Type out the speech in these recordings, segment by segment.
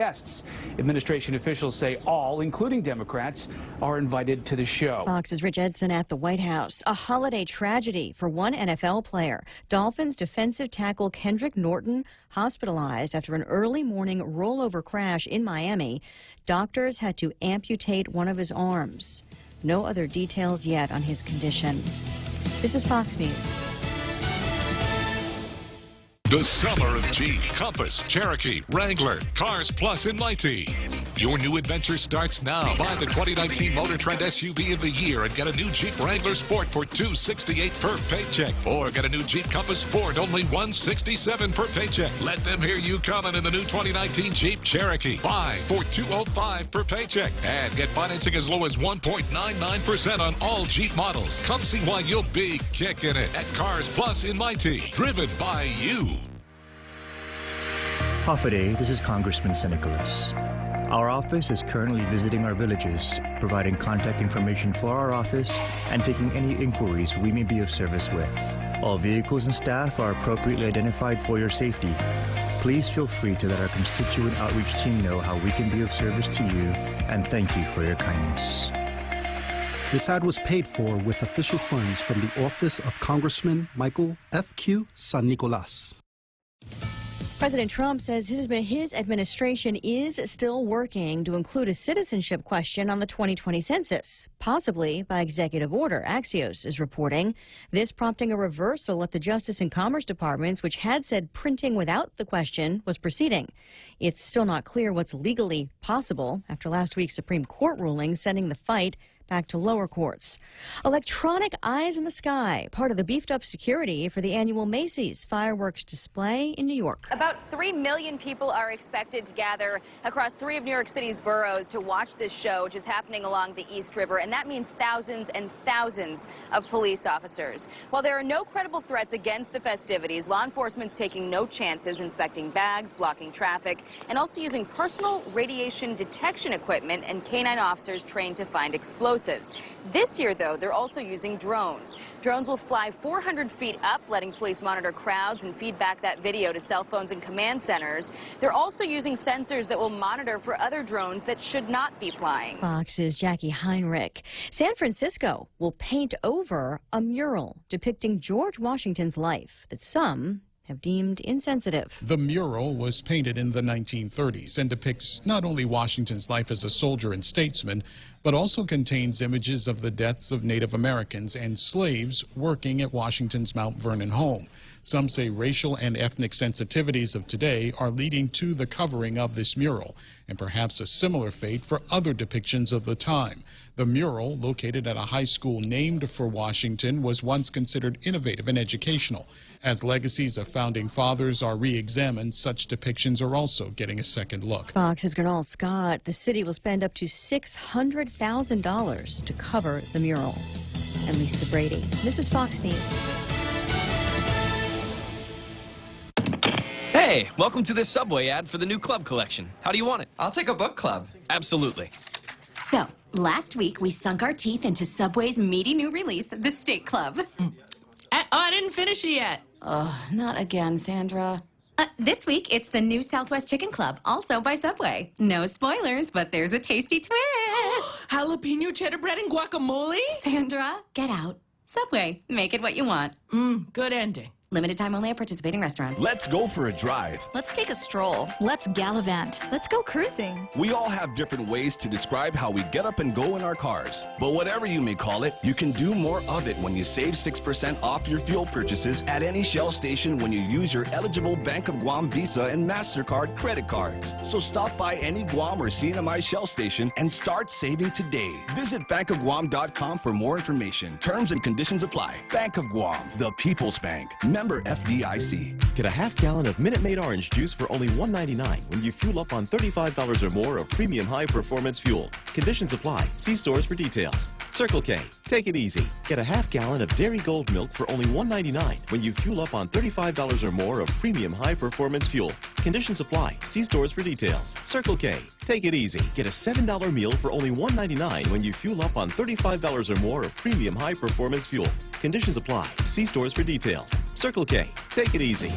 guests. Administration officials say all, including Democrats, are invited to the show. Fox's Rich Edson at the White House. A holiday tragedy for one NFL player. Dolphins defensive tackle Kendrick Norton hospitalized after an early morning rollover crash in Miami. Doctors had to amputate one of his arms. No other details yet on his condition. This is Fox News. The summer of Jeep, Compass, Cherokee, Wrangler, Cars Plus in Mighty. Your new adventure starts now. Buy the 2019 Motor Trend SUV of the year and get a new Jeep Wrangler Sport for $268 per paycheck. Or get a new Jeep Compass Sport, only $167 per paycheck. Let them hear you coming in the new 2019 Jeep Cherokee. Buy for $205 per paycheck. And get financing as low as 1.99% on all Jeep models. Come see why you'll be kicking it at Cars Plus in Mighty. Driven by you. Hafaday, this is Congressman Nicholas. Our office is currently visiting our villages, providing contact information for our office and taking any inquiries we may be of service with. All vehicles and staff are appropriately identified for your safety. Please feel free to let our constituent outreach team know how we can be of service to you, and thank you for your kindness. This ad was paid for with official funds from the office of Congressman Michael F.Q. San Nicolas. President Trump says his administration is still working to include a citizenship question on the 2020 census, possibly by executive order, Axios is reporting. This prompting a reversal at the Justice and Commerce Departments, which had said printing without the question was proceeding. It's still not clear what's legally possible after last week's Supreme Court ruling sending the fight back to lower courts. Electronic eyes in the sky, part of the beefed up security for the annual Macy's fireworks display in New York. About 3 million people are expected to gather across 3 of New York City's boroughs to watch this show, which is happening along the East River, and that means thousands and thousands of police officers. While there are no credible threats against the festivities, law enforcement's taking no chances, inspecting bags, blocking traffic, and also using personal radiation detection equipment and canine officers trained to find explosives. This year, though, they're also using drones. Drones will fly 400 feet up, letting police monitor crowds and feed back that video to cell phones and command centers. They're also using sensors that will monitor for other drones that should not be flying. Fox's Jackie Heinrich. San Francisco will paint over a mural depicting George Washington's life that some have deemed insensitive. The mural was painted in the 1930s and depicts not only Washington's life as a soldier and statesman, but also contains images of the deaths of Native Americans and slaves working at Washington's Mount Vernon home. Some say racial and ethnic sensitivities of today are leading to the covering of this mural, and perhaps a similar fate for other depictions of the time. The mural, located at a high school named for Washington, was once considered innovative and educational. As legacies of founding fathers are re-examined, such depictions are also getting a second look. Fox's Gernal Scott. The city will spend up to $600,000 to cover the mural. And Lisa Brady. This is Fox News. Hey, welcome to this Subway ad for the new club collection. How do you want it? I'll take a book club. Absolutely. So, last week we sunk our teeth into Subway's meaty new release, the Steak Club. I didn't finish it yet. Oh, not again, Sandra. This week, it's the new Southwest Chicken Club, also by Subway. No spoilers, but there's a tasty twist. Jalapeno cheddar bread and guacamole? Sandra, get out. Subway, make it what you want. Good ending. Limited time only at participating restaurants. Let's go for a drive. Let's take a stroll. Let's gallivant. Let's go cruising. We all have different ways to describe how we get up and go in our cars. But whatever you may call it, you can do more of it when you save 6% off your fuel purchases at any Shell station when you use your eligible Bank of Guam Visa and MasterCard credit cards. So stop by any Guam or CNMI Shell station and start saving today. Visit bankofguam.com for more information. Terms and conditions apply. Bank of Guam, the People's Bank. Member FDIC. Get a half gallon of Minute Maid orange juice for only $1.99 when you fuel up on $35 or more of premium high performance fuel. Conditions apply. See stores for details. Circle K. Take it easy. Get a half gallon of Dairy Gold milk for only $1.99 when you fuel up on $35 or more of premium high performance fuel. Conditions apply. See stores for details. Circle K. Take it easy. Get a $7 meal for only $1.99 when you fuel up on $35 or more of premium high performance fuel. Conditions apply. See stores for details. Circle K. Take it easy.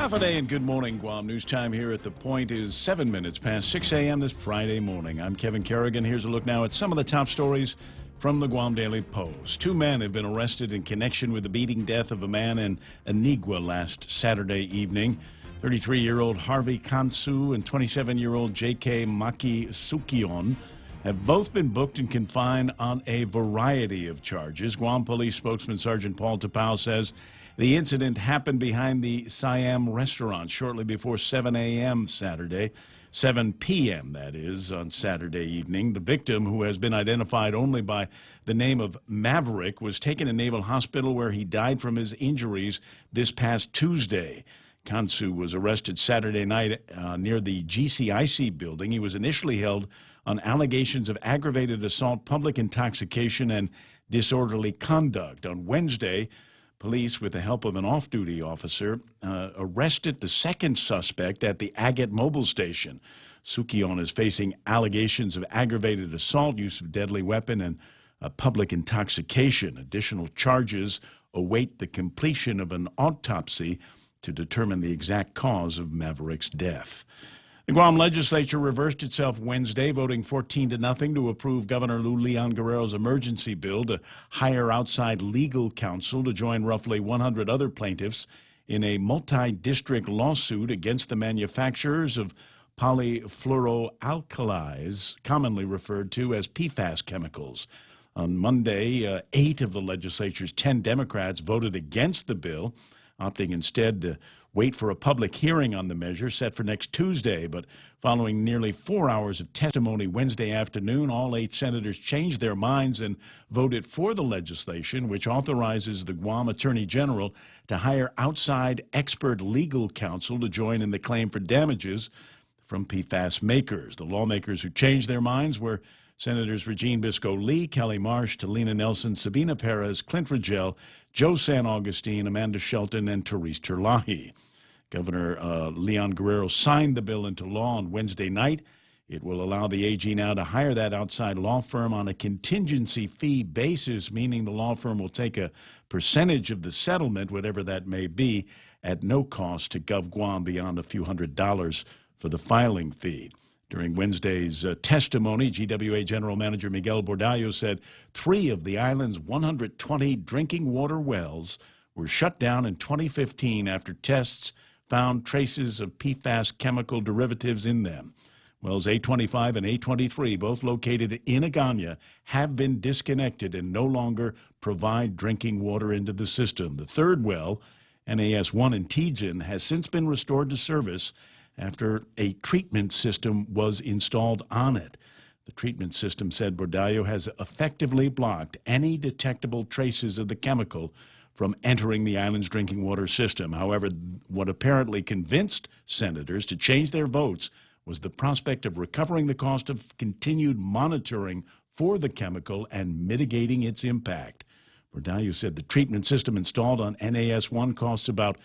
Half a day and good morning, Guam. News time here at The Point is 7 minutes past 6 a.m. this Friday morning. I'm Kevin Kerrigan. Here's a look now at some of the top stories from the Guam Daily Post. 2 men have been arrested in connection with the beating death of a man in Anigua last Saturday evening. 33-year-old Harvey Kansu and 27-year-old J.K. Maki Sukion have both been booked and confined on a variety of charges. Guam Police spokesman Sergeant Paul Tapao says the incident happened behind the Siam restaurant shortly before 7 a.m. Saturday, 7 p.m. that is, on Saturday evening. The victim, who has been identified only by the name of Maverick, was taken to Naval Hospital where he died from his injuries this past Tuesday. Kansu was arrested Saturday night near the GCIC building. He was initially held on allegations of aggravated assault, public intoxication, and disorderly conduct. On Wednesday, police, with the help of an off-duty officer, arrested the second suspect at the Agate Mobile Station. Sukion is facing allegations of aggravated assault, use of deadly weapon, and public intoxication. Additional charges await the completion of an autopsy to determine the exact cause of Maverick's death. The Guam legislature reversed itself Wednesday, voting 14-0 to approve Governor Lou Leon Guerrero's emergency bill to hire outside legal counsel to join roughly 100 other plaintiffs in a multi-district lawsuit against the manufacturers of polyfluoroalkyls, commonly referred to as PFAS chemicals. On Monday, 8 of the legislature's 10 Democrats voted against the bill, opting instead to wait for a public hearing on the measure set for next Tuesday. But following nearly 4 hours of testimony Wednesday afternoon, all 8 senators changed their minds and voted for the legislation, which authorizes the Guam Attorney General to hire outside expert legal counsel to join in the claim for damages from PFAS makers. The lawmakers who changed their minds were Senators Regine Biscoe-Lee, Kelly Marsh, Talina Nelson, Sabina Perez, Clint Rigel, Joe San Augustine, Amanda Shelton, and Therese Terlahi. Governor Leon Guerrero signed the bill into law on Wednesday night. It will allow the AG now to hire that outside law firm on a contingency fee basis, meaning the law firm will take a percentage of the settlement, whatever that may be, at no cost to Gov Guam beyond a few $100s for the filing fee. During Wednesday's testimony, GWA General Manager Miguel Bordallo said 3 of the island's 120 drinking water wells were shut down in 2015 after tests found traces of PFAS chemical derivatives in them. Wells 825 and 823, both located in Agana, have been disconnected and no longer provide drinking water into the system. The third well, NAS-1 in Tijan, has since been restored to service after a treatment system was installed on it. The treatment system, said Bordallo, has effectively blocked any detectable traces of the chemical from entering the island's drinking water system. However, what apparently convinced senators to change their votes was the prospect of recovering the cost of continued monitoring for the chemical and mitigating its impact. Bordallo said the treatment system installed on NAS-1 costs about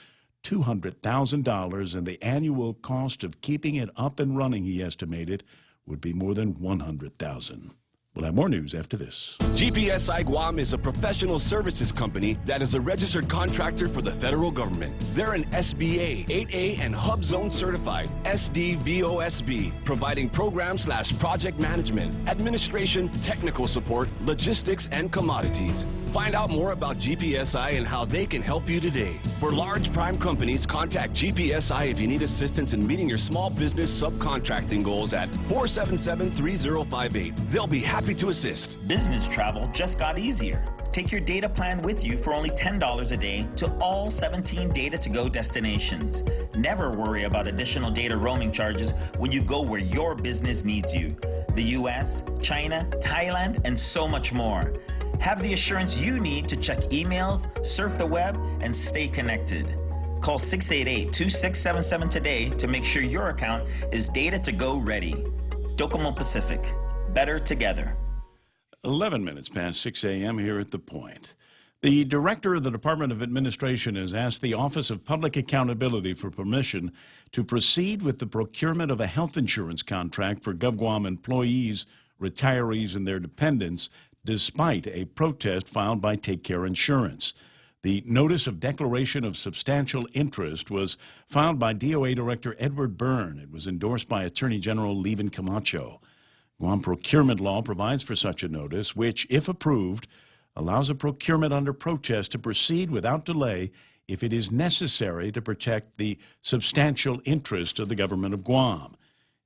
$200,000, and the annual cost of keeping it up and running, he estimated, would be more than $100,000. We'll have more news after this. GPSI Guam is a professional services company that is a registered contractor for the federal government. They're an SBA, 8A, and Hub Zone certified SDVOSB, providing program/project management, administration, technical support, logistics, and commodities. Find out more about GPSI and how they can help you today. For large prime companies, contact GPSI if you need assistance in meeting your small business subcontracting goals at 477-3058. They'll be happy to assist. Business travel just got easier. Take your data plan with you for only $10 a day to all 17 Data to Go destinations. Never worry about additional data roaming charges when you go where your business needs you. The US, China, Thailand, and so much more. Have the assurance you need to check emails, surf the web, and stay connected. Call 688-2677 today to make sure your account is Data to Go ready. Docomo Pacific. Better together. 11 minutes past 6 a.m. here at The Point. The director of the Department of Administration has asked the Office of Public Accountability for permission to proceed with the procurement of a health insurance contract for GovGuam employees, retirees, and their dependents, despite a protest filed by Take Care Insurance. The Notice of Declaration of Substantial Interest was filed by DOA Director Edward Byrne. It was endorsed by Attorney General Levin Camacho. Guam procurement law provides for such a notice, which, if approved, allows a procurement under protest to proceed without delay if it is necessary to protect the substantial interest of the government of Guam.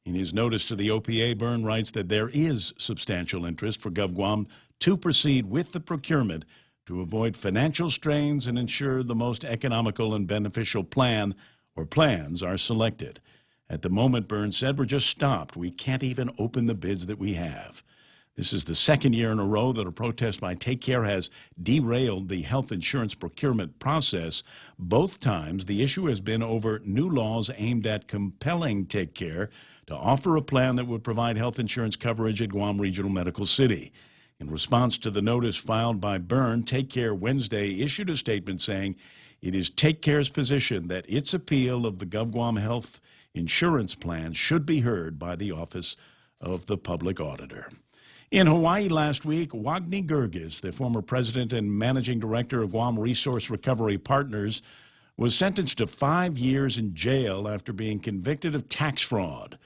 In his notice to the OPA, Byrne writes that there is substantial interest for GovGuam to proceed with the procurement to avoid financial strains and ensure the most economical and beneficial plan or plans are selected. At the moment, Byrne said, we're just stopped. We can't even open the bids that we have. This is the second year in a row that a protest by Take Care has derailed the health insurance procurement process. Both times, the issue has been over new laws aimed at compelling Take Care to offer a plan that would provide health insurance coverage at Guam Regional Medical City. In response to the notice filed by Byrne, Take Care Wednesday issued a statement saying it is Take Care's position that its appeal of the GovGuam Health Insurance Plan should be heard by the Office of the Public Auditor. In Hawaii last week, Wagner Gurgis, the former president and managing director of Guam Resource Recovery Partners, was sentenced to 5 years in jail after being convicted of tax fraud.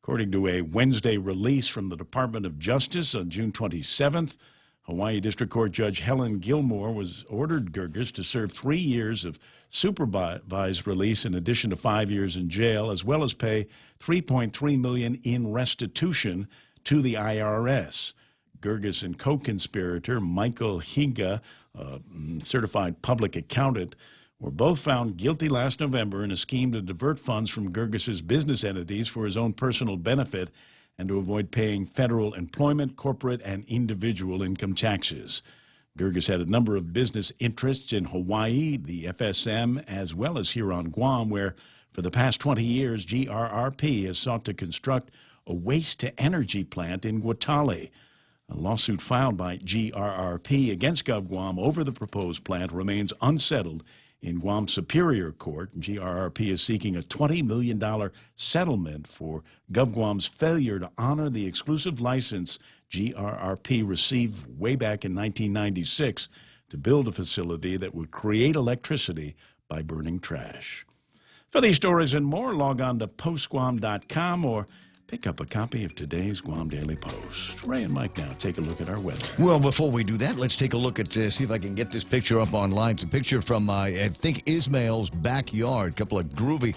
According to a Wednesday release from the Department of Justice on June 27th, Hawaii District Court Judge Helen Gilmore ordered Gurgis to serve 3 years of supervised release in addition to 5 years in jail, as well as pay $3.3 million in restitution to the IRS. Gurgis and co-conspirator Michael Higa, certified public accountant, were both found guilty last November in a scheme to divert funds from Gurgis's business entities for his own personal benefit and to avoid paying federal employment, corporate, and individual income taxes. Gurgis had a number of business interests in Hawaii, the FSM, as well as here on Guam, where for the past 20 years, GRRP has sought to construct a waste-to-energy plant in Guatale. A lawsuit filed by GRRP against GovGuam over the proposed plant remains unsettled in Guam Superior Court. GRRP is seeking a $20 million settlement for GovGuam's failure to honor the exclusive license GRRP received way back in 1996 to build a facility that would create electricity by burning trash. For these stories and more, log on to postguam.com or pick up a copy of today's Guam Daily Post. Ray and Mike now take a look at our weather. Well, before we do that, let's take a look at, see if I can get this picture up online. It's a picture from, I think, Ismail's backyard. A couple of groovy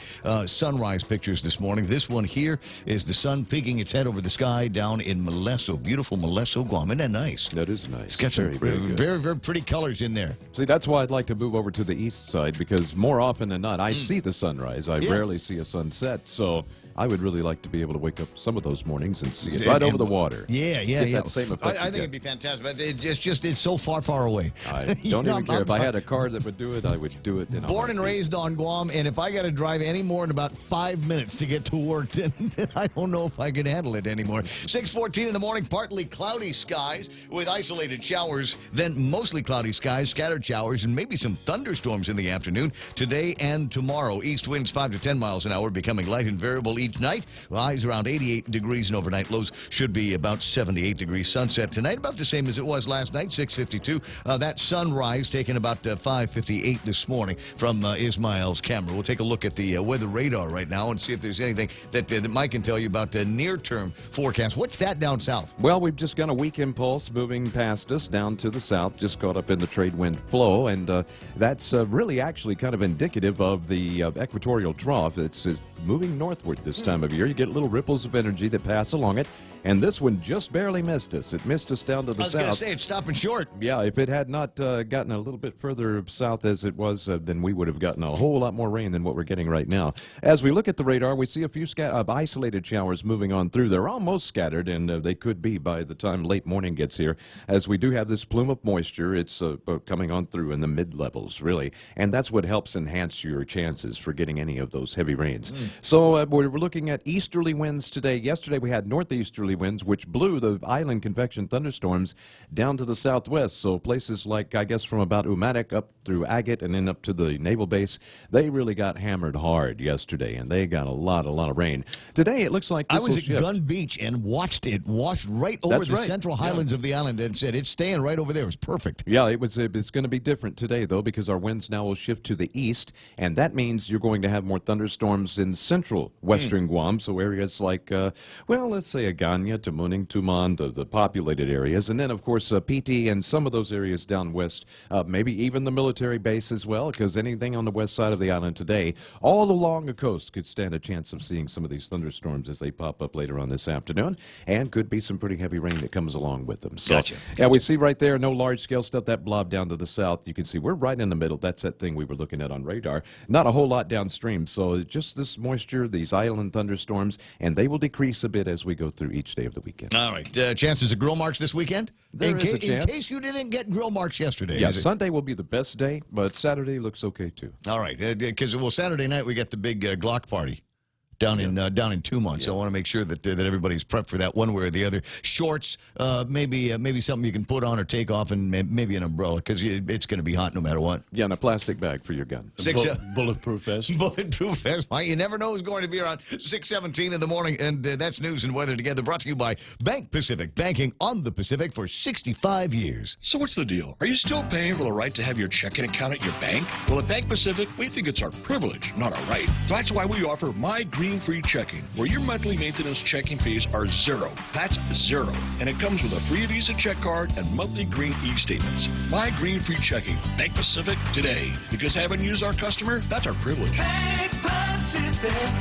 sunrise pictures this morning. This one here is the sun peeking its head over the sky down in Molesso. Beautiful Molesso, Guam. Isn't that nice? That is nice. It's got some very, very pretty colors in there. See, that's why I'd like to move over to the east side, because more often than not, I see the sunrise. I rarely see a sunset, so I would really like to be able to wake up some of those mornings and see it right over the water. Yeah. That same effect I think it'd be fantastic, but it's so far away. I don't even care. If I had a car that would do it, I would do it. Born and raised on Guam, and if I got to drive any more than about 5 minutes to get to work, then I don't know if I can handle it anymore. 6:14 in the morning, partly cloudy skies with isolated showers, then mostly cloudy skies, scattered showers, and maybe some thunderstorms in the afternoon today and tomorrow. East winds 5 to 10 miles an hour, becoming light and variable each night. Highs around 88 degrees, and overnight lows should be about 78 degrees. Sunset tonight about the same as it was last night, 6:52. That sunrise taken about 5:58 this morning from Ismail's camera. We'll take a look at the weather radar right now and see if there's anything that Mike can tell you about the near-term forecast. What's that down south? Well, we've just got a weak impulse moving past us down to the south, just caught up in the trade wind flow, and that's really actually kind of indicative of the equatorial trough. It's moving northward this time of year. You get little ripples of energy that pass along it, and this one just barely missed us. It missed us down to the south. I was going to say, it's stopping short. Yeah, if it had not gotten a little bit further south as it was, then we would have gotten a whole lot more rain than what we're getting right now. As we look at the radar, we see a few isolated showers moving on through. They're almost scattered, and they could be by the time late morning gets here, as we do have this plume of moisture. It's coming on through in the mid-levels, really, and that's what helps enhance your chances for getting any of those heavy rains. So we're looking at easterly winds today. Yesterday we had northeasterly winds, which blew the island convection thunderstorms down to the southwest. So places like, I guess, from about Umatic up through Agate and then up to the naval base, they really got hammered hard yesterday, and they got a lot of rain. Today it looks like this I was will at shift. Gun Beach and watched it wash right over That's the right. central highlands of the island and said it's staying right over there. It was perfect. Yeah, it's going to be different today, though, because our winds now will shift to the east, and that means you're going to have more thunderstorms in central western Guam, so areas like, well, let's say Agana, Tamuning, Tuman, the populated areas, and then, of course, PT and some of those areas down west, maybe even the military base as well, because anything on the west side of the island today, all along the coast could stand a chance of seeing some of these thunderstorms as they pop up later on this afternoon, and could be some pretty heavy rain that comes along with them. So, Gotcha. Yeah, we see right there, no large-scale stuff. That blob down to the south, you can see we're right in the middle. That's that thing we were looking at on radar. Not a whole lot downstream, so just this moisture, these island thunderstorms, and they will decrease a bit as we go through each day of the weekend. All right. Chances of grill marks this weekend? There is a chance. In case you didn't get grill marks yesterday. Yeah, Sunday will be the best day, but Saturday looks okay, too. All right. Because, Saturday night we got the big Glock party down in 2 months. So I want to make sure that everybody's prepped for that one way or the other. Shorts, maybe something you can put on or take off, and maybe an umbrella, because it's going to be hot no matter what. Yeah, and a plastic bag for your gun. Bulletproof vest. Bulletproof vest. You never know who's going to be around 6:17 in the morning, and that's news and weather together. Brought to you by Bank Pacific, banking on the Pacific for 65 years. So what's the deal? Are you still paying for the right to have your checking account at your bank? Well, at Bank Pacific, we think it's our privilege, not our right. That's why we offer My Green Free Checking, where your monthly maintenance checking fees are zero. That's zero. And it comes with a free Visa check card and monthly green e-statements. My Green Free Checking. Bank Pacific today. Because having you as our customer, that's our privilege. Bank Pacific,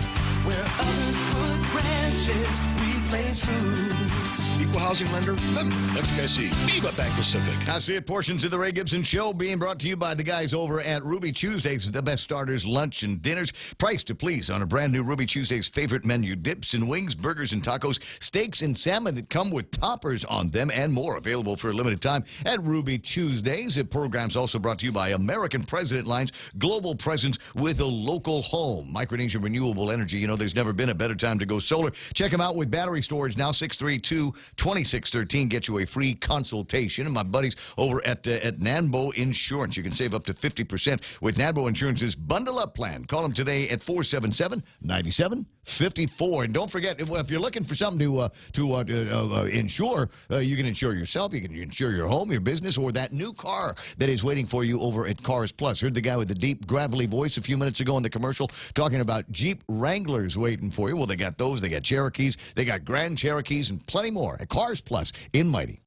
where others put branches, we place roots. Equal housing lender? FDIC. Viva Bank Pacific. I see it. Portions of the Ray Gibson Show being brought to you by the guys over at Ruby Tuesdays. The best starters, lunch, and dinners. Priced to please on a brand new Ruby Tuesdays favorite menu. Dips and wings, burgers and tacos, steaks and salmon that come with toppers on them, and more. Available for a limited time at Ruby Tuesdays. The program's also brought to you by American President Line's global presence with a local home. Micronesia Renewable Energy. There's never been a better time to go solar. Check them out with battery storage now. 632-2613. Get you a free consultation. And my buddies over at Nanbo Insurance. You can save up to 50% with Nanbo Insurance's Bundle Up plan. Call them today at 477-9754. And don't forget, if you're looking for something to insure, you can insure yourself, you can insure your home, your business, or that new car that is waiting for you over at Cars Plus. Heard the guy with the deep, gravelly voice a few minutes ago in the commercial talking about Jeep Wranglers waiting for you. Well, they got those. They got Cherokees. They got Grand Cherokees and plenty more at Cars Plus in Mighty.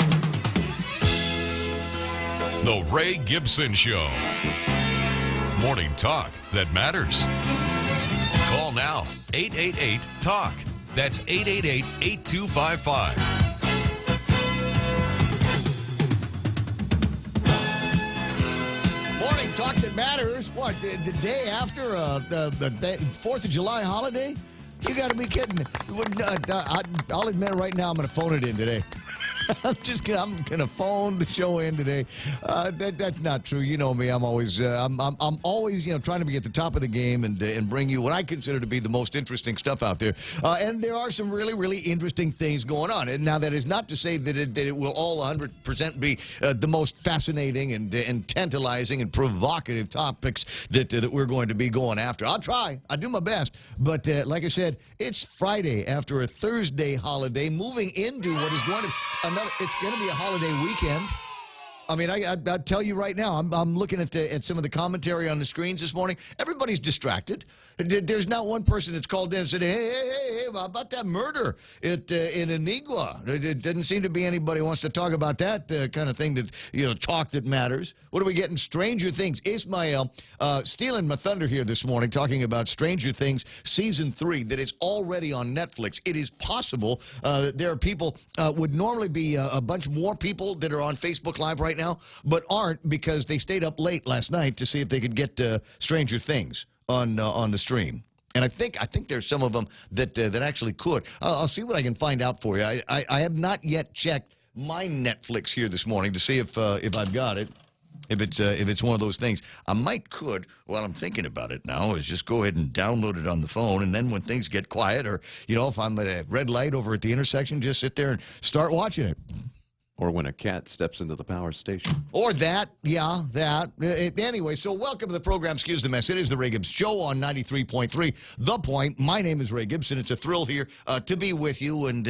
The Ray Gibson Show. Morning talk that matters. Call now, 888-TALK. That's 888-8255. Morning talk that matters. What, the day after the 4th of July holiday? You got to be kidding me. I'll admit it right now, I'm going to phone it in today. I'm gonna phone the show in today. That's not true. You know me. I'm always trying to be at the top of the game and bring you what I consider to be the most interesting stuff out there. And there are some really, really interesting things going on. And now that is not to say that it will all 100% be the most fascinating and tantalizing and provocative topics that we're going to be going after. I'll try. I'll do my best. But like I said, it's Friday after a Thursday holiday, moving into what is going to it's going to be a holiday weekend. I mean, I'll tell you right now, I'm looking at some of the commentary on the screens this morning. Everybody's distracted. There's not one person that's called in and said, hey, about that murder in Anigua. It didn't seem to be anybody who wants to talk about that kind of thing, talk that matters. What are we getting? Stranger Things. Ismael stealing my thunder here this morning, talking about Stranger Things Season 3 that is already on Netflix. It is possible there are people, would normally be a bunch more people that are on Facebook Live right now, but aren't because they stayed up late last night to see if they could get Stranger Things on the stream. And I think there's some of them that actually could. I'll see what I can find out for you. I have not yet checked my Netflix here this morning to see if I've got it. If it's one of those things, I could, while I'm thinking about it now, is just go ahead and download it on the phone, and then when things get quiet, or if I'm at a red light over at the intersection, just sit there and start watching it. Or when a cat steps into the power station. Or that, yeah, that. Anyway, so welcome to the program. Excuse the mess. It is the Ray Gibbs Show on 93.3. The Point. My name is Ray Gibson. It's a thrill here to be with you, and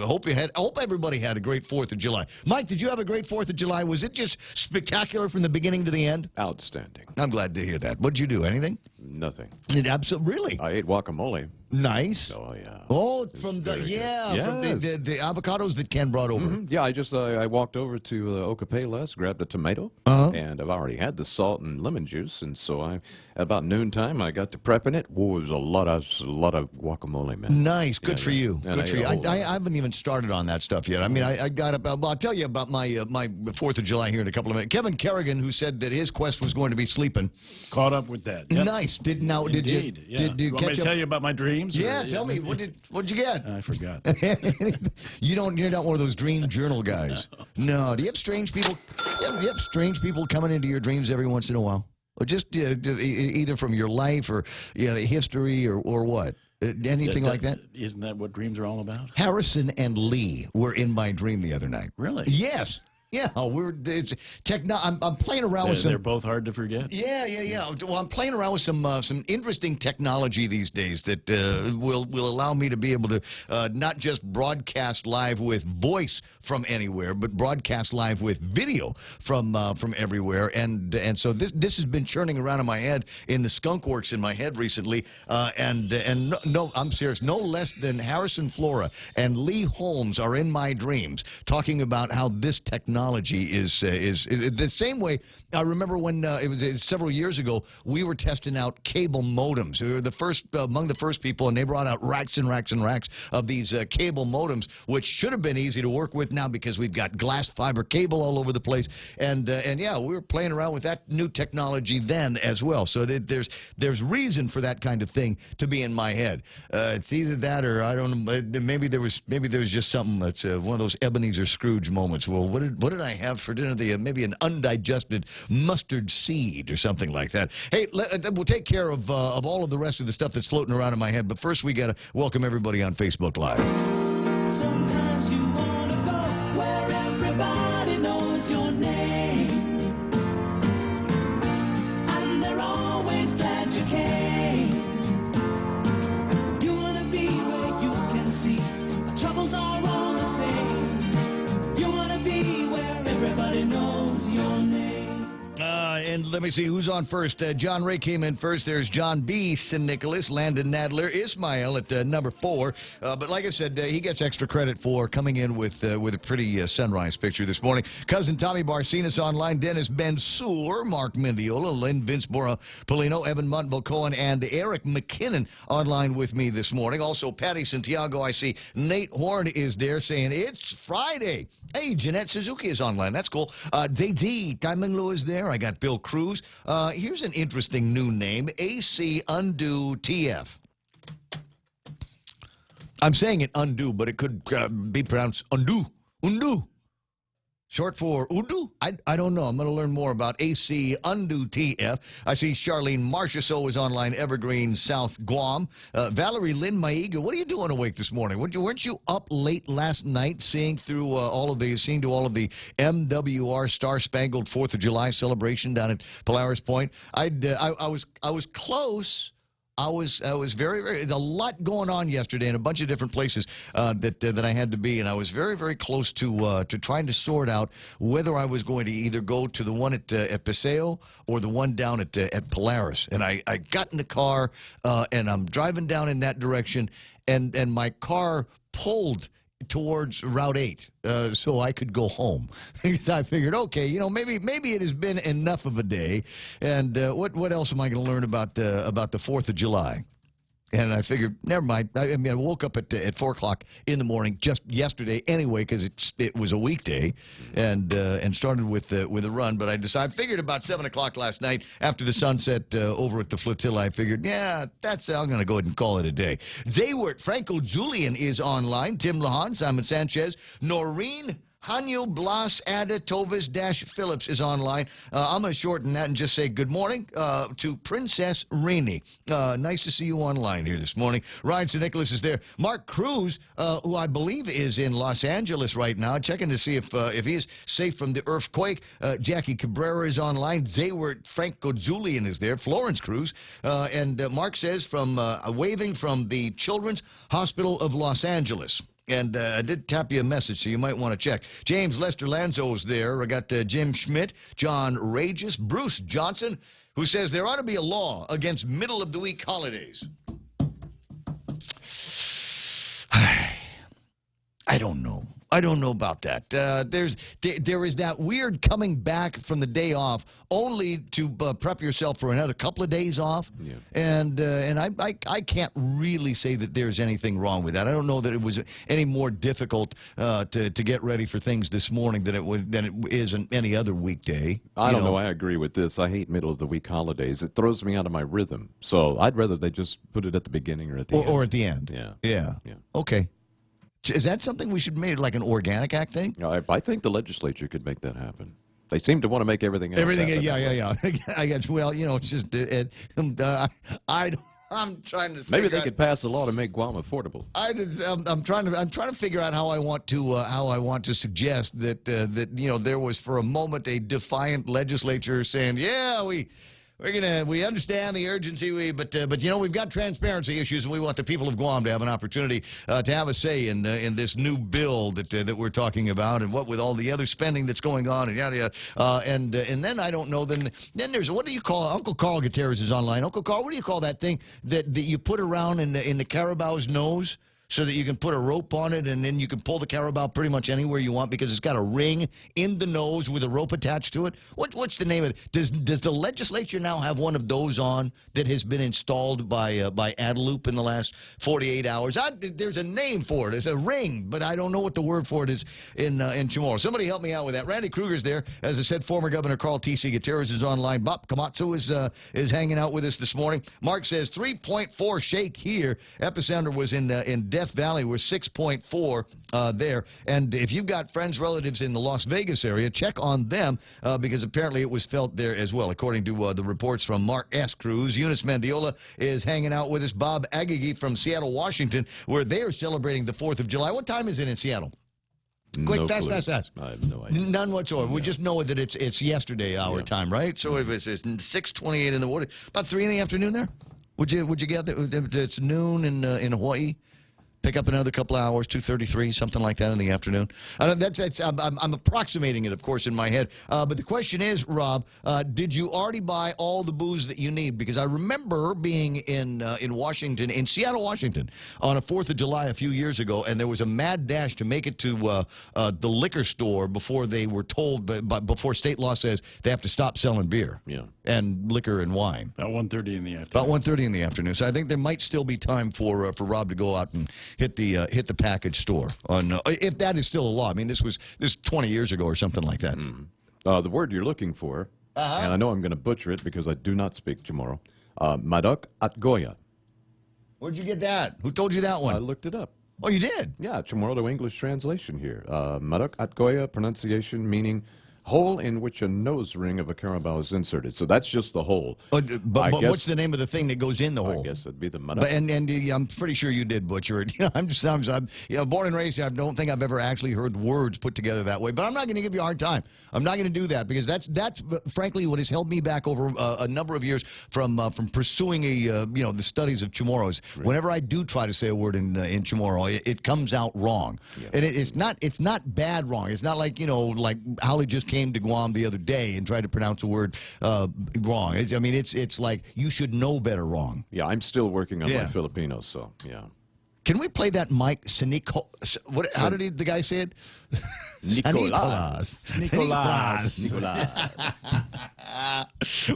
hope everybody had a great 4th of July. Mike, did you have a great 4th of July? Was it just spectacular from the beginning to the end? Outstanding. I'm glad to hear that. What'd you do? Anything? Nothing. Absolutely. Really? I ate guacamole. Nice. Oh, yeah. Oh, from the avocados that Ken brought over. Mm-hmm. Yeah, I walked over to Ocopelas, grabbed a tomato, and I've already had the salt and lemon juice, and so about noontime I got to prepping it. Whoa, it was a lot of guacamole, man. Nice, good for you. Good for you. I haven't even started on that stuff yet. I mean, I got about. Well, I'll tell you about my 4th of July here in a couple of minutes. Kevin Kerrigan, who said that his quest was going to be sleeping, caught up with that. Yep. Nice. Did you want me to tell you about my dreams? Yeah, tell me. What'd you get? I forgot. You're not one of those dream journal guys. No. Do you have strange people? You have strange people coming into your dreams every once in a while, or just either from your life or history or what? Anything like that? Isn't that what dreams are all about? Harrison and Lee were in my dream the other night. Really? Yes. Yeah, I'm playing around with some. They're both hard to forget. Yeah. Well, I'm playing around with some interesting technology these days that will allow me to be able to not just broadcast live with voice from anywhere, but broadcast live with video from everywhere. And so this has been churning around in my head, in the skunk works in my head recently. And no, I'm serious. No less than Harrison Flora and Lee Holmes are in my dreams, talking about how this technology is the same way. I remember when it was several years ago, we were testing out cable modems. We were the first among the first people, and they brought out racks and racks and racks of these cable modems, which should have been easy to work with now because we've got glass fiber cable all over the place. And yeah, we were playing around with that new technology then as well. So there's reason for that kind of thing to be in my head. It's either that or I don't know. Maybe there was just something that's one of those Ebenezer Scrooge moments. Well, what did I have for dinner? Maybe an undigested mustard seed or something like that. Hey, we'll take care of all of the rest of the stuff that's floating around in my head. But first, we got to welcome everybody on Facebook Live. Sometimes you want to go where everybody knows your name, and they're always glad you came. You want to be where you can see our troubles are all the same. You want to be where everybody knows your name. And let me see who's on first. John Ray came in first. There's John B. St. Nicholas, Landon Nadler, Ismail at number 4. But like I said, he gets extra credit for coming in with a pretty sunrise picture this morning. Cousin Tommy Barcinas online, Dennis Ben-Sur, Mark Mendiola, Lynn Vinceboro Polino, Evan Montville Cohen, and Eric McKinnon online with me this morning. Also, Patty Santiago, I see Nate Horn is there saying it's Friday. Hey, Jeanette Suzuki is online. That's cool. JD Taimenglu is there. I got Bill Cruz. Here's an interesting new name, AC Undo TF. I'm saying it undo, but it could be pronounced undo. Undo. Short for Udu? I don't know. I'm going to learn more about AC Undo TF. I see Charlene Marchessault is online, Evergreen, South Guam. Valerie Lynn Maiga, what are you doing awake this morning? Weren't you up late last night seeing all of the MWR Star Spangled 4th of July celebration down at Polaris Point? I was close. I was very, very, a lot going on yesterday in a bunch of different places that I had to be, and I was very, very close to trying to sort out whether I was going to either go to the one at Paseo or the one down at Polaris. And I got in the car, and I'm driving down in that direction, and my car pulled towards Route 8 so I could go home. I figured, okay, maybe it has been enough of a day, and what else am I going to learn about the 4th of July? And I figured, never mind. I woke up at 4 o'clock in the morning just yesterday anyway because it was a weekday, and started with a run. But I figured about 7 o'clock last night after the sunset over at the Flotilla. I figured, yeah, I'm going to go ahead and call it a day. Zaywert, Franco Julian is online. Tim Lahan, Simon Sanchez, Noreen Hanyu Blas Ada Tovis Phillips is online. I'm going to shorten that and just say good morning to Princess Rainey. Nice to see you online here this morning. Ryan St. Nicholas is there. Mark Cruz, who I believe is in Los Angeles right now, checking to see if he's safe from the earthquake. Jackie Cabrera is online. Zayward Franco Julian is there. Florence Cruz. And Mark says from waving from the Children's Hospital of Los Angeles. And I did tap you a message, so you might want to check. James Lester Lanzo's there. I got Jim Schmidt, John Regis, Bruce Johnson, who says there ought to be a law against middle-of-the-week holidays. I don't know. I don't know about that. There is that weird coming back from the day off only to prep yourself for another couple of days off. Yeah. And I can't really say that there's anything wrong with that. I don't know that it was any more difficult to get ready for things this morning than it is on any other weekday. I don't know. I agree with this. I hate middle of the week holidays. It throws me out of my rhythm. So I'd rather they just put it at the beginning or at the end. Or at the end. Yeah. Yeah. Okay. Is that something we should make, like an Organic Act thing? I think the legislature could make that happen. They seem to want to make everything else happen. Yeah. I guess, well, it's just, I'm trying to maybe they could pass a law to make Guam affordable. I'm trying to figure out how I want to suggest that there was for a moment a defiant legislature saying, yeah, we understand the urgency, but we've got transparency issues, and we want the people of Guam to have an opportunity to have a say in this new bill that we're talking about, and what with all the other spending that's going on, and yada yada. And then I don't know. Then there's, what do you call it? Uncle Carl Gutierrez is online. Uncle Carl, what do you call that thing that you put around in the Carabao's nose? So that you can put a rope on it, and then you can pull the Carabao pretty much anywhere you want because it's got a ring in the nose with a rope attached to it. What's the name of it? Does the legislature now have one of those on that has been installed by Adeloop in the last 48 hours? There's a name for it. It's a ring, but I don't know what the word for it is in Chamorro. Somebody help me out with that. Randy Kruger's there. As I said, former Governor Carl T.C. Gutierrez is online. Bob Komatsu is hanging out with us this morning. Mark says 3.4 shake here. Epicenter was in Death Valley. We're 6.4 there. And if you've got friends, relatives in the Las Vegas area, check on them because apparently it was felt there as well, according to the reports from Mark S. Cruz. Eunice Mendiola is hanging out with us. Bob Agagi from Seattle, Washington, where they are celebrating the 4th of July. What time is it in Seattle? Quick, no fast. I have no idea. None whatsoever. Yeah. We just know that it's yesterday our time, right? So if it's 6:28 in the morning, about 3 in the afternoon there? Would you get that? It's noon in Hawaii. Pick up another couple of hours, 2:33, something like that in the afternoon. I'm approximating it, of course, in my head. But the question is, Rob, did you already buy all the booze that you need? Because I remember being in Washington, in Seattle, Washington, on a 4th of July a few years ago, and there was a mad dash to make it to the liquor store before they were told, before state law says they have to stop selling beer and liquor and wine. About 1:30 in the afternoon. About 1:30 in the afternoon. So I think there might still be time for Rob to go out and hit the package store on if that is still a law. I mean, this was 20 years ago or something like that. The word you're looking for, and I know I'm going to butcher it because I do not speak Chamorro, Madok at Goya. Where'd you get that? Who told you that one? I looked it up. Oh, you did? Yeah, Chamorro to English translation here. Madok at Goya, pronunciation meaning hole in which a nose ring of a Carabao is inserted. So that's just the hole. But what's the name of the thing that goes in the hole? I guess that'd be the Madok. And I'm pretty sure you did butcher it. I'm born and raised here. I don't think I've ever actually heard words put together that way. But I'm not going to give you a hard time. I'm not going to do that because that's frankly what has held me back over a number of years from pursuing the studies of Chamorros. Right. Whenever I do try to say a word in Chamorro, it comes out wrong. Yeah. And it's not bad wrong. It's not like like Holly just came to Guam the other day and tried to pronounce a word wrong. It's like you should know better wrong. Yeah, I'm still working on my Filipino, so yeah. Can we play that Mike Sinico? How did the guy say it? Nicolas.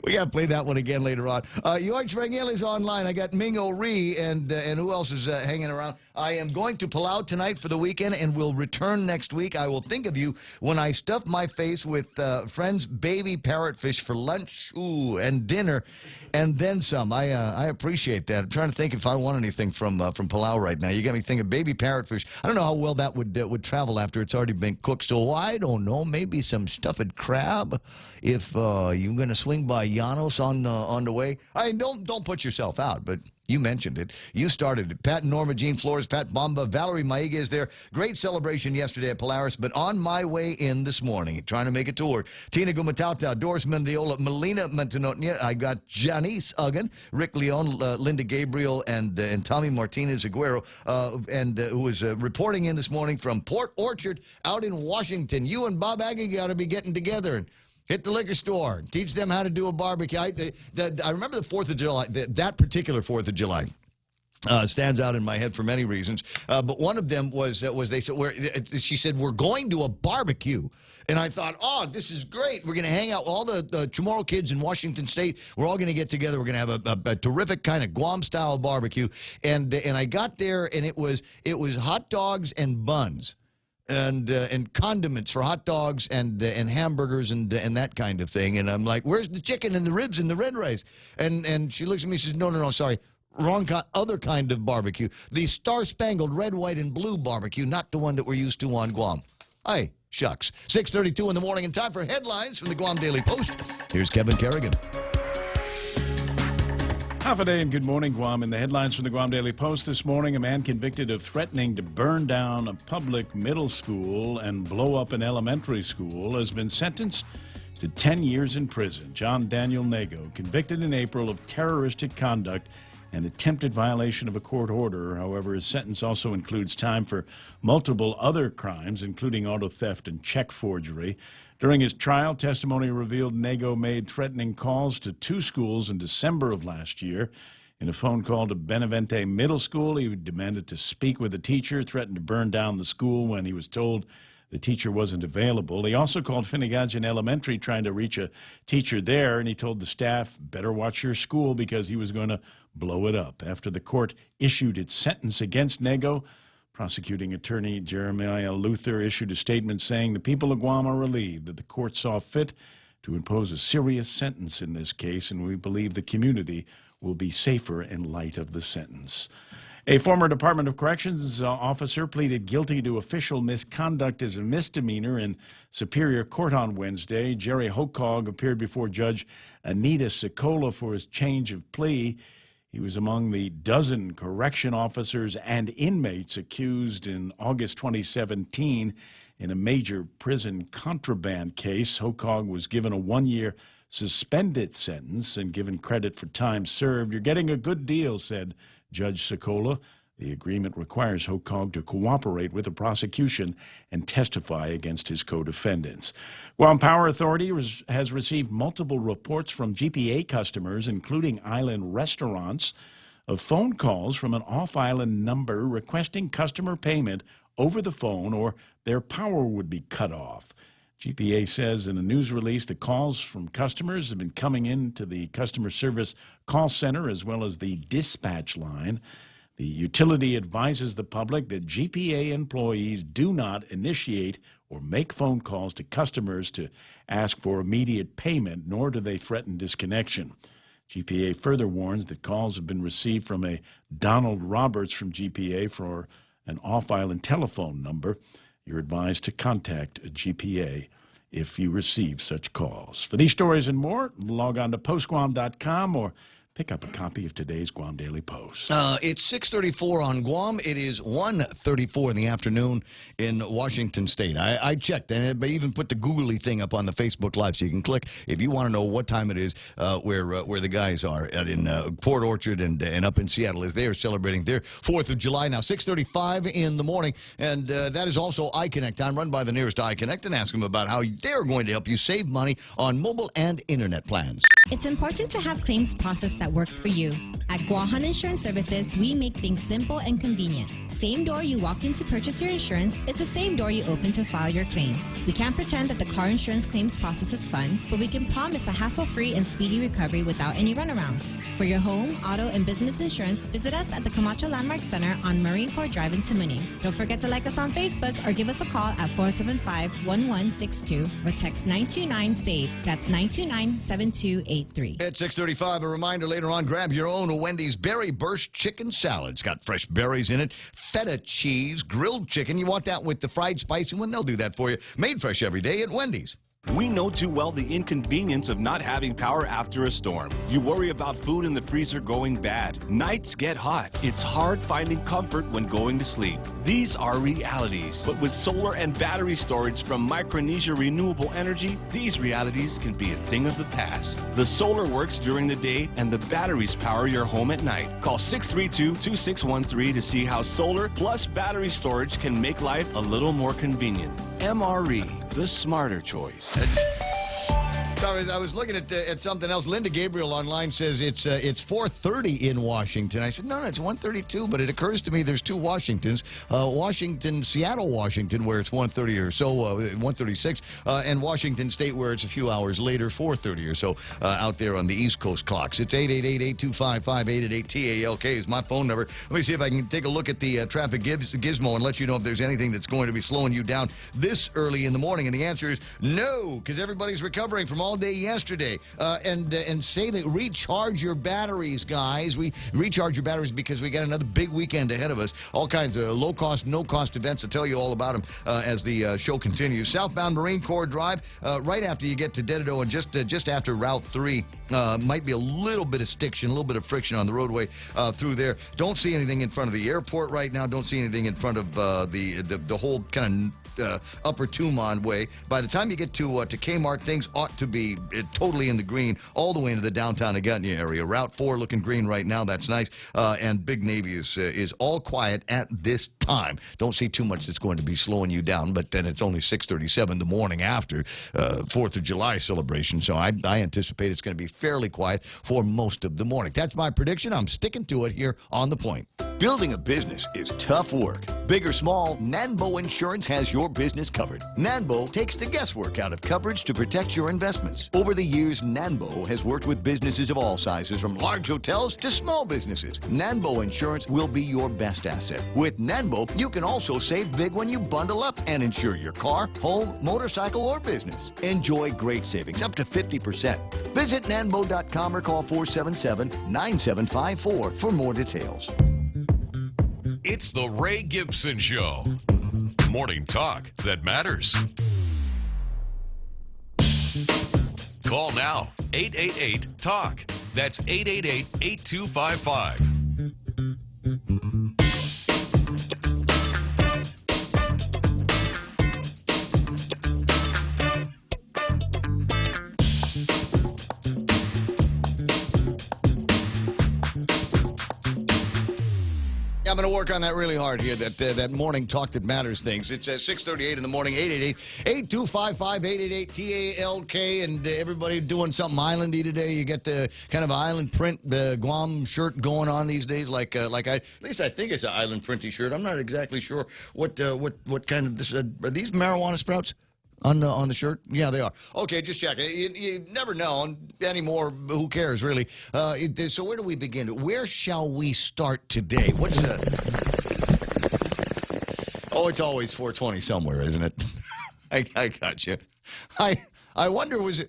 We got to play that one again later on. George Rangel is online. I got Mingo Ree and who else is hanging around? I am going to Palau tonight for the weekend and will return next week. I will think of you when I stuff my face with friends' baby parrotfish for lunch and dinner and then some. I appreciate that. I'm trying to think if I want anything from Palau right right now. You got me thinking baby parrotfish. I don't know how well that would travel after it's already been cooked. So I don't know. Maybe some stuffed crab if you're going to swing by Janos on the way. Don't put yourself out, but you mentioned it. You started it. Pat and Norma Jean Flores, Pat Bomba, Valerie Maiga is there. Great celebration yesterday at Polaris, but on my way in this morning, trying to make it to work, Tina Gumatauta, Doris Mendiola, Melina Montanotnia, I got Janice Uggan, Rick Leon, Linda Gabriel, and Tommy Martinez Aguero, who was reporting in this morning from Port Orchard out in Washington. You and Bob Aggie got to be getting together and hit the liquor store. Teach them how to do a barbecue. I remember the 4th of July, that particular 4th of July. Stands out in my head for many reasons. But one of them was they said, she said, we're going to a barbecue. And I thought, oh, this is great. We're going to hang out. All the Chamorro kids in Washington State, we're all going to get together. We're going to have a terrific kind of Guam-style barbecue. And I got there, and it was hot dogs and buns. And condiments for hot dogs and hamburgers and that kind of thing. And I'm like, where's the chicken and the ribs and the red rice? And she looks at me and says, no, sorry. Wrong other kind of barbecue. The star-spangled red, white, and blue barbecue, not the one that we're used to on Guam. Hey, shucks. 6:32 in the morning and time for headlines from the Guam Daily Post. Here's Kevin Kerrigan. Half a day and good morning, Guam. In the headlines from the Guam Daily Post this morning, a man convicted of threatening to burn down a public middle school and blow up an elementary school has been sentenced to 10 years in prison. John Daniel Nago, convicted in April of terroristic conduct and attempted violation of a court order. However, his sentence also includes time for multiple other crimes, including auto theft and check forgery. During his trial, testimony revealed Nago made threatening calls to 2 schools in December of last year. In a phone call to Benavente Middle School, he demanded to speak with a teacher, threatened to burn down the school when he was told the teacher wasn't available. He also called Finnegadjian Elementary trying to reach a teacher there, and he told the staff, better watch your school because he was going to blow it up. After the court issued its sentence against Nago, prosecuting attorney Jeremiah Luther issued a statement saying the people of Guam are relieved that the court saw fit to impose a serious sentence in this case, and we believe the community will be safer in light of the sentence. A former Department of Corrections officer pleaded guilty to official misconduct as a misdemeanor in Superior Court on Wednesday. Jerry Hokog appeared before Judge Anita Sicola for his change of plea. He was among the dozen correction officers and inmates accused in August 2017 in a major prison contraband case. Hokog was given a 1-year suspended sentence and given credit for time served. You're getting a good deal, said Judge Sicola. The agreement requires Hokog to cooperate with the prosecution and testify against his co-defendants. Guam Power Authority has received multiple reports from GPA customers, including island restaurants, of phone calls from an off-island number requesting customer payment over the phone or their power would be cut off. GPA says in a news release the calls from customers have been coming into the customer service call center as well as the dispatch line. The utility advises the public that GPA employees do not initiate or make phone calls to customers to ask for immediate payment, nor do they threaten disconnection. GPA further warns that calls have been received from a Donald Roberts from GPA for an off-island telephone number. You're advised to contact a GPA if you receive such calls. For these stories and more, log on to postguam.com or pick up a copy of today's Guam Daily Post. It's 6:34 on Guam. It is 1:34 in the afternoon in Washington State. I checked, and I even put the googly thing up on the Facebook Live, so you can click if you want to know what time it is where the guys are in Port Orchard and up in Seattle as they are celebrating their 4th of July now. 6:35 in the morning, and that is also iConnect time, run by the nearest iConnect, and ask them about how they're going to help you save money on mobile and internet plans. It's important to have claims processed that works for you. At Guahan Insurance Services, we make things simple and convenient. Same door you walk in to purchase your insurance is the same door you open to file your claim. We can't pretend that the car insurance claims process is fun, but we can promise a hassle-free and speedy recovery without any runarounds. For your home, auto, and business insurance, visit us at the Camacho Landmark Center on Marine Corps Drive in Tamuning. Don't forget to like us on Facebook or give us a call at 475-1162 or text 929-SAVE. That's 929-7283. At 6:35, a reminder, ladies later on, grab your own Wendy's Berry Burst Chicken Salad. It's got fresh berries in it, feta cheese, grilled chicken. You want that with the fried spicy one? They'll do that for you. Made fresh every day at Wendy's. We know too well the inconvenience of not having power after a storm. You worry about food in the freezer going bad. Nights get hot. It's hard finding comfort when going to sleep. These are realities. But with solar and battery storage from Micronesia Renewable Energy, these realities can be a thing of the past. The solar works during the day and the batteries power your home at night. Call 632-2613 to see how solar plus battery storage can make life a little more convenient. MRE, the smarter choice. Sorry, I was looking at something else. Linda Gabriel online says it's 4:30 in Washington. I said, no, it's 1:32, but it occurs to me there's two Washingtons. Seattle, Washington, where it's 1:30 or so, 1:36, and Washington State, where it's a few hours later, 4:30 or so, out there on the East Coast clocks. It's 888-825-5888-TALK is my phone number. Let me see if I can take a look at the traffic gizmo and let you know if there's anything that's going to be slowing you down this early in the morning. And the answer is no, because everybody's recovering from all day yesterday. And say that recharge your batteries, guys. We recharge your batteries because we got another big weekend ahead of us. All kinds of low-cost, no-cost events. I'll tell you all about them as the show continues. Southbound Marine Corps Drive, right after you get to Dedido and just after Route 3. Might be a little bit of stiction, a little bit of friction on the roadway through there. Don't see anything in front of the airport right now. Don't see anything in front of the whole kind of Upper Tumon way. By the time you get to Kmart, things ought to be totally in the green all the way into the downtown Agutnia area. Route 4 looking green right now. That's nice. And Big Navy is all quiet at this time. Don't see too much that's going to be slowing you down, but then it's only 6:37 the morning after 4th of July celebration, so I anticipate it's going to be fairly quiet for most of the morning. That's my prediction. I'm sticking to it here on The Point. Building a business is tough work. Big or small, Nanbo Insurance has your business covered. Nanbo takes the guesswork out of coverage to protect your investments. Over the years, Nanbo has worked with businesses of all sizes, from large hotels to small businesses. Nanbo Insurance will be your best asset. With Nanbo, you can also save big when you bundle up and insure your car, home, motorcycle, or business. Enjoy great savings, up to 50%. Visit nanbo.com or call 477-9754 for more details. It's the Ray Gibson Show. Morning talk that matters. Call now, 888-TALK. That's 888-8255. I'm going to work on that really hard here, that morning talk that matters things. It's 6:38 in the morning, 888-825-5888-TALK, and everybody doing something islandy today. You get the kind of island print, the Guam shirt going on these days, like at least I think it's an island printy shirt. I'm not exactly sure what kind of this, are these marijuana sprouts? On the shirt? Yeah, they are. Okay, just check it. You never know anymore. Who cares, really? So where do we begin? Where shall we start today? What's Oh, it's always 420 somewhere, isn't it? I got you. I wonder, was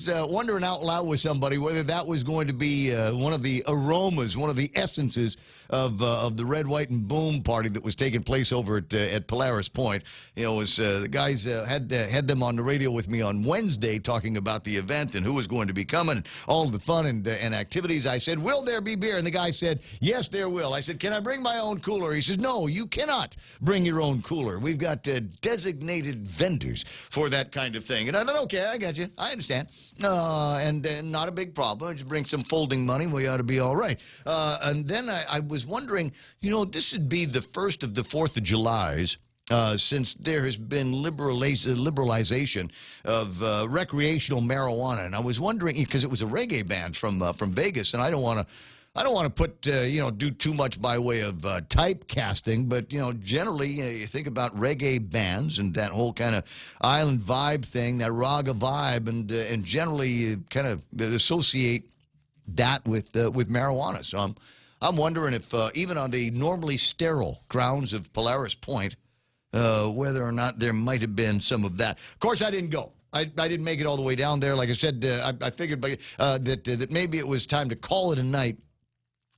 wondering out loud with somebody whether that was going to be one of the aromas, one of the essences of the Red, White, and Boom party that was taking place over at Polaris Point. You know, the guys had them on the radio with me on Wednesday talking about the event and who was going to be coming, all the fun and activities. I said, will there be beer? And the guy said, yes, there will. I said, can I bring my own cooler? He says, no, you cannot bring your own cooler. We've got designated vendors for that kind of thing. And I thought, okay, I got you. I understand. And not a big problem. Just bring some folding money. We ought to be all right. And then I was wondering, you know, this would be the first of the 4th of Julys since there has been liberalization of recreational marijuana. And I was wondering, because it was a reggae band from Vegas, and I don't want to put, do too much by way of typecasting, but, generally you think about reggae bands and that whole kind of island vibe thing, that raga vibe, and generally you kind of associate that with marijuana. So I'm wondering if even on the normally sterile grounds of Polaris Point, whether or not there might have been some of that. Of course, I didn't go. I didn't make it all the way down there. Like I said, I figured that maybe it was time to call it a night.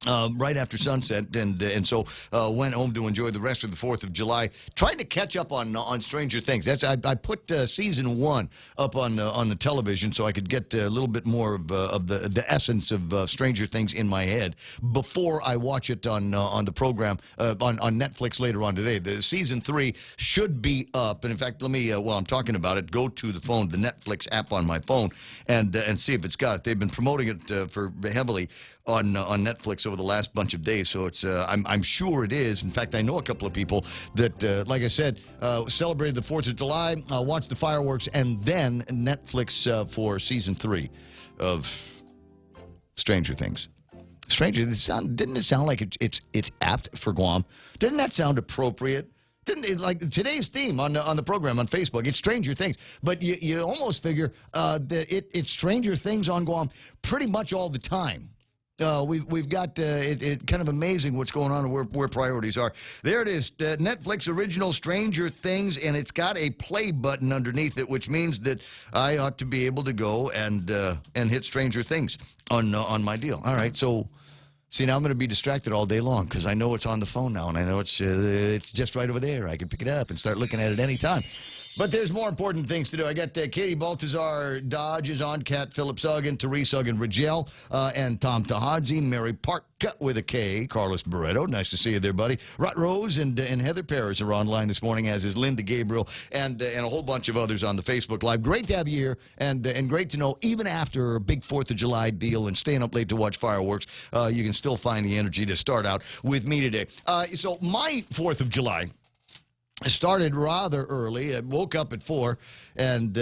Right after sunset, and so went home to enjoy the rest of the 4th of July. Trying to catch up on Stranger Things. I put season 1 up on the television so I could get a little bit more of the essence of Stranger Things in my head before I watch it on the program on Netflix later on today. The season 3 should be up, and in fact, let me while I'm talking about it, go to the phone, the Netflix app on my phone, and see if it's got it. They've been promoting it for heavily on Netflix over the last bunch of days, so it's I'm sure it is. In fact, I know a couple of people that, like I said, celebrated the 4th of July, watched the fireworks, and then Netflix for season 3 of Stranger Things. Didn't it sound like it's apt for Guam? Doesn't that sound appropriate? Didn't it, like today's theme on the program on Facebook? It's Stranger Things, but you almost figure that it's Stranger Things on Guam pretty much all the time. We've got it kind of amazing what's going on and where priorities are. There it is, Netflix original Stranger Things, and it's got a play button underneath it, which means that I ought to be able to go and hit Stranger Things on my deal. All right, so see, now I'm going to be distracted all day long because I know it's on the phone now, and I know it's just right over there. I can pick it up and start looking at it any time. But there's more important things to do. I got Katie Baltazar Dodge is on, Kat Phillips Uggan, Therese Uggan Rigel, and Tom Tahadzi, Mary Park with a K, Carlos Barreto. Nice to see you there, buddy. Rut Rose and Heather Paris are online this morning, as is Linda Gabriel and a whole bunch of others on the Facebook Live. Great to have you here, and great to know even after a big 4th of July deal and staying up late to watch fireworks, you can still find the energy to start out with me today. So my 4th of July started rather early. I woke up at 4 and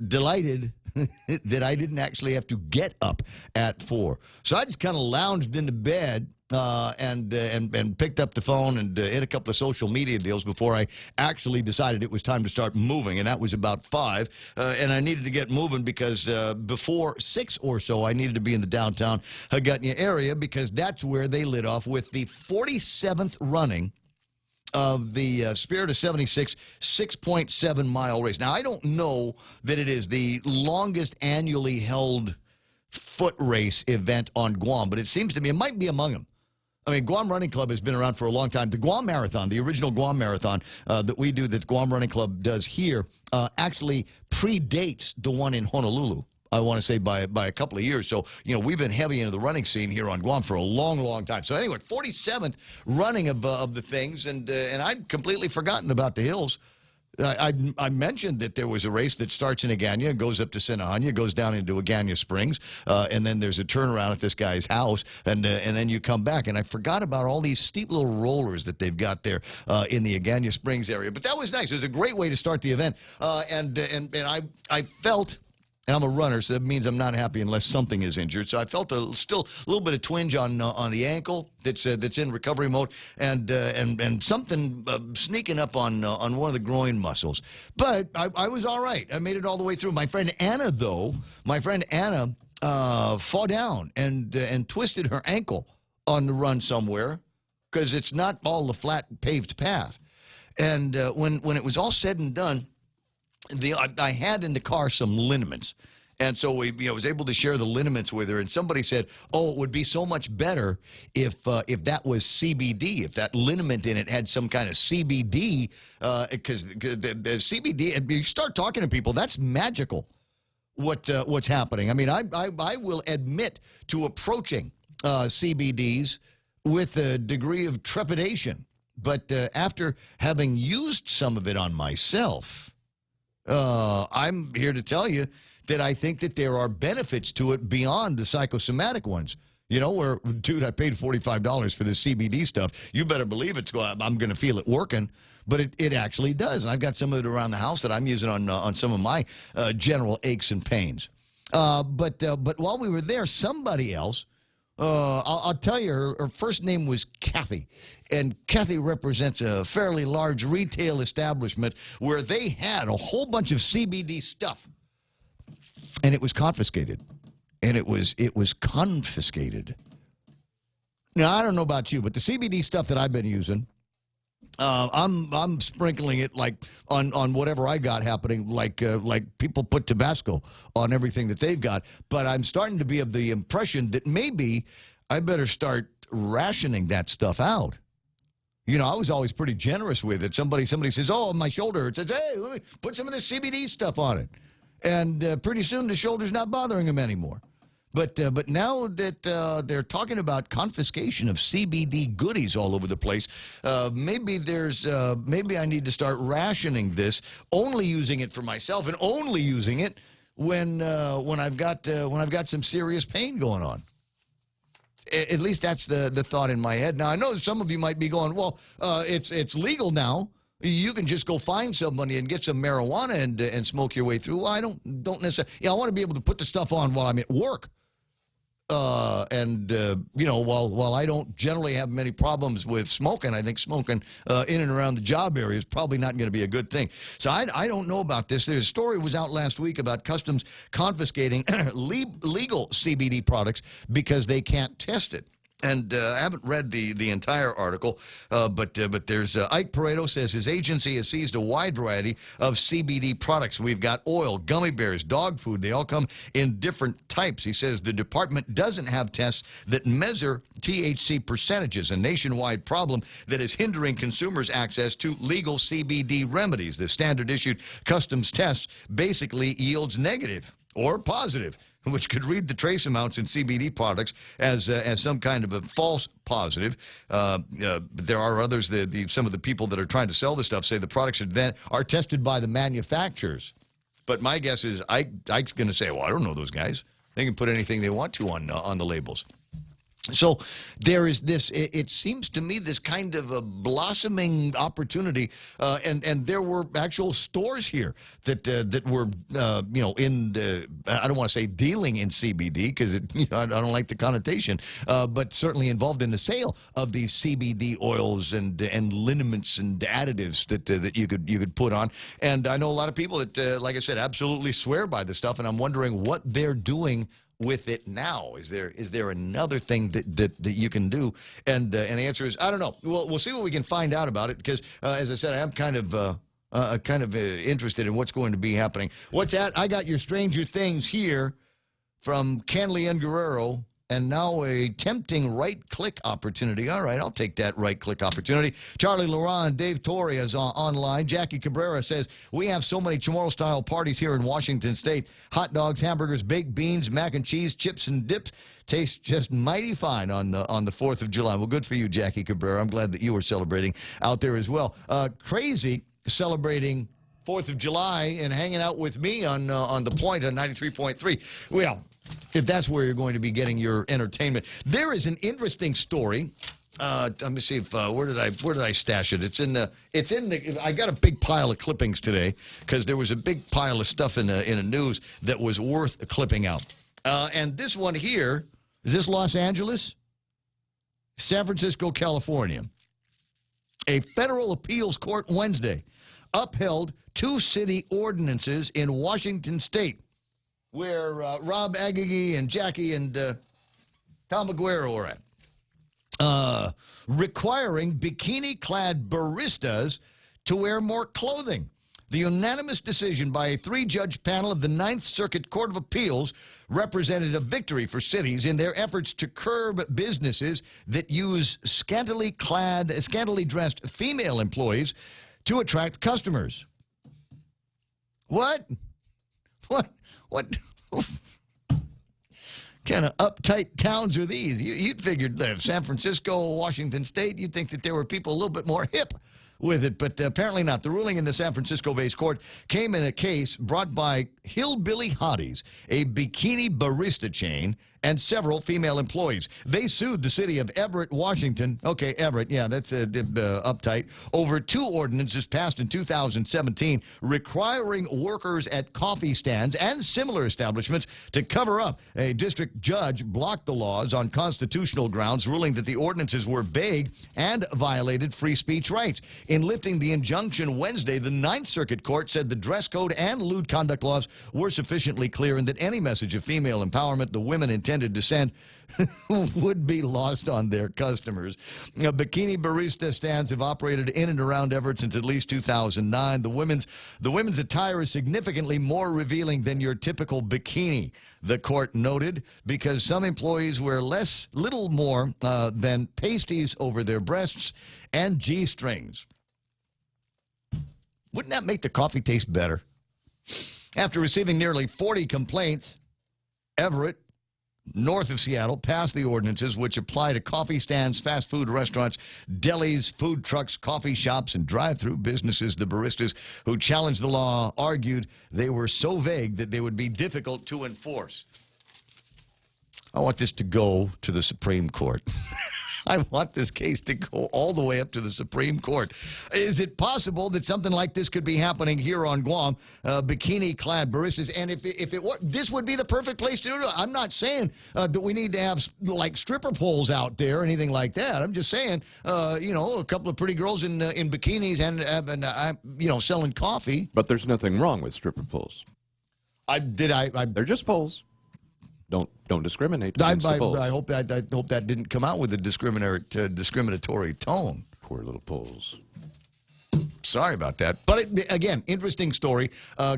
delighted that I didn't actually have to get up at 4. So I just kind of lounged into bed and picked up the phone and hit a couple of social media deals before I actually decided it was time to start moving, and that was about 5. And I needed to get moving because before 6 or so, I needed to be in the downtown Hagutnya area because that's where they lit off with the 47th running of the Spirit of 76 6.7-mile race. Now, I don't know that it is the longest annually held foot race event on Guam, but it seems to me it might be among them. I mean, Guam Running Club has been around for a long time. The Guam Marathon, the original Guam Marathon that we do, that Guam Running Club does here, actually predates the one in Honolulu. I want to say by a couple of years. So, you know, we've been heavy into the running scene here on Guam for a long, long time. So anyway, 47th running of the things, and I'd completely forgotten about the hills. I mentioned that there was a race that starts in Agana and goes up to Sinahanya, goes down into Agana Springs, and then there's a turnaround at this guy's house, and then you come back. And I forgot about all these steep little rollers that they've got there in the Agana Springs area. But that was nice. It was a great way to start the event, and I felt. And I'm a runner, so that means I'm not happy unless something is injured. So I felt still a little bit of twinge on the ankle that's in recovery mode, and something sneaking up on one of the groin muscles. But I was all right. I made it all the way through. My friend Anna, though, fell down and twisted her ankle on the run somewhere because it's not all the flat paved path. And when it was all said and done, I had in the car some liniments, and so we was able to share the liniments with her. And somebody said, "Oh, it would be so much better if that was CBD, if that liniment in it had some kind of CBD, because the CBD." You start talking to people, that's magical. What's happening? I mean, I will admit to approaching CBDs with a degree of trepidation, but after having used some of it on myself. I'm here to tell you that I think that there are benefits to it beyond the psychosomatic ones. You know, where, dude, I paid $45 for this CBD stuff. You better believe I'm going to feel it working, but it actually does. And I've got some of it around the house that I'm using on some of my general aches and pains. But while we were there, somebody else, I'll tell you, her first name was Kathy. And Kathy represents a fairly large retail establishment where they had a whole bunch of CBD stuff. And it was confiscated. And it was confiscated. Now, I don't know about you, but the CBD stuff that I've been using, I'm sprinkling it like on whatever I got happening, like people put Tabasco on everything that they've got. But I'm starting to be of the impression that maybe I better start rationing that stuff out. You know, I was always pretty generous with it. Somebody says, "Oh, my shoulder hurts." It says, "Hey, let me put some of this CBD stuff on it," and pretty soon the shoulder's not bothering him anymore. But now that they're talking about confiscation of CBD goodies all over the place, maybe I need to start rationing this, only using it for myself and only using it when I've got some serious pain going on. At least that's the thought in my head. Now I know some of you might be going, well, it's legal now. You can just go find somebody and get some marijuana and smoke your way through. Well, I don't necessarily. I want to be able to put the stuff on while I'm at work. You know, while I don't generally have many problems with smoking, I think smoking in and around the job area is probably not going to be a good thing. So I don't know about this. There's a story was out last week about Customs confiscating legal CBD products because they can't test it. And I haven't read the entire article, but there's Ike Pareto says his agency has seized a wide variety of CBD products. We've got oil, gummy bears, dog food. They all come in different types. He says the department doesn't have tests that measure THC percentages, a nationwide problem that is hindering consumers' access to legal CBD remedies. The standard issued customs test basically yields negative or positive, which could read the trace amounts in CBD products as some kind of a false positive. There are others. Some of the people that are trying to sell the stuff say the products are tested by the manufacturers. But my guess is Ike's going to say, "Well, I don't know those guys. They can put anything they want to on the labels." So there is this, it seems to me, this kind of a blossoming opportunity, and there were actual stores here that were, you know, in the, I don't want to say dealing in CBD because I don't like the connotation, but certainly involved in the sale of these CBD oils and liniments and additives that you could put on. And I know a lot of people that, like I said, absolutely swear by this stuff, and I'm wondering what they're doing with it now. Is there another thing that you can do? And the answer is, I don't know. We'll see what we can find out about it, because as I said, I am kind of interested in what's going to be happening. What's that? I got your Stranger Things here from Kenley and Guerrero, and now a tempting right-click opportunity. All right, I'll take that right-click opportunity. Charlie Laurent, Dave Torre is online. Jackie Cabrera says, we have so many Chamorro-style parties here in Washington State. Hot dogs, hamburgers, baked beans, mac and cheese, chips and dips. Tastes just mighty fine on the 4th of July. Well, good for you, Jackie Cabrera. I'm glad that you were celebrating out there as well. Crazy celebrating 4th of July and hanging out with me on The Point on 93.3. Well, if that's where you're going to be getting your entertainment. There is an interesting story. Let me see if where did I stash it? It's in the I got a big pile of clippings today because there was a big pile of stuff in the news that was worth clipping out. And this one here, is this Los Angeles? San Francisco, California. A federal appeals court Wednesday upheld 2 city ordinances in Washington State, where Rob Agagi and Jackie and Tom Aguero are at, requiring bikini-clad baristas to wear more clothing. The unanimous decision by a 3-judge panel of the 9th Circuit Court of Appeals represented a victory for cities in their efforts to curb businesses that use scantily dressed female employees to attract customers. What kind of uptight towns are these? You'd figured San Francisco, Washington State, you'd think that there were people a little bit more hip with it, but apparently not. The ruling in the San Francisco-based court came in a case brought by Hillbilly Hotties, a bikini barista chain, and several female employees. They sued the city of Everett, Washington. Okay, Everett, yeah, that's uptight. Over 2 ordinances passed in 2017 requiring workers at coffee stands and similar establishments to cover up. A district judge blocked the laws on constitutional grounds, ruling that the ordinances were vague and violated free speech rights. In lifting the injunction Wednesday, the 9th Circuit Court said the dress code and lewd conduct laws were sufficiently clear and that any message of female empowerment the women intended intended to send would be lost on their customers. Bikini barista stands have operated in and around Everett since at least 2009. The women's attire is significantly more revealing than your typical bikini, the court noted, because some employees wear little more than pasties over their breasts and G-strings. Wouldn't that make the coffee taste better? After receiving nearly 40 complaints, Everett, north of Seattle, passed the ordinances which apply to coffee stands, fast food restaurants, delis, food trucks, coffee shops, and drive-through businesses. The baristas who challenged the law argued they were so vague that they would be difficult to enforce. I want this to go to the Supreme Court. I want this case to go all the way up to the Supreme Court. Is it possible that something like this could be happening here on Guam? Bikini-clad baristas, and if it were, this would be the perfect place to do it. I'm not saying that we need to have like stripper poles out there or anything like that. I'm just saying, a couple of pretty girls in bikinis and selling coffee. But there's nothing wrong with stripper poles. They're just poles. Don't discriminate. I hope that didn't come out with a discriminatory tone. Poor little poles. Sorry about that. But again, interesting story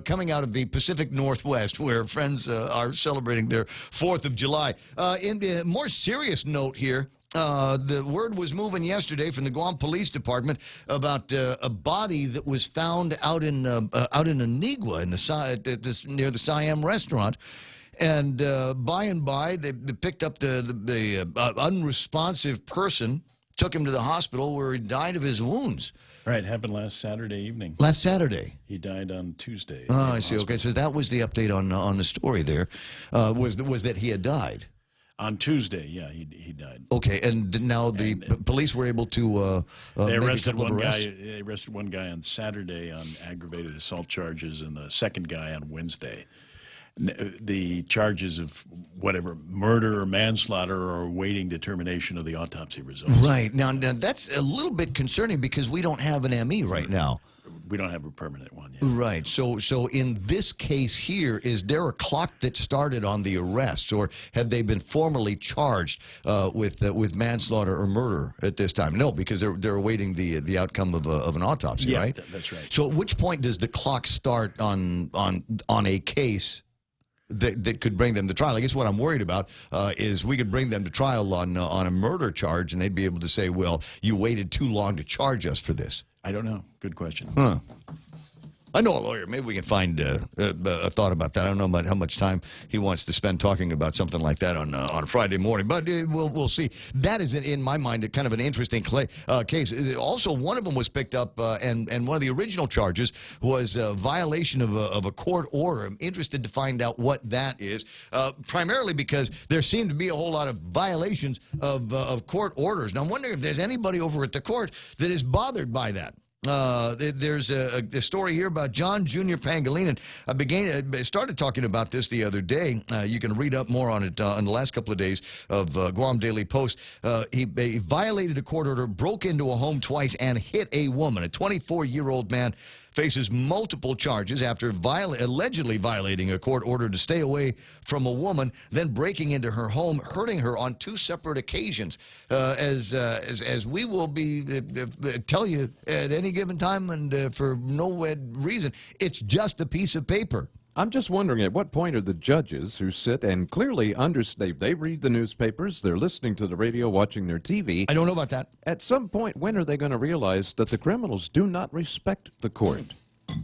coming out of the Pacific Northwest, where friends are celebrating their 4th of July. In a more serious note here, the word was moving yesterday from the Guam Police Department about a body that was found out in Anigua near the Siam restaurant. And by and by, they picked up the unresponsive person, took him to the hospital where he died of his wounds. Right, happened last Saturday evening. Last Saturday? He died on Tuesday. Oh, I see. Okay, so that was the update on the story there, was that he had died. On Tuesday, yeah, he died. Okay, and now the police were able to they arrested make a couple of arrests? They arrested one guy on Saturday on aggravated assault charges, and the second guy on Wednesday. The charges of whatever murder or manslaughter are awaiting determination of the autopsy results. Right. Now that's a little bit concerning because we don't have an ME right now. We don't have a permanent one yet. Right. So in this case here, is there a clock that started on the arrests, or have they been formally charged with manslaughter or murder at this time? No, because they're awaiting the outcome of an autopsy, right? Yeah, that's right. So at which point does the clock start on a case that could bring them to trial? I guess what I'm worried about is we could bring them to trial on a murder charge, and they'd be able to say, well, you waited too long to charge us for this. I don't know. Good question. Huh. I know a lawyer. Maybe we can find a thought about that. I don't know about how much time he wants to spend talking about something like that on a Friday morning, but we'll see. That is, in my mind, kind of an interesting case. Also, one of them was picked up, and one of the original charges was a violation of a court order. I'm interested to find out what that is, primarily because there seem to be a whole lot of violations of court orders. Now, I'm wondering if there's anybody over at the court that is bothered by that. There's a story here about John Jr. Pangolinan. I started talking about this the other day. You can read up more on it in the last couple of days of Guam Daily Post. He violated a court order, broke into a home twice, and hit a woman. A 24-year-old man faces multiple charges after allegedly violating a court order to stay away from a woman, then breaking into her home, hurting her on 2 separate occasions. As we will be tell you at any given time, and for no reason, it's just a piece of paper. I'm just wondering, at what point are the judges who sit and clearly understand, they read the newspapers, they're listening to the radio, watching their TV. I don't know about that. At some point, when are they going to realize that the criminals do not respect the court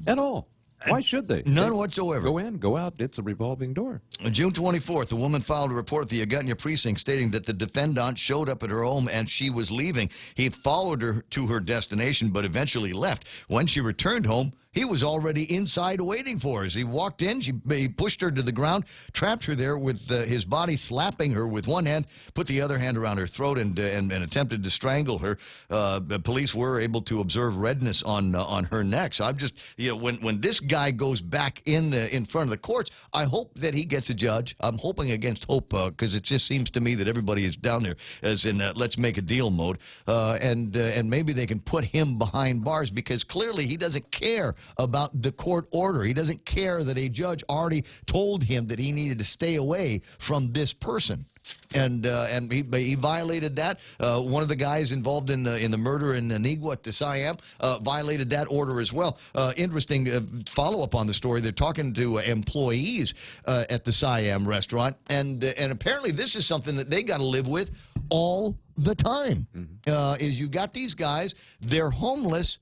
at all? Why should they? None whatsoever. Go in, go out. It's a revolving door. On June 24th, a woman filed a report at the Agutnia precinct stating that the defendant showed up at her home and she was leaving. He followed her to her destination but eventually left. When she returned home, he was already inside waiting for her. As he walked in, he pushed her to the ground, trapped her there with his body, slapping her with one hand, put the other hand around her throat, and attempted to strangle her. The police were able to observe redness on her neck. So I'm just, when this guy goes back in front of the courts, I hope that he gets a judge. I'm hoping against hope because it just seems to me that everybody is down there as in let's make a deal mode, and maybe they can put him behind bars because clearly he doesn't care about the court order. He doesn't care that a judge already told him that he needed to stay away from this person. And he violated that. One of the guys involved in the murder in Anigua at the Siam violated that order as well. Interesting follow-up on the story. They're talking to employees at the Siam restaurant, and apparently this is something that they got to live with all the time. Is you got these guys, they're homeless,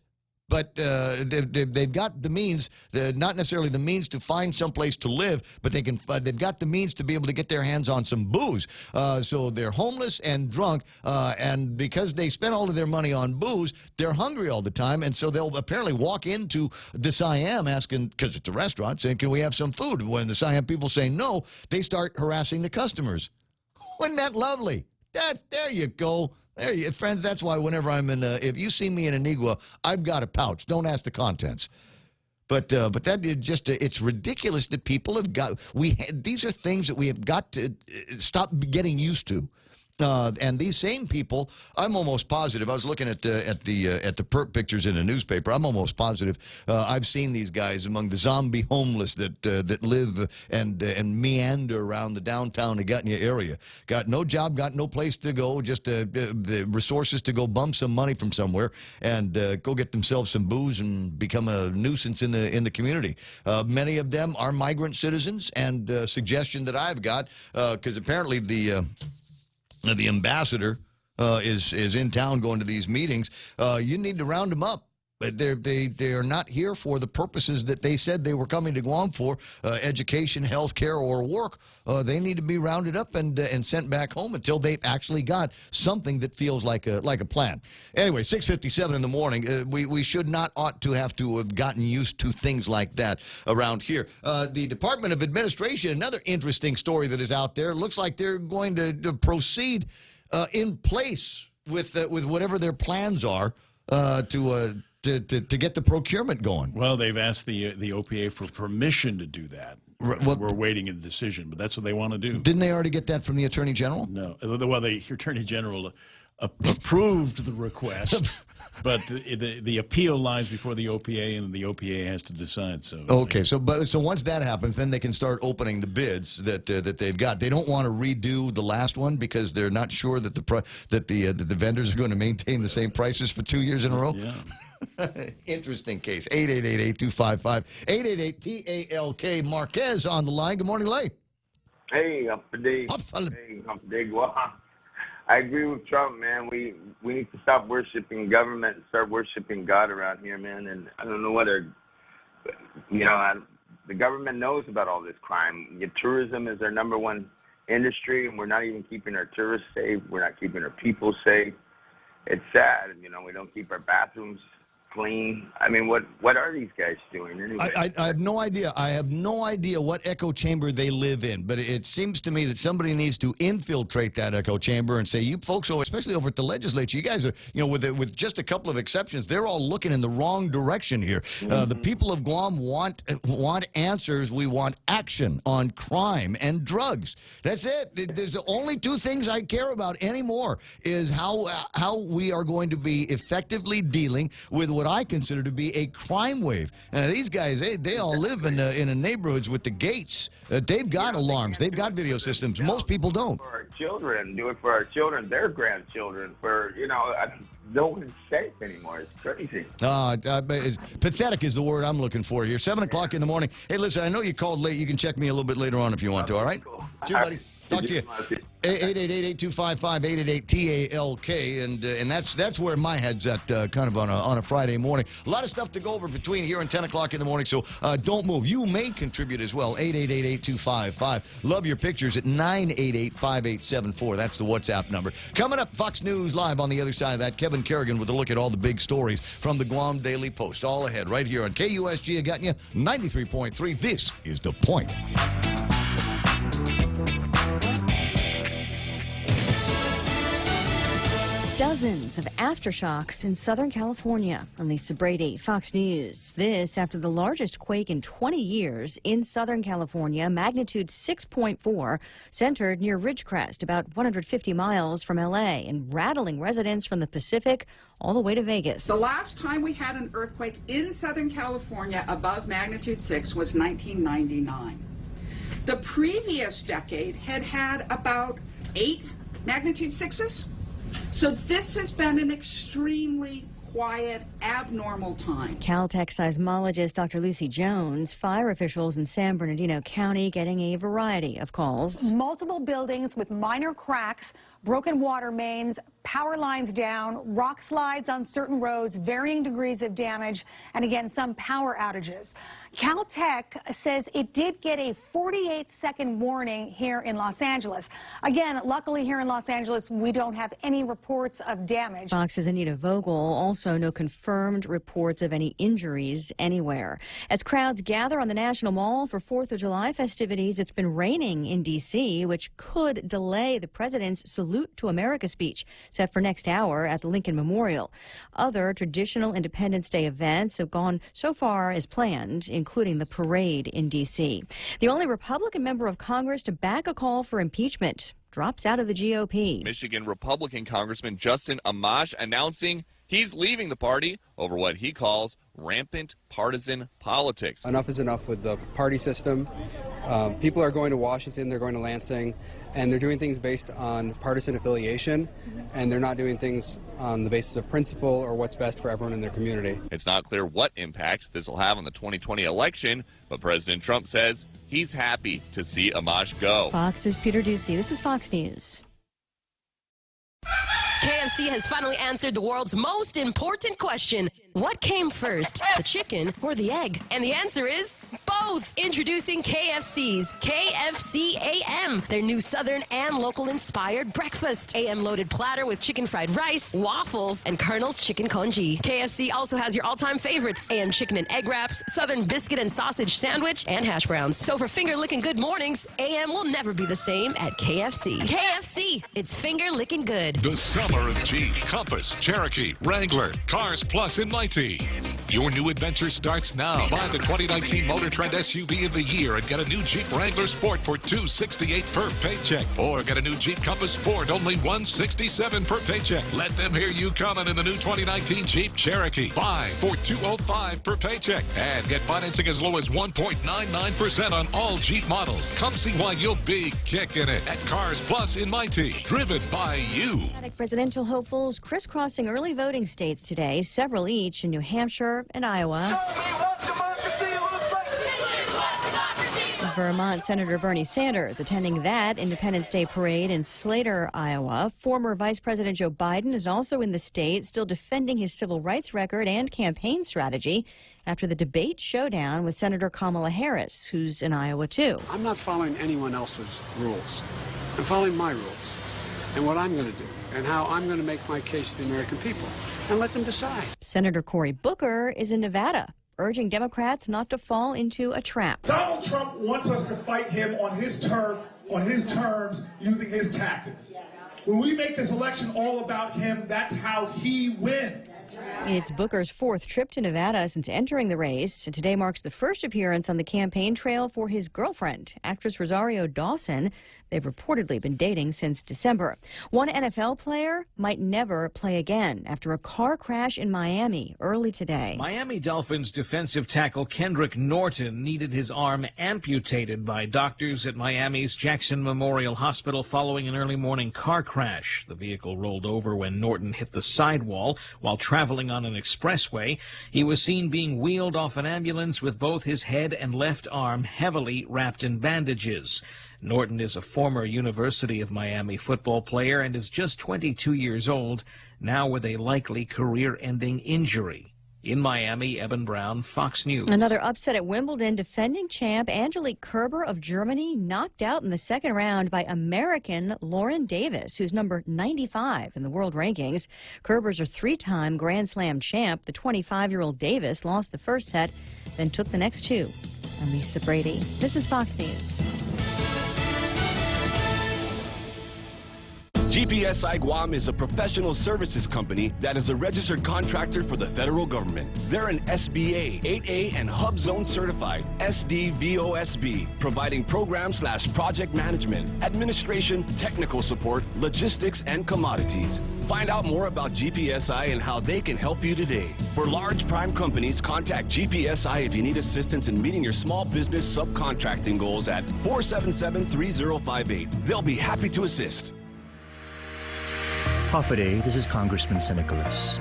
but they've got the means, not necessarily the means to find someplace to live, but they've got the means to be able to get their hands on some booze. So they're homeless and drunk, and because they spend all of their money on booze, they're hungry all the time, and so they'll apparently walk into the Siam asking, because it's a restaurant, saying, can we have some food? When the Siam people say no, they start harassing the customers. Wasn't that lovely? There you go. Friends, that's why whenever I'm in, if you see me in Anigua, I've got a pouch. Don't ask the contents. But that is just, it's ridiculous that people have got, these are things that we have got to stop getting used to. And these same people, I'm almost positive. I was looking at the perp pictures in a newspaper. I'm almost positive I've seen these guys among the zombie homeless that live and meander around the downtown Agutnia area. Got no job, got no place to go, just the resources to go bum some money from somewhere and go get themselves some booze and become a nuisance in the community. Many of them are migrant citizens, and suggestion that I've got, because apparently the ambassador is in town going to these meetings. You need to round them up. They are not here for the purposes that they said they were coming to Guam for, education, health care, or work. They need to be rounded up and sent back home until they've actually got something that feels like a plan. Anyway, 6:57 in the morning. We should not ought to have gotten used to things like that around here. The Department of Administration, another interesting story that is out there. Looks like they're going to proceed in place with whatever their plans are to get the procurement going. Well, they've asked the OPA for permission to do that. Well, we're waiting a decision, but that's what they want to do. Didn't they already get that from the Attorney General? No. Well, the Attorney General approved the request, but the appeal lies before the OPA, and the OPA has to decide. So okay, so once that happens, then they can start opening the bids that they've got. They don't want to redo the last one because they're not sure that the vendors are going to maintain the same prices for 2 years in a row. Yeah. Interesting case. 888-8255-888-TALK. Marquez on the line. Good morning, Lay. Hey, Hey, I agree with Trump, man. We need to stop worshiping government and start worshiping God around here, man. And I don't know whether, the government knows about all this crime. Tourism is our number one industry, and we're not even keeping our tourists safe. We're not keeping our people safe. It's sad, we don't keep our bathrooms clean. I mean, what are these guys doing anyway? I have no idea. I have no idea what echo chamber they live in, but it seems to me that somebody needs to infiltrate that echo chamber and say, you folks, especially over at the legislature, you guys are, with just a couple of exceptions, they're all looking in the wrong direction here. The people of Guam want answers. We want action on crime and drugs. That's it. There's the only two things I care about anymore is how we are going to be effectively dealing with what I consider to be a crime wave. And these guys, they all live in neighborhoods with the gates. They've got alarms. They've got video systems. Most people don't. For our children, do it for our children, their grandchildren. No one's safe anymore. It's crazy. Pathetic is the word I'm looking for here. 7 o'clock in the morning. Hey, listen, I know you called late. You can check me a little bit later on if you want to. All right? Cool. Cheers, buddy. Talk to you. 888-8255-888-TALK, and that's where my head's at, kind of on a Friday morning. A lot of stuff to go over between here and 10 o'clock in the morning, so don't move. You may contribute as well. 888-8255. Love your pictures at 988-5874. That's the WhatsApp number. Coming up, Fox News Live on the other side of that. Kevin Kerrigan with a look at all the big stories from the Guam Daily Post. All ahead right here on KUSG Agutnia 93.3. This is The Point. Dozens of aftershocks in Southern California. I'm Lisa Brady, Fox News. This after the largest quake in 20 years in Southern California, magnitude 6.4, centered near Ridgecrest, about 150 miles from L.A., and rattling residents from the Pacific all the way to Vegas. The last time we had an earthquake in Southern California above magnitude 6 was 1999. The previous decade had about 8 magnitude 6s. So this has been an extremely quiet, abnormal time. Caltech seismologist Dr. Lucy Jones, fire officials in San Bernardino County getting a variety of calls. Multiple buildings with minor cracks, broken water mains, power lines down, rock slides on certain roads, varying degrees of damage, and again, some power outages. Caltech says it did get a 48-second warning here in Los Angeles. Again, luckily here in Los Angeles, we don't have any reports of damage. Fox's Anita Vogel, also no confirmed reports of any injuries anywhere. As crowds gather on the National Mall for 4th of July festivities, it's been raining in D.C., which could delay the president's Salute to America speech set for next hour at the Lincoln Memorial. Other traditional Independence Day events have gone so far as planned, including the parade in D.C. The only Republican member of Congress to back a call for impeachment drops out of the GOP. Michigan Republican Congressman Justin Amash announcing he's leaving the party over what he calls rampant partisan politics. Enough is enough with the party system. People are going to Washington, they're going to Lansing, and they're doing things based on partisan affiliation, and they're not doing things on the basis of principle or what's best for everyone in their community. It's not clear what impact this will have on the 2020 election, but President Trump says he's happy to see Amash go. Fox's Peter Ducey. This is Fox News. KFC has finally answered the world's most important question. What came first, the chicken or the egg? And the answer is both. Introducing KFC's KFC AM, their new Southern and local-inspired breakfast. AM-loaded platter with chicken fried rice, waffles, and Colonel's chicken congee. KFC also has your all-time favorites, AM chicken and egg wraps, Southern biscuit and sausage sandwich, and hash browns. So for finger-licking good mornings, AM will never be the same at KFC. KFC, it's finger-licking good. The summer of Jeep, Compass, Cherokee, Wrangler, Cars Plus in Mighty. Your new adventure starts now. Buy the 2019 Motor Trend SUV of the year and get a new Jeep Wrangler Sport for $268 per paycheck. Or get a new Jeep Compass Sport, only $167 per paycheck. Let them hear you coming in the new 2019 Jeep Cherokee. Buy for $205 per paycheck. And get financing as low as 1.99% on all Jeep models. Come see why you'll be kicking it at Cars Plus in Mighty. Driven by you. Presidential hopefuls crisscrossing early voting states today, several each in New Hampshire and Iowa. Vermont Senator Bernie Sanders attending that Independence Day parade in Slater, Iowa. Former Vice President Joe Biden is also in the state, still defending his civil rights record and campaign strategy after the debate showdown with Senator Kamala Harris, who's in Iowa too. I'm not following anyone else's rules. I'm following my rules and what I'm going to do and how I'm going to make my case to the American people and let them decide. Senator Cory Booker is in Nevada, urging Democrats not to fall into a trap. Donald Trump wants us to fight him on his turf, on his terms, using his tactics. When we make this election all about him, that's how he wins. It's Booker's fourth trip to Nevada since entering the race. And today marks the first appearance on the campaign trail for his girlfriend, actress Rosario Dawson. They've reportedly been dating since December. One NFL player might never play again after a car crash in Miami early today. Miami Dolphins defensive tackle Kendrick Norton needed his arm amputated by doctors at Miami's Jackson Memorial Hospital following an early morning car crash. The vehicle rolled over when Norton hit the sidewall while traveling on an expressway. He was seen being wheeled off an ambulance with both his head and left arm heavily wrapped in bandages. Norton is a former University of Miami football player and is just 22 years old, now with a likely career-ending injury. In Miami, Eben Brown, Fox News. Another upset at Wimbledon. Defending champ Angelique Kerber of Germany knocked out in the second round by American Lauren Davis, who's number 95 in the world rankings. Kerber's a three-time Grand Slam champ. The 25-year-old Davis lost the first set, then took the next two. I'm Lisa Brady. This is Fox News. GPSI Guam is a professional services company that is a registered contractor for the federal government. They're an SBA, 8A, and Hub Zone certified SDVOSB, providing program/project management, administration, technical support, logistics, and commodities. Find out more about GPSI and how they can help you today. For large prime companies, contact GPSI if you need assistance in meeting your small business subcontracting goals at 477-3058. They'll be happy to assist. Hafaday, this is Congressman Nicholas.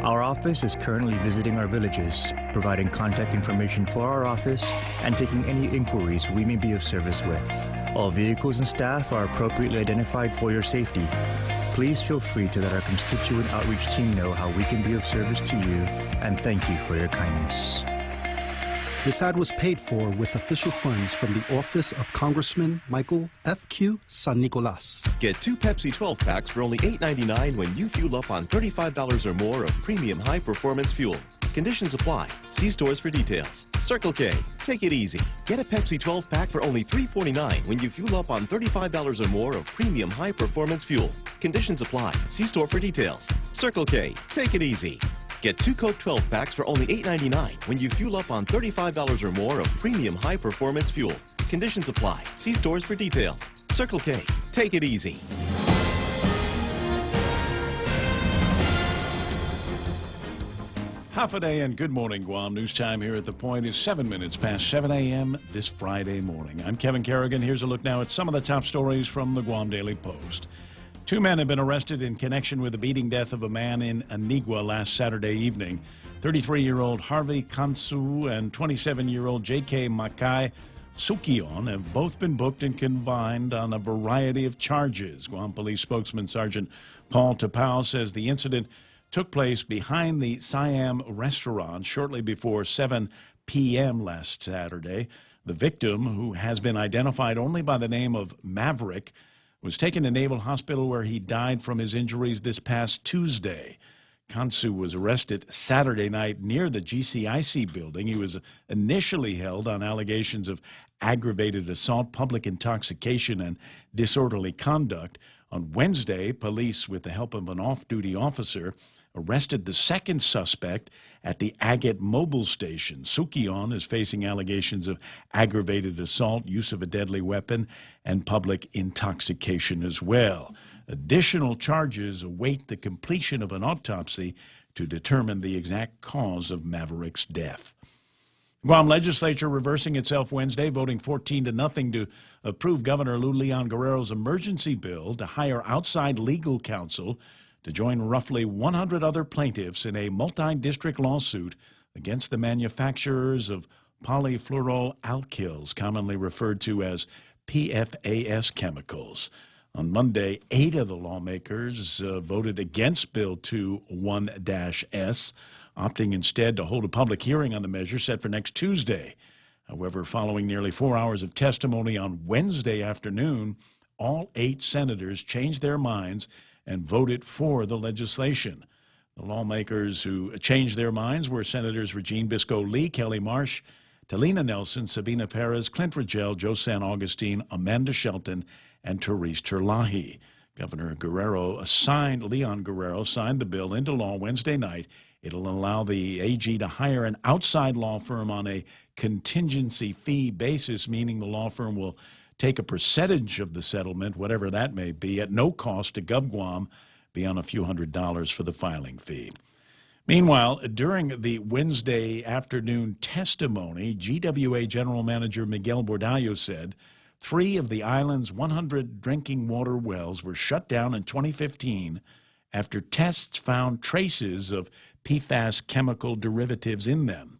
Our office is currently visiting our villages, providing contact information for our office and taking any inquiries we may be of service with. All vehicles and staff are appropriately identified for your safety. Please feel free to let our constituent outreach team know how we can be of service to you, and thank you for your kindness. This ad was paid for with official funds from the office of Congressman Michael F.Q. San Nicolas. Get 2 Pepsi 12-packs for only $8.99 when you fuel up on $35 or more of premium high-performance fuel. Conditions apply. See stores for details. Circle K. Take it easy. Get a Pepsi 12-pack for only $3.49 when you fuel up on $35 or more of premium high-performance fuel. Conditions apply. See store for details. Circle K. Take it easy. Get 2 Coke 12-packs for only $8.99 when you fuel up on $35 or more of premium high-performance fuel. Conditions apply. See stores for details. Circle K. Take it easy. Half a day and good morning, Guam. News time here at The Point is 7 minutes past 7 a.m. this Friday morning. I'm Kevin Kerrigan. Here's a look now at some of the top stories from the Guam Daily Post. 2 men have been arrested in connection with the beating death of a man in Anigua last Saturday evening. 33-year-old Harvey Kansu and 27-year-old J.K. Makai Sukion have both been booked and confined on a variety of charges. Guam Police spokesman Sergeant Paul Tapau says the incident took place behind the Siam restaurant shortly before 7 p.m. last Saturday. The victim, who has been identified only by the name of Maverick, was taken to Naval Hospital where he died from his injuries this past Tuesday. Kansu was arrested Saturday night near the GCIC building. He was initially held on allegations of aggravated assault, public intoxication, and disorderly conduct. On Wednesday, police, with the help of an off-duty officer, arrested the second suspect at the Agate Mobile Station. Sukion is facing allegations of aggravated assault, use of a deadly weapon, and public intoxication as well. Additional charges await the completion of an autopsy to determine the exact cause of Maverick's death. Guam legislature reversing itself Wednesday, voting 14-0 to approve Governor Lou Leon Guerrero's emergency bill to hire outside legal counsel to join roughly 100 other plaintiffs in a multi-district lawsuit against the manufacturers of polyfluoroalkyls, commonly referred to as PFAS chemicals. On Monday, 8 of the lawmakers voted against Bill 2-1-S, opting instead to hold a public hearing on the measure set for next Tuesday. However, following nearly 4 hours of testimony on Wednesday afternoon, all 8 senators changed their minds and voted for the legislation. The lawmakers who changed their minds were Senators Regine Biscoe-Lee, Kelly Marsh, Talina Nelson, Sabina Perez, Clint Rigel, Joe San Augustine, Amanda Shelton, and Therese Terlahi. Governor Leon Guerrero signed the bill into law Wednesday night. It'll allow the AG to hire an outside law firm on a contingency fee basis, meaning the law firm will take a percentage of the settlement, whatever that may be, at no cost to GovGuam, beyond a few $100s for the filing fee. Meanwhile, during the Wednesday afternoon testimony, GWA General Manager Miguel Bordallo said 3 of the island's 100 drinking water wells were shut down in 2015 after tests found traces of PFAS chemical derivatives in them.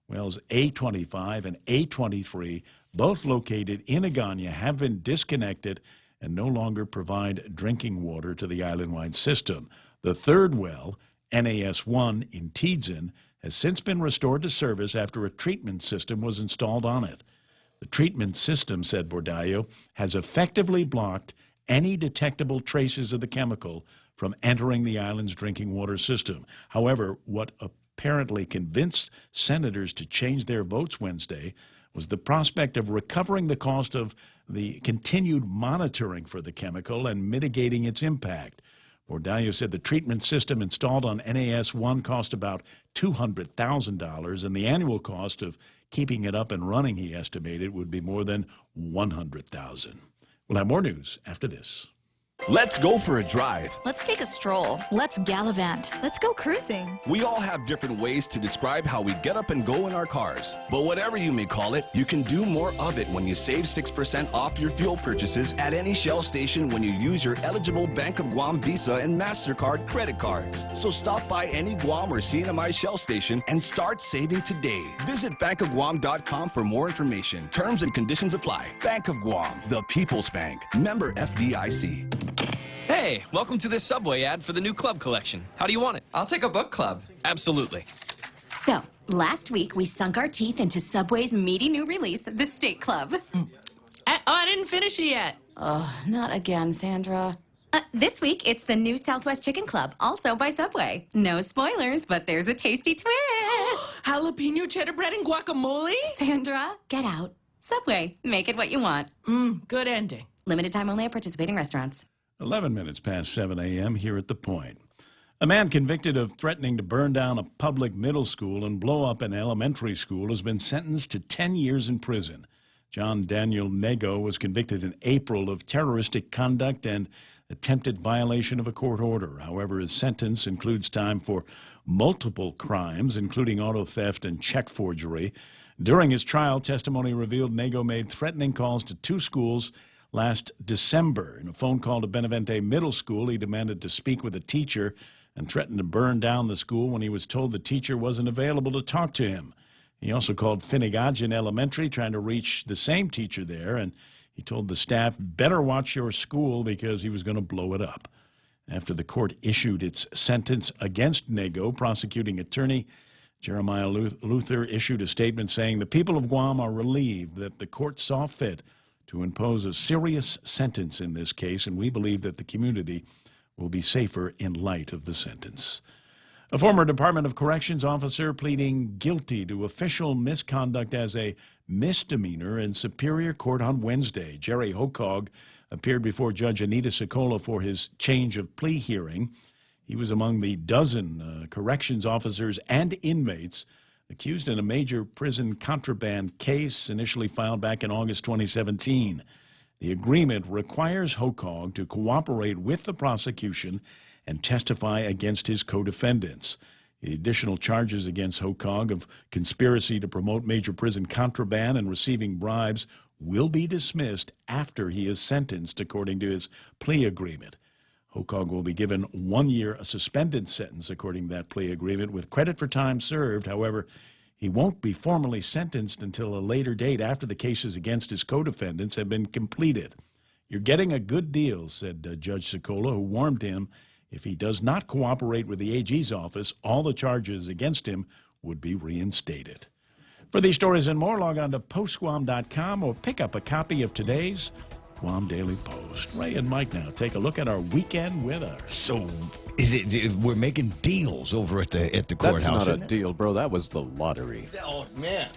Wells A25 and A23, both located in Agana, have been disconnected and no longer provide drinking water to the island-wide system. The third well, NAS-1 in Tidzin, has since been restored to service after a treatment system was installed on it. The treatment system, said Bordallo, has effectively blocked any detectable traces of the chemical from entering the island's drinking water system. However, what apparently convinced senators to change their votes Wednesday was the prospect of recovering the cost of the continued monitoring for the chemical and mitigating its impact. Bordallo said the treatment system installed on NAS-1 cost about $200,000, and the annual cost of keeping it up and running, he estimated, would be more than $100,000. We'll have more news after this. Let's go for a drive. Let's take a stroll. Let's gallivant. Let's go cruising. We all have different ways to describe how we get up and go in our cars. But whatever you may call it, you can do more of it when you save 6% off your fuel purchases at any Shell station when you use your eligible Bank of Guam Visa and MasterCard credit cards. So stop by any Guam or CNMI Shell station and start saving today. Visit bankofguam.com for more information. Terms and conditions apply. Bank of Guam, the People's Bank. Member FDIC. Hey, welcome to this Subway ad for the new club collection. How do you want it? I'll take a book club. Absolutely. So, last week we sunk our teeth into Subway's meaty new release, the Steak Club. I didn't finish it yet. Oh, not again, Sandra. This week, it's the new Southwest Chicken Club, also by Subway. No spoilers, but there's a tasty twist. Jalapeno cheddar bread and guacamole? Sandra, get out. Subway, make it what you want. Good ending. Limited time only at participating restaurants. 11 minutes past 7 a.m. here at The Point. A man convicted of threatening to burn down a public middle school and blow up an elementary school has been sentenced to 10 years in prison. John Daniel Nego was convicted in April of terroristic conduct and attempted violation of a court order. However, his sentence includes time for multiple crimes, including auto theft and check forgery. During his trial, testimony revealed Nego made threatening calls to two schools last December. In a phone call to Benavente Middle School, he demanded to speak with a teacher and threatened to burn down the school when he was told the teacher wasn't available to talk to him. He also called Finnegadgen Elementary, trying to reach the same teacher there, and he told the staff, "Better watch your school," because he was going to blow it up. After the court issued its sentence against Nego, prosecuting attorney Jeremiah Luther issued a statement saying, "The people of Guam are relieved that the court saw fit to impose a serious sentence in this case, and we believe that the community will be safer in light of the sentence." A former Department of Corrections officer pleading guilty to official misconduct as a misdemeanor in Superior Court on Wednesday. Jerry Hokog appeared before Judge Anita Sokola for his change of plea hearing. He was among the dozen corrections officers and inmates accused in a major prison contraband case initially filed back in August 2017. The agreement requires Hokog to cooperate with the prosecution and testify against his co-defendants. The additional charges against Hokog of conspiracy to promote major prison contraband and receiving bribes will be dismissed after he is sentenced, according to his plea agreement. Hokog will be given 1 year a suspended sentence, according to that plea agreement, with credit for time served. However, he won't be formally sentenced until a later date after the cases against his co-defendants have been completed. "You're getting a good deal," said Judge Sokola, who warned him if he does not cooperate with the AG's office, all the charges against him would be reinstated. For these stories and more, log on to postguam.com or pick up a copy of today's Guam Daily Post. Ray and Mike now take a look at our weekend weather. So, we're making deals over at the courthouse? That's not a deal, bro. That was the lottery. Oh, man.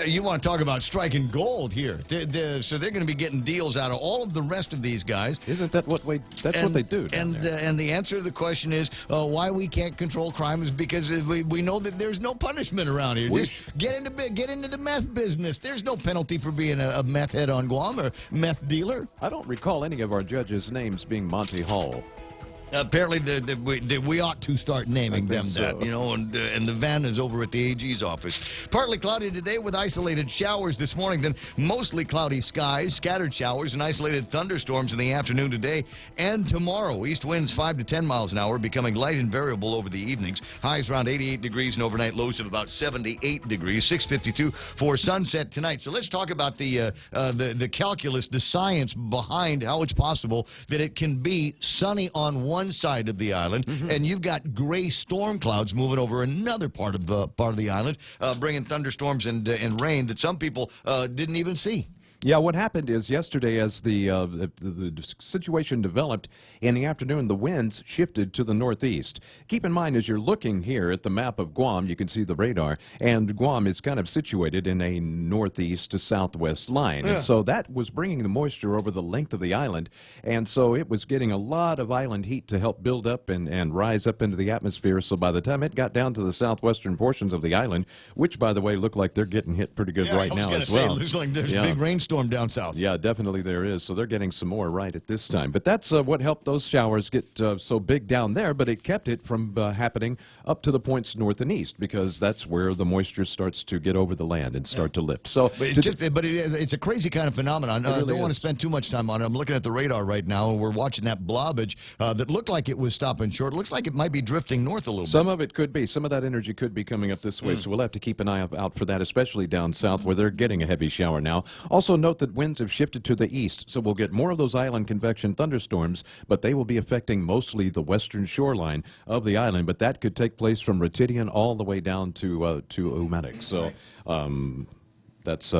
You want to talk about striking gold here. So they're going to be getting deals out of all of the rest of these guys. Isn't that what what they do down there? And the answer to the question is why we can't control crime is because we know that there's no punishment around here. Just get into the meth business. There's no penalty for being a meth head on Guam or meth dealer. I don't recall any of our judges' names being Monty Hall. Apparently, we ought to start naming them so. that, and the van is over at the AG's office. Partly cloudy today with isolated showers this morning, then mostly cloudy skies, scattered showers, and isolated thunderstorms in the afternoon today and tomorrow. East winds 5 to 10 miles an hour, becoming light and variable over the evenings. Highs around 88 degrees and overnight lows of about 78 degrees. 6:52 for sunset tonight. So let's talk about the calculus, the science behind how it's possible that it can be sunny on one side of the island, and you've got gray storm clouds moving over another part of the island, bringing thunderstorms and rain that some people didn't even see. Yeah, what happened is yesterday, as the situation developed in the afternoon, the winds shifted to the northeast. Keep in mind, as you're looking here at the map of Guam, you can see the radar, and Guam is kind of situated in a northeast to southwest line. Yeah. And so that was bringing the moisture over the length of the island, and so it was getting a lot of island heat to help build up and rise up into the atmosphere. So by the time it got down to the southwestern portions of the island, which, by the way, look like they're getting hit pretty good right now as well. It looks like there's a big rainstorm down south. Yeah, definitely there is. So they're getting some more right at this time. But that's what helped those showers get so big down there, but it kept it from happening up to the points north and east, because that's where the moisture starts to get over the land and start to lift. So, it's a crazy kind of phenomenon. I don't want to spend too much time on it. I'm looking at the radar right now, and we're watching that blobage that looked like it was stopping short. It looks like it might be drifting north a little bit. Some of it could be. Some of that energy could be coming up this way, so we'll have to keep an eye out for that, especially down south where they're getting a heavy shower now. Also note that winds have shifted to the east, so we'll get more of those island convection thunderstorms, but they will be affecting mostly the western shoreline of the island, but that could take place from Retidian all the way down to Umatic. So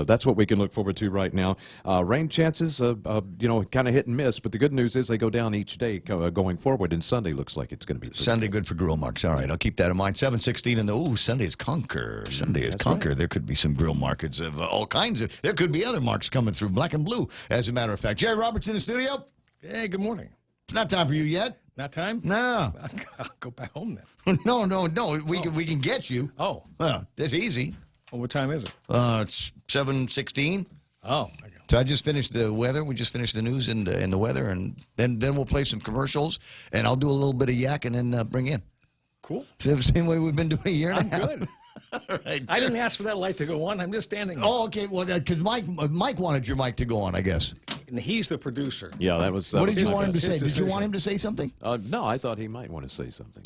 that's what we can look forward to right now. Rain chances, kind of hit and miss, but the good news is they go down each day going forward, and Sunday looks like it's going to be Sunday good for grill marks. All right, I'll keep that in mind. 7:16 and Sunday is Conquer. Sunday is Conquer. Right. There could be some grill markets of all kinds of. There could be other marks coming through, black and blue, as a matter of fact. Jerry Roberts in the studio. Hey, good morning. It's not time for you yet. Not time? No. I'll go back home then. No. We can get you. Oh. Well, that's easy. Well, what time is it? It's 7:16. Oh. So I just finished the weather. We just finished the news and the weather, and then we'll play some commercials, and I'll do a little bit of yak and then bring in. Cool. Same way we've been doing a year and a half. Good. All right, I didn't ask for that light to go on. I'm just standing there. Oh, okay. Well, because Mike wanted your mic to go on, I guess. And he's the producer. Yeah, that was. What did you want him to say? Decision. Did you want him to say something? No, I thought he might want to say something.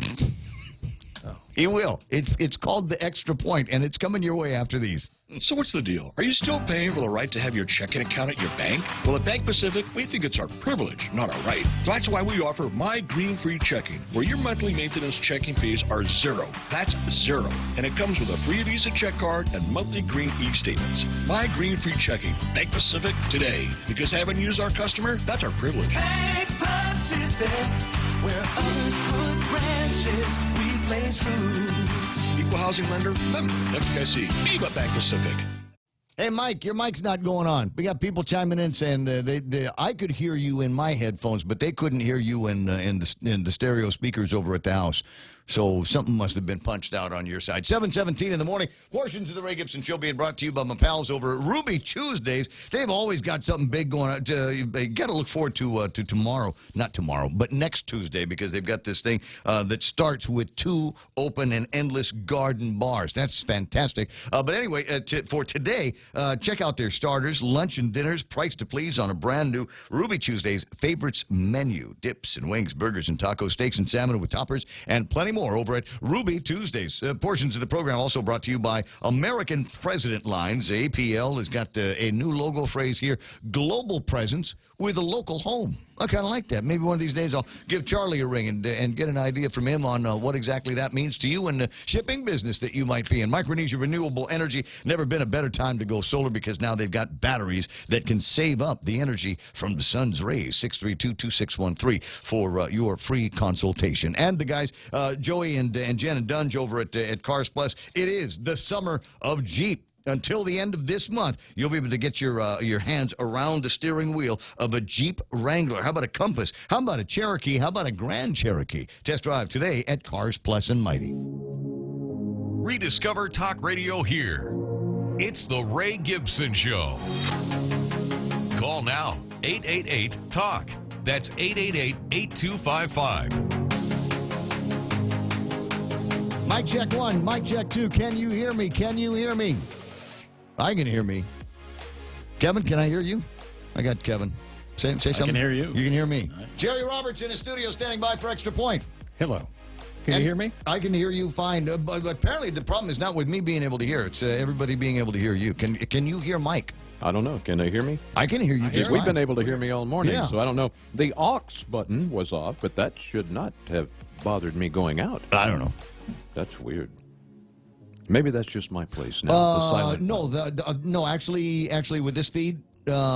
Oh. He will. It's called the Extra Point, and it's coming your way after these. So what's the deal? Are you still paying for the right to have your checking account at your bank? Well, at Bank Pacific, we think it's our privilege, not our right. That's why we offer My Green Free Checking, where your monthly maintenance checking fees are zero. That's zero. And it comes with a free Visa check card and monthly green e-statements. My Green Free Checking. Bank Pacific today. Because having you as our customer, that's our privilege. Bank Pacific, where others put branches, we place roots. Equal housing lender, member FDIC. Viva Bank Pacific. Hey, Mike, your mic's not going on. We got people chiming in saying I could hear you in my headphones, but they couldn't hear you in the stereo speakers over at the house. So something must have been punched out on your side. 7:17 in the morning. Portions of the Ray Gibson Show being brought to you by my pals over at Ruby Tuesdays. They've always got something big going on. You got to look forward to tomorrow. Not tomorrow, but next Tuesday, because they've got this thing that starts with 2 open and endless garden bars. That's fantastic. But anyway, for today, check out their starters, lunch and dinners, price to please on a brand new Ruby Tuesdays favorites menu. Dips and wings, burgers and tacos, steaks and salmon with toppers, and plenty more over at Ruby Tuesdays. Portions of the program also brought to you by American President Lines. APL has got a new logo phrase here, global presence with a local home. I kind of like that. Maybe one of these days I'll give Charlie a ring and get an idea from him on what exactly that means to you and the shipping business that you might be in. Micronesia Renewable Energy, never been a better time to go solar, because now they've got batteries that can save up the energy from the sun's rays. 632-2613 for your free consultation. And the guys, Joey and Jen and Dunge over at Cars Plus, it is the summer of Jeep. Until the end of this month, you'll be able to get your hands around the steering wheel of a Jeep Wrangler. How about a Compass? How about a Cherokee? How about a Grand Cherokee? Test drive today at Cars Plus and Mighty. Rediscover talk radio here. It's the Ray Gibson Show. Call now, 888-TALK. That's 888-8255. Mic check 1, mic check 2. Can you hear me? Can you hear me? I can hear me. Kevin, can I hear you? I got Kevin. Say something. I can hear you. You can hear me. Right. Jerry Roberts in the studio standing by for Extra Point. Hello. Can you hear me? I can hear you fine. But apparently the problem is not with me being able to hear. It's everybody being able to hear you. Can you hear Mike? I don't know. Can they hear me? I can hear you just fine. We've been able to hear me all morning, Yeah. so I don't know. The aux button was off, but that should not have bothered me going out. I don't know. That's weird. Maybe that's just my place now. The silent no, no. Actually, with this feed,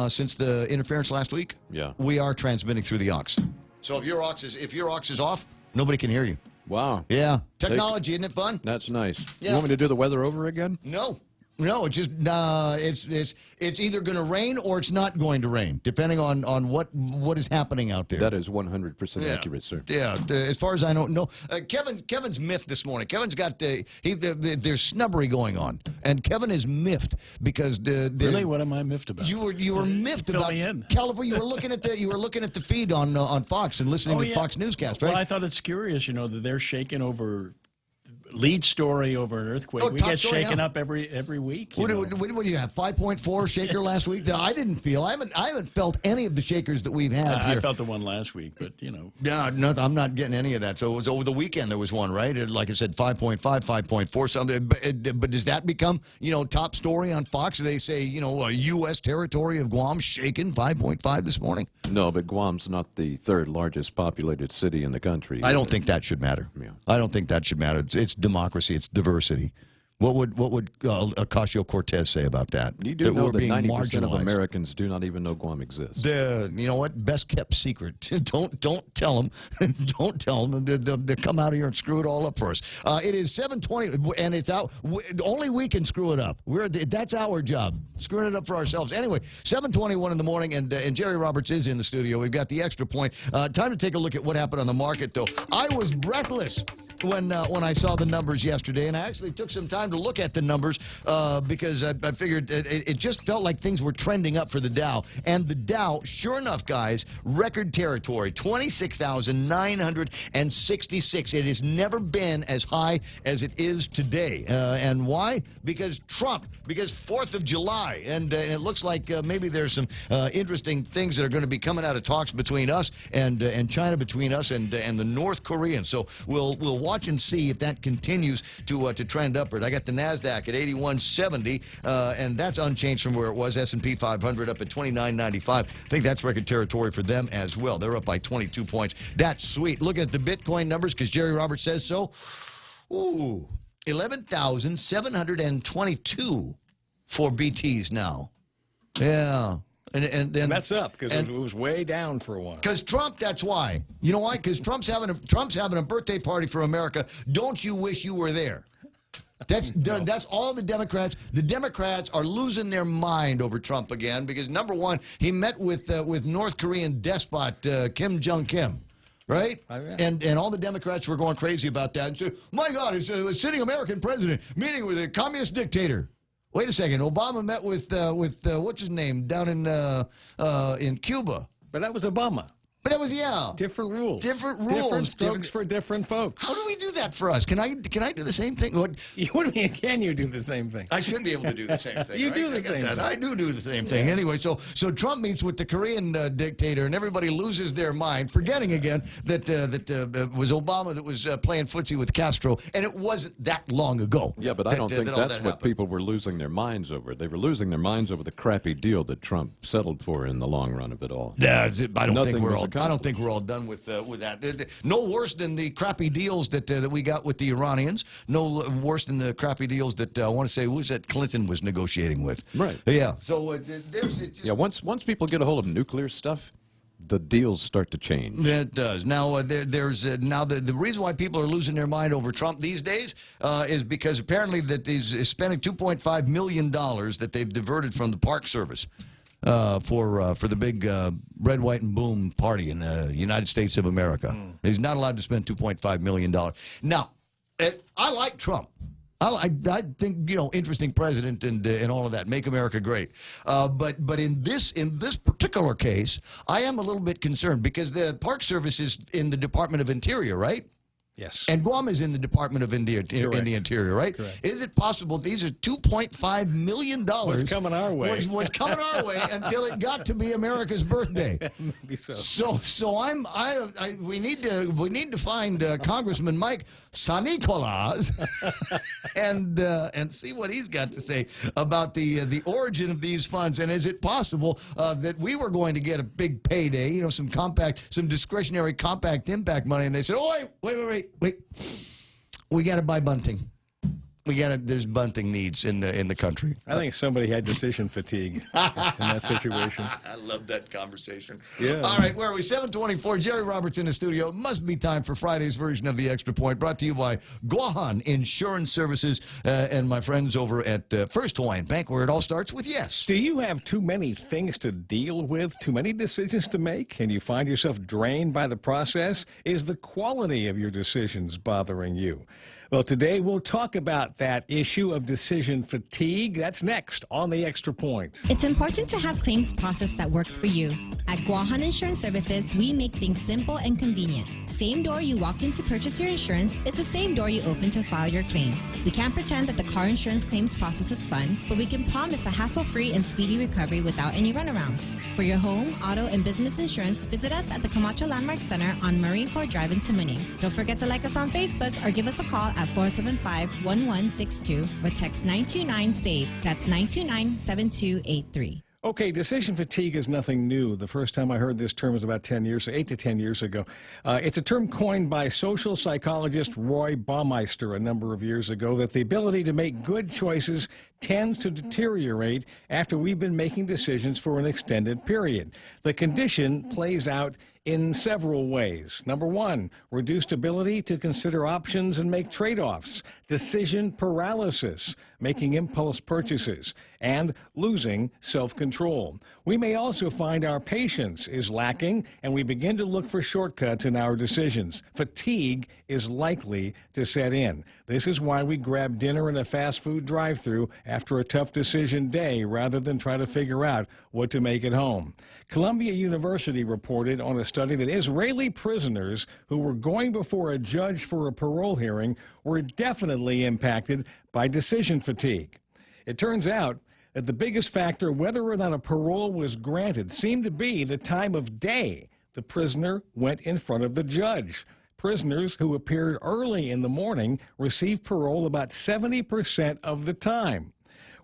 since the interference last week, we are transmitting through the aux. So if your aux is off, nobody can hear you. Wow. Yeah. Technology, isn't it fun? That's nice. Yeah. You want me to do the weather over again? No. No, it's just it's either going to rain or it's not going to rain, depending on what is happening out there. That is 100% accurate, sir. Yeah, as far as I know. Kevin's miffed this morning. Kevin's got there's snubbery going on, and Kevin is miffed because really, what am I miffed about? You were miffed Fill about me in. California. You were looking at the feed on Fox and listening to Fox Newscast, right? Well, I thought it's curious, that they're shaking over. Lead story over an earthquake. We get shaken up every week. What do you have? 5.4 shaker last week. I didn't feel. I haven't felt any of the shakers that we've had here. I felt the one last week, but Yeah, no, I'm not getting any of that. So it was over the weekend. There was one, right? Like I said, 5.5, 5.4, something. But does that become top story on Fox? They say U.S. territory of Guam shaken 5.5 this morning. No, but Guam's not the third largest populated city in the country. I don't think that should matter. Yeah. I don't think that should matter. It's democracy. It's diversity. What would Ocasio-Cortez say about that? You do know that being 90% of marginalized. Americans do not even know Guam exists. You know what? Best kept secret. Don't tell them. Don't tell them. They'll come out here and screw it all up for us. It is 7:20, and it's out. Only we can screw it up. That's our job, screwing it up for ourselves. Anyway, 7:21 in the morning, and Jerry Roberts is in the studio. We've got the extra point. Time to take a look at what happened on the market, though. I was breathless when I saw the numbers yesterday, and I actually took some time to look at the numbers because I figured it just felt like things were trending up for the Dow. And the Dow, sure enough, guys, record territory, 26,966. It has never been as high as it is today. And why? Because Trump, because 4th of July. And it looks like maybe there's some interesting things that are going to be coming out of talks between us and China, between us and the North Koreans. So we'll watch and see if that continues to trend upward. I got the NASDAQ at 8170, and that's unchanged from where it was. S&P 500 up at 2995. I think that's record territory for them as well. They're up by 22 points. That's sweet. Look at the Bitcoin numbers because Jerry Roberts says so. Ooh, 11,722 for BTs now. Yeah. And that's up because it was way down for a while. Because Trump, that's why. You know why? Because Trump's having a birthday party for America. Don't you wish you were there? That's all the Democrats. The Democrats are losing their mind over Trump again because, number one, he met with North Korean despot Kim Jong-kim. Right? Oh, yeah. And all the Democrats were going crazy about that. And so, my God, it's a sitting American president meeting with a communist dictator. Wait a second. Obama met with what's his name down in Cuba. But that was Obama. But that was different rules. Different rules. Different strokes for different folks. How do we do that for us? Can I do the same thing? What do you mean? Can you do the same thing? I should be able to do the same thing. You right? do the same thing. I do the same thing. Anyway, so Trump meets with the Korean dictator, and everybody loses their mind, forgetting again that it was Obama that was playing footsie with Castro, and it wasn't that long ago. Yeah, but I don't think that's what people were losing their minds over. They were losing their minds over the crappy deal that Trump settled for in the long run of it all. Yeah, I don't think we're all done with that. No worse than the crappy deals that we got with the Iranians. No worse than the crappy deals that I want to say, who was that Clinton was negotiating with? Right. Yeah. So there's once people get a hold of nuclear stuff, the deals start to change. It does. Now, there's the reason why people are losing their mind over Trump these days is because apparently that he's spending $2.5 million that they've diverted from the Park Service. For the big red, white, and boom party in the United States of America. He's not allowed to spend $2.5 million. Now, I like Trump. I think, interesting president and all of that. Make America great. But in this particular case, I am a little bit concerned because the Park Service is in the Department of Interior, right? Yes. And Guam is in the Department of Interior, right? Correct. Is it possible these are $2.5 million was coming our way? Was coming our way until it got to be America's birthday. Maybe so. So we need to find Congressman Mike Sanikolas and see what he's got to say about the origin of these funds, and is it possible that we were going to get a big payday, some discretionary compact impact money, and they said, oh wait, we got to buy bunting. There's bunting needs in the country. I think somebody had decision fatigue in that situation. I love that conversation. Yeah. All right, where are we? 7:24. Jerry Roberts in the studio. It must be time for Friday's version of the Extra Point, brought to you by Guahan Insurance Services and my friends over at First Hawaiian Bank, where it all starts with yes. Do you have too many things to deal with, too many decisions to make, and you find yourself drained by the process? Is the quality of your decisions bothering you? Well, today we'll talk about that issue of decision fatigue. That's next on the Extra Point. It's important to have claims process that works for you. At Guahan Insurance Services, we make things simple and convenient. Same door you walk in to purchase your insurance is the same door you open to file your claim. We can't pretend that the car insurance claims process is fun, but we can promise a hassle-free and speedy recovery without any runarounds. For your home, auto, and business insurance, visit us at the Camacho Landmark Center on Marine Corps Drive in Tamuning. Don't forget to like us on Facebook or give us a call at 475-1162 or text 929-SAVE. That's 929-7283. Okay, decision fatigue is nothing new. The first time I heard this term was about 8 to 10 years ago. It's a term coined by social psychologist Roy Baumeister a number of years ago, that the ability to make good choices tends to deteriorate after we've been making decisions for an extended period. The condition plays out in several ways. Number one, reduced ability to consider options and make trade-offs, decision paralysis, making impulse purchases, and losing self-control. We may also find our patience is lacking, and we begin to look for shortcuts in our decisions. Fatigue is likely to set in. This is why we grab dinner in a fast food drive-thru after a tough decision day rather than try to figure out what to make at home. Columbia University reported on a study that Israeli prisoners who were going before a judge for a parole hearing were definitely impacted by decision fatigue. It turns out that the biggest factor whether or not a parole was granted seemed to be the time of day the prisoner went in front of the judge. Prisoners who appeared early in the morning received parole about 70% of the time,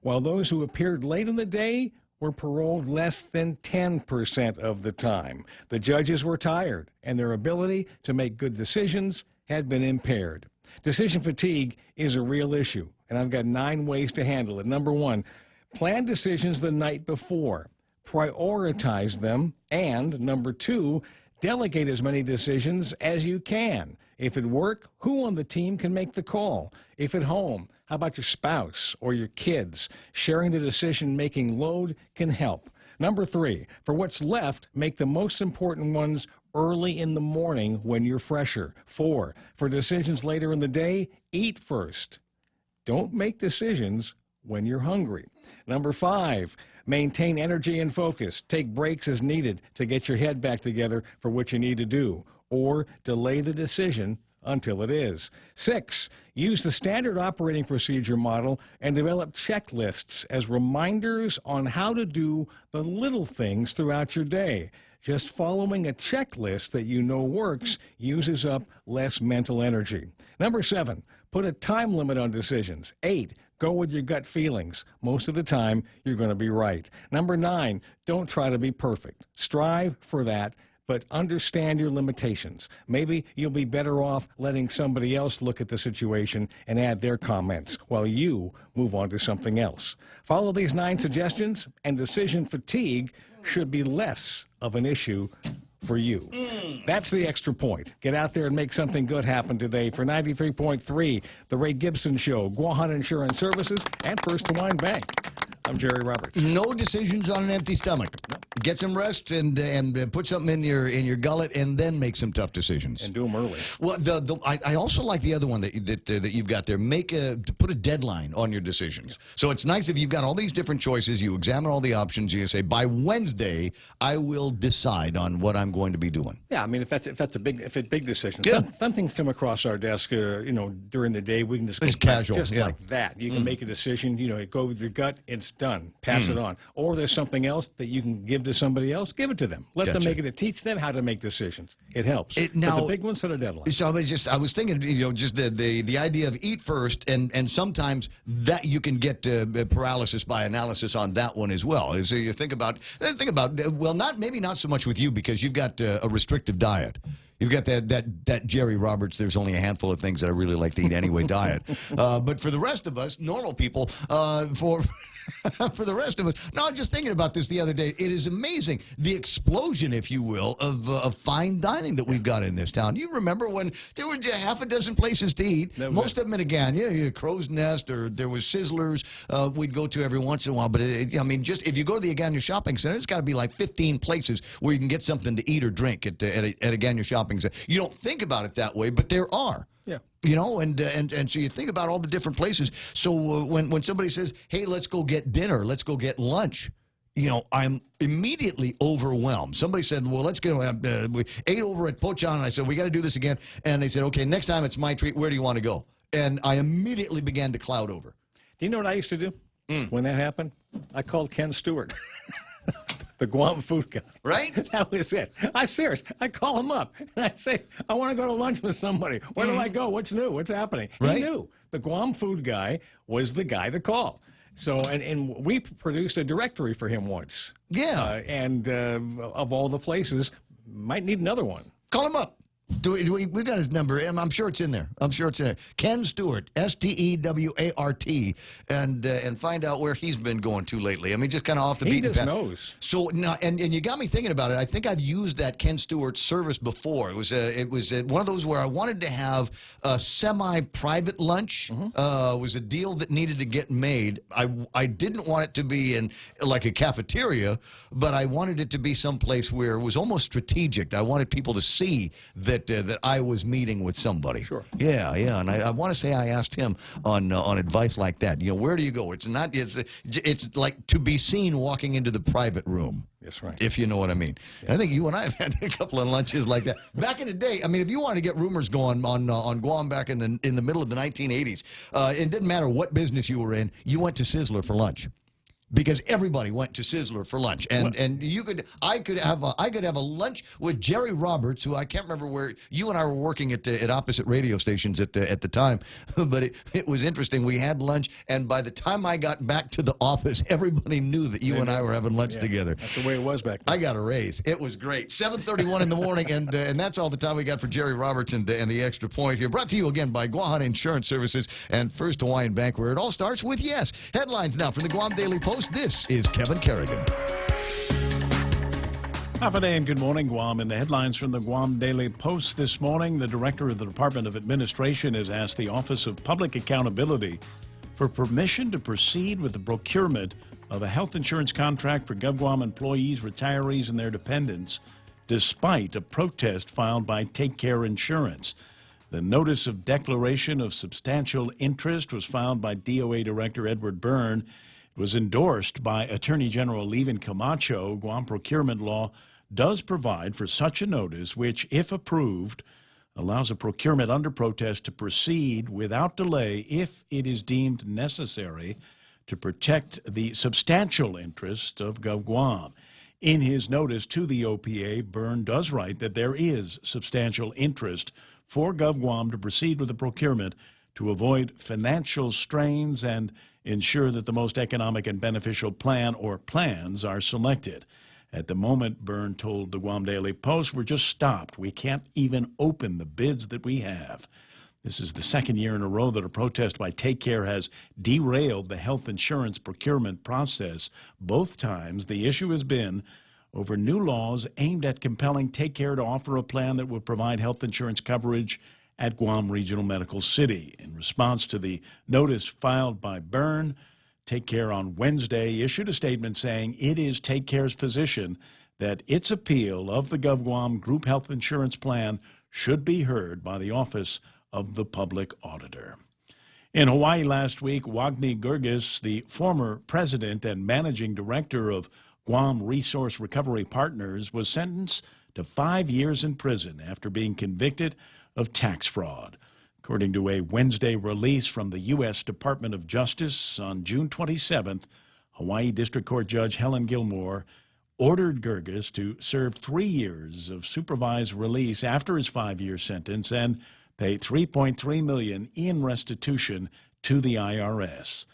while those who appeared late in the day were paroled less than 10% of the time. The judges were tired, and their ability to make good decisions had been impaired. Decision fatigue is a real issue, and I've got 9 ways to handle it. Number one, plan decisions the night before. Prioritize them. And number 2, delegate as many decisions as you can. If at work, who on the team can make the call? If at home, how about your spouse or your kids? Sharing the decision-making load can help. Number 3, for what's left, make the most important ones early in the morning when you're fresher. 4, for decisions later in the day, eat first. Don't make decisions when you're hungry. Number 5, maintain energy and focus. Take breaks as needed to get your head back together for what you need to do, or delay the decision until it is. 6, use the standard operating procedure model and develop checklists as reminders on how to do the little things throughout your day. Just following a checklist that you know works uses up less mental energy. Number 7, put a time limit on decisions. 8, go with your gut feelings. Most of the time, you're going to be right. Number 9, don't try to be perfect. Strive for that, but understand your limitations. Maybe you'll be better off letting somebody else look at the situation and add their comments while you move on to something else. Follow these 9 suggestions, and decision fatigue should be less of an issue for you. That's the Extra Point. Get out there and make something good happen today. For 93.3, The Ray Gibson Show, Guahan Insurance Services, and First Hawaiian Bank. I'm Jerry Roberts. No decisions on an empty stomach. No. Get some rest and put something in your gullet, and then make some tough decisions. And do them early. Well, I also like the other one that you've got there. Put a deadline on your decisions. So it's nice if you've got all these different choices. You examine all the options. You say, by Wednesday, I will decide on what I'm going to be doing. Yeah, I mean, if it's a big decision. Yeah. Some things come across our desk, during the day. We can just it's casual, just like that. You can make a decision. Go with your gut. It's done. Pass it on. Or there's something else that you can give to somebody else. Give it to them. Let them make it. Teach them how to make decisions. It helps. But the big ones set a deadline. So I was thinking, just the idea of eat first, and sometimes that you can get paralysis by analysis on that one as well. So you think about well, maybe not so much with you because you've got a restrictive diet. You've got that Jerry Roberts, there's only a handful of things that I really like to eat anyway diet. But for the rest of us, normal people, for the rest of us, no, I'm just thinking about this the other day. It is amazing, the explosion, if you will, of fine dining that we've got in this town. You remember when there were half a dozen places to eat, most of them in Agagna, Crow's Nest, or there was Sizzlers we'd go to every once in a while. But, I mean, just if you go to the Agagna Shopping Center, it's got to be like 15 places where you can get something to eat or drink at Agagna Shopping Center. You don't think about it that way, but there are. Yeah. You know, and so you think about all the different places. So when somebody says, hey, let's go get dinner, let's go get lunch, you know, I'm immediately overwhelmed. Somebody said, well, let's go. We ate over at Pochan, and I said, we got to do this again. And they said, okay, next time it's my treat. Where do you want to go? And I immediately began to cloud over. Do you know what I used to do when that happened? I called Ken Stewart. The Guam food guy. Right? That was it. I'm serious. I call him up, and I say, I want to go to lunch with somebody. Where do I go? What's new? What's happening? Right? He knew. The Guam food guy was the guy to call. So, and we produced a directory for him once. Yeah. Of all the places, might need another one. Call him up. We got his number, and I'm sure it's in there. I'm sure it's in there. Ken Stewart, Stewart, and find out where he's been going to lately. I mean, just kind of off the beaten path. He just knows. So now, and you got me thinking about it. I think I've used that Ken Stewart service before. It was one of those where I wanted to have a semi-private lunch. It was a deal that needed to get made. I didn't want it to be in like a cafeteria, but I wanted it to be someplace where it was almost strategic. I wanted people to see that I was meeting with somebody. Sure. Yeah, and I want to say I asked him on advice like that. You know, where do you go? It's like to be seen walking into the private room. That's right. If you know what I mean. Yeah. I think you and I have had a couple of lunches like that. Back in the day, I mean, if you want to get rumors going on Guam back in the middle of the 1980s, it didn't matter what business you were in, you went to Sizzler for lunch. Because everybody went to Sizzler for lunch, and I could have a lunch with Jerry Roberts, who I can't remember where you and I were working at opposite radio stations at the time, but it was interesting. We had lunch, and by the time I got back to the office, everybody knew that you and I were having lunch together. That's the way it was back then. I got a raise. It was great. 7:31 in the morning, and that's all the time we got for Jerry Roberts and the extra point here. Brought to you again by Guam Insurance Services and First Hawaiian Bank, where it all starts with yes. Headlines now from the Guam Daily Post. This is Kevin Kerrigan. Half a day and good morning, Guam. In the headlines from the Guam Daily Post this morning, the director of the Department of Administration has asked the Office of Public Accountability for permission to proceed with the procurement of a health insurance contract for GovGuam employees, retirees, and their dependents, despite a protest filed by Take Care Insurance. The notice of declaration of substantial interest was filed by DOA Director Edward Byrne. It was endorsed by Attorney General Levin Camacho. Guam procurement law does provide for such a notice, which, if approved, allows a procurement under protest to proceed without delay if it is deemed necessary to protect the substantial interest of GovGuam. In his notice to the OPA, Byrne does write that there is substantial interest for GovGuam to proceed with the procurement to avoid financial strains and ensure that the most economic and beneficial plan or plans are selected. At the moment, Byrne told the Guam Daily Post, we're just stopped. We can't even open the bids that we have. This is the second year in a row that a protest by Take Care has derailed the health insurance procurement process. Both times, the issue has been over new laws aimed at compelling Take Care to offer a plan that would provide health insurance coverage at Guam Regional Medical City. In response to the notice filed by Byrne, Take Care on Wednesday issued a statement saying it is Take Care's position that its appeal of the GovGuam Group Health Insurance Plan should be heard by the Office of the Public Auditor. In Hawaii last week, Wagni Gurgis, the former president and managing director of Guam Resource Recovery Partners, was sentenced to 5 years in prison after being convicted of tax fraud. According to a Wednesday release from the U.S. Department of Justice on June 27th, Hawaii District Court Judge Helen Gilmore ordered Gurgis to serve 3 years of supervised release after his 5-year sentence and pay $3.3 million in restitution to the IRS.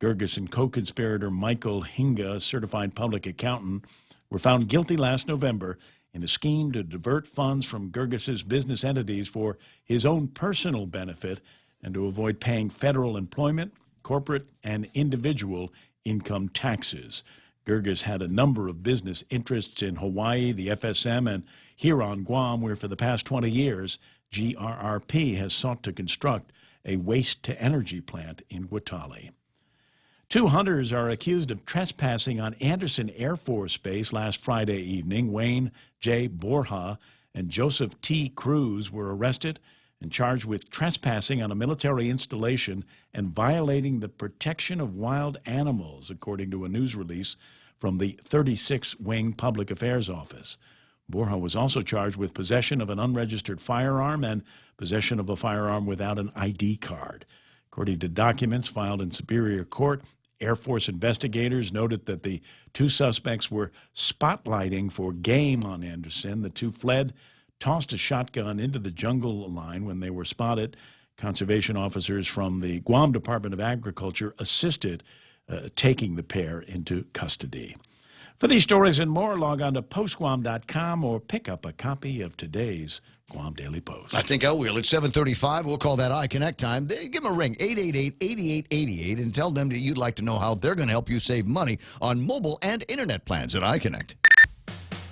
Gurgis and co-conspirator Michael Hinga, a certified public accountant, were found guilty last November in a scheme to divert funds from Gurgis's business entities for his own personal benefit and to avoid paying federal employment, corporate, and individual income taxes. Gurgis had a number of business interests in Hawaii, the FSM, and here on Guam, where for the past 20 years, GRRP has sought to construct a waste-to-energy plant in Guatali. Two hunters are accused of trespassing on Andersen Air Force Base last Friday evening. Wayne J. Borja and Joseph T. Cruz were arrested and charged with trespassing on a military installation and violating the protection of wild animals, according to a news release from the 36th Wing Public Affairs Office. Borja was also charged with possession of an unregistered firearm and possession of a firearm without an ID card. According to documents filed in Superior Court, Air Force investigators noted that the two suspects were spotlighting for game on Andersen. The two fled, tossed a shotgun into the jungle line when they were spotted. Conservation officers from the Guam Department of Agriculture assisted taking the pair into custody. For these stories and more, log on to postguam.com or pick up a copy of today's Guam Daily Post. I think I will. It's 7:35. We'll call that iConnect time. Give them a ring, 888-8888, and tell them that you'd like to know how they're going to help you save money on mobile and internet plans at iConnect.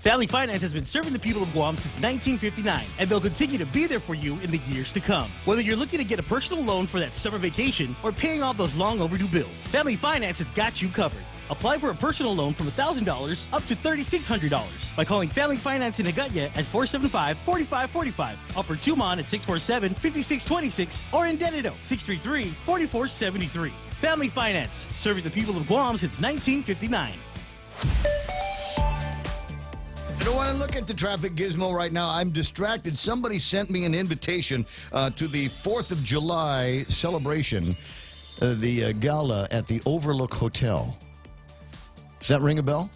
Family Finance has been serving the people of Guam since 1959, and they'll continue to be there for you in the years to come. Whether you're looking to get a personal loan for that summer vacation or paying off those long overdue bills, Family Finance has got you covered. Apply for a personal loan from $1,000 up to $3,600 by calling Family Finance in Agutya at 475-4545, Upper Tumon at 647-5626, or in Dededo, 633-4473. Family Finance, serving the people of Guam since 1959. I don't want to look at the traffic gizmo right now. I'm distracted. Somebody sent me an invitation to the 4th of July celebration, the gala at the Overlook Hotel. Does that ring a bell?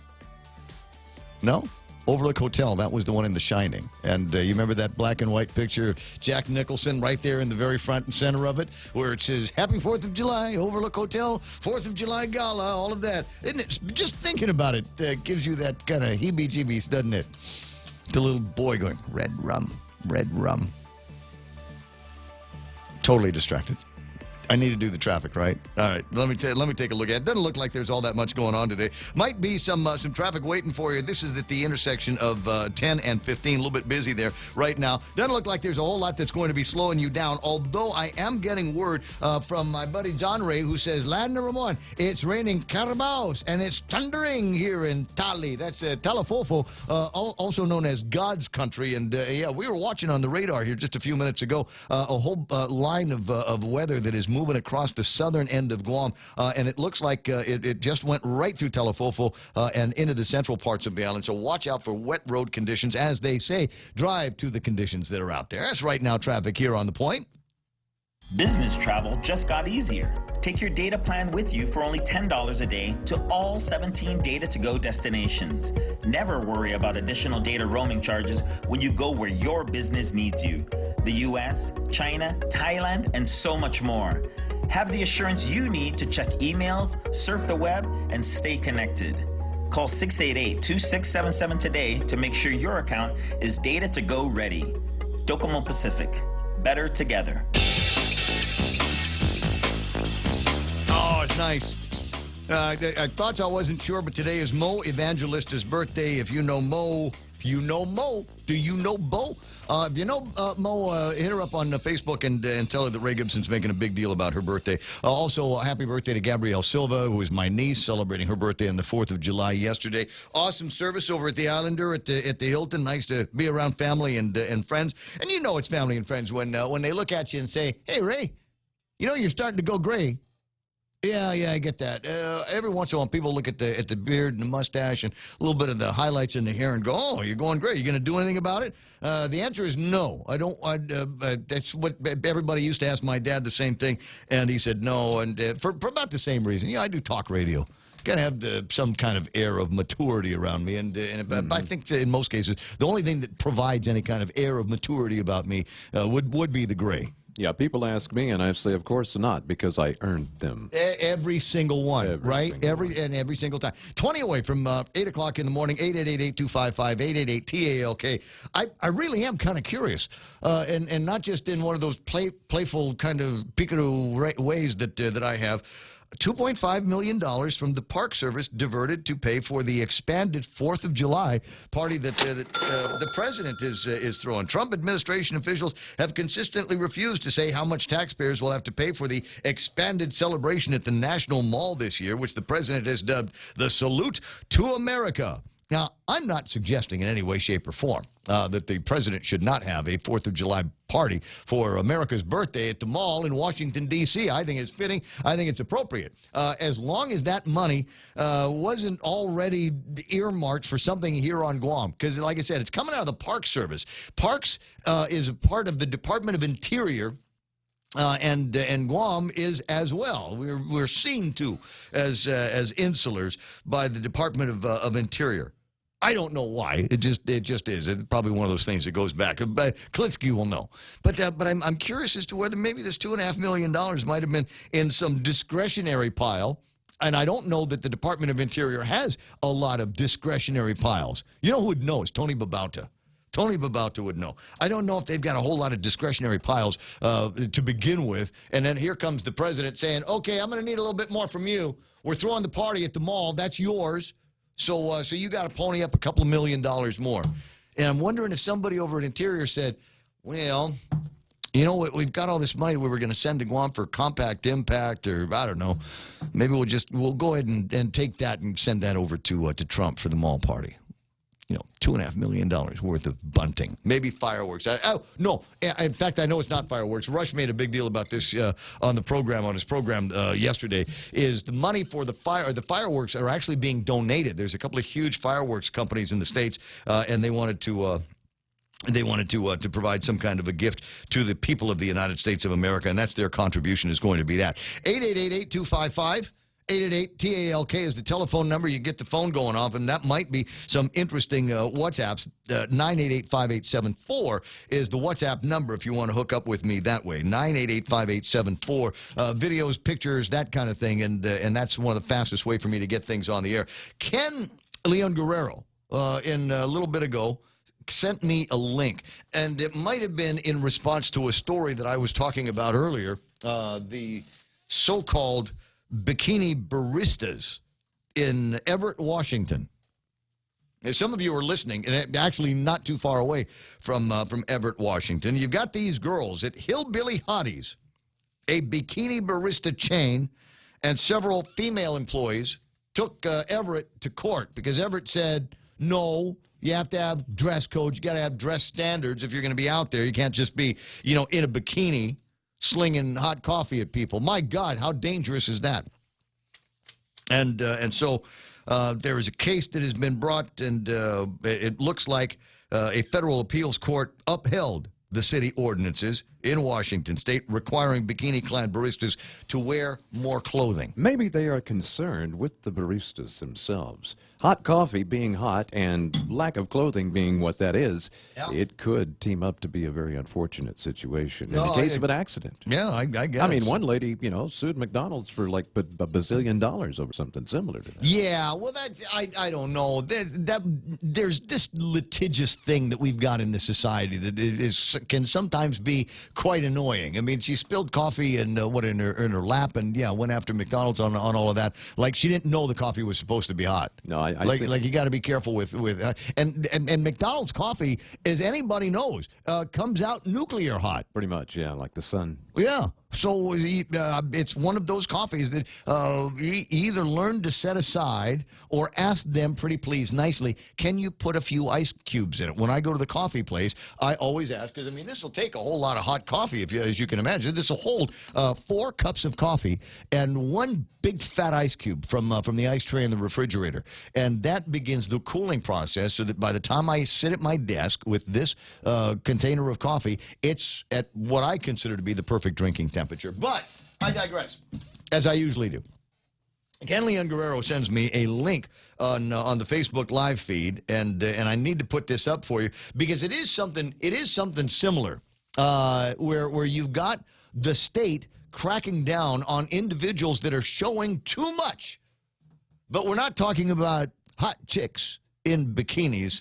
No? Overlook Hotel, that was the one in The Shining. And you remember that black and white picture of Jack Nicholson right there in the very front and center of it, where it says, Happy 4th of July, Overlook Hotel, 4th of July Gala, all of that. Isn't it? Just thinking about it gives you that kind of heebie-jeebies, doesn't it? The little boy going, red rum, red rum. Totally distracted. I need to do the traffic, right? All right, let me take a look at it. Doesn't look like there's all that much going on today. Might be some traffic waiting for you. This is at the intersection of 10 and 15. A little bit busy there right now. Doesn't look like there's a whole lot that's going to be slowing you down, although I am getting word from my buddy John Ray, who says, Ladner Ramon, it's raining carabaos, and it's thundering here in Tali. That's Talafofo, also known as God's country. And, yeah, we were watching on the radar here just a few minutes ago a whole line of weather that is moving across the southern end of Guam, and it looks like it just went right through Talafofo and into the central parts of the island. So watch out for wet road conditions. As they say, drive to the conditions that are out there. That's right now traffic here on The Point. Business travel just got easier. Take your data plan with you for only $10 a day to all 17 Data2Go destinations. Never worry about additional data roaming charges when you go where your business needs you. The US, China, Thailand, and so much more. Have the assurance you need to check emails, surf the web, and stay connected. Call 688-2677 today to make sure your account is Data2Go ready. Docomo Pacific. Better together. Oh, it's nice. I thought I wasn't sure, but today is Mo Evangelista's birthday. If you know Mo, do you know Bo? If you know Mo, hit her up on Facebook and tell her that Ray Gibson's making a big deal about her birthday. Also, happy birthday to Gabrielle Silva, who is my niece, celebrating her birthday on the 4th of July yesterday. Awesome service over at the Islander at the Hilton. Nice to be around family and friends. And you know it's family and friends when they look at you and say, hey, Ray, you know you're starting to go gray. Yeah, I get that. Every once in a while, people look at the beard and the mustache and a little bit of the highlights in the hair and go, "Oh, you're going gray. You going to do anything about it?" The answer is no. I don't. That's what everybody used to ask my dad the same thing, and he said no. And for about the same reason, I do talk radio. Got to have some kind of air of maturity around me, and I think in most cases, the only thing that provides any kind of air of maturity about me would be the gray. Yeah, people ask me, and I say, of course not, because I earned them. Every single one, right? Every single time. 20 away from 8 o'clock in the morning, 888-8255, 888-TALK. I really am kind of curious, and not just in one of those playful kind of peekaboo ways that I have. $2.5 million from the Park Service diverted to pay for the expanded 4th of July party that the president is throwing. Trump administration officials have consistently refused to say how much taxpayers will have to pay for the expanded celebration at the National Mall this year, which the president has dubbed the Salute to America. Now, I'm not suggesting in any way, shape, or form that the president should not have a 4th of July party for America's birthday at the mall in Washington, D.C. I think it's fitting. I think it's appropriate. As long as that money wasn't already earmarked for something here on Guam. Because, like I said, it's coming out of the Park Service. Parks is a part of the Department of Interior. And Guam is as well. We're seen to as insulars by the Department of Interior. I don't know why. It just is. It's probably one of those things that goes back. Klitsky will know. But I'm curious as to whether maybe this $2.5 million might have been in some discretionary pile. And I don't know that the Department of Interior has a lot of discretionary piles. You know who would know is Tony Babauta. Tony Babauta would know. I don't know if they've got a whole lot of discretionary piles to begin with. And then here comes the president saying, okay, I'm going to need a little bit more from you. We're throwing the party at the mall. That's yours. So you got to pony up a couple of $1 million more. And I'm wondering if somebody over at Interior said, well, you know what, we've got all this money we were going to send to Guam for compact impact, or I don't know. Maybe we'll go ahead and take that and send that over to Trump for the mall party. You know, $2.5 million worth of bunting, maybe fireworks. No, in fact, I know it's not fireworks. Rush made a big deal about this on his program yesterday. Is the money for the fireworks are actually being donated? There's a couple of huge fireworks companies in the States, and they wanted to provide some kind of a gift to the people of the United States of America, and that's their contribution is going to be that. 888-8255. 888-TALK is the telephone number. You get the phone going off, and that might be some interesting WhatsApps. 988-5874 is the WhatsApp number if you want to hook up with me that way. 988-5874. Videos, pictures, that kind of thing, and that's one of the fastest way for me to get things on the air. Ken Leon Guerrero, in a little bit ago, sent me a link, and it might have been in response to a story that I was talking about earlier, the so-called bikini baristas in Everett, Washington. Now, some of you are listening, and actually not too far away from Everett, Washington. You've got these girls at Hillbilly Hotties, a bikini barista chain, and several female employees took Everett to court because Everett said, no, you have to have dress codes. You got to have dress standards if you're going to be out there. You can't just be, in a bikini slinging hot coffee at people. My God, how dangerous is that? And so there is a case that has been brought, and it looks like a federal appeals court upheld the city ordinances in Washington state requiring bikini-clad baristas to wear more clothing. Maybe they are concerned with the baristas themselves. Hot coffee being hot and lack of clothing being what that is, it could team up to be a very unfortunate situation in the case of an accident. Yeah, I guess. I mean, one lady, sued McDonald's for like a bazillion dollars over something similar to that. Yeah, well, that's, I don't know. There's this litigious thing that we've got in this society that can sometimes be quite annoying. I mean, she spilled coffee in her lap, and went after McDonald's on all of that. Like she didn't know the coffee was supposed to be hot. No, I think you got to be careful with and McDonald's coffee, as anybody knows, comes out nuclear hot. Pretty much, yeah, like the sun. Yeah. So it's one of those coffees that you either learn to set aside or ask them, pretty please, nicely, can you put a few ice cubes in it? When I go to the coffee place, I always ask, because, this will take a whole lot of hot coffee, as you can imagine. This will hold 4 cups of coffee and 1 big fat ice cube from the ice tray in the refrigerator. And that begins the cooling process so that by the time I sit at my desk with this container of coffee, it's at what I consider to be the perfect drinking temperature. But I digress, as I usually do. Ken Leon Guerrero sends me a link on the Facebook live feed, and I need to put this up for you because it is something similar where you've got the state cracking down on individuals that are showing too much. But we're not talking about hot chicks in bikinis.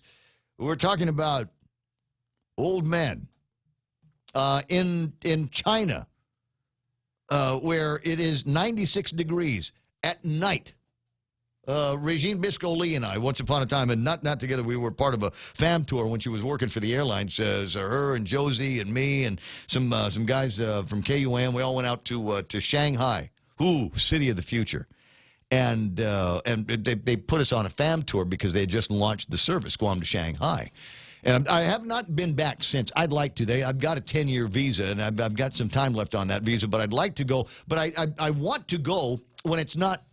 We're talking about old men in China, where it is 96 degrees at night. Regine Bisco-Lee and I, once upon a time, and not together, we were part of a fam tour when she was working for the airlines. Her and Josie and me and some guys from KUAM, we all went out to Shanghai, city of the future. And they put us on a fam tour because they had just launched the service, Guam to Shanghai. And I have not been back since. I'd like to. I've got a 10-year visa, and I've got some time left on that visa, but I'd like to go. But I want to go when it's not,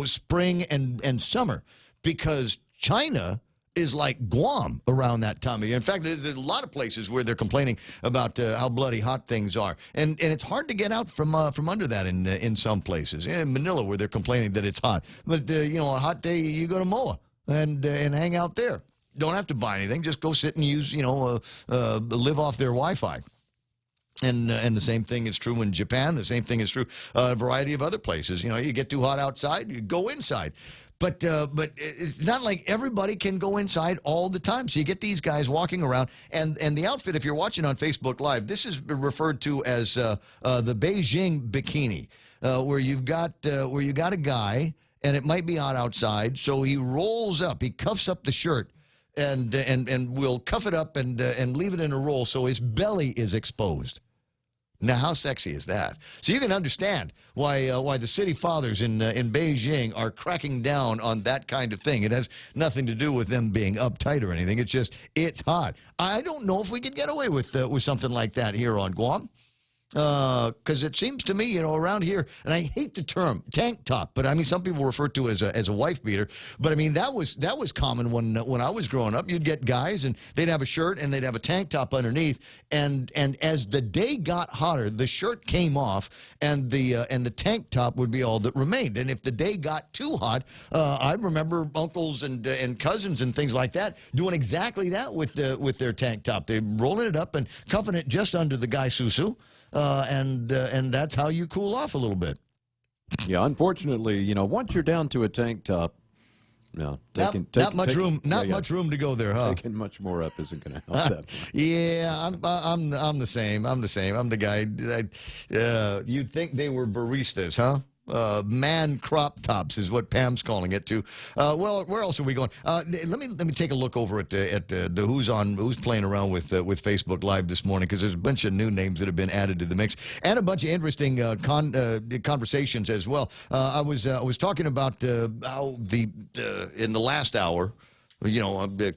spring and summer, because China is like Guam around that time of year. In fact, there's a lot of places where they're complaining about how bloody hot things are, and it's hard to get out from under that in some places. In Manila, where they're complaining that it's hot, but on a hot day you go to MOA and hang out there. Don't have to buy anything; just go sit and use live off their Wi-Fi. And the same thing is true in Japan. The same thing is true a variety of other places. You get too hot outside, you go inside. But it's not like everybody can go inside all the time. So you get these guys walking around, and the outfit, if you're watching on Facebook Live, this is referred to as the Beijing bikini, where you got a guy, and it might be hot outside, so he rolls up, he cuffs up the shirt, and we'll cuff it up and leave it in a roll so his belly is exposed. Now, how sexy is that? So you can understand why the city fathers in Beijing are cracking down on that kind of thing. It has nothing to do with them being uptight or anything. It's just, it's hot. I don't know if we could get away with something like that here on Guam. Because it seems to me, around here, and I hate the term tank top, but I mean, some people refer to it as a wife beater. But I mean, that was common when I was growing up. You'd get guys, and they'd have a shirt, and they'd have a tank top underneath. And as the day got hotter, the shirt came off, and the tank top would be all that remained. And if the day got too hot, I remember uncles and cousins and things like that doing exactly that with their tank top. They rolling it up and cuffing it just under the guy susu. And that's how you cool off a little bit. Yeah, unfortunately, once you're down to a tank top, no, not much room to go there, huh? Taking much more up isn't going to help that. Yeah, I'm the same. I'm the guy. You'd think they were baristas, huh? Man crop tops is what Pam's calling it too. Well, where else are we going? Let me take a look over at the who's playing around with Facebook Live this morning, because there's a bunch of new names that have been added to the mix and a bunch of interesting conversations as well. I was talking about how in the last hour.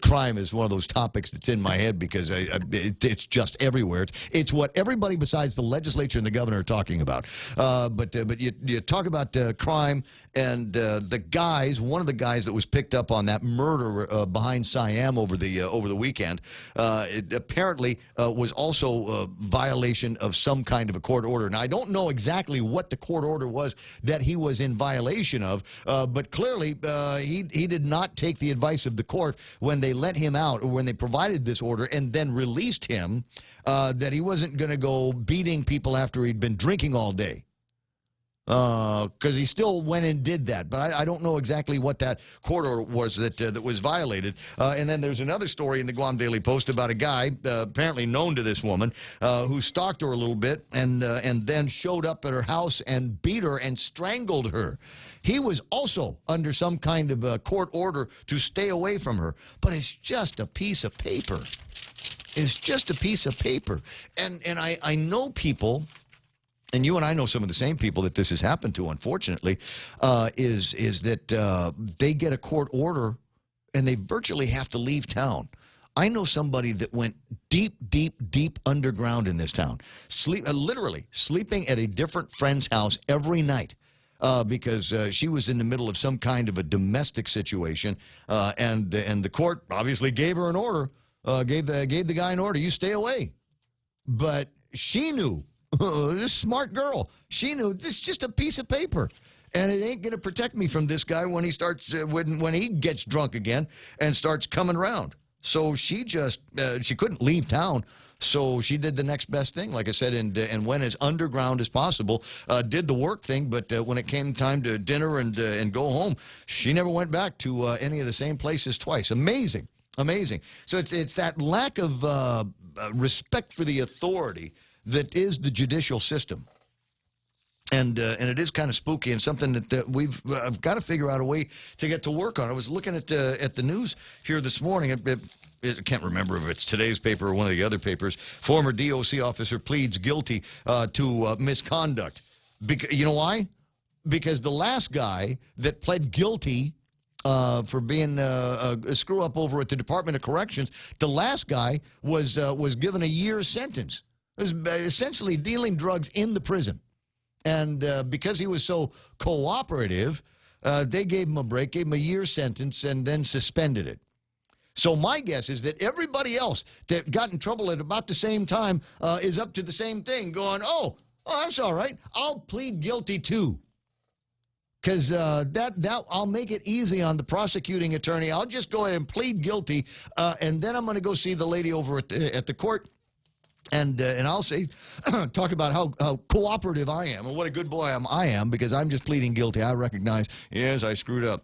Crime is one of those topics that's in my head because it's just everywhere. It's what everybody besides the legislature and the governor are talking about. But you talk about crime and one of the guys that was picked up on that murder behind Siam over the weekend, it apparently was also a violation of some kind of a court order. Now, I don't know exactly what the court order was that he was in violation of, but clearly he did not take the advice of the court when they let him out, or when they provided this order and then released him, that he wasn't going to go beating people after he'd been drinking all day. Because he still went and did that. But I don't know exactly what that court order was that was violated. And then there's another story in the Guam Daily Post about a guy, apparently known to this woman, who stalked her a little bit and then showed up at her house and beat her and strangled her. He was also under some kind of a court order to stay away from her. But it's just a piece of paper. It's just a piece of paper. And I know people... And you and I know some of the same people that this has happened to, unfortunately, is that they get a court order and they virtually have to leave town. I know somebody that went deep, deep, deep underground in this town, literally sleeping at a different friend's house every night. Because she was in the middle of some kind of a domestic situation, and the court obviously gave her an order, gave the guy an order, you stay away. But she knew. This smart girl. She knew this is just a piece of paper, and it ain't going to protect me from this guy when he starts when he gets drunk again and starts coming around. So she just she couldn't leave town. So she did the next best thing, like I said, and went as underground as possible. Did the work thing, but when it came time to dinner and go home, she never went back to any of the same places twice. Amazing. So it's that lack of respect for the authority that is the judicial system. And it is kind of spooky and something that we've got to figure out a way to get to work on. I was looking at the news here this morning. I can't remember if it's today's paper or one of the other papers. Former DOC officer pleads guilty to misconduct. You know why? Because the last guy that pled guilty for being a screw-up over at the Department of Corrections, the last guy was given a year's sentence. It was essentially dealing drugs in the prison. And because he was so cooperative, they gave him a break, gave him a year's sentence, and then suspended it. So my guess is that everybody else that got in trouble at about the same time is up to the same thing, going, oh, that's all right. I'll plead guilty too. Because that I'll make it easy on the prosecuting attorney. I'll just go ahead and plead guilty, and then I'm going to go see the lady over at the court. And I'll say, talk about how cooperative I am and what a good boy I am because I'm just pleading guilty. I recognize, yes, I screwed up.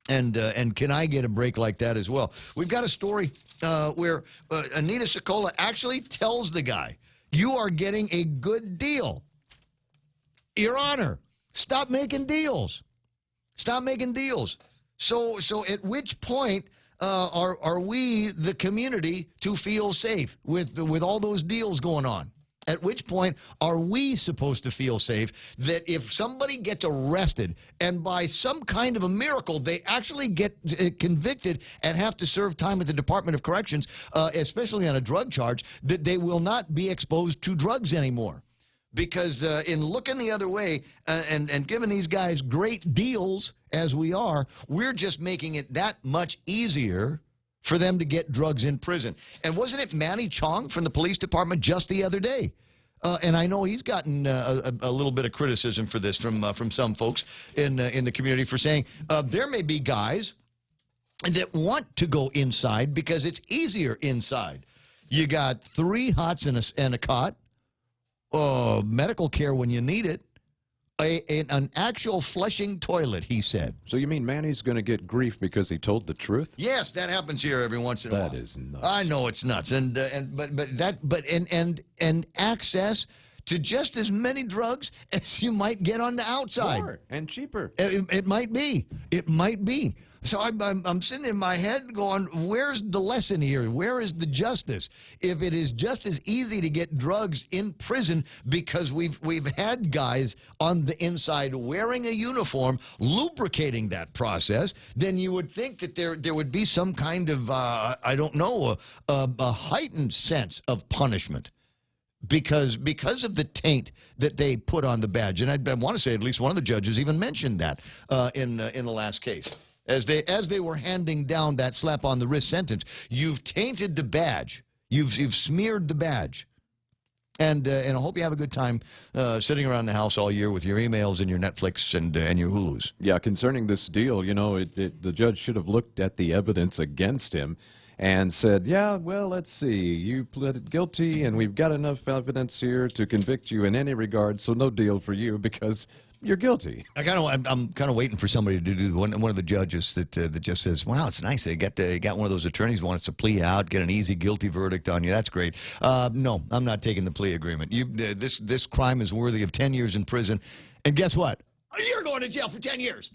And can I get a break like that as well? We've got a story where Anita Sokola actually tells the guy, you are getting a good deal. Your Honor, stop making deals. Stop making deals. So at which point are we, the community, to feel safe with all those deals going on? At which point are we supposed to feel safe that if somebody gets arrested and by some kind of a miracle they actually get convicted and have to serve time at the Department of Corrections, especially on a drug charge, that they will not be exposed to drugs anymore? Because in looking the other way and giving these guys great deals as we are, we're just making it that much easier for them to get drugs in prison. And wasn't it Manny Chong from the police department just the other day? And I know he's gotten a little bit of criticism for this from some folks in the community for saying there may be guys that want to go inside because it's easier inside. You got 3 hots and a cot, medical care when you need it, an actual flushing toilet, he said. So you mean Manny's going to get grief because he told the truth? Yes, that happens here every once in a while. That is nuts. I know it's nuts, and access to just as many drugs as you might get on the outside. More and cheaper. It might be. It might be. So I'm sitting in my head going, where's the lesson here? Where is the justice? If it is just as easy to get drugs in prison because we've had guys on the inside wearing a uniform, lubricating that process, then you would think that there would be some kind of, I don't know, a heightened sense of punishment. Because of the taint that they put on the badge. And I want to say at least one of the judges even mentioned that in the last case. As they were handing down that slap on the wrist sentence, you've tainted the badge. You've smeared the badge. And I hope you have a good time sitting around the house all year with your emails and your Netflix and your Hulus. Yeah, concerning this deal, you know, the judge should have looked at the evidence against him and said, yeah, well, let's see, you pleaded guilty and we've got enough evidence here to convict you in any regard, so no deal for you because you're guilty. I'm kind of waiting for somebody to do one of the judges that just says, "Wow, it's nice they got one of those attorneys who wants to plea out, get an easy guilty verdict on you. That's great." No, I'm not taking the plea agreement. This crime is worthy of 10 years in prison, and guess what? You're going to jail for 10 years.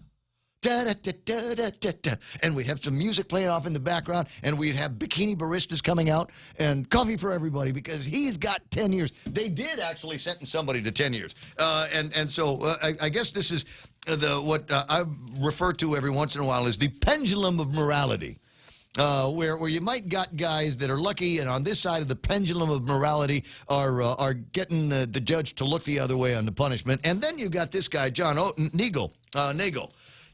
Da, da, da, da, da, da, da. And we'd have some music playing off in the background, and we'd have bikini baristas coming out and coffee for everybody because he's got 10 years. They did actually sentence somebody to 10 years. So I guess this is what I refer to every once in a while as the pendulum of morality. Where you might got guys that are lucky and on this side of the pendulum of morality are getting the judge to look the other way on the punishment. And then you got this guy, John Nagel.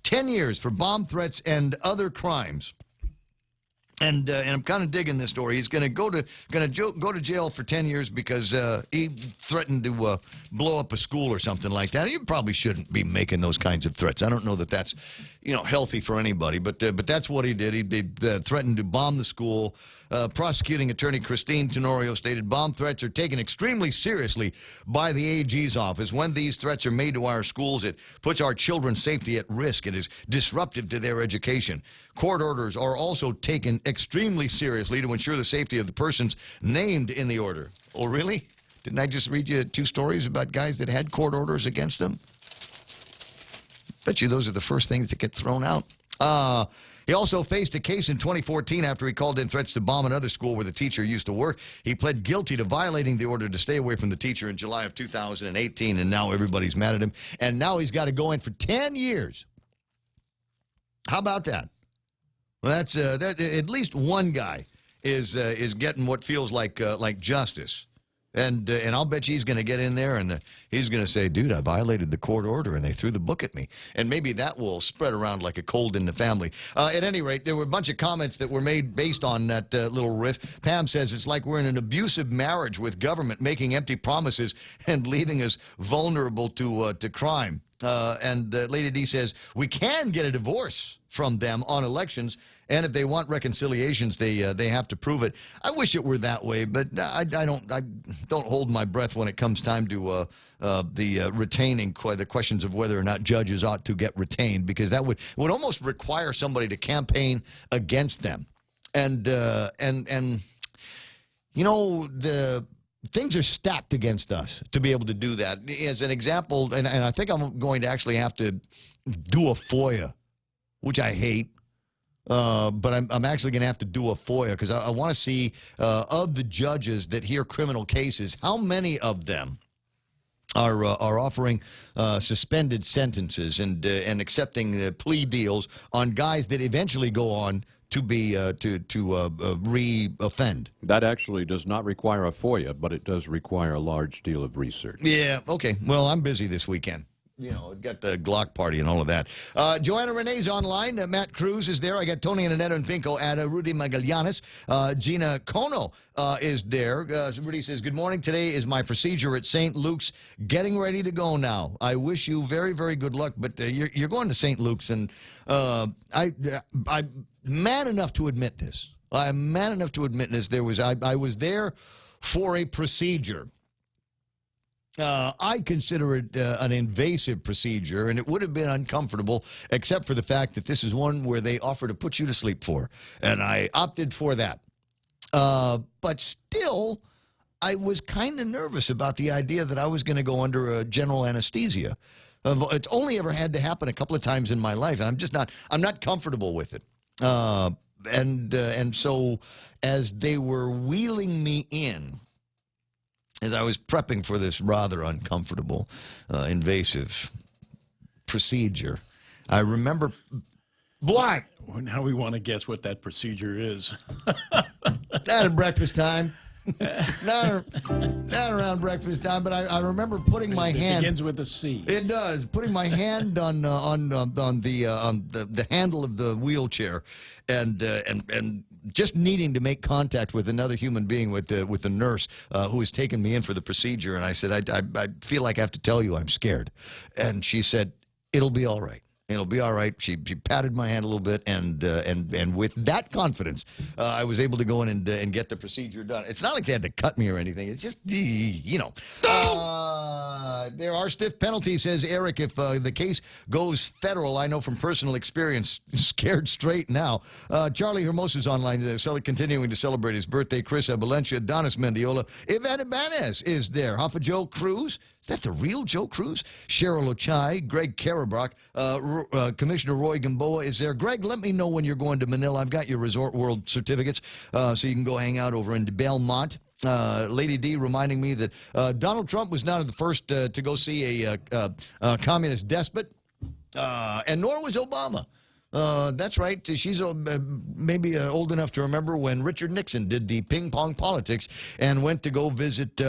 10 years for bomb threats and other crimes. And I'm kind of digging this story. He's going to go to jail for 10 years because he threatened to blow up a school or something like that. You probably shouldn't be making those kinds of threats. I don't know that that's healthy for anybody. But that's what he did. He threatened to bomb the school. Prosecuting attorney Christine Tenorio stated bomb threats are taken extremely seriously by the AG's office. When these threats are made to our schools, it puts our children's safety at risk. It is disruptive to their education. Court orders are also taken extremely seriously to ensure the safety of the persons named in the order. Oh, really? Didn't I just read you 2 stories about guys that had court orders against them? Bet you those are the first things that get thrown out. He also faced a case in 2014 after he called in threats to bomb another school where the teacher used to work. He pled guilty to violating the order to stay away from the teacher in July of 2018, and now everybody's mad at him. And now he's got to go in for 10 years. How about that? Well, that's that. At least one guy is getting what feels like justice. And I'll bet you he's going to get in there and he's going to say, dude, I violated the court order and they threw the book at me. And maybe that will spread around like a cold in the family. At any rate, there were a bunch of comments that were made based on that little riff. Pam says it's like we're in an abusive marriage with government making empty promises and leaving us vulnerable to crime. And Lady D says we can get a divorce from them on elections. And if they want reconciliations, they have to prove it. I wish it were that way, but I don't hold my breath when it comes time to retaining the questions of whether or not judges ought to get retained, because that would almost require somebody to campaign against them. And the things are stacked against us to be able to do that. As an example, and I think I'm going to actually have to do a FOIA, which I hate. But I'm actually going to have to do a FOIA because I want to see of the judges that hear criminal cases, how many of them are offering suspended sentences and accepting plea deals on guys that eventually go on to be re-offend. That actually does not require a FOIA, but it does require a large deal of research. Yeah. Okay. Well, I'm busy this weekend. Got the Glock party and all of that. Joanna Renee's online. Matt Cruz is there. I got Tony and Annette and Pinko at Rudy Magallanes. Gina Kono is there. Rudy says, good morning. Today is my procedure at St. Luke's. Getting ready to go now. I wish you very, very good luck. But you're going to St. Luke's, and I'm man enough to admit this. I'm man enough to admit this. I was there for a procedure. I consider it an invasive procedure, and it would have been uncomfortable, except for the fact that this is one where they offer to put you to sleep for, and I opted for that. But still, I was kind of nervous about the idea that I was going to go under a general anesthesia. It's only ever had to happen a couple of times in my life, and I'm not comfortable with it. And so as they were wheeling me in, as I was prepping for this rather uncomfortable, invasive procedure, I remember... What? Well, now we want to guess what that procedure is. Not at breakfast time. not around breakfast time, but I remember putting my hand... It begins with a C. It does. Putting my hand on the handle of the wheelchair and just needing to make contact with another human being, with the nurse who was taking me in for the procedure. And I said, I feel like I have to tell you I'm scared. And she said, it'll be all right. It'll be all right. She patted my hand a little bit, and with that confidence, I was able to go in and get the procedure done. It's not like they had to cut me or anything. It's just, there are stiff penalties, says Eric, if the case goes federal. I know from personal experience. Scared straight now. Charlie Hermosa's online, continuing to celebrate his birthday. Chris Valencia, Donis Mendiola, Yvette Ibanez is there. Hoffa Joe Cruz. Is that the real Joe Cruz? Cheryl Ochai, Greg Karabrock, Commissioner Roy Gamboa is there. Greg, let me know when you're going to Manila. I've got your Resort World certificates, so you can go hang out over in Belmont. Lady D reminding me that Donald Trump was not the first to go see a communist despot, and nor was Obama. That's right. She's maybe old enough to remember when Richard Nixon did the ping-pong politics and went to go visit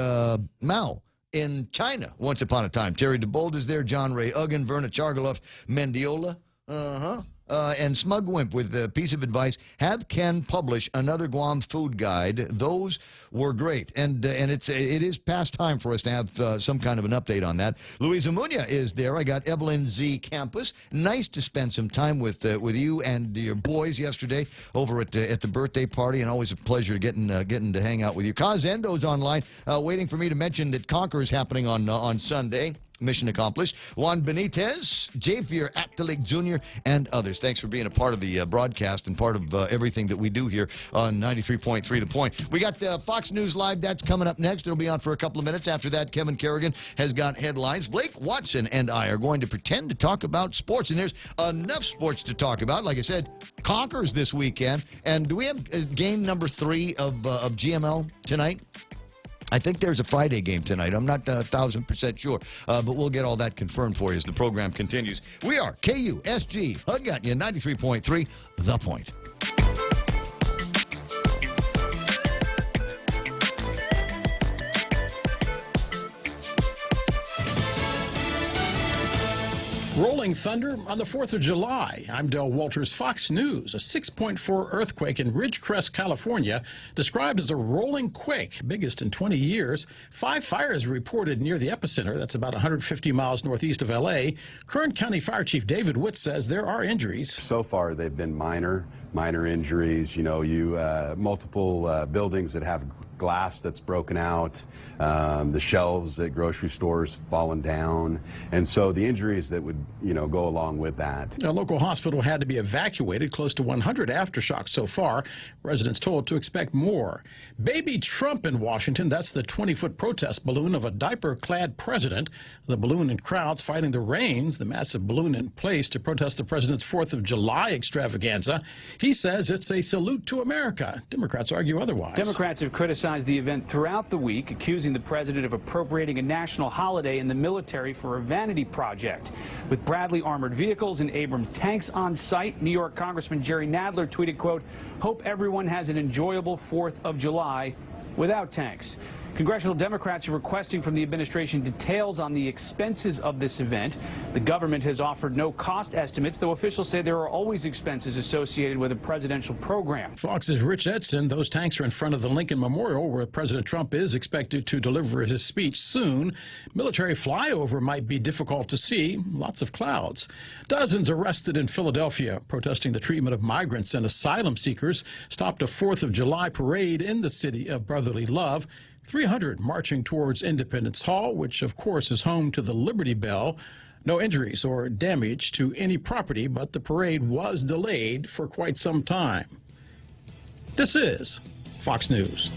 Mao in China once upon a time. Terry DeBold is there, John Ray Uggan, Verna Chargaloff, Mendiola. And Smug Wimp with a piece of advice: have Ken publish another Guam food guide. Those were great, and it is past time for us to have some kind of an update on that. Luisa Munya is there. I got Evelyn Z. Campus. Nice to spend some time with you and your boys yesterday over at the birthday party, and always a pleasure getting to hang out with you. Kaz Endo's online, waiting for me to mention that Conquer is happening on Sunday. Mission accomplished. Juan Benitez, Javier Actalik Jr., and others. Thanks for being a part of the broadcast and part of everything that we do here on 93.3 The Point. We got Fox News Live. That's coming up next. It'll be on for a couple of minutes. After that, Kevin Kerrigan has got headlines. Blake Watson and I are going to pretend to talk about sports, and there's enough sports to talk about. Like I said, Conquers this weekend. And do we have game number 3 of GML tonight? I think there's a Friday game tonight. I'm not 1,000% sure, but we'll get all that confirmed for you as the program continues. We are KUSG, Hug got you, 93.3, The Point. Rolling thunder on the 4th of July. I'm Del Walters, Fox News. A 6.4 earthquake in Ridgecrest, California, described as a rolling quake, biggest in 20 years. 5 fires reported near the epicenter. That's about 150 miles northeast of L.A. Kern County Fire Chief David Witt says there are injuries. So far, they've been minor injuries. You know, multiple buildings that have glass that's broken out, the shelves at grocery stores fallen down, and so the injuries that would, go along with that. A local hospital had to be evacuated. Close to 100 aftershocks so far. Residents told to expect more. Baby Trump in Washington. That's the 20-foot protest balloon of a diaper-clad president. The balloon in crowds fighting the rains. The massive balloon in place to protest the president's 4th of July extravaganza. He says it's a salute to America. Democrats argue otherwise. Democrats have criticized the event throughout the week, accusing the president of appropriating a national holiday in the military for a vanity project. With Bradley armored vehicles and Abrams tanks on site, New York Congressman Jerry Nadler tweeted, quote, "Hope everyone has an enjoyable 4th of July without tanks." Congressional Democrats are requesting from the administration details on the expenses of this event. The government has offered no cost estimates, though officials say there are always expenses associated with a presidential program. Fox's Rich Edson. Those tanks are in front of the Lincoln Memorial, where President Trump is expected to deliver his speech soon. Military flyover might be difficult to see. Lots of clouds. Dozens arrested in Philadelphia, protesting the treatment of migrants and asylum seekers. Stopped a 4th of July parade in the city of brotherly love. 300 marching towards Independence Hall, which of course is home to the Liberty Bell. No injuries or damage to any property, but the parade was delayed for quite some time. This is Fox News.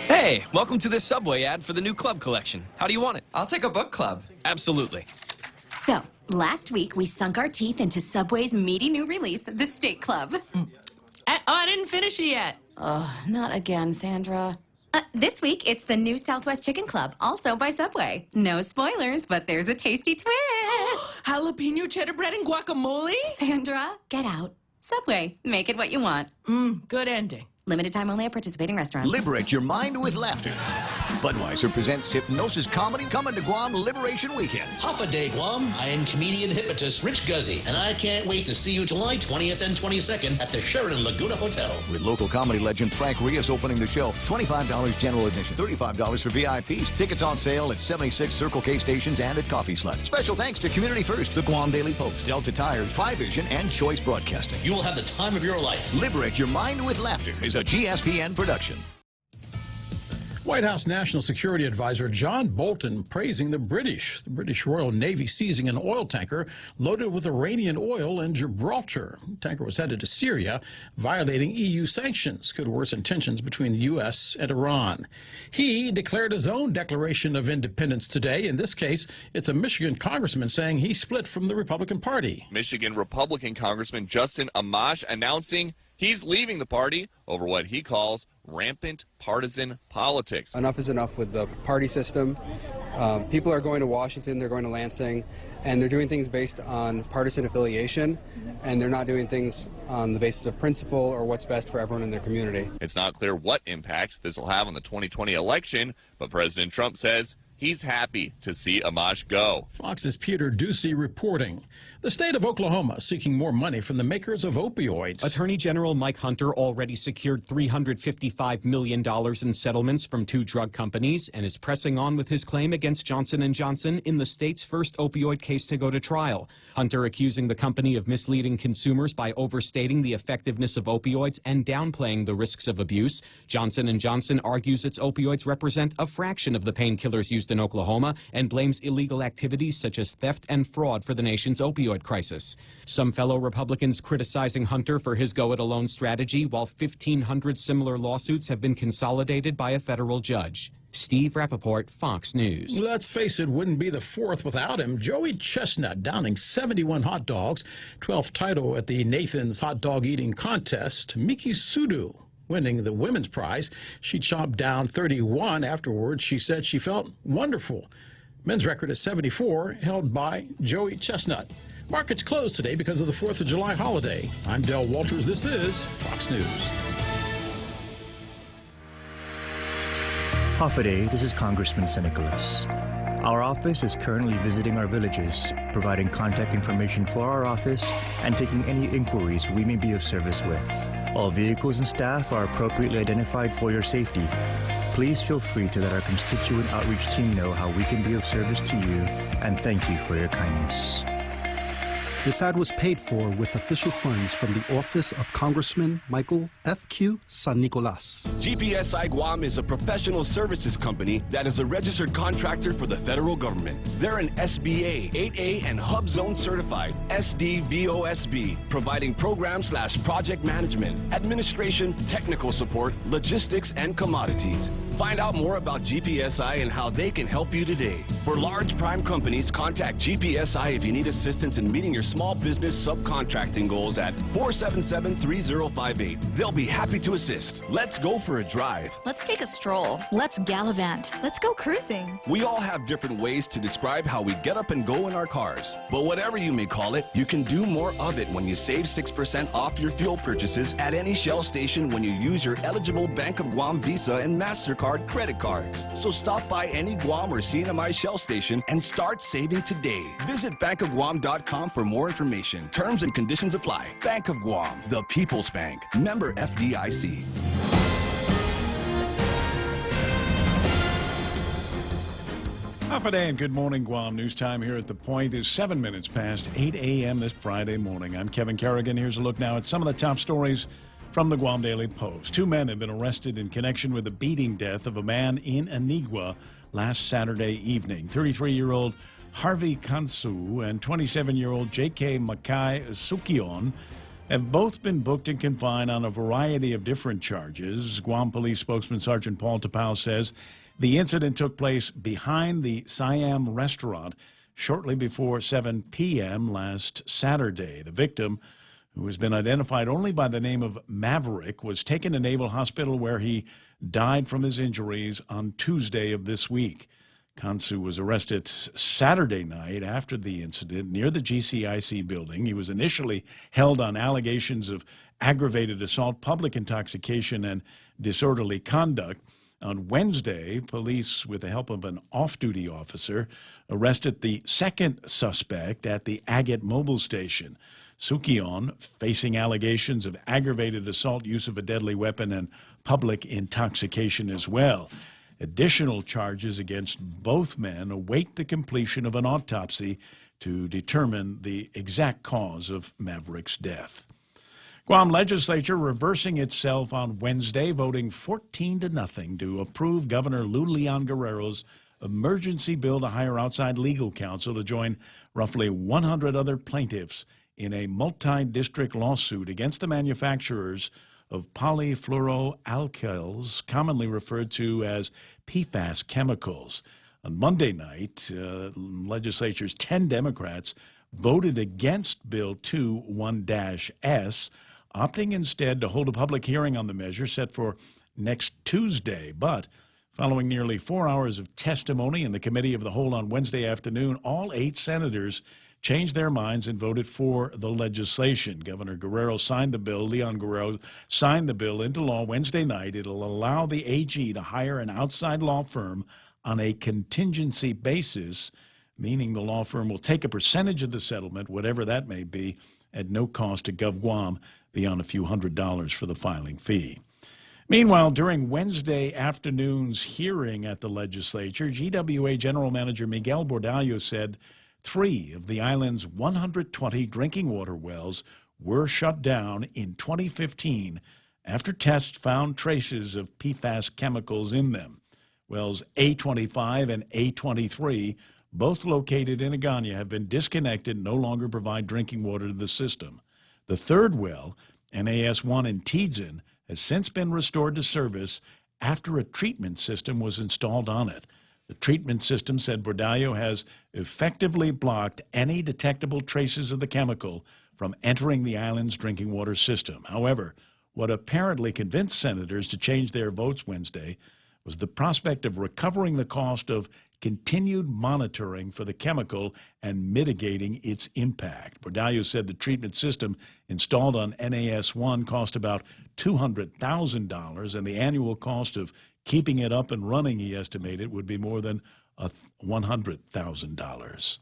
Hey, welcome to this Subway ad for the new club collection. How do you want it? I'll take a book club. Absolutely. So, last week we sunk our teeth into Subway's meaty new release, the Steak Club. I didn't finish it yet. Oh, not again, Sandra. This week it's the new Southwest Chicken Club, also by Subway. No spoilers, but there's a tasty twist. Jalapeno cheddar bread and guacamole? Sandra, get out. Subway, make it what you want. Good ending. Limited time only at participating restaurants. Liberate your mind with laughter. Budweiser presents Hypnosis Comedy coming to Guam Liberation Weekend. Half a day, Guam. I am comedian hypnotist Rich Guzzi, and I can't wait to see you July 20th and 22nd at the Sheraton Laguna Hotel. With local comedy legend Frank Rios opening the show. $25 general admission, $35 for VIPs. Tickets on sale at 76 Circle K stations and at Coffee Slut. Special thanks to Community First, the Guam Daily Post, Delta Tires, Tri-Vision, and Choice Broadcasting. You will have the time of your life. Liberate your mind with laughter is a GSPN production. White House National Security Advisor John Bolton praising the British Royal Navy seizing an oil tanker loaded with Iranian oil in Gibraltar. The tanker was headed to Syria, violating EU sanctions, could worsen tensions between the U.S. and Iran. He declared his own Declaration of Independence today. In this case, it's a Michigan congressman saying he split from the Republican Party. Michigan Republican Congressman Justin Amash announcing he's leaving the party over what he calls rampant partisan politics. Enough is enough with the party system. People are going to Washington, they're going to Lansing, and they're doing things based on partisan affiliation, and they're not doing things on the basis of principle or what's best for everyone in their community. It's not clear what impact this will have on the 2020 election, but President Trump says he's happy to see Amash go. Fox's Peter Ducey reporting. The state of Oklahoma seeking more money from the makers of opioids. Attorney General Mike Hunter already secured $355 million in settlements from 2 drug companies and is pressing on with his claim against Johnson & Johnson in the state's first opioid case to go to trial. Hunter accusing the company of misleading consumers by overstating the effectiveness of opioids and downplaying the risks of abuse. Johnson & Johnson argues its opioids represent a fraction of the painkillers used in Oklahoma and blames illegal activities such as theft and fraud for the nation's opioid crisis. Some fellow Republicans criticizing Hunter for his go-it-alone strategy, while 1,500 similar lawsuits have been consolidated by a federal judge. Steve Rappaport, Fox News. Let's face it, wouldn't be the 4th without him. Joey Chestnut downing 71 hot dogs, 12th title at the Nathan's Hot Dog Eating Contest. Miki Sudo winning the women's prize. She chomped down 31 afterwards. She said she felt wonderful. Men's record is 74, held by Joey Chestnut. Markets closed today because of the 4th of July holiday. I'm Del Walters. This is Fox News. Hafaday, this is Congressman Nicholas. Our office is currently visiting our villages, providing contact information for our office and taking any inquiries we may be of service with. All vehicles and staff are appropriately identified for your safety. Please feel free to let our constituent outreach team know how we can be of service to you, and thank you for your kindness. This ad was paid for with official funds from the office of Congressman Michael F.Q. San Nicolas. GPSI Guam is a professional services company that is a registered contractor for the federal government. They're an SBA, 8A, and Hub Zone certified SDVOSB, providing program/project management, administration, technical support, logistics, and commodities. Find out more about GPSI and how they can help you today. For large prime companies, contact GPSI if you need assistance in meeting your small business subcontracting goals at 477-3058. They'll be happy to assist. Let's go for a drive. Let's take a stroll. Let's gallivant. Let's go cruising. We all have different ways to describe how we get up and go in our cars. But whatever you may call it, you can do more of it when you save 6% off your fuel purchases at any Shell station when you use your eligible Bank of Guam Visa and MasterCard credit cards. So stop by any Guam or CNMI Shell station and start saving today. Visit bankofguam.com for more information. Terms and conditions apply. Bank of Guam, the People's Bank. Member FDIC. Hafaday and good morning, Guam. News time here at The Point is 7 minutes past 8 a.m. this Friday morning. I'm Kevin Kerrigan. Here's a look now at some of the top stories from the Guam Daily Post. 2 men have been arrested in connection with the beating death of a man in Anigua last Saturday evening. 33-year-old Harvey Kansu and 27-year-old J.K. Makai Sukion have both been booked and confined on a variety of different charges. Guam Police spokesman Sergeant Paul Tapau says the incident took place behind the Siam restaurant shortly before 7 p.m. last Saturday. The victim, who has been identified only by the name of Maverick, was taken to Naval Hospital where he died from his injuries on Tuesday of this week. Kansu was arrested Saturday night after the incident near the GCIC building. He was initially held on allegations of aggravated assault, public intoxication, and disorderly conduct. On Wednesday, police, with the help of an off-duty officer, arrested the second suspect at the Agate Mobile Station. Sukion, facing allegations of aggravated assault, use of a deadly weapon, and public intoxication as well. Additional charges against both men await the completion of an autopsy to determine the exact cause of Maverick's death. Guam legislature reversing itself on Wednesday, voting 14-0 to approve Governor Lou Leon Guerrero's emergency bill to hire outside legal counsel to join roughly 100 other plaintiffs in a multi-district lawsuit against the manufacturers of polyfluoroalkyls, commonly referred to as PFAS chemicals. On Monday night, legislature's 10 Democrats voted against Bill 21-S, opting instead to hold a public hearing on the measure set for next Tuesday. But following nearly 4 hours of testimony in the committee of the whole on Wednesday afternoon, all 8 senators changed their minds and voted for the legislation. Governor Guerrero signed the bill. Leon Guerrero signed the bill into law Wednesday night. It'll allow the AG to hire an outside law firm on a contingency basis, meaning the law firm will take a percentage of the settlement, whatever that may be, at no cost to GovGuam beyond a few $100s for the filing fee. Meanwhile, during Wednesday afternoon's hearing at the legislature, GWA General Manager Miguel Bordallo said 3 of the island's 120 drinking water wells were shut down in 2015 after tests found traces of PFAS chemicals in them. Wells A25 and A23, both located in Agana, have been disconnected and no longer provide drinking water to the system. The third well, NAS1 in Tiedzin, has since been restored to service after a treatment system was installed on it. The treatment system, said Bordallo, has effectively blocked any detectable traces of the chemical from entering the island's drinking water system. However, what apparently convinced senators to change their votes Wednesday was the prospect of recovering the cost of continued monitoring for the chemical and mitigating its impact. Bordallo said the treatment system installed on NAS1 cost about $200,000, and the annual cost of keeping it up and running, he estimated, would be more than $100,000.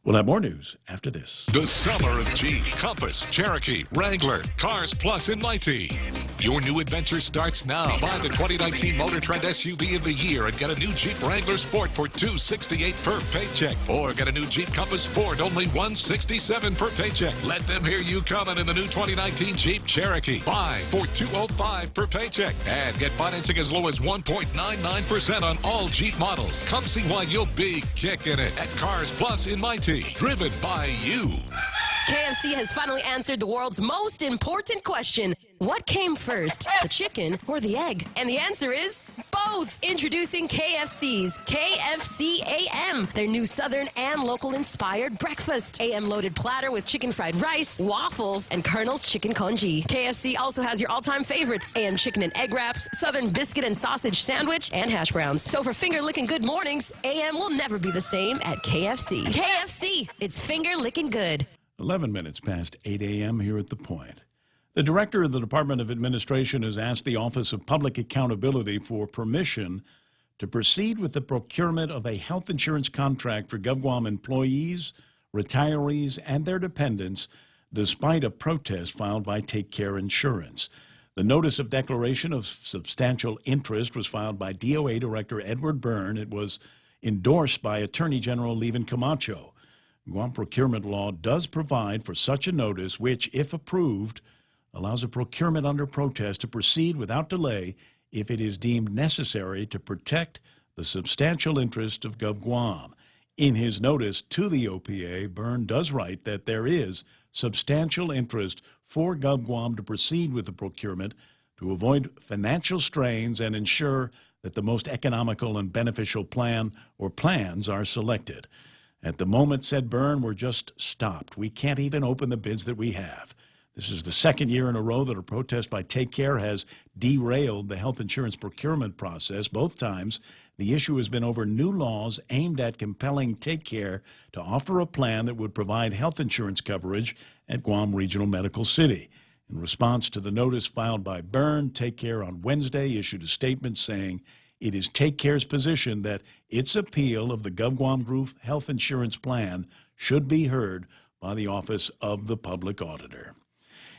We'll have more news after this. The summer of Jeep, Compass, Cherokee, Wrangler, Cars Plus, and Mighty. Your new adventure starts now. Buy the 2019 Motor Trend SUV of the year and get a new Jeep Wrangler Sport for $268 per paycheck. Or get a new Jeep Compass Sport, only $167 per paycheck. Let them hear you coming in the new 2019 Jeep Cherokee. Buy for $205 per paycheck. And get financing as low as 1.99% on all Jeep models. Come see why you'll be kicking it at Cars Plus in Mighty. Driven by you. KFC has finally answered the world's most important question. What came first, the chicken or the egg? And the answer is both. Introducing KFC's KFC AM, their new Southern and local-inspired breakfast. AM-loaded platter with chicken fried rice, waffles, and Colonel's chicken congee. KFC also has your all-time favorites, AM chicken and egg wraps, Southern biscuit and sausage sandwich, and hash browns. So for finger-licking good mornings, AM will never be the same at KFC. KFC, it's finger-licking good. 11 minutes past 8 a.m. here at The Point. The director of the Department of Administration has asked the Office of Public Accountability for permission to proceed with the procurement of a health insurance contract for GovGuam employees, retirees, and their dependents, despite a protest filed by Take Care Insurance. The notice of declaration of substantial interest was filed by DOA Director Edward Byrne. It was endorsed by Attorney General Levin Camacho. Guam procurement law does provide for such a notice, which, if approved, allows a procurement under protest to proceed without delay if it is deemed necessary to protect the substantial interest of GovGuam. In his notice to the OPA, Byrne does write that there is substantial interest for GovGuam to proceed with the procurement to avoid financial strains and ensure that the most economical and beneficial plan or plans are selected. At the moment, said Byrne, we're just stopped. We can't even open the bids that we have. This is the second year in a row that a protest by Take Care has derailed the health insurance procurement process. Both times, the issue has been over new laws aimed at compelling Take Care to offer a plan that would provide health insurance coverage at Guam Regional Medical City. In response to the notice filed by Byrne, Take Care on Wednesday issued a statement saying it is Take Care's position that its appeal of the GovGuam Group health insurance plan should be heard by the Office of the Public Auditor.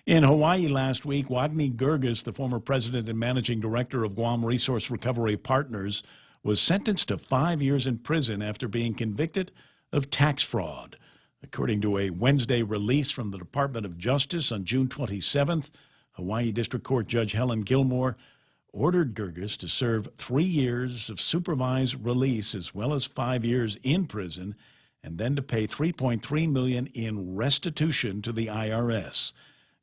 In Hawaii last week, Wagner Gurgis, the former president and managing director of Guam Resource Recovery Partners, was sentenced to 5 years in prison after being convicted of tax fraud. According to a Wednesday release from the Department of Justice on June 27th, Hawaii District Court Judge Helen Gilmore ordered Gurgis to serve 3 years of supervised release as well as 5 years in prison and then to pay $3.3 million in restitution to the IRS.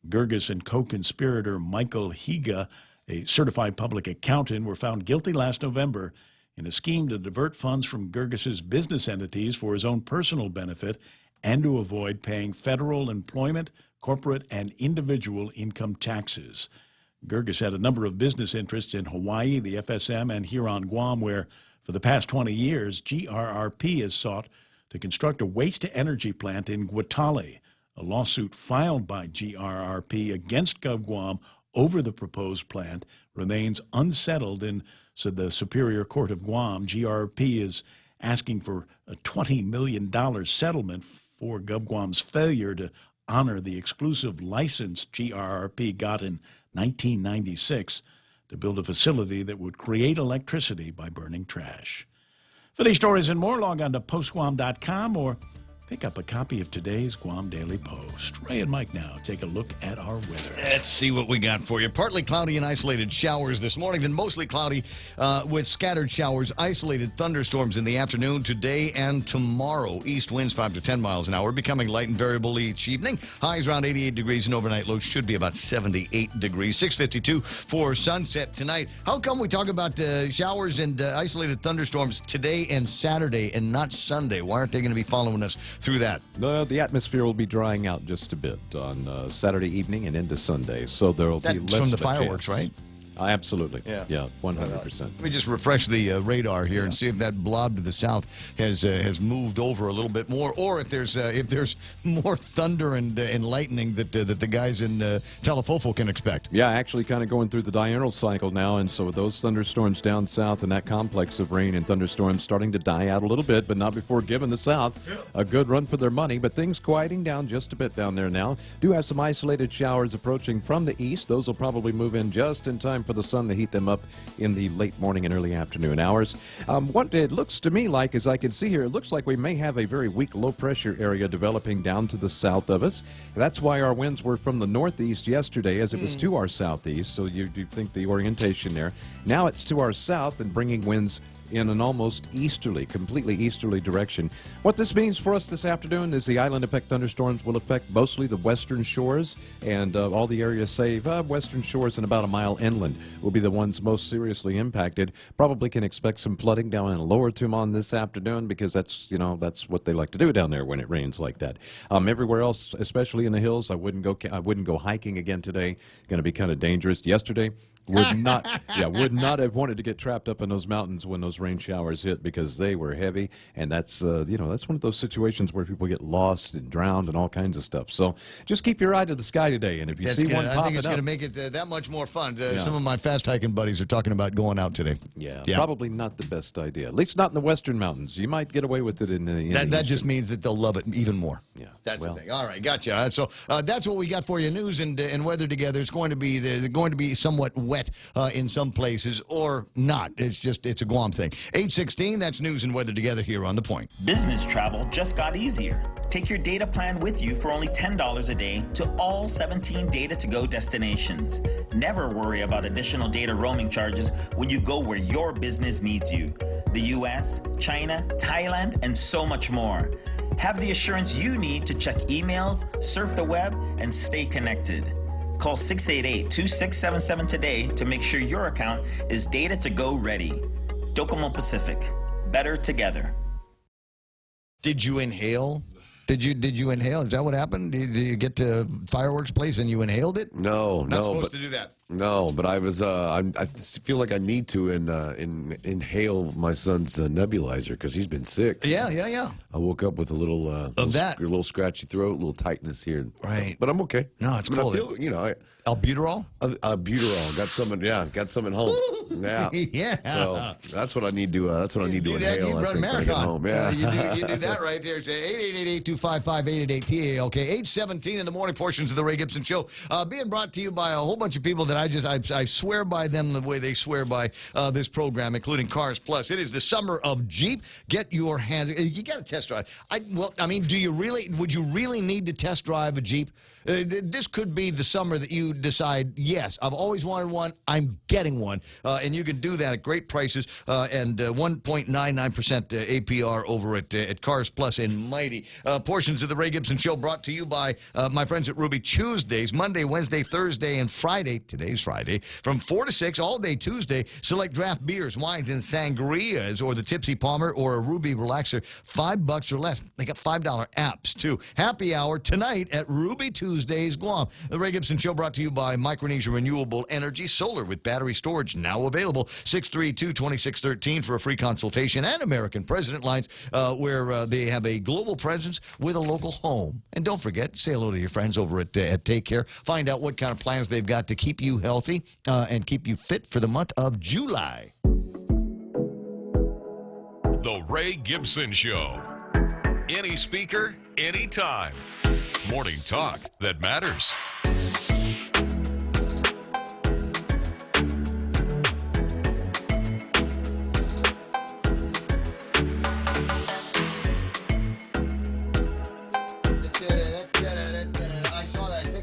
Gurgis and co-conspirator Michael Higa, a certified public accountant, were found guilty last November in a scheme to divert funds from Gurgis's business entities for his own personal benefit and to avoid paying federal employment, corporate, and individual income taxes. Gurgis had a number of business interests in Hawaii, the FSM, and here on Guam, where for the past 20 years, GRRP has sought to construct a waste-to-energy plant in Guatale. A lawsuit filed by GRRP against GovGuam over the proposed plant remains unsettled, and said the Superior Court of Guam. GRP is asking for a $20 million settlement for GovGuam's failure to honor the exclusive license GRP got in 1996 to build a facility that would create electricity by burning trash. For these stories and more, log on to postguam.com or pick up a copy of today's Guam Daily Post. Ray and Mike now take a look at our weather. Let's see what we got for you. Partly cloudy and isolated showers this morning, then mostly cloudy with scattered showers, isolated thunderstorms in the afternoon today and tomorrow. East winds 5 to 10 miles an hour, becoming light and variable each evening. Highs around 88 degrees and overnight lows should be about 78 degrees. 6:52 for sunset tonight. How come we talk about showers and isolated thunderstorms today and Saturday and not Sunday? Why aren't they going to be following us through that? The atmosphere will be drying out just a bit on Saturday evening and into Sunday, so there will be less from the of a fireworks, chance. right? Absolutely. Yeah, 100%. Let me just refresh the radar here and see if that blob to the south has moved over a little bit more, or if there's more thunder and lightning that the guys in Telefofo can expect. Yeah, actually kind of going through the diurnal cycle now, and so those thunderstorms down south and that complex of rain and thunderstorms starting to die out a little bit, but not before giving the south a good run for their money. But things quieting down just a bit down there now. Do have some isolated showers approaching from the east. Those will probably move in just in time for the sun to heat them up in the late morning and early afternoon hours. What it looks to me like, as I can see here, it looks like we may have a very weak low-pressure area developing down to the south of us. That's why our winds were from the northeast yesterday as it was to our southeast, so you think the orientation there. Now it's to our south and bringing winds in an almost completely easterly direction. What this means for us this afternoon is the island effect thunderstorms will affect mostly the western shores and all the areas save western shores and about a mile inland will be the ones most seriously impacted. Probably can expect some flooding down in Lower Tumon this afternoon because that's what they like to do down there when it rains like that. Everywhere else, especially in the hills, I wouldn't go hiking again today. Going to be kind of dangerous. Yesterday, would not have wanted to get trapped up in those mountains when those rain showers hit because they were heavy, and that's that's one of those situations where people get lost and drowned and all kinds of stuff. So just keep your eye to the sky today, and if you see one popping up, I think it's going to make it that much more fun. Some of my fast hiking buddies are talking about going out today. Yeah, probably not the best idea. At least not in the western mountains. You might get away with it in the that just means that they'll love it even more. Yeah, that's the thing. All right, gotcha. So that's what we got for you. News and weather together. It's going to be somewhat wet in some places or not. It's a Guam thing. 8:16, that's news and weather together here on The Point. Business travel just got easier. Take your data plan with you for only $10 a day to all 17 data-to-go destinations. Never worry about additional data roaming charges when you go where your business needs you. The U.S., China, Thailand, and so much more. Have the assurance you need to check emails, surf the web, and stay connected. Call 688-2677 today to make sure your account is data-to-go ready. Docomo Pacific. Better together. Did you inhale? Did you inhale? Is that what happened? Did you get to fireworks place and you inhaled it? No, Not supposed to do that. No, but I was. I feel like I need to inhale my son's nebulizer because he's been sick. Yeah. I woke up with a little a little scratchy throat, a little tightness here. Right, but I'm okay. No, it's cool. I feel, albuterol. Albuterol. Got some at home. Yeah. Yeah. So that's what I need to. That's what I need to inhale. You run a marathon. Yeah. You do that right there. It's 888-825-5888. Okay, 8:17 in the morning. Portions of the Ray Gibson Show being brought to you by a whole bunch of people that I swear by them the way they swear by this program, including Cars Plus. It is the summer of Jeep. Get your hands. You got to test drive. Do you really? Would you really need to test drive a Jeep? This could be the summer that you decide, yes, I've always wanted one, I'm getting one. And you can do that at great prices and 1.99% APR over at Cars Plus in Mighty. Portions of the Ray Gibson Show brought to you by my friends at Ruby Tuesdays, Monday, Wednesday, Thursday, and Friday. Today's Friday. From 4 to 6, all day Tuesday. Select draft beers, wines, and sangrias, or the Tipsy Palmer, or a Ruby Relaxer. $5 or less. They got $5 apps, too. Happy hour tonight at Ruby Tuesdays, Guam. The Ray Gibson Show brought to you by Micronesia Renewable Energy. Solar with battery storage now available. 632-2613 for a free consultation. And American President Lines, where they have a global presence with a local home. And don't forget, say hello to your friends over at Take Care. Find out what kind of plans they've got to keep you healthy and keep you fit for the month of July. The Ray Gibson Show. Any speaker, anytime. Morning talk that matters.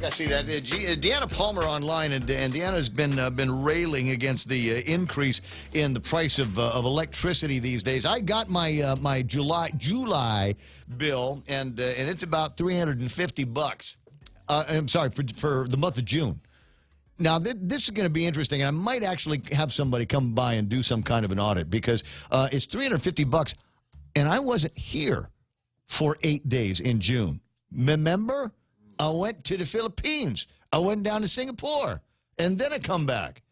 I see that. Deanna Palmer online, and Deanna's been railing against the increase in the price of electricity these days. I got my my July bill, and it's about $350. I'm sorry, for the month of June. Now, this is going to be interesting, and I might actually have somebody come by and do some kind of an audit, because it's $350, and I wasn't here for 8 days in June. Remember? I went to the Philippines. I went down to Singapore, and then I come back.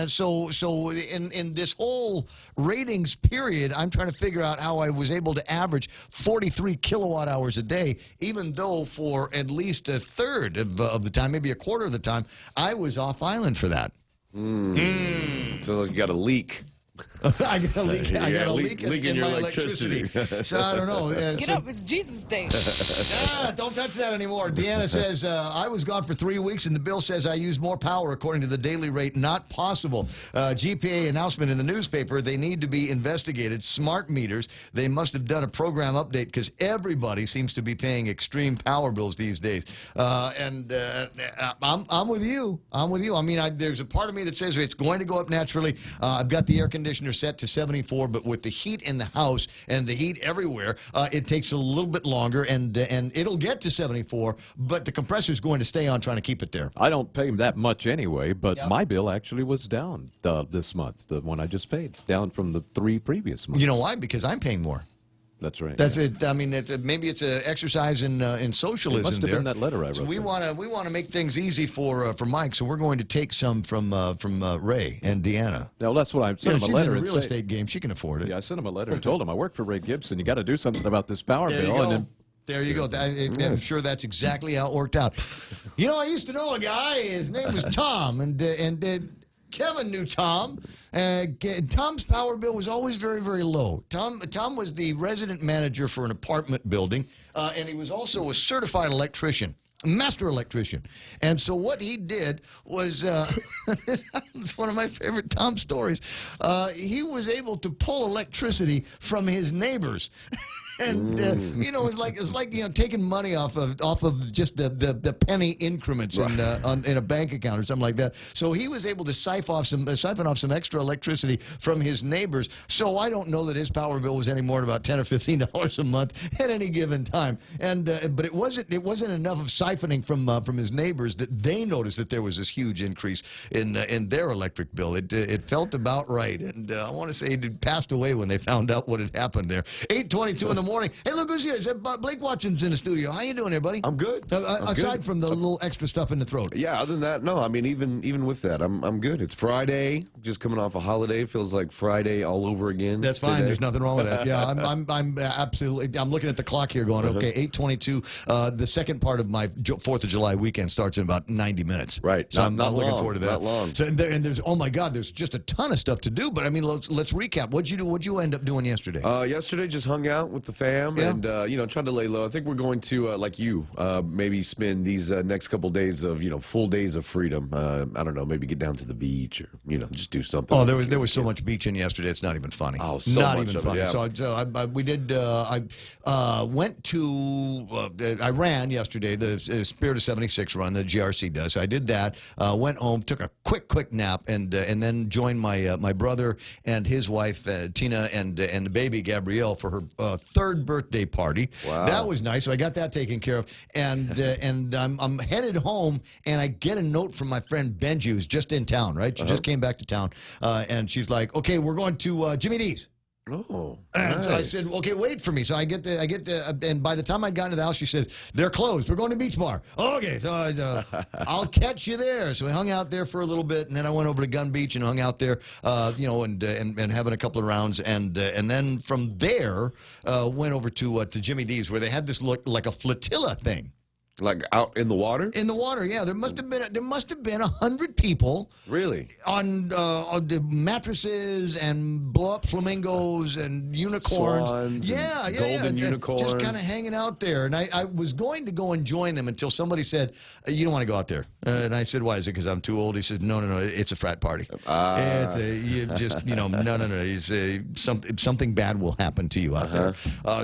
So in this whole ratings period, I'm trying to figure out how I was able to average 43 kilowatt hours a day, even though for at least a third of the time, maybe a quarter of the time, I was off island for that. So you got a leak. I got a leak. I got a leak in your my electricity. So I don't know. Get up! It's Jesus Day. Don't touch that anymore. Deanna says, I was gone for 3 weeks, and the bill says I used more power according to the daily rate. Not possible. GPA announcement in the newspaper, they need to be investigated. Smart meters, they must have done a program update, because everybody seems to be paying extreme power bills these days. I'm with you. I'm with you. I mean, there's a part of me that says it's going to go up naturally. I've got the air conditioner set to 74, but with the heat in the house and the heat everywhere, it takes a little bit longer, and it'll get to 74, but the compressor's going to stay on trying to keep it there. I don't pay that much anyway, but my bill actually was down this month, the one I just paid, down from the 3 previous months. You know why? Because I'm paying more. That's right. That's it. I mean, maybe it's an exercise in socialism. It must have there. been that letter I wrote. So we want to make things easy for Mike. So we're going to take some from Ray and Deanna. Now that's what I sent him a letter. She's in a real estate game. She can afford it. Yeah, I sent him a letter and told him I work for Ray Gibson. You got to do something about this power There bill. you go. And then, there you go. I'm sure that's exactly how it worked out. You know, I used to know a guy. His name was Tom, and Kevin knew Tom. Tom's power bill was always very, very low. Tom was the resident manager for an apartment building, and he was also a certified electrician. Master electrician. And so what he did was, it's one of my favorite Tom stories, he was able to pull electricity from his neighbors. And you know, it's like you know, taking money off of just the penny increments in a bank account or something like that. So he was able to siphon off some extra electricity from his neighbors. So I don't know that his power bill was any more than about $10 or $15 a month at any given time. And but it wasn't enough of siphoning from his neighbors that they noticed that there was this huge increase in their electric bill. It felt about right. And I want to say it passed away when they found out what had happened there. 8:22 in the morning. Hey, look who's here. Blake Watson's in the studio. How you doing here, buddy? I'm good. Aside from the little extra stuff in the throat. Yeah, other than that, no. I mean, even with that, I'm good. It's Friday, just coming off a holiday. Feels like Friday all over again. That's fine. Today. There's nothing wrong with that. Yeah, I'm absolutely. I'm looking at the clock here, going, okay, 8:22. The second part of my 4th of July weekend starts in about 90 minutes. Right. So I'm looking long, forward to that. Not long. So and there's oh my God, there's just a ton of stuff to do. But I mean, let's recap. What'd you do? What'd you end up doing yesterday? Yesterday, just hung out with the fam and tried to lay low. I think we're going to like you, maybe spend these next couple days of full days of freedom. I don't know, maybe get down to the beach or just do something. Oh, there was so much beaching yesterday. It's not even funny. Oh, so not much even of funny. it, yeah. So we did. I went to. I ran yesterday the Spirit of 76 run the GRC does. I did that. Went home, took a quick nap, and then joined my brother and his wife Tina and the baby Gabrielle for her 3rd birthday party. Wow. That was nice. So I got that taken care of, and I'm headed home, and I get a note from my friend Benji, who's just in town. Right, she just came back to town, and she's like, "Okay, we're going to Jimmy D's." Oh, and nice. so I said, okay, wait for me. So I get the, and by the time I got into the house, she says, they're closed. We're going to Beach Bar. Okay, so I'll catch you there. So we hung out there for a little bit, and then I went over to Gun Beach and hung out there, and having a couple of rounds, and then from there went over to Jimmy D's, where they had this look like a flotilla thing. Like out in the water? In the water, yeah. There must have been 100 people. Really? On the mattresses and blow up flamingos and unicorns. Swans yeah, and yeah, golden unicorns. Just kind of hanging out there. And I was going to go and join them until somebody said, "You don't want to go out there." And I said, "Why? Is it because I'm too old?" He said, "No, it's a frat party. Something bad will happen to you out there."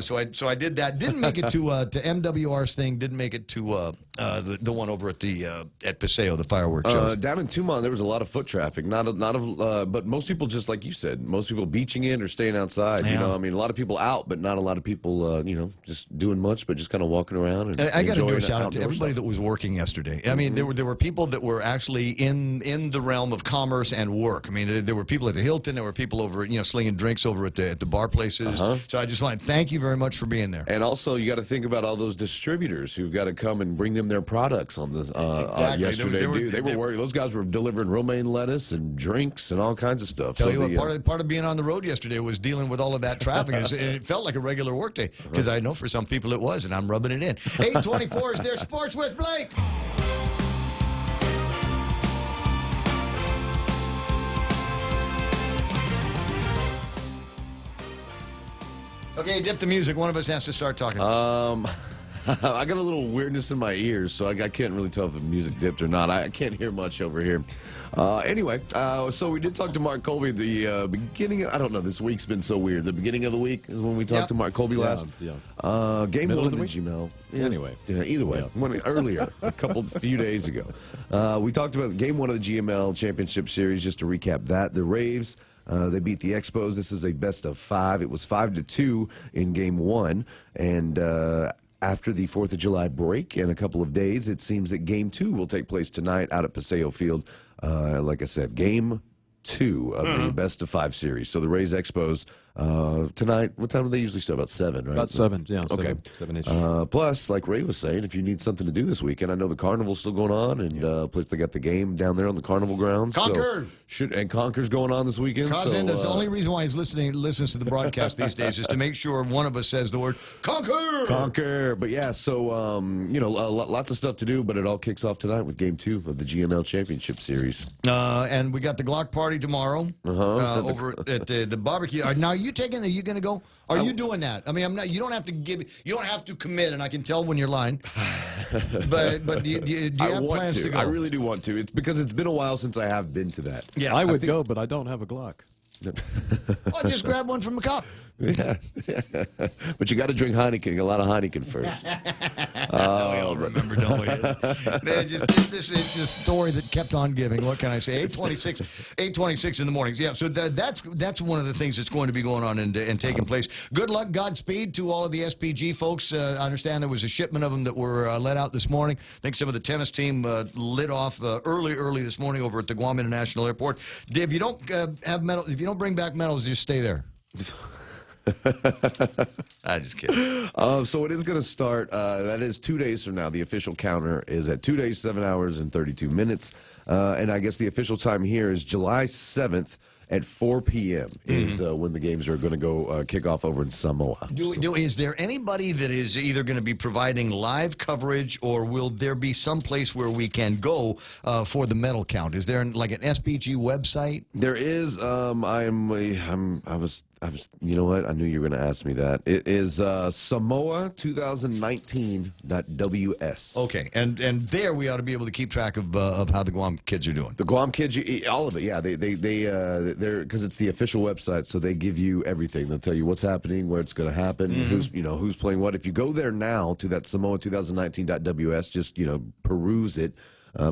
So I did that. Didn't make it to MWR's thing. Didn't make it to the one over at Paseo, the fireworks shows. Down in Tumon, there was a lot of foot traffic. But most people, just like you said, most people beaching in or staying outside. Yeah. I mean, a lot of people out, but not a lot of people, just doing much, but just kind of walking around. And I got to do a enjoying shout out to outdoor everybody stuff. that was working yesterday. I mean, there were people that were actually in the realm of commerce and work. I mean, there were people at the Hilton. There were people over, slinging drinks over at the bar places. So I just want to thank you very much for being there. And also, you got to think about all those distributors who've got to come and bring them their products on this yesterday. They were working. Those guys were delivering romaine lettuce and drinks and all kinds of stuff. Tell you what, part of being on the road yesterday was dealing with all of that traffic, and it felt like a regular workday because I know for some people it was, and I'm rubbing it in. 8:24 is their Sports with Blake. Okay, dip the music. One of us has to start talking. I got a little weirdness in my ears, so I can't really tell if the music dipped or not. I can't hear much over here. Anyway, so we did talk to Mark Colby at the beginning. I don't know. This week's been so weird. The beginning of the week is when we talked to Mark Colby last. Yeah. Game Middle one of the of the week? Gmail. Anyway. Yeah, either way. Earlier, a few days ago. We talked about game one of the GML Championship Series. Just to recap that. The Raves, they beat the Expos. This is a best of 5. It was 5-2 in game one. And after the 4th of July break in a couple of days, it seems that game 2 will take place tonight out at Paseo Field. Like I said, game 2 of the best of 5 series. So the Rays Expos tonight. What time do they usually start? About 7, right? About 7, yeah. Okay. 7-ish. Plus, like Ray was saying, if you need something to do this weekend, I know the Carnival's still going on, and plus they got the game down there on the Carnival grounds. Concord! And Conquer's going on this weekend. Kazenda's the only reason why he's listens to the broadcast these days is to make sure one of us says the word Conquer! Conquer! But yeah, so, lots of stuff to do, but it all kicks off tonight with game 2 of the GML Championship Series. And we got the Glock party tomorrow over at the barbecue. Now, are you going to go? Are you doing that? I mean, I'm not. You don't have to commit, and I can tell when you're lying. but do you have plans to go? I really do want to. It's because it's been a while since I have been to that. Yeah, I would go, but I don't have a Glock. Well, just grab one from a cop. Yeah. But you got to drink Heineken, a lot of Heineken first. We all remember, don't we? This is a story that kept on giving. What can I say? 8:26 in the mornings. Yeah, so that's one of the things that's going to be going on and taking place. Good luck, Godspeed to all of the SPG folks. I understand there was a shipment of them that were let out this morning. I think some of the tennis team lit off early this morning over at the Guam International Airport. If you don't have medal, if you don't bring back medals, just stay there. I'm just kidding. So it is going to start. That is 2 days from now. The official counter is at 2 days, 7 hours, and 32 minutes. And I guess the official time here is July 7th at 4 p.m. is when the games are going to go kick off over in Samoa. Is there anybody that is either going to be providing live coverage, or will there be some place where we can go for the medal count? Is there like an SPG website? There is. I was. You know what? I knew you were going to ask me that. It is Samoa2019.ws. Okay, and there we ought to be able to keep track of how the Guam kids are doing. The Guam kids, all of it. Yeah, they're because it's the official website, so they give you everything. They'll tell you what's happening, where it's going to happen, who's playing what. If you go there now to that Samoa2019.ws, just peruse it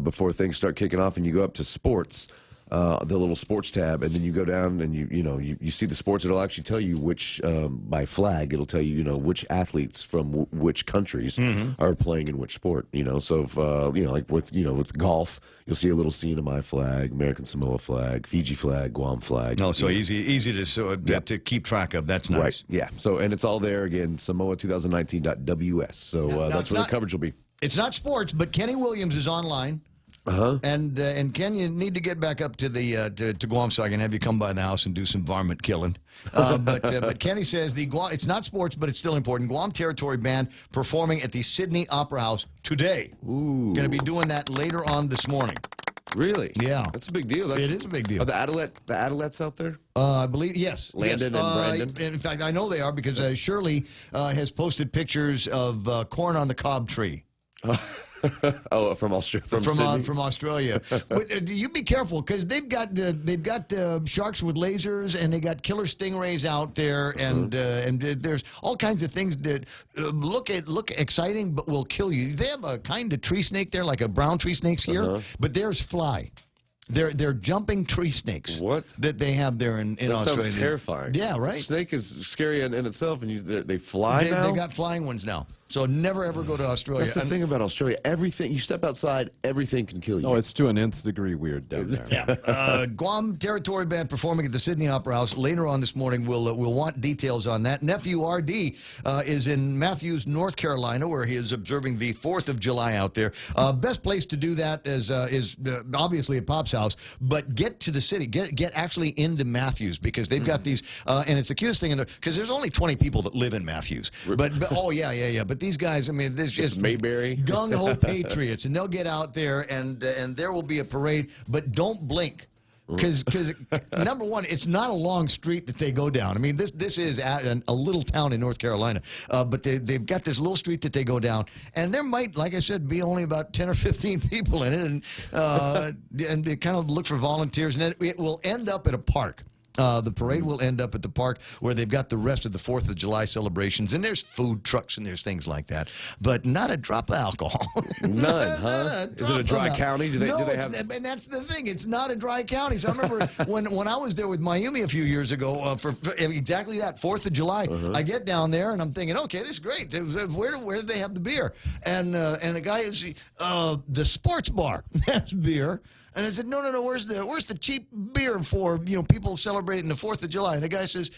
before things start kicking off, and you go up to sports. The little sports tab, and then you go down and you see the sports. It'll actually tell you which by flag. It'll tell you which athletes from which countries are playing in which sport. So if, like with golf, you'll see a little scene of my flag, American Samoa flag, Fiji flag, Guam flag. Oh, so easy to keep track of. That's nice. Right. Yeah. So and it's all there again. Samoa2019.ws. So that's where the coverage will be. It's not sports, but Kenny Williams is online. And Ken, you need to get back up to the to Guam so I can have you come by the house and do some varmint killing. But Kenny says it's not sports, but it's still important. Guam Territory Band performing at the Sydney Opera House today. Ooh. Going to be doing that later on this morning. Really? Yeah. That's a big deal. It is a big deal. Are the Adelettes out there? I believe, yes. Landon yes. and Brandon? In fact, I know they are because Shirley has posted pictures of corn on the cob tree. Oh, from Australia. From Australia. But, you be careful because they've got sharks with lasers and they got killer stingrays out there and there's all kinds of things that look exciting but will kill you. They have a kind of tree snake there, like a brown tree snakes here, but there's fly. They're jumping tree snakes. What? That they have there in that Australia. Sounds terrifying. Yeah, right. Snake is scary in itself, and they fly now? They got flying ones now. So never ever go to Australia. That's the thing about Australia. Everything, you step outside, everything can kill you. Oh, it's to an nth degree weird down there. Yeah. Guam Territory Band performing at the Sydney Opera House later on this morning. We'll want details on that. Nephew RD is in Matthews, North Carolina, where he is observing the 4th of July out there. Best place to do that is obviously at Pop's house, but get to the city. Get actually into Matthews because they've got these, and it's the cutest thing in there because there's only 20 people that live in Matthews. But oh yeah. But these guys, I mean, there's just Mayberry gung-ho patriots, and they'll get out there, and there will be a parade, but don't blink. Because number one, it's not a long street that they go down. I mean, this is a little town in North Carolina, but they've got this little street that they go down, and there might, like I said, be only about 10 or 15 people in it, and they kind of look for volunteers, and it will end up at a park. The parade will end up at the park where they've got the rest of the 4th of July celebrations, and there's food trucks and there's things like that, but not a drop of alcohol. None, huh? Is it a dry county? Do they have? And that's the thing. It's not a dry county. So I remember when I was there with Mayumi a few years ago for exactly that 4th of July. I get down there and I'm thinking, okay, this is great. Where do they have the beer? And the guy is the sports bar has beer. And I said, no, where's the cheap beer for, people celebrating the 4th of July? And the guy says,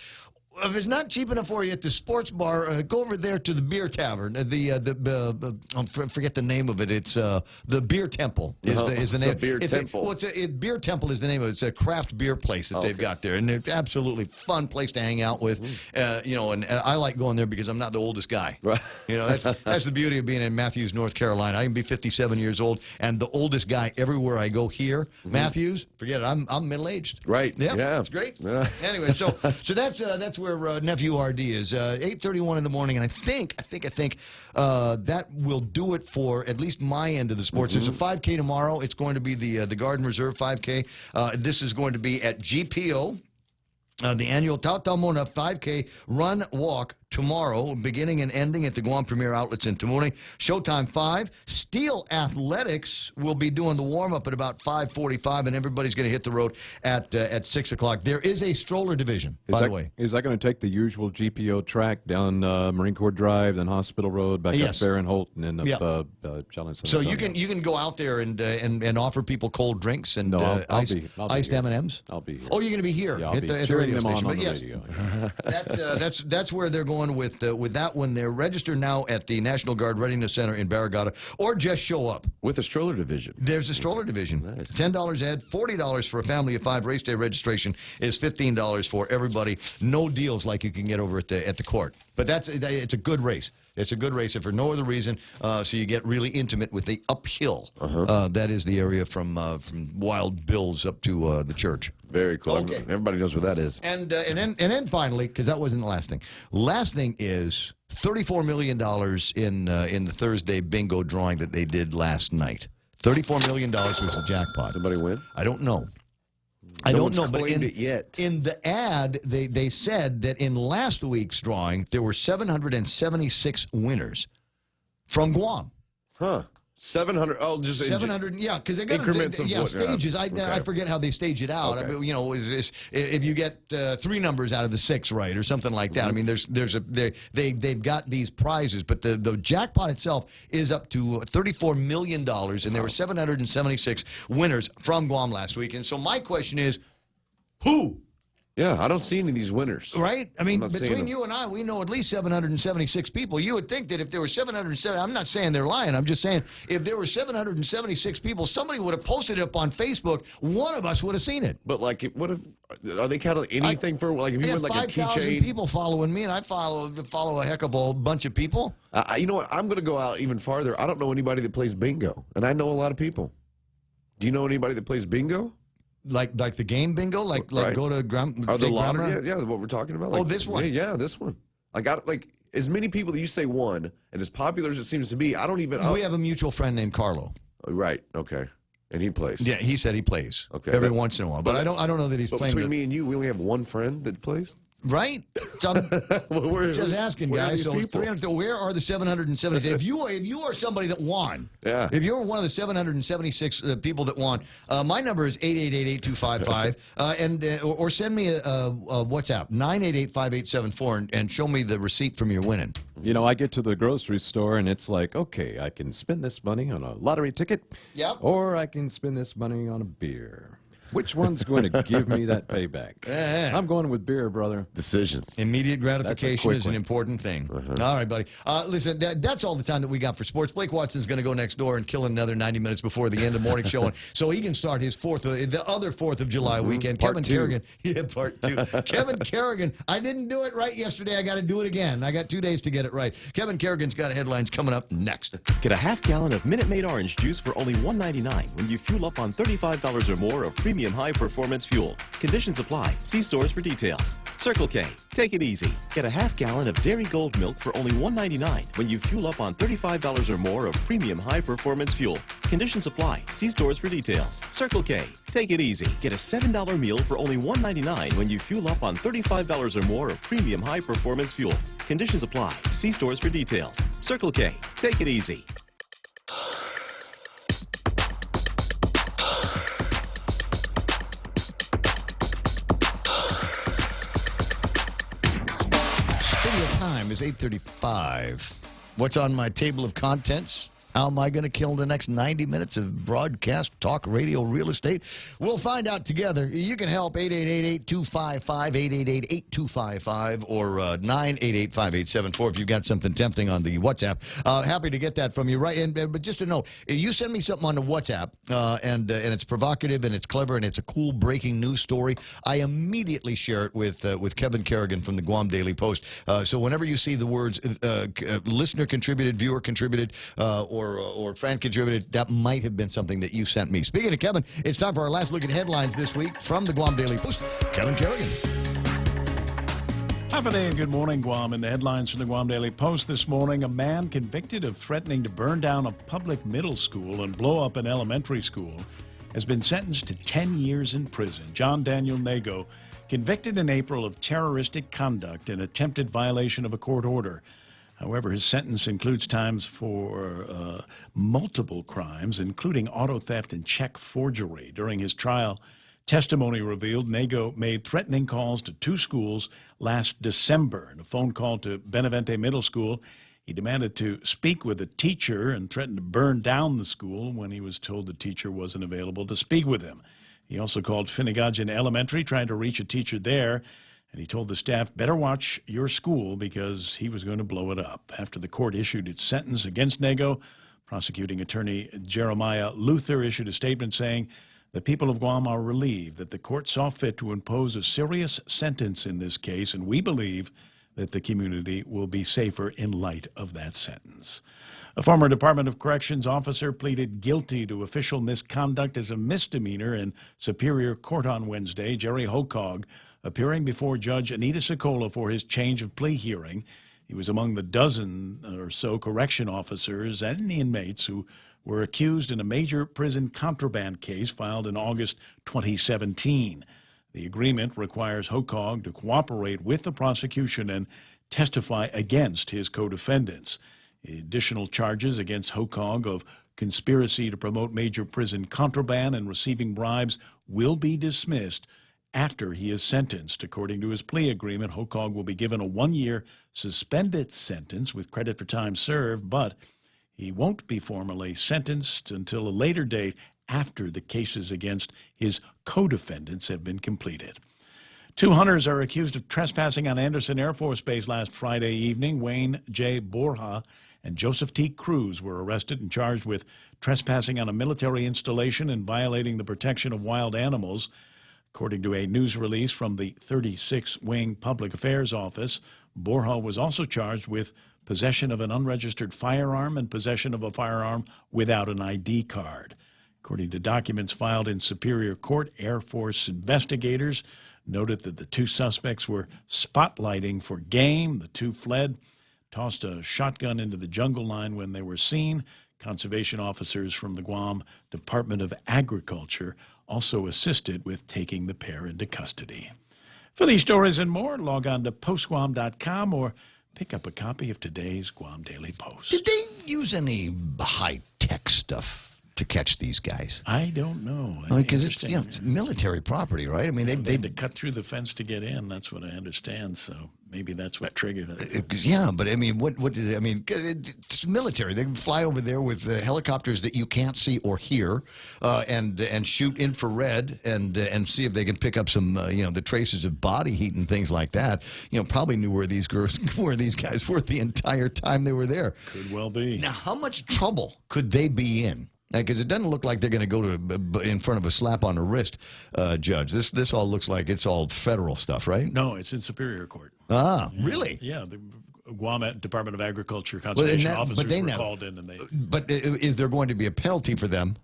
if it's not cheap enough for you at the sports bar, go over there to the beer tavern. I forget the name of it. It's the Beer Temple is the name. The Beer Temple. Beer Temple is the name of it. It's a craft beer place that they've got there, and it's absolutely fun place to hang out with. And I like going there because I'm not the oldest guy. Right. That's the beauty of being in Matthews, North Carolina. I can be 57 years old, and the oldest guy everywhere I go here. Matthews, forget it. I'm middle aged. Right. Yeah. It's great. Yeah. Anyway, so that's where Nephew RD is. 8:31 in the morning, and I think that will do it for at least my end of the sports. There's a 5K tomorrow. It's going to be the Garden Reserve 5K. This is going to be at GPO. The annual Tautamona 5K run walk tomorrow, beginning and ending at the Guam Premier Outlets in Tamuni. Showtime 5. Steel Athletics will be doing the warm-up at about 5:45, and everybody's going to hit the road at 6 o'clock. There is a stroller division, by the way. Is that going to take the usual GPO track down Marine Corps Drive, then Hospital Road, back up Fair and Holt, and then up Challenge? So you can go out there and offer people cold drinks and iced M&Ms? I'll be here. Oh, you're going to be here at the radio station. On the radio. That's where they're going with that one. They're registered now at the National Guard Readiness Center in Barragata, or just show up. With a stroller division. There's a stroller division. Nice. $10 ad, $40 for a family of 5. Race day registration is $15 for everybody. No deals like you can get over at the court. But it's a good race. It's a good race, if for no other reason, so you get really intimate with the uphill. That is the area from Wild Bill's up to the church. Very cool. Okay. Everybody knows where that is. And then finally, because that wasn't the last thing. Last thing is $34 million in the Thursday bingo drawing that they did last night. $34 million was the jackpot. Somebody win? I don't know. I don't know, but in the ad, they said that in last week's drawing, there were 776 winners from Guam. Huh. 700. Oh, just 700. Yeah, because they got increments of stages. I forget how they stage it out. Okay. I mean, if you get 3 numbers out of the 6 right or something like that. I mean, they've got these prizes, but the jackpot itself is up to $34 million, and there were 776 winners from Guam last week. And so my question is, who? Yeah, I don't see any of these winners. Right? I mean, I'm not seeing between them. you and I, we know at least 776 people. You would think that if there were 707, I'm not saying they're lying. I'm just saying if there were 776 people, somebody would have posted it up on Facebook. One of us would have seen it. But like, what if are they counting anything for like if you I win have like a 5,000 keychain? people following me, and I follow a heck of a bunch of people. You know what? I'm going to go out even farther. I don't know anybody that plays bingo, and I know a lot of people. Do you know anybody that plays bingo? Like the game bingo, like Right. go to the lottery? Yeah, what we're talking about. Like, this one. Yeah, this one. Like as many people that you say won, and as popular as it seems to be, I don't even. We have a mutual friend named Carlo. Right. Okay. And he plays. Yeah, he said he plays. Okay. Every once in a while, but I don't know that he's But playing. between me and you, we only have one friend that plays. Right? So I'm just asking, where are guys. these So people? 300. Where are the 776? If you are somebody that won, Yeah. If you're one of the 776 people that won, my number is 888-8255, or send me a WhatsApp 988-5874 and show me the receipt from your winning. You know, I get to the grocery store and it's like, okay, I can spend this money on a lottery ticket, Yep. or I can spend this money on a beer. Which one's going to give me that payback? I'm going with beer, brother. Decisions. Immediate gratification quick is an one. important thing. All right, buddy. Listen, that's all the time that we got for sports. Blake Watson's going to go next door and kill another 90 minutes before the end of morning show, so he can start his the other 4th of July weekend. Part Kevin two. Kerrigan. Yeah, part 2. Kevin Kerrigan. I didn't do it right yesterday. I got to do it again. I got 2 days to get it right. Kevin Kerrigan's got headlines coming up next. Get a half gallon of Minute Maid orange juice for only $1.99 when you fuel up on $35 or more of premium high-performance fuel. Conditions apply. See stores for details. Circle K. Take it easy. Get a half gallon of Dairy Gold milk for only $1.99 when you fuel up on $35 or more of premium high-performance fuel. Conditions apply. See stores for details. Circle K. Take it easy. Get a $7 meal for only $1.99 when you fuel up on $35 or more of premium high-performance fuel. Conditions apply. See stores for details. Circle K. Take it easy. Studio time is 8:35. What's on my table of contents? How am I going to kill the next 90 minutes of broadcast, talk, radio, real estate? We'll find out together. You can help 888-8255, 888-8255, or 988-5874 if you've got something tempting on the WhatsApp. Happy to get that from you. Right, but just to know, you send me something on the WhatsApp, and it's provocative, and it's clever, and it's a cool breaking news story, I immediately share it with Kevin Kerrigan from the Guam Daily Post. So whenever you see the words listener contributed, viewer contributed, or fan contributed, that might have been something that you sent me. Speaking of Kevin, it's time for our last look at headlines this week from the Guam Daily Post. Kevin Kerrigan. Half a day and good morning, Guam. In the headlines from the Guam Daily Post this morning, a man convicted of threatening to burn down a public middle school and blow up an elementary school has been sentenced to 10 years in prison. John Daniel Nago, convicted in April of terroristic conduct and attempted violation of a court order. However, his sentence includes times for multiple crimes, including auto theft and check forgery. During his trial, testimony revealed Nago made threatening calls to 2 schools last December. In a phone call to Benavente Middle School, he demanded to speak with a teacher and threatened to burn down the school when he was told the teacher wasn't available to speak with him. He also called Finnegadjin Elementary, trying to reach a teacher there, and he told the staff, better watch your school because he was going to blow it up. After the court issued its sentence against Nago, prosecuting attorney Jeremiah Luther issued a statement saying, the people of Guam are relieved that the court saw fit to impose a serious sentence in this case, and we believe that the community will be safer in light of that sentence. A former Department of Corrections officer pleaded guilty to official misconduct as a misdemeanor in Superior Court on Wednesday. Jerry Hokog, appearing before Judge Anita Sokola for his change of plea hearing. He was among the dozen or so correction officers and inmates who were accused in a major prison contraband case filed in August 2017. The agreement requires Hokog to cooperate with the prosecution and testify against his co-defendants. Additional charges against Hokog of conspiracy to promote major prison contraband and receiving bribes will be dismissed after he is sentenced. According to his plea agreement, Hokog will be given a 1-year suspended sentence with credit for time served, but he won't be formally sentenced until a later date after the cases against his co-defendants have been completed. Two hunters are accused of trespassing on Anderson Air Force Base last Friday evening. Wayne J. Borja and Joseph T. Cruz were arrested and charged with trespassing on a military installation and violating the protection of wild animals. According to a news release from the 36th Wing Public Affairs Office, Borja was also charged with possession of an unregistered firearm and possession of a firearm without an ID card. According to documents filed in Superior Court, Air Force investigators noted that the two suspects were spotlighting for game. The two fled, tossed a shotgun into the jungle line when they were seen. Conservation officers from the Guam Department of Agriculture also assisted with taking the pair into custody. For these stories and more, log on to postguam.com or pick up a copy of today's Guam Daily Post. Did they use any high-tech stuff to catch these guys? I don't know. Because it's military property, right? I mean, they had to cut through the fence to get in. That's what I understand. So maybe that's what triggered it. Yeah, but I mean, what did it? I mean, it's military. They can fly over there with helicopters that you can't see or hear, and shoot infrared and see if they can pick up some the traces of body heat and things like that. Probably knew where these guys were the entire time they were there. Could well be. Now, how much trouble could they be in? Because it doesn't look like they're going to go to in front of a slap on the wrist judge. This all looks like it's all federal stuff, right? No, it's in Superior Court. Ah, really? Yeah, the Guam Department of Agriculture conservation officers were called in, and they. But is there going to be a penalty for them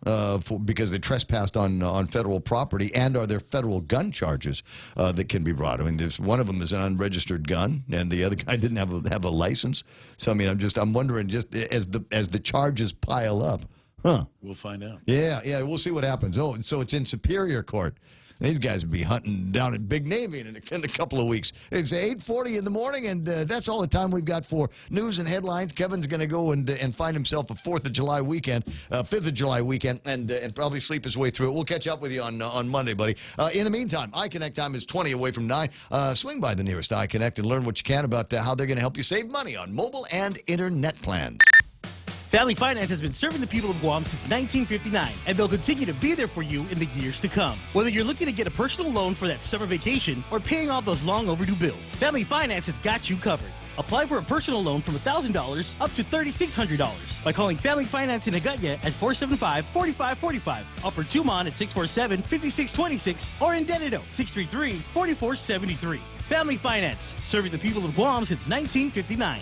because they trespassed on federal property, and are there federal gun charges that can be brought? I mean, there's one of them is an unregistered gun, and the other guy didn't have a license. So I mean, I'm wondering just as the charges pile up. Huh. We'll find out. Yeah, we'll see what happens. Oh, so it's in Superior Court. These guys will be hunting down at Big Navy in a couple of weeks. It's 8:40 in the morning, and that's all the time we've got for news and headlines. Kevin's going to go and find himself a 4th of July weekend, 5th of July weekend, and probably sleep his way through it. We'll catch up with you on Monday, buddy. In the meantime, iConnect time is 20 away from 9. Swing by the nearest iConnect and learn what you can about how they're going to help you save money on mobile and internet plans. Family Finance has been serving the people of Guam since 1959, and they'll continue to be there for you in the years to come. Whether you're looking to get a personal loan for that summer vacation or paying off those long overdue bills, Family Finance has got you covered. Apply for a personal loan from $1,000 up to $3,600 by calling Family Finance in Agutya at 475-4545, Upper Tumon at 647-5626, or in Dededo, 633-4473. Family Finance, serving the people of Guam since 1959.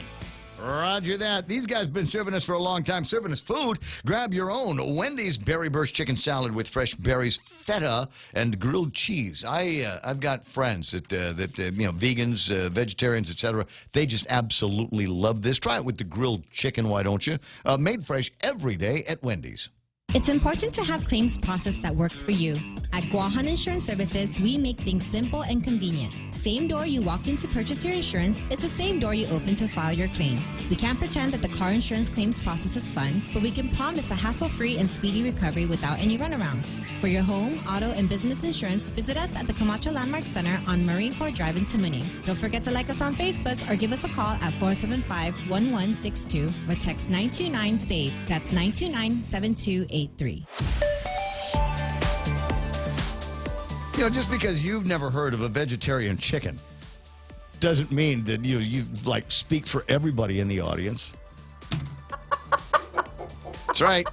Roger that. These guys have been serving us for a long time, serving us food. Grab your own Wendy's Berry Burst Chicken Salad with fresh berries, feta, and grilled cheese. I've got friends that vegans, vegetarians, etc. They just absolutely love this. Try it with the grilled chicken, why don't you? Made fresh every day at Wendy's. It's important to have claims process that works for you. At Guahan Insurance Services, we make things simple and convenient. Same door you walk in to purchase your insurance is the same door you open to file your claim. We can't pretend that the car insurance claims process is fun, but we can promise a hassle-free and speedy recovery without any runarounds. For your home, auto, and business insurance, visit us at the Camacho Landmark Center on Marine Corps Drive in Tamuning. Don't forget to like us on Facebook or give us a call at 475-1162 or text 929-SAVE. That's 929-7283. Just because you've never heard of a vegetarian chicken doesn't mean that you speak for everybody in the audience. That's right.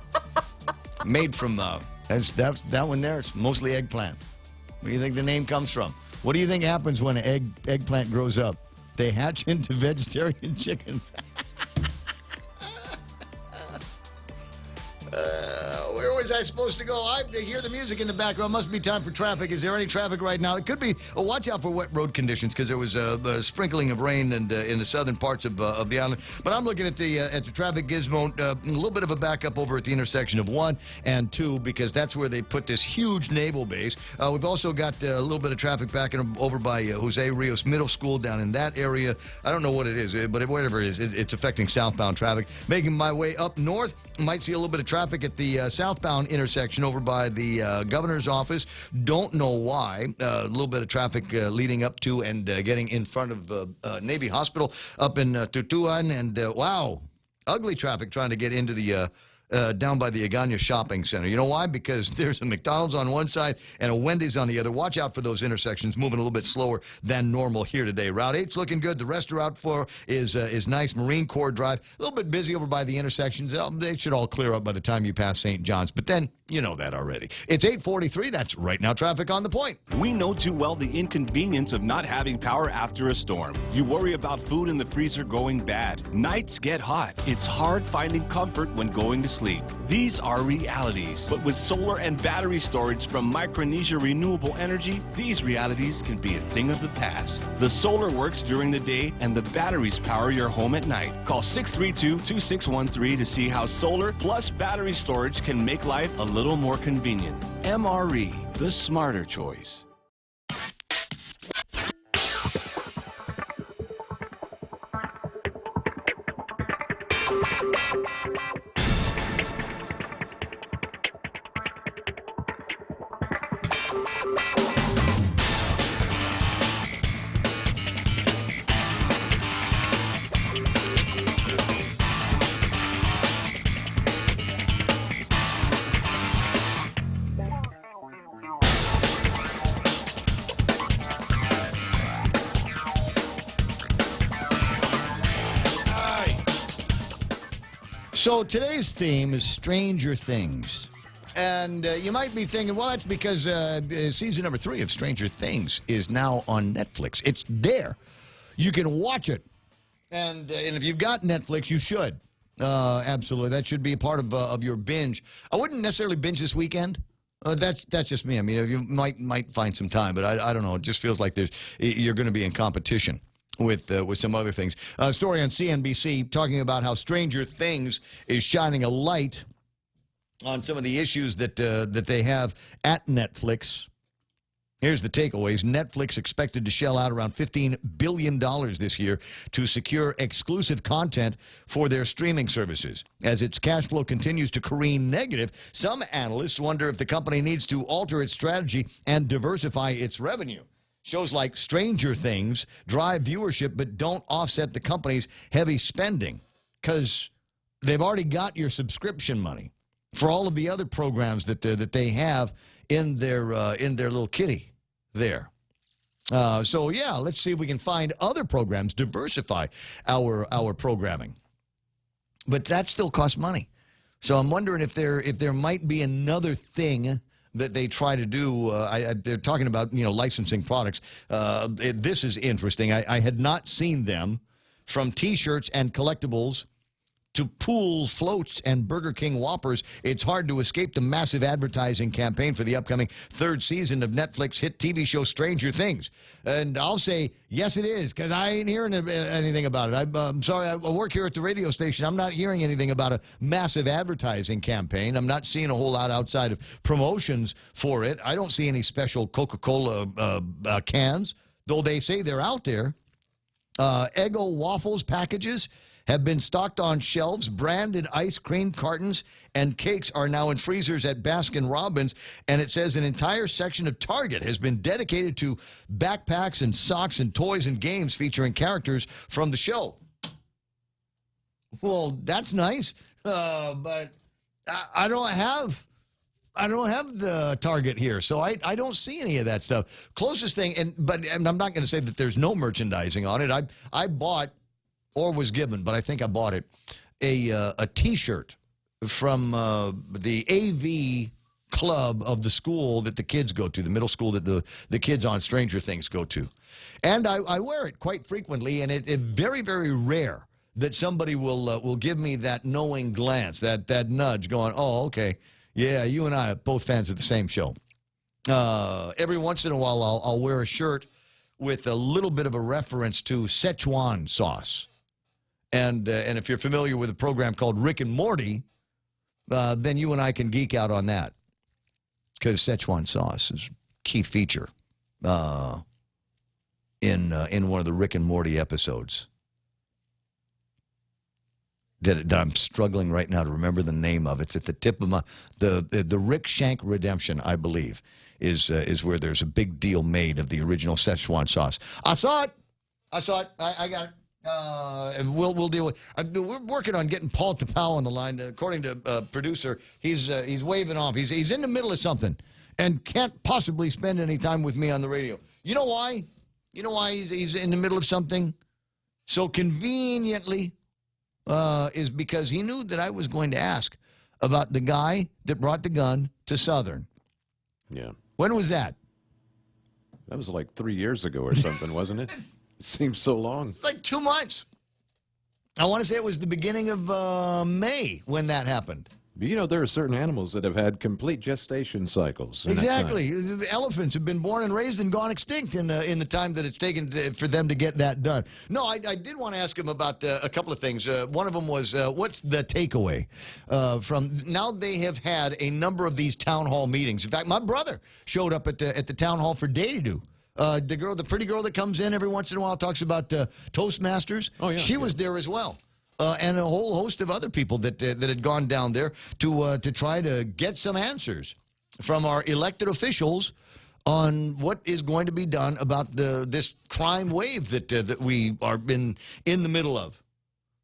Made from that one there. It's mostly eggplant. Where do you think the name comes from? What do you think happens when an eggplant grows up? They hatch into vegetarian chickens. Where was I supposed to go? I hear the music in the background. Must be time for traffic. Is there any traffic right now? It could be. Watch out for wet road conditions because there was a sprinkling of rain in the southern parts of the island. But I'm looking at the traffic gizmo. A little bit of a backup over at the intersection of 1 and 2 because that's where they put this huge naval base. We've also got a little bit of traffic backing over by Jose Rios Middle School down in that area. I don't know what it is, but whatever it is, it's affecting southbound traffic. Making my way up north, might see a little bit of traffic at the southbound intersection over by the governor's office. Don't know why. A little bit of traffic leading up to and getting in front of Navy Hospital up in Tutuan. And wow, ugly traffic trying to get into the down by the Agana Shopping Center. You know why? Because there's a McDonald's on one side and a Wendy's on the other. Watch out for those intersections, moving a little bit slower than normal here today. Route 8's looking good. The rest of Route 4 is nice. Marine Corps Drive, a little bit busy over by the intersections. They should all clear up by the time you pass St. John's. But then, you know that already. It's 8:43. That's right now traffic on the point. We know too well the inconvenience of not having power after a storm. You worry about food in the freezer going bad. Nights get hot. It's hard finding comfort when going to sleep. These are realities. But with solar and battery storage from Micronesia Renewable Energy, these realities can be a thing of the past. The solar works during the day and the batteries power your home at night. Call 632-2613 to see how solar plus battery storage can make life a little more convenient. MRE, the smarter choice. So today's theme is Stranger Things. And you might be thinking, well, that's because season number 3 of Stranger Things is now on Netflix. It's there. You can watch it. And if you've got Netflix, you should. Absolutely. That should be a part of your binge. I wouldn't necessarily binge this weekend. That's just me. I mean, you might find some time, but I don't know. It just feels like you're going to be in competition with some other things. A story on CNBC talking about how Stranger Things is shining a light on some of the issues that they have at Netflix. Here's the takeaways. Netflix expected to shell out around $15 billion this year to secure exclusive content for their streaming services. As its cash flow continues to careen negative, some analysts wonder if the company needs to alter its strategy and diversify its revenue. Shows like Stranger Things drive viewership but don't offset the company's heavy spending because they've already got your subscription money for all of the other programs that they have in their little kitty there. So yeah, let's see if we can find other programs, diversify our programming. But that still costs money. So I'm wondering if there might be another thing that they try to do. They're talking about, licensing products. This is interesting. I had not seen them, from T-shirts and collectibles to pools, floats, and Burger King Whoppers. It's hard to escape the massive advertising campaign for the upcoming 3rd season of Netflix hit TV show Stranger Things. And I'll say, yes, it is, because I ain't hearing anything about it. I'm sorry, I work here at the radio station. I'm not hearing anything about a massive advertising campaign. I'm not seeing a whole lot outside of promotions for it. I don't see any special Coca-Cola cans, though they say they're out there. Eggo waffles packages have been stocked on shelves. Branded ice cream cartons and cakes are now in freezers at Baskin-Robbins. And it says an entire section of Target has been dedicated to backpacks and socks and toys and games featuring characters from the show. Well, that's nice, but I don't have the Target here, so I don't see any of that stuff. Closest thing, and I'm not going to say that there's no merchandising on it. I bought, or was given, but I think I bought it, a T-shirt from the AV club of the school that the kids go to, the middle school that the kids on Stranger Things go to. And I wear it quite frequently, and it's very, very rare that somebody will give me that knowing glance, that nudge going, oh, okay, yeah, you and I are both fans of the same show. Every once in a while, I'll wear a shirt with a little bit of a reference to Szechuan sauce. And if you're familiar with a program called Rick and Morty, then you and I can geek out on that, because Szechuan sauce is a key feature in one of the Rick and Morty episodes that I'm struggling right now to remember the name of. It's at the tip of my the Rick Shank Redemption, I believe, is where there's a big deal made of the original Szechuan sauce. I saw it. I got it. We'll deal with. We're working on getting Paul Tapau on the line. According to producer, he's waving off. He's in the middle of something, and can't possibly spend any time with me on the radio. You know why? You know why he's in the middle of something? So conveniently, is because he knew that I was going to ask about the guy that brought the gun to Southern. Yeah. When was that? That was like 3 years ago or something, wasn't it? Seems so long. It's like 2 months. I want to say it was the beginning of May when that happened. But you know, there are certain animals that have had complete gestation cycles. Exactly. Elephants have been born and raised and gone extinct in the time that it's taken for them to get that done. No, I did want to ask him about a couple of things. One of them was, what's the takeaway from now they have had a number of these town hall meetings. In fact, my brother showed up at the town hall for Day-to-Do. The pretty girl that comes in every once in a while talks about Toastmasters. Oh, yeah. She was there as well. And a whole host of other people that had gone down there to try to get some answers from our elected officials on what is going to be done about this crime wave that we are in the middle of.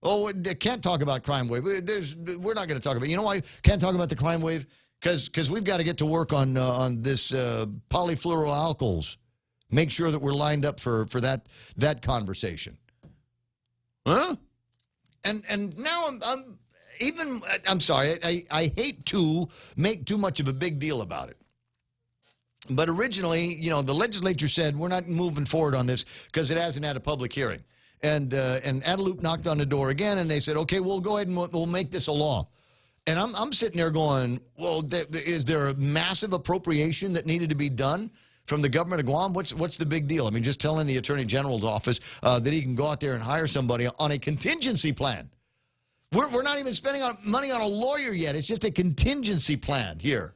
Oh, can't talk about crime wave. We're not going to talk about it. You know why can't talk about the crime wave? Because we've got to get to work on this polyfluoroalkyls. Make sure that we're lined up for that conversation. Huh? And now I'm sorry, I hate to make too much of a big deal about it. But originally, you know, the legislature said we're not moving forward on this because it hasn't had a public hearing. And Adelup knocked on the door again, and they said, okay, we'll go ahead and we'll make this a law. And I'm sitting there going, well, is there a massive appropriation that needed to be done from the government of Guam? What's the big deal? I mean, just telling the Attorney General's office that he can go out there and hire somebody on a contingency plan. We're not even spending money on a lawyer yet. It's just a contingency plan here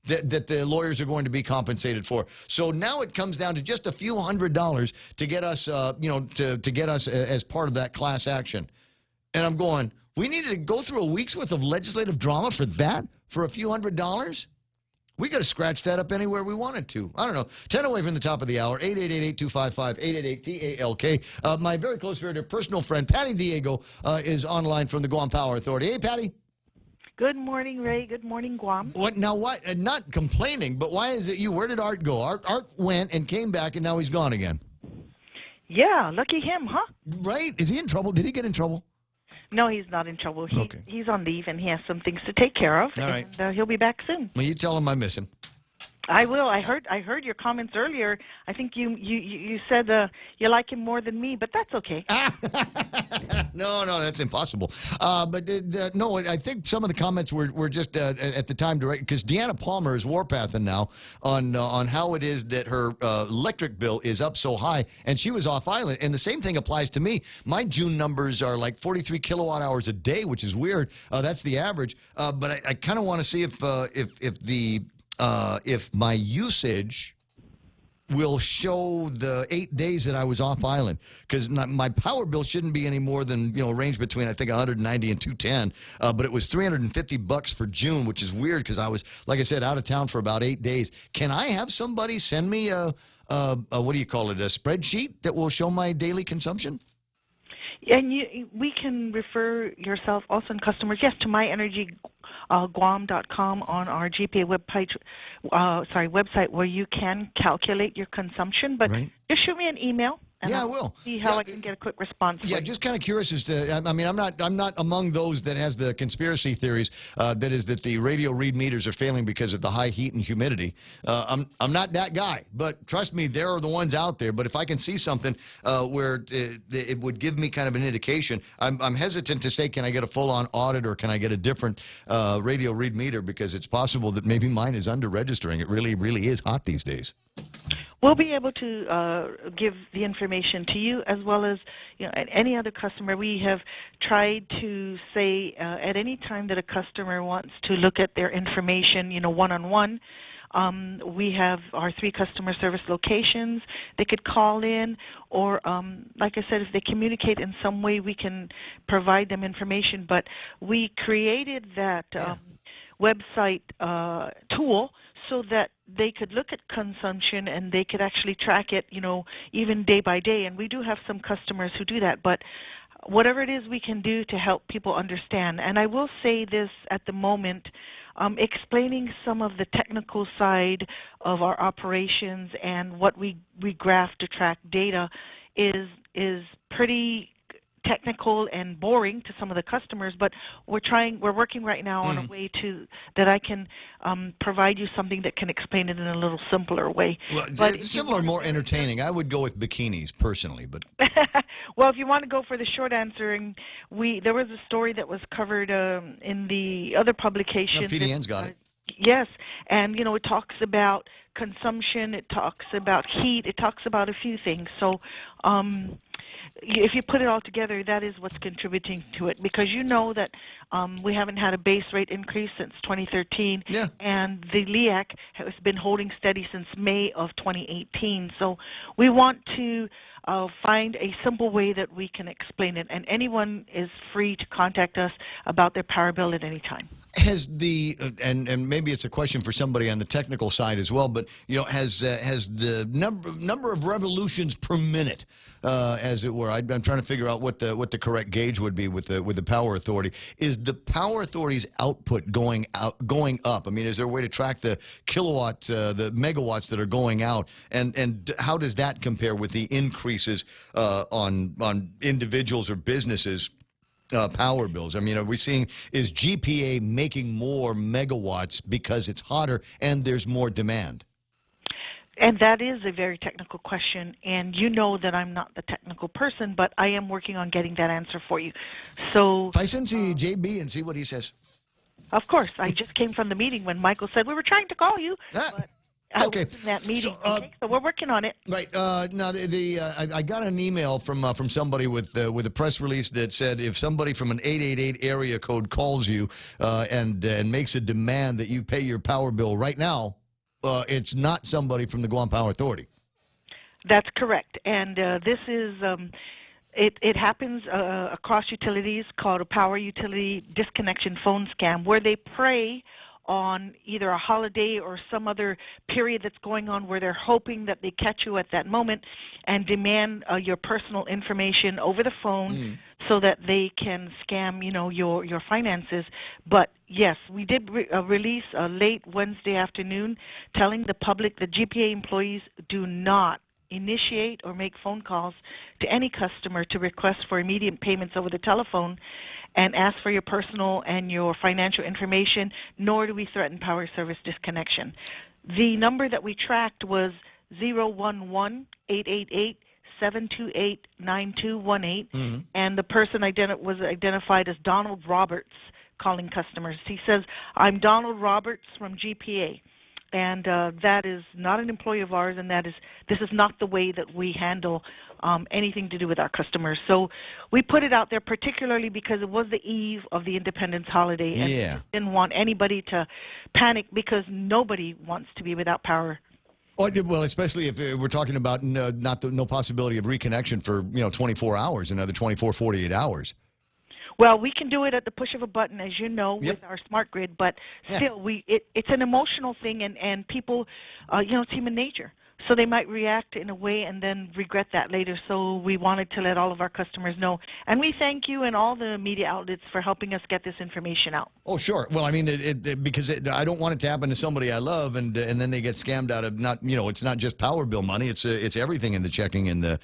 that the lawyers are going to be compensated for. So now it comes down to just a few $100s to get us, to get us as part of that class action. And I'm going, we needed to go through a week's worth of legislative drama for that, for a few $100s? We got to scratch that up anywhere we wanted to. I don't know. 10 away from the top of the hour. 888-8255-888-TALK. My very close, very dear personal friend, Patty Diego, is online from the Guam Power Authority. Hey, Patty. Good morning, Ray. Good morning, Guam. What now? What? Not complaining, but why is it you? Where did Art go? Art went and came back, and now he's gone again. Yeah, lucky him, huh? Right? Is he in trouble? Did he get in trouble? No, he's not in trouble. Okay. He's on leave, and he has some things to take care of. All right. And he'll be back soon. Well, you tell him I miss him. I will. I heard your comments earlier. I think you said you like him more than me, but that's okay. No, that's impossible. No, I think some of the comments were just at the time direct because Deanna Palmer is warpathing now on how it is that her electric bill is up so high, and she was off island. And the same thing applies to me. My June numbers are like 43 kilowatt hours a day, which is weird. That's the average. But I kind of want to see if my usage will show the 8 days that I was off island, because my power bill shouldn't be any more than, range between, I think, 190 and 210, but it was $350 for June, which is weird because I was, like I said, out of town for about 8 days. Can I have somebody send me a what do you call it, a spreadsheet that will show my daily consumption? And we can refer yourself also and customers, yes, to myenergyguam.com on our GPA website where you can calculate your consumption. But just shoot me an email. And I will. See how I can get a quick response. Yeah, just kind of curious as to. I mean, I'm not among those that has the conspiracy theories. That is that the radio read meters are failing because of the high heat and humidity. I'm not that guy, but trust me, there are the ones out there. But if I can see something where it would give me kind of an indication, I'm hesitant to say, can I get a full-on audit or can I get a different radio read meter, because it's possible that maybe mine is under registering. It really, really is hot these days. We'll be able to give the information to you as well as any other customer. We have tried to say at any time that a customer wants to look at their information, one-on-one, we have our 3 customer service locations. They could call in, or like I said, if they communicate in some way, we can provide them information. But we created that website tool so that they could look at consumption and they could actually track it, even day by day. And we do have some customers who do that. But whatever it is we can do to help people understand. And I will say this at the moment, explaining some of the technical side of our operations and what we graph to track data is pretty technical and boring to some of the customers, but we're working right now on a way that I can provide you something that can explain it in a little simpler way. Well, but simpler, more entertaining. I would go with bikinis personally, but well, if you want to go for the short answer, there was a story that was covered in the other publication. PDN's got it. Yes, and it talks about consumption, it talks about heat, it talks about a few things. So if you put it all together, that is what's contributing to it, because that we haven't had a base rate increase since 2013, and the LEAC has been holding steady since May of 2018. So we want to find a simple way that we can explain it, and anyone is free to contact us about their power bill at any time. Has the and maybe it's a question for somebody on the technical side as well, but has the number of revolutions per minute, as it were, I'm trying to figure out what the correct gauge would be with the Power Authority. Is the Power Authority's output going up? I mean, is there a way to track the kilowatts, the megawatts that are going out, and how does that compare with the increases on individuals or businesses? Power bills. I mean, are we seeing, is GPA making more megawatts because it's hotter and there's more demand? And that is a very technical question, and you know that I'm not the technical person, but I am working on getting that answer for you. So Tyson, see JB and see what he says. Of course. I just came from the meeting when Michael said we were trying to call you, but I was in that meeting. So we're working on it. Right. Now, I got an email from somebody with a press release that said if somebody from an 888 area code calls you and makes a demand that you pay your power bill right now, it's not somebody from the Guam Power Authority. That's correct. And this is it happens across utilities, called a power utility disconnection phone scam, where they prey on either a holiday or some other period that's going on where they're hoping that they catch you at that moment and demand your personal information over the phone so that they can scam, your finances. But yes, we did release late Wednesday afternoon telling the public that GPA employees do not initiate or make phone calls to any customer to request for immediate payments over the telephone and ask for your personal and your financial information, nor do we threaten power service disconnection. The number that we tracked was 011-888-728-9218, and the person was identified as Donald Roberts calling customers. He says, "I'm Donald Roberts from GPA." And that is not an employee of ours, and this is not the way that we handle anything to do with our customers. So we put it out there particularly because it was the eve of the Independence holiday, and we didn't want anybody to panic because nobody wants to be without power. Oh, well, especially if we're talking about no possibility of reconnection for 24 hours, another 24, 48 hours. Well, we can do it at the push of a button, as you know, with our smart grid, but still, it's an emotional thing, and people, it's human nature. So they might react in a way and then regret that later. So we wanted to let all of our customers know. And we thank you and all the media outlets for helping us get this information out. Oh, sure. Well, I mean, because I don't want it to happen to somebody I love, and then they get scammed out of it's not just power bill money. It's everything in the checking in the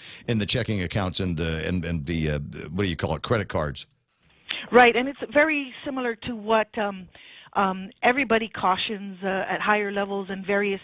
checking accounts and the what do you call it, credit cards. Right, and it's very similar to what everybody cautions at higher levels and various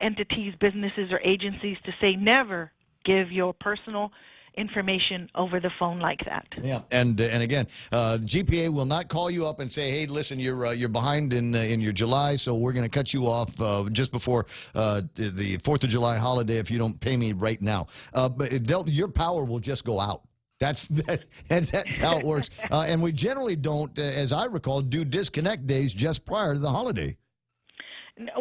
entities, businesses, or agencies to say never give your personal information over the phone like that. Yeah, and again, GPA will not call you up and say, "Hey, listen, you're behind in your July, so we're going to cut you off just before the 4th of July holiday if you don't pay me right now." But your power will just go out. That's how it works. And we generally don't, as I recall, do disconnect days just prior to the holiday.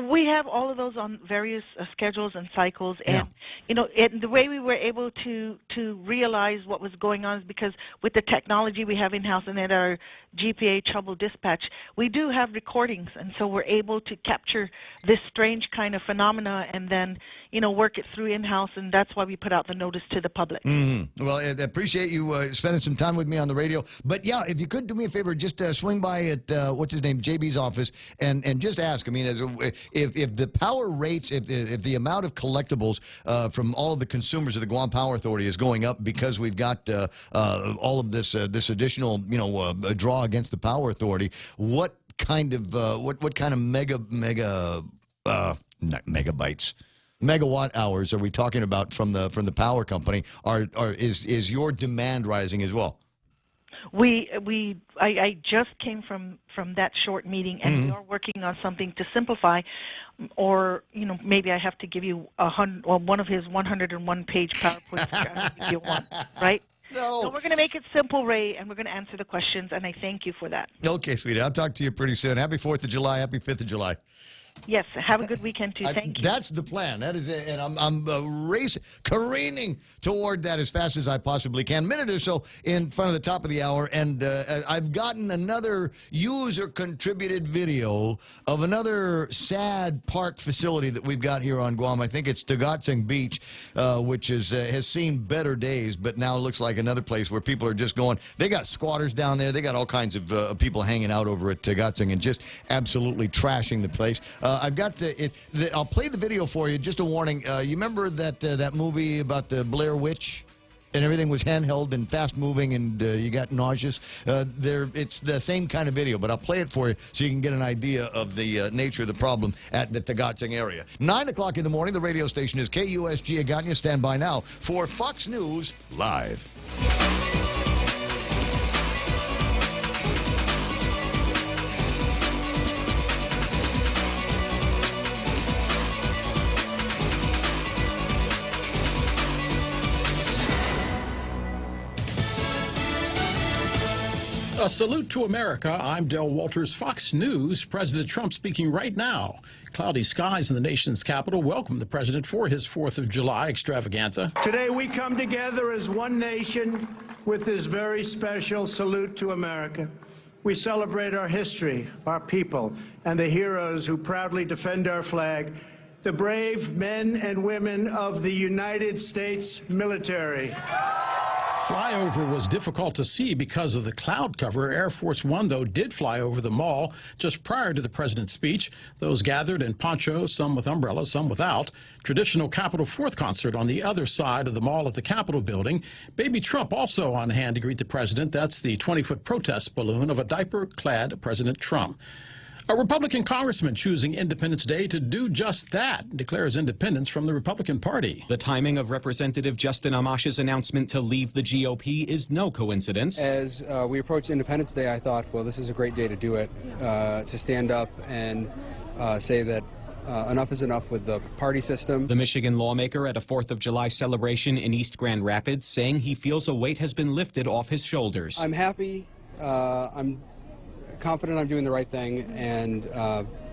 We have all of those on various schedules and cycles, and the way we were able to realize what was going on is because with the technology we have in house and at our GPA trouble dispatch, we do have recordings, and so we're able to capture this strange kind of phenomena and then, work it through in-house, and that's why we put out the notice to the public. Mm-hmm. Well, I appreciate you spending some time with me on the radio. But, yeah, if you could do me a favor, just swing by at, what's his name, JB's office, and just ask. I mean, if the power rates, if the amount of collectibles from all of the consumers of the Guam Power Authority is going up because we've got all of this additional, draw against the Power Authority, what kind of megawatt hours are we talking about from the power company? Is your demand rising as well? I just came from that short meeting, and we are working on something to simplify, or maybe I have to give you one of his 101-page PowerPoint strategy if you want, right? No. So we're going to make it simple, Ray, and we're going to answer the questions, and I thank you for that. Okay, sweetie. I'll talk to you pretty soon. Happy 4th of July. Happy 5th of July. Yes, have a good weekend, too. Thank you. That's the plan. That is it. And I'm careening toward that as fast as I possibly can. Minute or so in front of the top of the hour, and I've gotten another user-contributed video of another sad park facility that we've got here on Guam. I think it's Tagatsing Beach, which has seen better days, but now it looks like another place where people are just going. They got squatters down there. They got all kinds of people hanging out over at Tagatsing and just absolutely trashing the place. I've got I'll play the video for you. Just a warning. You remember that movie about the Blair Witch? And everything was handheld and fast-moving, and you got nauseous. It's the same kind of video, but I'll play it for you so you can get an idea of the nature of the problem at the Tagatsing area. 9 o'clock in the morning, the radio station is KUSG Aganya. Stand by now for Fox News Live. A salute to America. I'm Del Walters, Fox News. President Trump speaking right now. Cloudy skies in the nation's capital welcome the president for his 4th of July extravaganza. Today we come together as one nation with this very special salute to America. We celebrate our history, our people, and the heroes who proudly defend our flag, the brave men and women of the United States military. Flyover was difficult to see because of the cloud cover. Air Force One, though, did fly over the mall just prior to the president's speech. Those gathered in ponchos, some with umbrellas, some without. Traditional Capitol 4th concert on the other side of the mall at the Capitol building. Baby Trump also on hand to greet the president. That's the 20-foot protest balloon of a diaper-clad President Trump. A Republican congressman choosing Independence Day to do just that, declares independence from the Republican Party. The timing of Representative Justin Amash's announcement to leave the GOP is no coincidence. As we approached Independence Day, I thought, well, this is a great day to do it, to stand up and say that enough is enough with the party system. The Michigan lawmaker at a 4th of July celebration in East Grand Rapids saying he feels a weight has been lifted off his shoulders. I'm happy. I'm confident I'm doing the right thing, and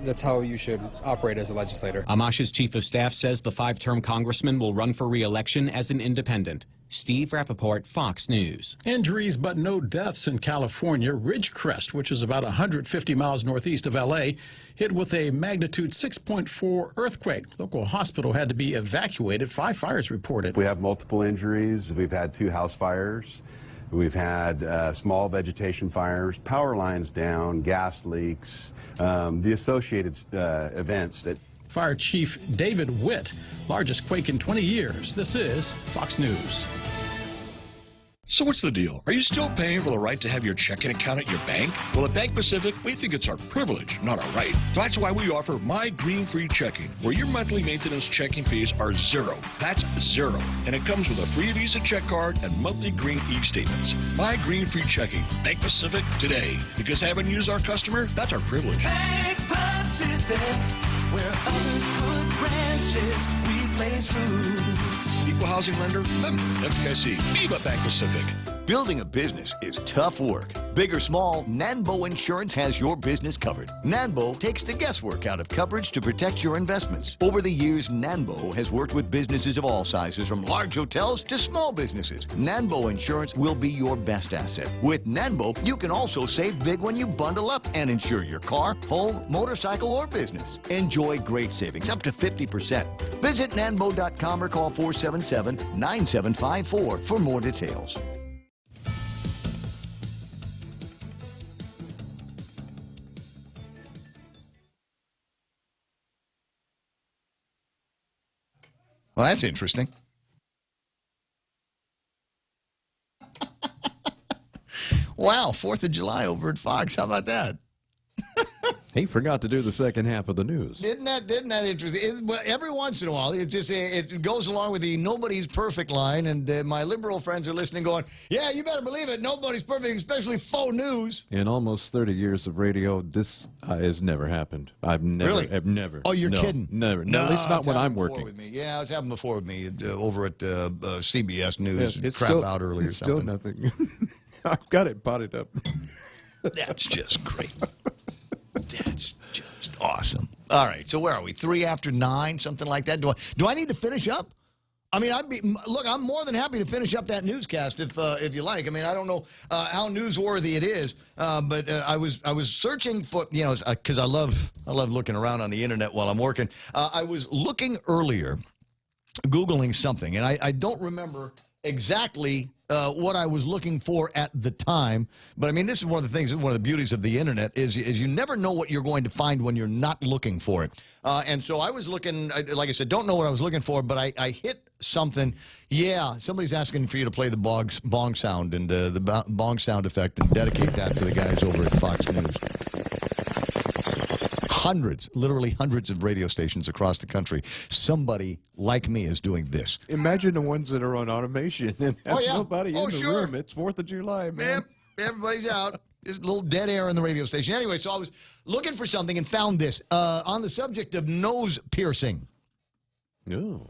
that's how you should operate as a legislator. Amash's chief of staff says the 5-term congressman will run for re-election as an independent. Steve Rappaport, Fox News. Injuries but no deaths in California. Ridgecrest, which is about 150 miles northeast of L.A., hit with a magnitude 6.4 earthquake. Local hospital had to be evacuated. 5 fires reported. We have multiple injuries. We've had 2 house fires. We've had small vegetation fires, power lines down, gas leaks, the associated events that... Fire Chief David Witt, largest quake in 20 years. This is Fox News. So what's the deal? Are you still paying for the right to have your checking account at your bank? Well, at Bank Pacific, we think it's our privilege, not our right. That's why we offer My Green Free Checking, where your monthly maintenance checking fees are zero. That's zero. And it comes with a free Visa check card and monthly green e-statements. My Green Free Checking. Bank Pacific today. Because having you as our customer, that's our privilege. Bank Pacific, where others put branches, we place roots. Equal housing lender, FDIC. Viva Bank Pacific. Building a business is tough work. Big or small, Nanbo Insurance has your business covered. Nanbo takes the guesswork out of coverage to protect your investments. Over the years, Nanbo has worked with businesses of all sizes, from large hotels to small businesses. Nanbo Insurance will be your best asset. With Nanbo, you can also save big when you bundle up and insure your car, home, motorcycle, or business. Enjoy great savings, up to 50%. Visit nanbo.com or call 477-9754 for more details. Well, that's interesting. Wow, 4th of July over at Fox. How about that? He forgot to do the second half of the news. Isn't that interesting? Well, every once in a while, it goes along with the nobody's perfect line, and my liberal friends are listening going, yeah, you better believe it, nobody's perfect, especially faux news. In almost 30 years of radio, this has never happened. I've never. Oh, you're no, kidding? Never. No, at least not when I'm working. With me. Yeah, it's happened before with me over at CBS News. It's crap still, out earlier. It's still nothing. I've got it potted up. That's just great. That's just awesome. All right, so where are we? 3 after 9, something like that. Do I need to finish up? I mean, I'm more than happy to finish up that newscast if you like. I mean, I don't know how newsworthy it is, but I was searching for, because I love looking around on the internet while I'm working. I was looking earlier, Googling something, and I don't remember exactly what I was looking for at the time. But I mean, this is one of the things, one of the beauties of the internet is you never know what you're going to find when you're not looking for it. And so I was looking, like I said, don't know what I was looking for, but I hit something. Yeah, somebody's asking for you to play the bong sound and the bong sound effect and dedicate that to the guys over at Fox News. Literally hundreds of radio stations across the country. Somebody like me is doing this. Imagine the ones that are on automation and have nobody in the room. It's 4th of July, man. Everybody's out. There's a little dead air in the radio station. Anyway, so I was looking for something and found this on the subject of nose piercing. Oh.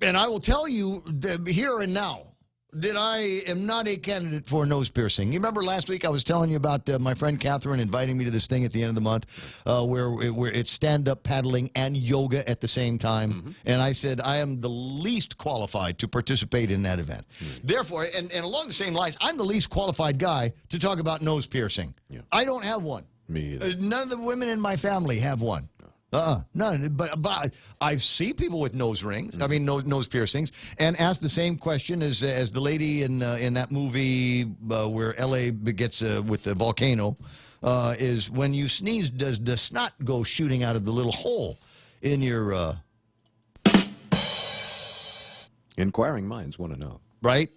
And I will tell you here and now that I am not a candidate for nose piercing. You remember last week I was telling you about my friend Catherine inviting me to this thing at the end of the month where it's stand-up paddling and yoga at the same time. Mm-hmm. And I said I am the least qualified to participate in that event. Mm-hmm. Therefore, and along the same lines, I'm the least qualified guy to talk about nose piercing. Yeah. I don't have one. Me either. None of the women in my family have one. None. But I see people with nose rings. I mean, nose piercings, and ask the same question as the lady in that movie where L.A. gets with the volcano. Is when you sneeze, does the snot go shooting out of the little hole in your? Inquiring minds want to know. Right?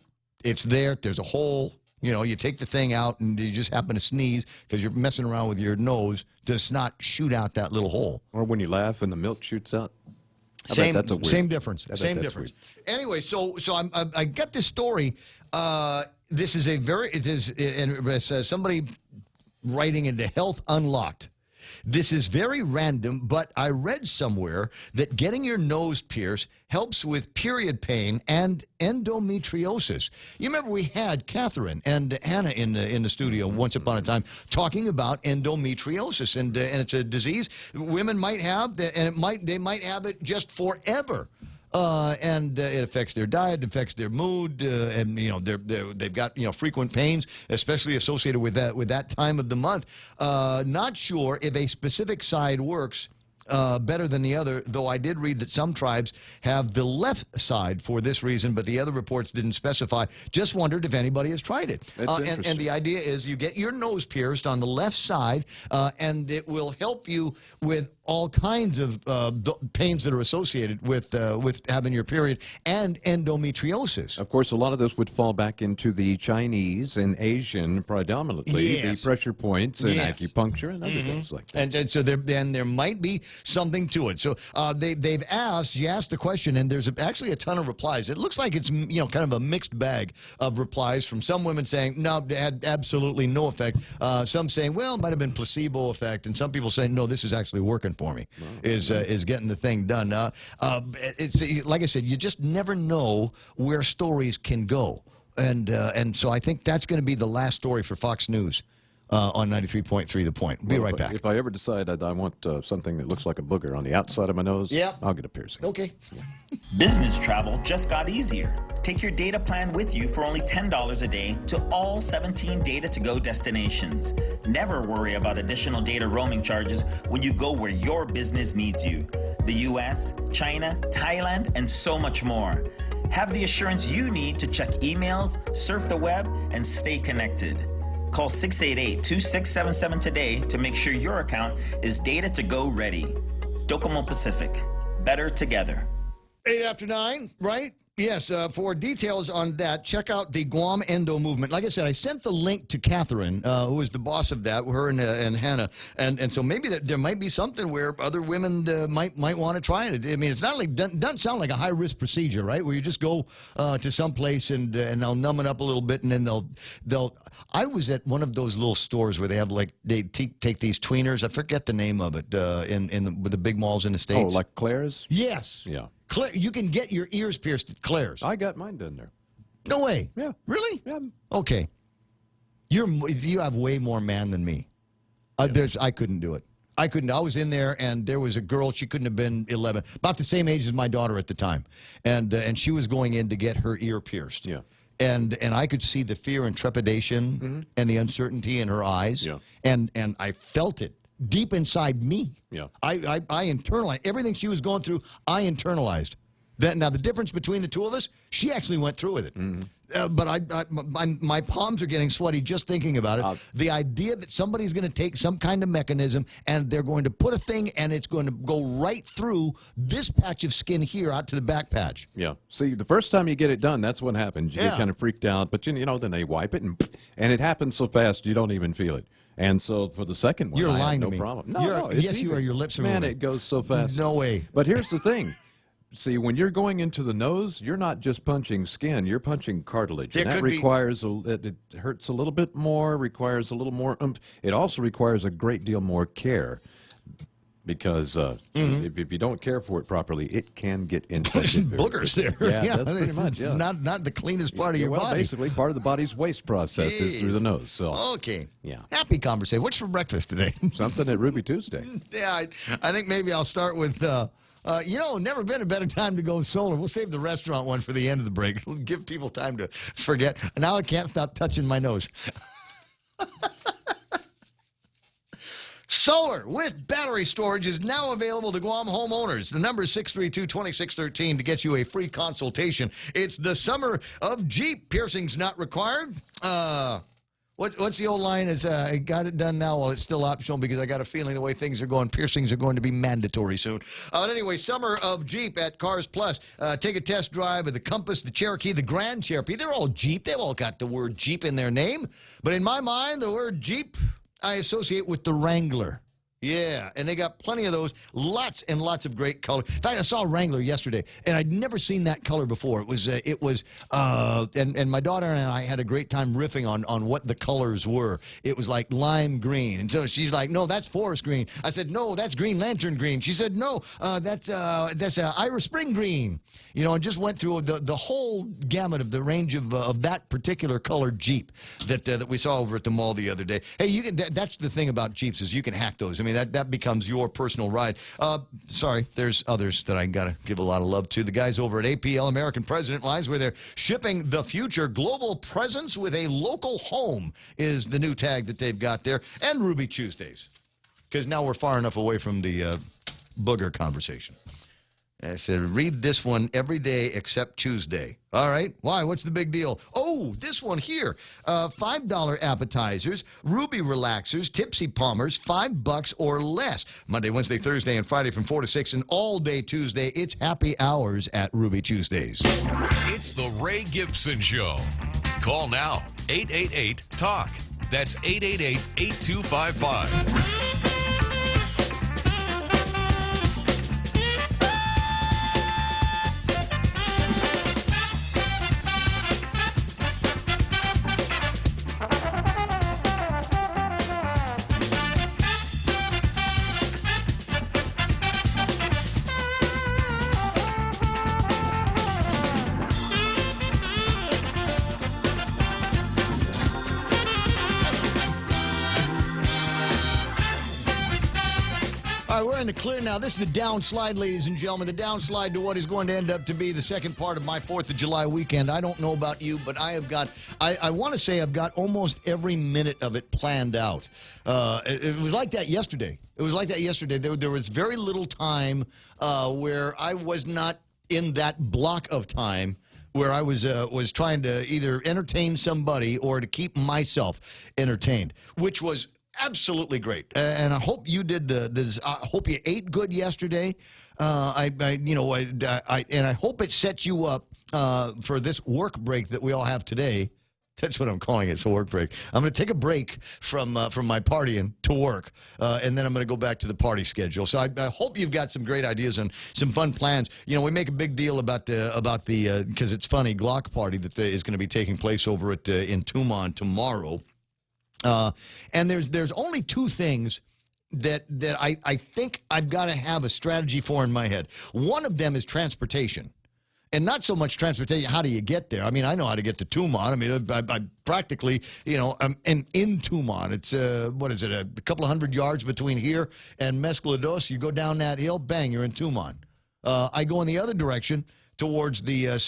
It's there. There's a hole. You know, you take the thing out and you just happen to sneeze because you're messing around with your nose. Does not shoot out that little hole. Or when you laugh and the milk shoots out. Same difference. Same difference. Anyway, so I got this story. This is somebody writing into Health Unlocked. This is very random, but I read somewhere that getting your nose pierced helps with period pain and endometriosis. You remember we had Catherine and Hannah in the studio once upon a time talking about endometriosis, and it's a disease women might have, and they might have it just forever. And it affects their diet, affects their mood, and they've got frequent pains, especially associated with that time of the month. Not sure if a specific side works better than the other, though I did read that some tribes have the left side for this reason, but the other reports didn't specify. Just wondered if anybody has tried it. And the idea is you get your nose pierced on the left side, and it will help you with all kinds of pains that are associated with having your period and endometriosis. Of course, a lot of those would fall back into the Chinese and Asian predominantly, the pressure points and acupuncture and other things like that. And so there might be something to it. So you asked the question, and there's actually a ton of replies. It looks like it's kind of a mixed bag of replies from some women saying, no, it had absolutely no effect. Some saying, well, it might have been placebo effect. And some people saying, no, this is actually working for me, is getting the thing done. It's like I said, you just never know where stories can go. And so I think that's going to be the last story for Fox News on 93.3 The Point. We'll be right back. If I ever decide I want something that looks like a booger on the outside of my nose, I'll get a piercing. Okay. Business travel just got easier. Take your data plan with you for only $10 a day to all 17 data-to-go destinations. Never worry about additional data roaming charges when you go where your business needs you. The US, China, Thailand, and so much more. Have the assurance you need to check emails, surf the web, and stay connected. Call 688-2677 today to make sure your account is data-to-go ready. Docomo Pacific. Better together. 8 after 9, right? Yes, for details on that, check out the Guam Endo Movement. Like I said, I sent the link to Catherine, who is the boss of that, her and Hannah. And so maybe there might be something where other women might want to try it. I mean, it's not like, doesn't sound like a high-risk procedure, right? Where you just go to some place and they'll numb it up a little bit and then they'll. I was at one of those little stores where they have they take these tweeners. I forget the name of it with the big malls in the States. Oh, like Claire's? Yes. Yeah. You can get your ears pierced at Claire's. I got mine done there. No way. Yeah. Really? Yeah. Okay. You have way more man than me. I couldn't do it. I couldn't. I was in there, and there was a girl. She couldn't have been 11, about the same age as my daughter at the time, and she was going in to get her ear pierced. Yeah. And I could see the fear and trepidation and the uncertainty in her eyes. Yeah. And I felt it deep inside me. Yeah. I internalized everything she was going through. I internalized that. Now the difference between the two of us, she actually went through with it. But my palms are getting sweaty just thinking about it. The idea that somebody's going to take some kind of mechanism and they're going to put a thing and it's going to go right through this patch of skin here out to the back patch. Yeah. See, the first time you get it done, that's what happens. You get kind of freaked out, but then they wipe it and it happens so fast you don't even feel it. And so for the second one, You're I lying had to me. no problem. No, it's yes, easy. you are. Your lips are Man, moving. it goes so fast. No way. But here's the thing. See, when you're going into the nose, you're not just punching skin, you're punching cartilage. And that requires, it hurts a little bit more, requires a little more oomph. It also requires a great deal more care because if you don't care for it properly, it can get infected. Boogers there. Yeah, that's pretty much. Yeah. Not the cleanest part of your body. Basically, part of the body's waste process is through the nose. So okay. Yeah. Happy conversation. What's for breakfast today? Something at Ruby Tuesday. Yeah, I think maybe I'll start with... never been a better time to go solar. We'll save the restaurant one for the end of the break. It'll give people time to forget. Now I can't stop touching my nose. Solar with battery storage is now available to Guam homeowners. The number is 632-2613 to get you a free consultation. It's the summer of Jeep. Piercings not required. What's the old line? It's I got it done now while it's still optional because I got a feeling the way things are going, piercings are going to be mandatory soon. But anyway, summer of Jeep at Cars Plus. Take a test drive of the Compass, the Cherokee, the Grand Cherokee. They're all Jeep. They've all got the word Jeep in their name. But in my mind, the word Jeep I associate with the Wrangler. Yeah, and they got plenty of those, lots and lots of great color. In fact, I saw a Wrangler yesterday, and I'd never seen that color before. It was, and my daughter and I had a great time riffing on what the colors were. It was like lime green, and so she's like, "No, that's forest green." I said, "No, that's Green Lantern green." She said, "No, that's Irish Spring green." And just went through the whole gamut of the range of that particular color Jeep that we saw over at the mall the other day. Hey, that's the thing about Jeeps is you can hack those. I mean, that becomes your personal ride. Sorry, there's others that I got to give a lot of love to. The guys over at APL, American President Lines, where they're shipping the future. Global presence with a local home is the new tag that they've got there. And Ruby Tuesdays, because now we're far enough away from the booger conversation. I said, read this one every day except Tuesday. All right. Why? What's the big deal? Oh, this one here. $5 appetizers, Ruby Relaxers, Tipsy Palmers, $5 or less. Monday, Wednesday, Thursday, and Friday from 4 to 6, and all day Tuesday. It's happy hours at Ruby Tuesdays. It's the Ray Gibson Show. Call now, 888-TALK. That's 888-8255. All right, we're in the clear now. This is the downslide, ladies and gentlemen. The downslide to what is going to end up to be the second part of my 4th of July weekend. I don't know about you, but I have got, I want to say I've got almost every minute of it planned out. It was like that yesterday. There was very little time where I was not in that block of time where I was trying to either entertain somebody or to keep myself entertained, which was absolutely great. And I hope you did I hope you ate good yesterday. And I hope it sets you up for this work break that we all have today. That's what I'm calling it. It's a work break. I'm going to take a break from my partying to work, and then I'm going to go back to the party schedule. So I hope you've got some great ideas and some fun plans. You know, we make a big deal about the because it's funny, Glock party that is going to be taking place over at in Tumon tomorrow. And there's only two things that I think I've got to have a strategy for in my head. One of them is transportation. And not so much transportation, how do you get there? I mean, I know how to get to Tumon. I mean, I practically, I'm in Tumon. It's, a couple of 100 yards between here and Mezclados. You go down that hill, bang, you're in Tumon. I go in the other direction towards the,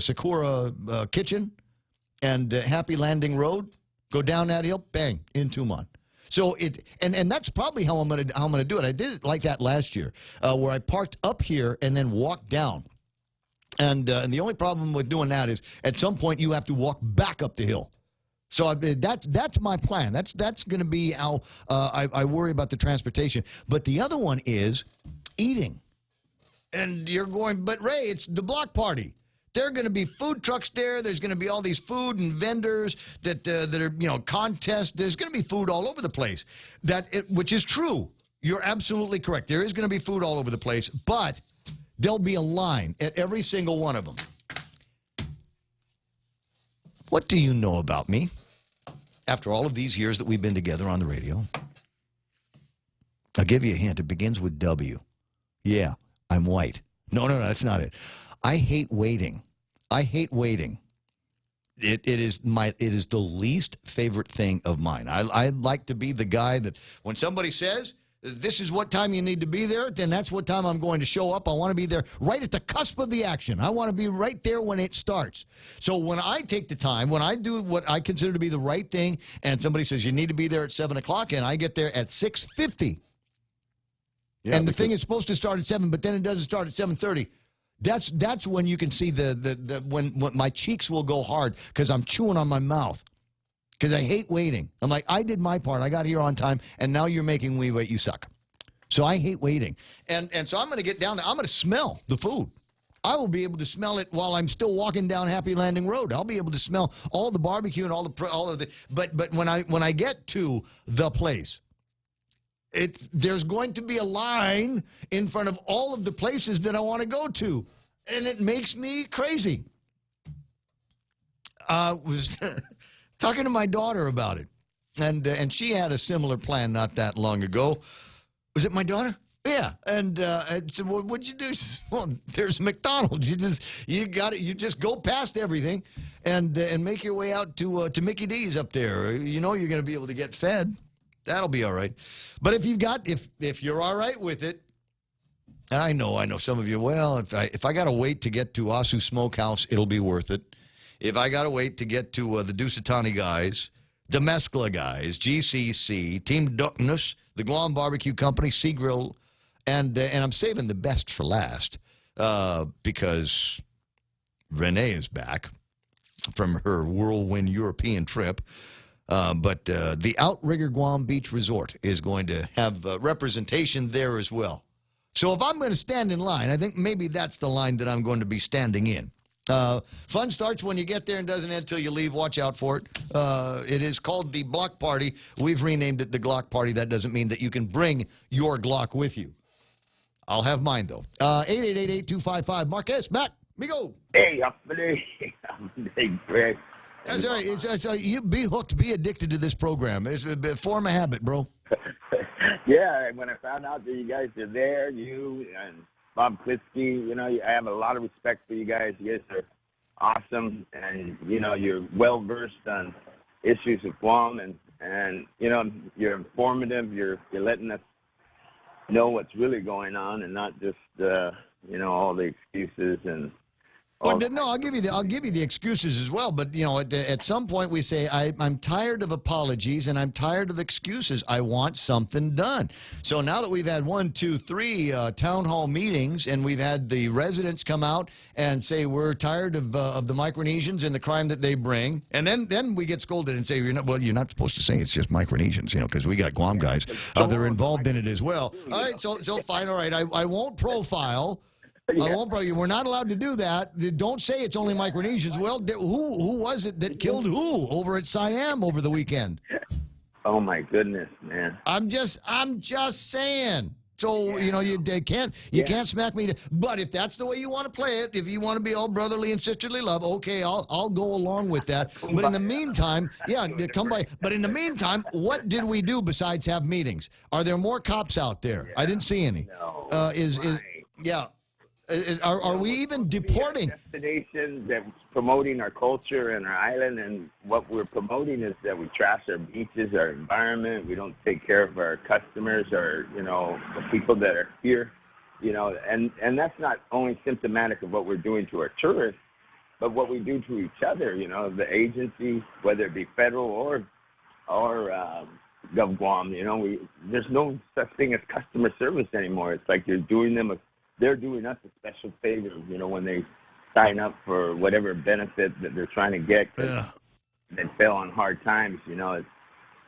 Sakura Kitchen and Happy Landing Road. Go down that hill, bang, in Tumon. So and that's probably how I'm gonna do it. I did it like that last year, where I parked up here and then walked down. And the only problem with doing that is at some point you have to walk back up the hill. So that's my plan. That's going to be how I worry about the transportation. But the other one is eating. And you're going, but Ray, it's the block party. There are going to be food trucks there. There's going to be all these food and vendors that are, contests. There's going to be food all over the place, which is true. You're absolutely correct. There is going to be food all over the place, but there'll be a line at every single one of them. What do you know about me after all of these years that we've been together on the radio? I'll give you a hint. It begins with W. Yeah, I'm white. No, that's not it. I hate waiting. It is the least favorite thing of mine. I like to be the guy that when somebody says, this is what time you need to be there, then that's what time I'm going to show up. I want to be there right at the cusp of the action. I want to be right there when it starts. So when I take the time, when I do what I consider to be the right thing, and somebody says you need to be there at 7 o'clock, and I get there at 6:50, and the thing is supposed to start at 7, but then it doesn't start at 7:30. That's when you can see when my cheeks will go hard because I'm chewing on my mouth. Because I hate waiting. I'm like, I did my part. I got here on time, and now you're making me wait. You suck. So I hate waiting. And so I'm going to get down there. I'm going to smell the food. I will be able to smell it while I'm still walking down Happy Landing Road. I'll be able to smell all the barbecue and all of the. But when I get to the place, there's going to be a line in front of all of the places that I want to go to, and it makes me crazy. Was talking to my daughter about it, and she had a similar plan not that long ago. Was it my daughter? Yeah. And so what'd you do? Well, there's McDonald's. You just go past everything, and make your way out to Mickey D's up there. You know you're going to be able to get fed. That'll be all right. But if you're all right with it, and I know some of you. Well, if I got to wait to get to Asu Smokehouse, it'll be worth it. If I got to wait to get to the Dusitani guys, the Mescla guys, GCC, Team Duckness, the Guam Barbecue Company, Sea Grill, and I'm saving the best for last because Renee is back from her whirlwind European trip. But the Outrigger Guam Beach Resort is going to have representation there as well. So if I'm going to stand in line, I think maybe that's the line that I'm going to be standing in. Fun starts when you get there and doesn't end until you leave. Watch out for it. It is called the Block Party. We've renamed it the Glock Party. That doesn't mean that you can bring your Glock with you. I'll have mine, though. 888-8255. Marquez, Matt, Migo. Hey, hey, Greg. That's all right. It's you be hooked, be addicted to this program. It's a form of habit, bro. Yeah, when I found out that you guys are there, you and Bob Klitsky, I have a lot of respect for you guys. You guys are awesome, and, you're well-versed on issues of Guam, and you're informative. You're letting us know what's really going on and not just all the excuses and. Well, no, I'll give you the excuses as well. But at some point we say I'm tired of apologies and I'm tired of excuses. I want something done. So now that we've had 1, 2, 3 town hall meetings and we've had the residents come out and say we're tired of the Micronesians and the crime that they bring, and then we get scolded and say you're not supposed to say it's just Micronesians, because we got Guam guys that are involved in it as well. All right, so fine, all right, I won't profile. I won't, bro. We're not allowed to do that. Don't say it's only Micronesians. Well, who was it that killed who over at Siam over the weekend? Oh my goodness, man! I'm just saying. So you can't smack me. But if that's the way you want to play it, if you want to be all brotherly and sisterly love, okay, I'll go along with that. But in the meantime, come by. But in the meantime, what did we do besides have meetings? Are there more cops out there? I didn't see any. No. Are we even deporting? Destination that's promoting our culture and our island, and what we're promoting is that we trash our beaches, our environment. We don't take care of our customers or the people that are here. And that's not only symptomatic of what we're doing to our tourists, but what we do to each other. The agency, whether it be federal or Gov Guam. There's no such thing as customer service anymore. It's like they're doing us a special favor, when they sign up for whatever benefit that they're trying to get. They fell on hard times, It's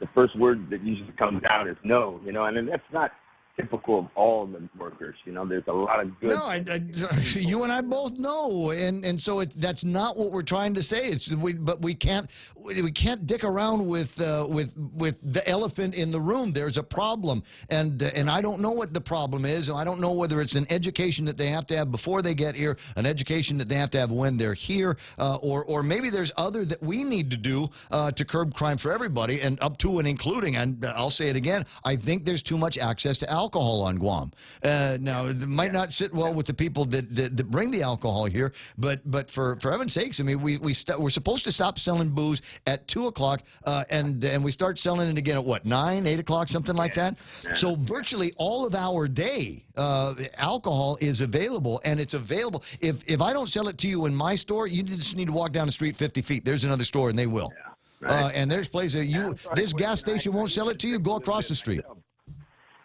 the first word that usually comes out is no, and that's not typical of all the workers. There's a lot of good. No, you and I both know, and so that's not what we're trying to say. But we can't dick around with the elephant in the room. There's a problem, and I don't know what the problem is, and I don't know whether it's an education that they have to have before they get here, an education that they have to have when they're here, or maybe there's other that we need to do to curb crime for everybody, and up to and including. And I'll say it again. I think there's too much access to alcohol on Guam. Now, it might not sit well with the people that bring the alcohol here, but for heaven's sakes, I mean, we're supposed to stop selling booze at 2 o'clock, and we start selling it again at what, 9, 8 o'clock, something like that. So virtually all of our day, alcohol is available, and it's available. If I don't sell it to you in my store, you just need to walk down the street 50 feet. There's another store, and they will. And there's places this gas station won't sell it to you. Go across the street.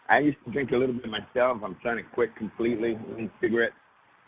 I used to drink a little bit myself. I'm trying to quit completely in cigarettes.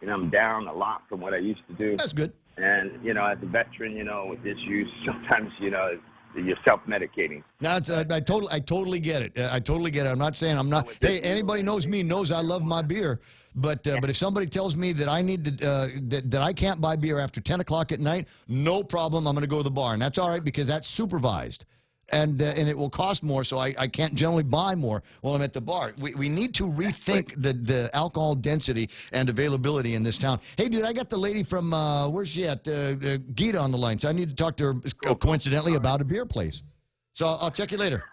I'm down a lot from what I used to do. That's good. And, as a veteran, with issues, sometimes, you're self-medicating. No, I totally get it. I totally get it. I'm not saying I'm not. Hey, anybody knows me knows I love my beer. But if somebody tells me that I need to that I can't buy beer after 10 o'clock at night, no problem. I'm going to go to the bar, and that's all right because that's supervised. And it will cost more, so I can't generally buy more while I'm at the bar. We need to rethink the alcohol density and availability in this town. Hey, dude, I got the lady from, where's she at? Gita on the line, so I need to talk to her, coincidentally, about a beer place. So I'll check you later.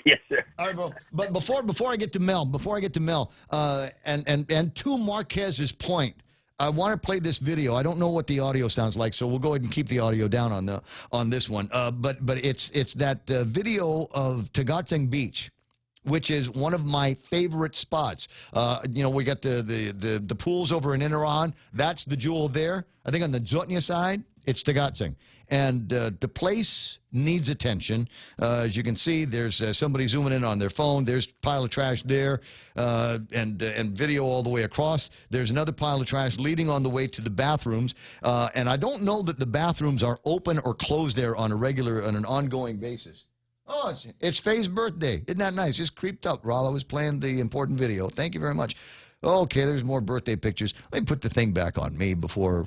Yes, sir. All right, bro. But before I get to Mel, and to Marquez's point, I want to play this video. I don't know what the audio sounds like, so we'll go ahead and keep the audio down on this one. But it's that video of Tagatsing Beach, which is one of my favorite spots. We got the pools over in Inarahan. That's the jewel there. I think on the Zotnya side, it's Tagatsing. And the place needs attention. As you can see, there's somebody zooming in on their phone. There's a pile of trash there and video all the way across. There's another pile of trash leading on the way to the bathrooms. And I don't know that the bathrooms are open or closed there on an ongoing basis. Oh, it's Faye's birthday. Isn't that nice? Just creeped up while I was playing the important video. Thank you very much. Okay, there's more birthday pictures. Let me put the thing back on me before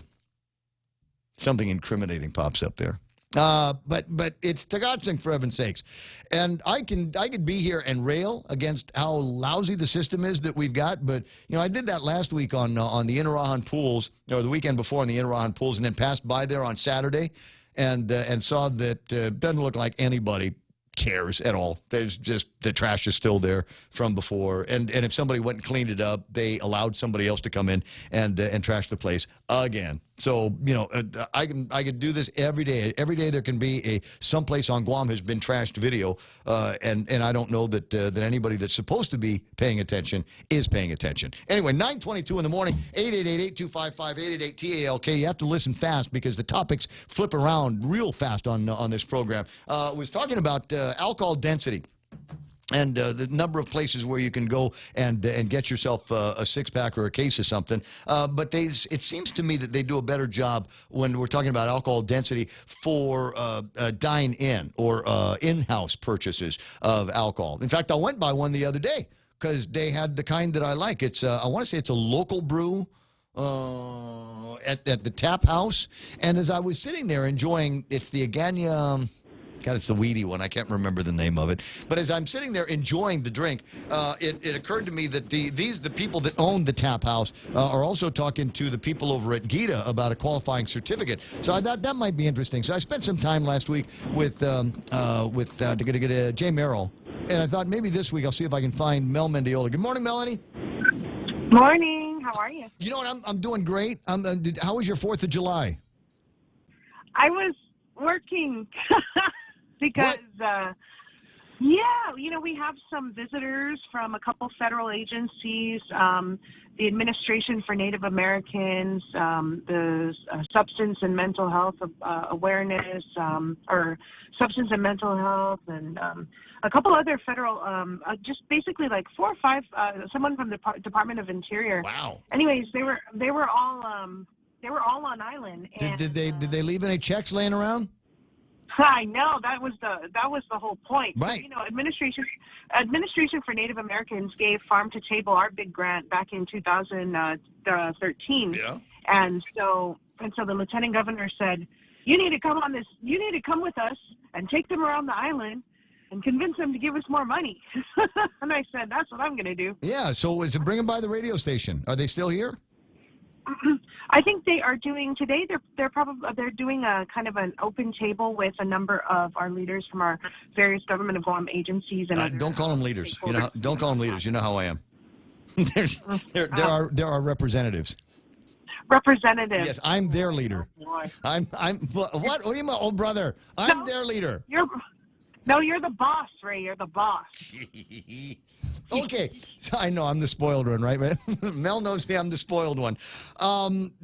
something incriminating pops up there. But it's Tagatsing, for heaven's sakes. And I could be here and rail against how lousy the system is that we've got. But, I did that last week on the Inarahan pools, or the weekend before on the Inarahan pools, and then passed by there on Saturday and saw that doesn't look like anybody cares at all. There's just the trash is still there from before, and if somebody went and cleaned it up, they allowed somebody else to come in and trash the place again. So I can do this every day. Every day there can be a someplace on Guam has been trashed video, and I don't know that anybody that's supposed to be paying attention is paying attention. Anyway, 9:22 in the morning, 888-8255-888-TALK. You have to listen fast because the topics flip around real fast on this program. Was talking about alcohol density. And the number of places where you can go and get yourself a six-pack or a case of something. But it seems to me that they do a better job when we're talking about alcohol density for dine-in or in-house purchases of alcohol. In fact, I went by one the other day because they had the kind that I like. It's I want to say it's a local brew at the Tap House. And as I was sitting there enjoying, it's the Agania... God, it's the weedy one. I can't remember the name of it. But as I'm sitting there enjoying the drink, it occurred to me that the people that own the Tap House are also talking to the people over at Gita about a qualifying certificate. So I thought that might be interesting. So I spent some time last week with Jay Merrill, and I thought maybe this week I'll see if I can find Mel Mendiola. Good morning, Melanie. Morning. How are you? You know what? I'm doing great. How was your 4th of July? I was working. Because, we have some visitors from a couple federal agencies, the Administration for Native Americans, the Substance and Mental Health Awareness, or Substance and Mental Health, and a couple other federal, just basically like 4 or 5, someone from the Department of Interior. Wow. Anyways, they were all on island. And, did they leave any checks laying around? I know that was the whole point. Right. Administration for Native Americans gave Farm to Table our big grant back in 2013. Yeah. And so the lieutenant governor said, "You need to come on this. You need to come with us and take them around the island and convince them to give us more money." And I said, "That's what I'm going to do." Yeah. So bring them by the radio station. Are they still here? I think they are doing today. They're doing a kind of an open table with a number of our leaders from our various government of Guam agencies and don't call them leaders. Don't call them leaders. You know how I am. there are representatives. Representatives. Yes, I'm their leader. I'm what? What are you, my old brother? I'm their leader. You're the boss, Ray. You're the boss. Okay, so I know I'm the spoiled one, right? Mel knows me. I'm the spoiled one.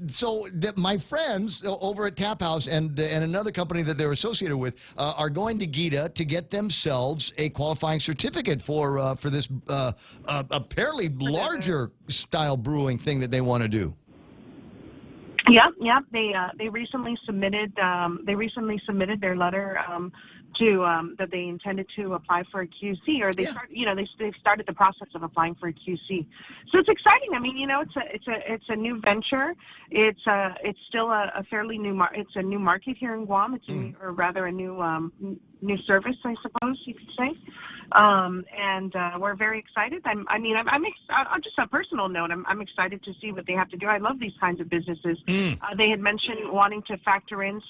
So my friends over at Tap House and another company that they're associated with are going to Gita to get themselves a qualifying certificate for this apparently larger style brewing thing that they want to do. Yeah. They recently submitted their letter to that they intended to apply for a QC, or they've started the process of applying for a QC. So it's exciting. I mean, it's a new venture. It's still a fairly new it's a new market here in Guam. It's or rather a new service, I suppose you could say. And we're very excited. I'm just a personal note. I'm excited to see what they have to do. I love these kinds of businesses. They had mentioned wanting to factor in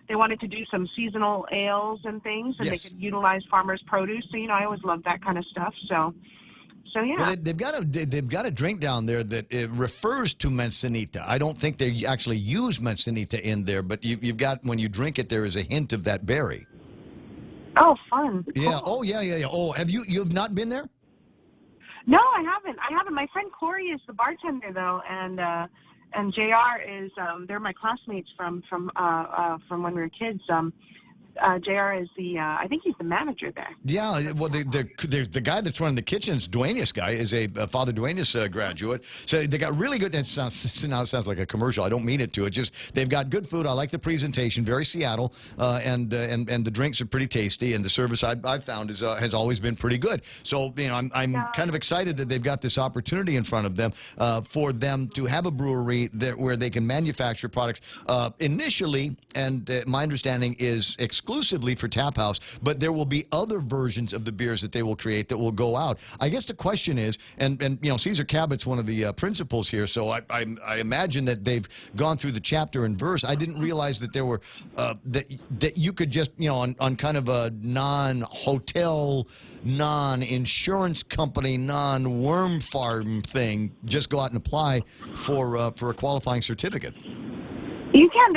they wanted to do some seasonal ales and things, and they could utilize farmers' produce. So I always love that kind of stuff. So yeah. Well, they've got a drink down there that it refers to manzanita. I don't think they actually use manzanita in there, but you've got, when you drink it, there is a hint of that berry. Oh, fun. Yeah. Cool. Oh, yeah. Oh, you've not been there? No, I haven't. My friend Corey is the bartender though, and JR is they're my classmates from when we were kids. JR is I think he's the manager there. Yeah, well, the guy that's running the kitchens, Duenas guy, is a Father Duenas graduate. So they got really good. Now it sounds like a commercial. I don't mean it to. It just they've got good food. I like the presentation, very Seattle, and the drinks are pretty tasty, and the service I've found has always been pretty good. So I'm kind of excited that they've got this opportunity in front of them for them to have a brewery where they can manufacture products initially, and my understanding is exclusively exclusively for Tap House, but there will be other versions of the beers that they will create that will go out. I guess the question is, and you know, Cesar Cabot's one of the principals here, so I imagine that they've gone through the chapter and verse. I didn't realize that there were that you could just, you know, on kind of a non-hotel, non-insurance company, non-worm farm thing, just go out and apply for a qualifying certificate. You can.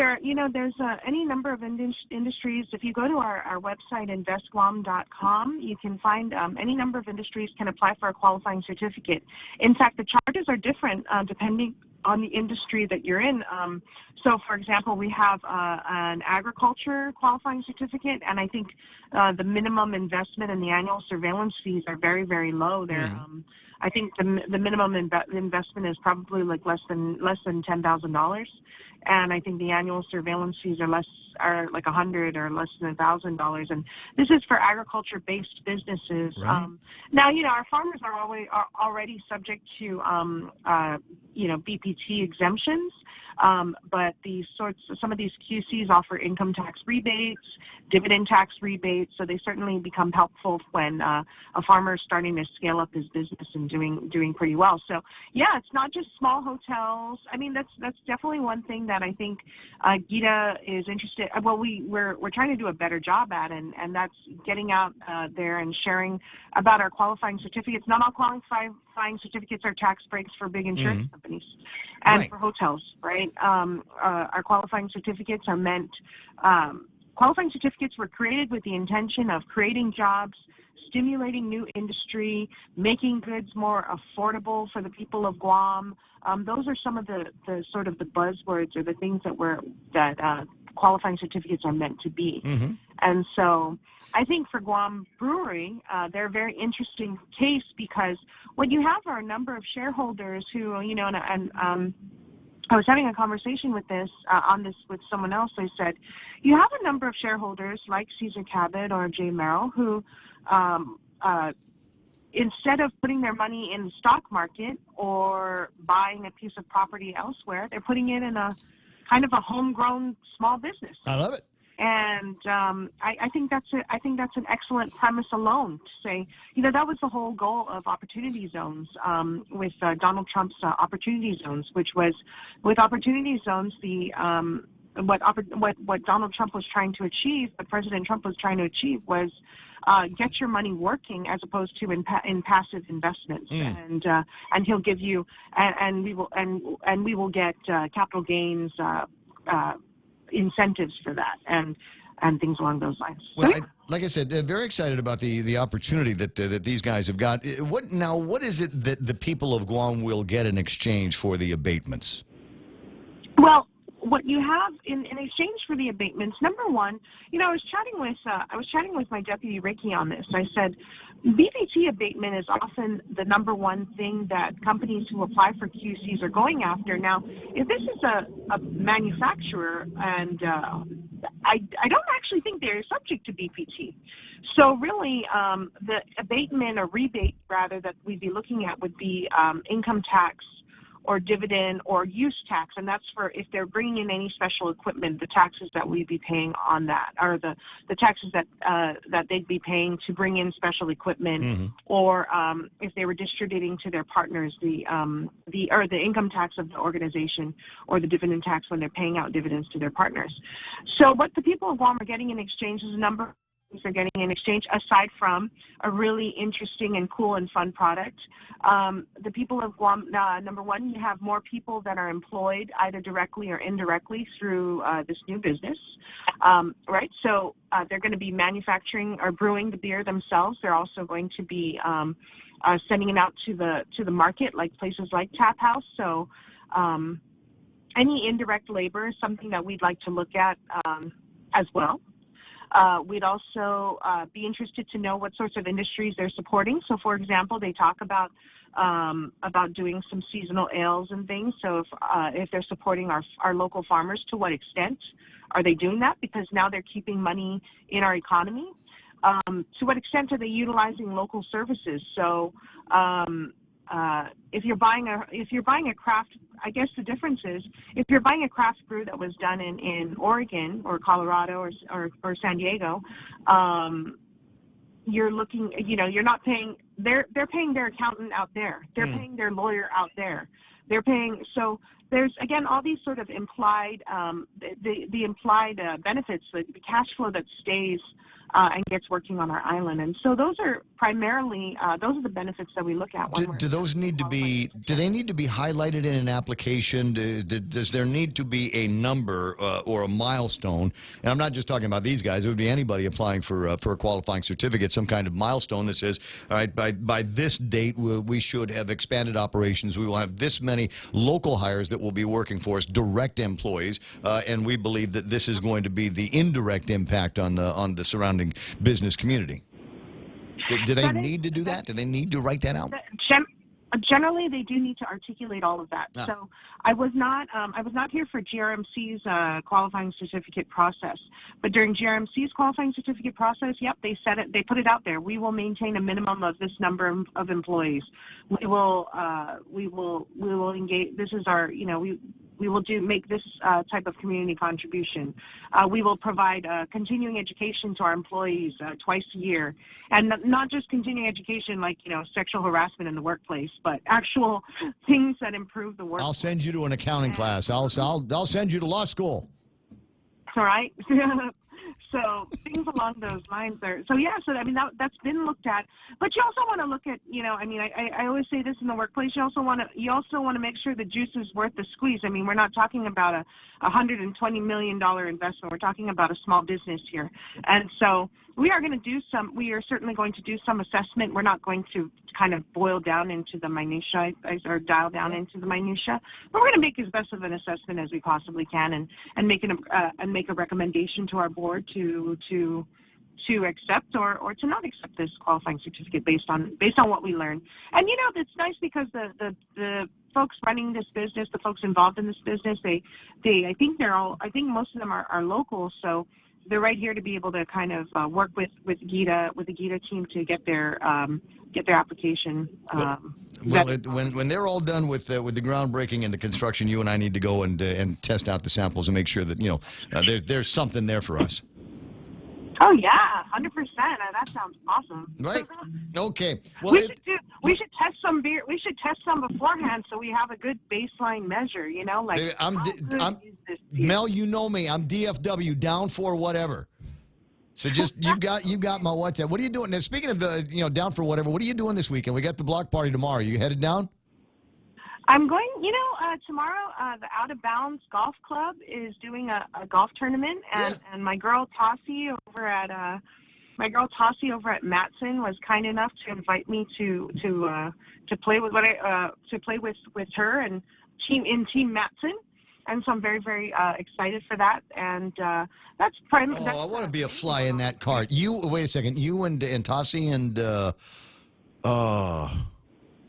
There's any number of industries. If you go to our website, investguam.com, you can find any number of industries can apply for a qualifying certificate. In fact, the charges are different depending on the industry that you're in. So, for example, we have an agriculture qualifying certificate, and I think the minimum investment and the annual surveillance fees are very, very low. They're I think the minimum investment is probably like less than $10,000, and I think the annual surveillance fees are like $100 or less than $1,000. And this is for agriculture-based businesses. Right. Now, our farmers are already subject to BPT exemptions, but some of these QCs offer income tax rebates, dividend tax rebates, so they certainly become helpful when a farmer is starting to scale up his business and doing pretty well. So yeah, it's not just small hotels. I mean, that's definitely one thing that I think Gita is interested. Well, we're trying to do a better job at, and that's getting out there and sharing about our qualifying certificates. Not all qualifying certificates are tax breaks for big insurance companies and for hotels, right? Our qualifying certificates are meant. Qualifying certificates were created with the intention of creating jobs, stimulating new industry, making goods more affordable for the people of Guam. Those are some of the sort of the buzzwords or the things that qualifying certificates are meant to be. And so I think for Guam Brewery, they're a very interesting case because what you have are a number of shareholders who, and I was having a conversation with with someone else. I said, you have a number of shareholders like Cesar Cabot or Jay Merrill who, instead of putting their money in the stock market or buying a piece of property elsewhere, they're putting it in a kind of a homegrown small business. I love it. And I think that's an excellent premise alone to say, that was the whole goal of opportunity zones with Donald Trump's opportunity zones, which was with opportunity zones what Donald Trump was trying to achieve, what President Trump was trying to achieve was get your money working as opposed to in passive investments, and he'll give you and we will get capital gains incentives for that and things along those lines. Well, like I said, very excited about the opportunity that these guys have got. What is it that the people of Guam will get in exchange for the abatements? Well, what you have in exchange for the abatements, number one, I was chatting with my deputy Ricky on this. I said, BPT abatement is often the number one thing that companies who apply for QCs are going after. Now, if this is a manufacturer, and I don't actually think they're subject to BPT. So really, the abatement or rebate, rather, that we'd be looking at would be income tax or dividend or use tax, and that's for if they're bringing in any special equipment, the taxes that we'd be paying on that, or the taxes that they'd be paying to bring in special equipment, or if they were distributing to their partners the income tax of the organization, or the dividend tax when they're paying out dividends to their partners. So what the people of Guam are getting in exchange is a number of things they're getting in exchange, aside from a really interesting and cool and fun product. The people of Guam, number one, you have more people that are employed either directly or indirectly through this new business, right? So they're going to be manufacturing or brewing the beer themselves. They're also going to be sending it out to the market, like places like Tap House. So any indirect labor is something that we'd like to look at as well. We'd also be interested to know what sorts of industries they're supporting. So, for example, they talk about doing some seasonal ales and things. So, if they're supporting our local farmers, to what extent are they doing that? Because now they're keeping money in our economy. To what extent are they utilizing local services? So, if you're buying a craft, I guess the difference is if you're buying a craft brew that was done in Oregon or Colorado or San Diego, you're looking, you're not paying. They're paying their accountant out there. They're paying their lawyer out there. They're paying. So there's again all these sort of implied the implied benefits, the cash flow that stays and gets working on our island. And so those are primarily those are the benefits that we look at. Do those need to be? Do they need to be highlighted in an application? Does there need to be a number or a milestone? And I'm not just talking about these guys. It would be anybody applying for a qualifying certificate. Some kind of milestone that says, all right, by this date we should have expanded operations. We will have this many local hires that will be working for us, direct employees, and we believe that this is going to be the indirect impact on the surrounding business community. Do they need to do that? Do they need to write that out? Generally, they do need to articulate all of that. So I was not here for GRMC's qualifying certificate process, but during GRMC's qualifying certificate process, yep, they said it. They put it out there. We will maintain a minimum of this number of employees. We will engage. This is our, we will make this type of community contribution. We will provide continuing education to our employees twice a year, and not just continuing education like sexual harassment in the workplace, but actual things that improve the work. I'll send you to an accounting class. I'll send you to law school. All right. So things along those lines are. So yeah. So I mean that's been looked at, but you also want to look at I always say this in the workplace. You also want to make sure the juice is worth the squeeze. I mean, we're not talking about a $120 million investment. We're talking about a small business here, and so we are certainly going to do some assessment. We're not going to kind of boil down into the minutia or dial down into the minutia, but we're going to make as best of an assessment as we possibly can and make a recommendation to our board to accept or to not accept this qualifying certificate based on what we learn. And it's nice because the folks running this business, the folks involved in this business, I think most of them are local, so they're right here to be able to kind of work with the GITA team to get their application. When they're all done with the groundbreaking and the construction, you and I need to go and test out the samples and make sure that there's something there for us. Oh yeah, 100%. That sounds awesome. Right? Okay. Well, we should test some beer. We should test some beforehand so we have a good baseline measure. Mel, you know me. I'm DFW, down for whatever. So just you got my WhatsApp. What are you doing? Now, speaking of the down for whatever, what are you doing this weekend? We got the block party tomorrow. You headed down? I'm going, tomorrow the Out of Bounds Golf Club is doing a golf tournament, and my girl Tassie over at Matson was kind enough to invite me to play with her and Team Matson. And so I'm very, very excited for that. And that's primarily. I want to be a fly in that cart. Wait a second. You and Tassie and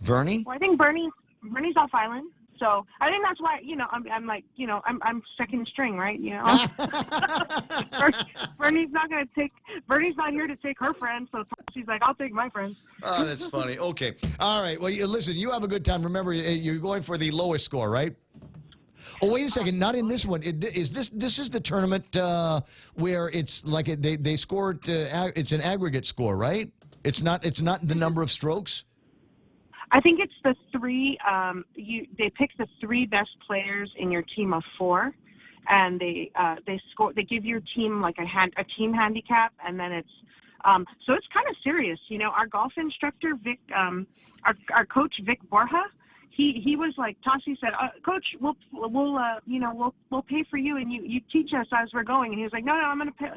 Bernie? Well, I think Bernie's off island, so I think that's why I'm second string, right? Bernie's not here to take her friend, so she's like, I'll take my friend. Oh, that's funny. Okay, all right. Well, listen, you have a good time. Remember, you're going for the lowest score, right? Oh, wait a second. Not in this one. This is the tournament where it's like they scored. It's an aggregate score, right? It's not the number of strokes. I think it's the three. They pick the three best players in your team of four, and they score. They give your team like a team handicap, and then it's so it's kind of serious. Our golf instructor Vic, our coach Vic Borja. He was like, Tassie said, Coach, we'll pay for you and you teach us as we're going. And he was like, no, I'm going to pay.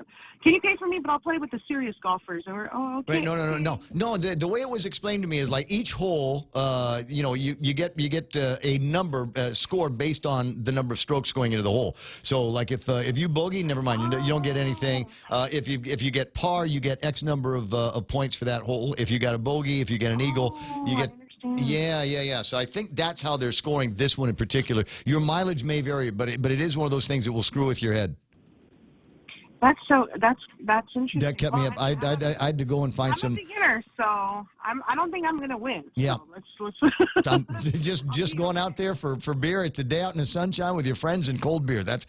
Can you pay for me? But I'll play with the serious golfers. And we're, oh, okay. Wait, no. The way it was explained to me is like each hole, you get a number score based on the number of strokes going into the hole. So like if you bogey, never mind, you don't get anything. If you get par, you get X number of points for that hole. If you got a bogey, if you get an eagle, you get. Yeah. So I think that's how they're scoring this one in particular. Your mileage may vary, but it is one of those things that will screw with your head. That's interesting. That kept me up. I had to go and find I'm some. a beginner, so I don't think I'm going to win. Yeah. So let's I'm just going out there for beer. It's a day out in the sunshine with your friends and cold beer. That's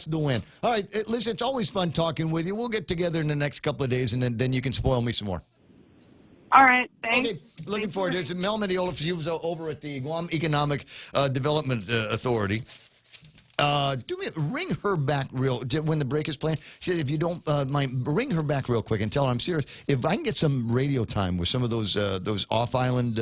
the win. All right, listen, it's always fun talking with you. We'll get together in the next couple of days, and then you can spoil me some more. All right, thanks. Okay, looking forward to it. Mel Mendiola, she was over at the Guam Economic Development Authority. Ring her back when the break is playing. She said, if you don't mind, ring her back real quick and tell her I'm serious. If I can get some radio time with some of those off-island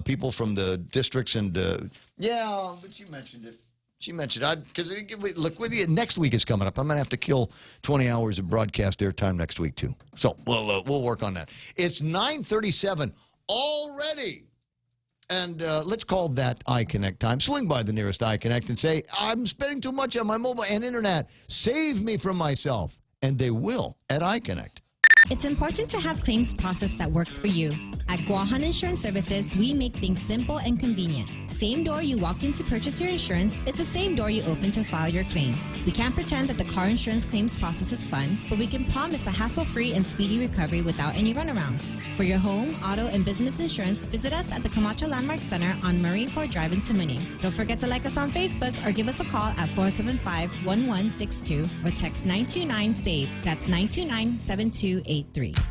people from the districts and yeah, but you mentioned it. She mentioned it because look, next week is coming up. I'm gonna have to kill 20 hours of broadcast airtime next week too. So we'll work on that. It's 9:37 already. And let's call that iConnect time. Swing by the nearest iConnect and say, I'm spending too much on my mobile and internet. Save me from myself. And they will at iConnect. It's important to have claims process that works for you. At Guahan Insurance Services, we make things simple and convenient. Same door you walk in to purchase your insurance is the same door you open to file your claim. We can't pretend that the car insurance claims process is fun, but we can promise a hassle-free and speedy recovery without any runarounds. For your home, auto, and business insurance, visit us at the Camacho Landmark Center on Marine Corps Drive in Tamuning. Don't forget to like us on Facebook or give us a call at 475-1162 or text 929-SAVE. That's 929-7283.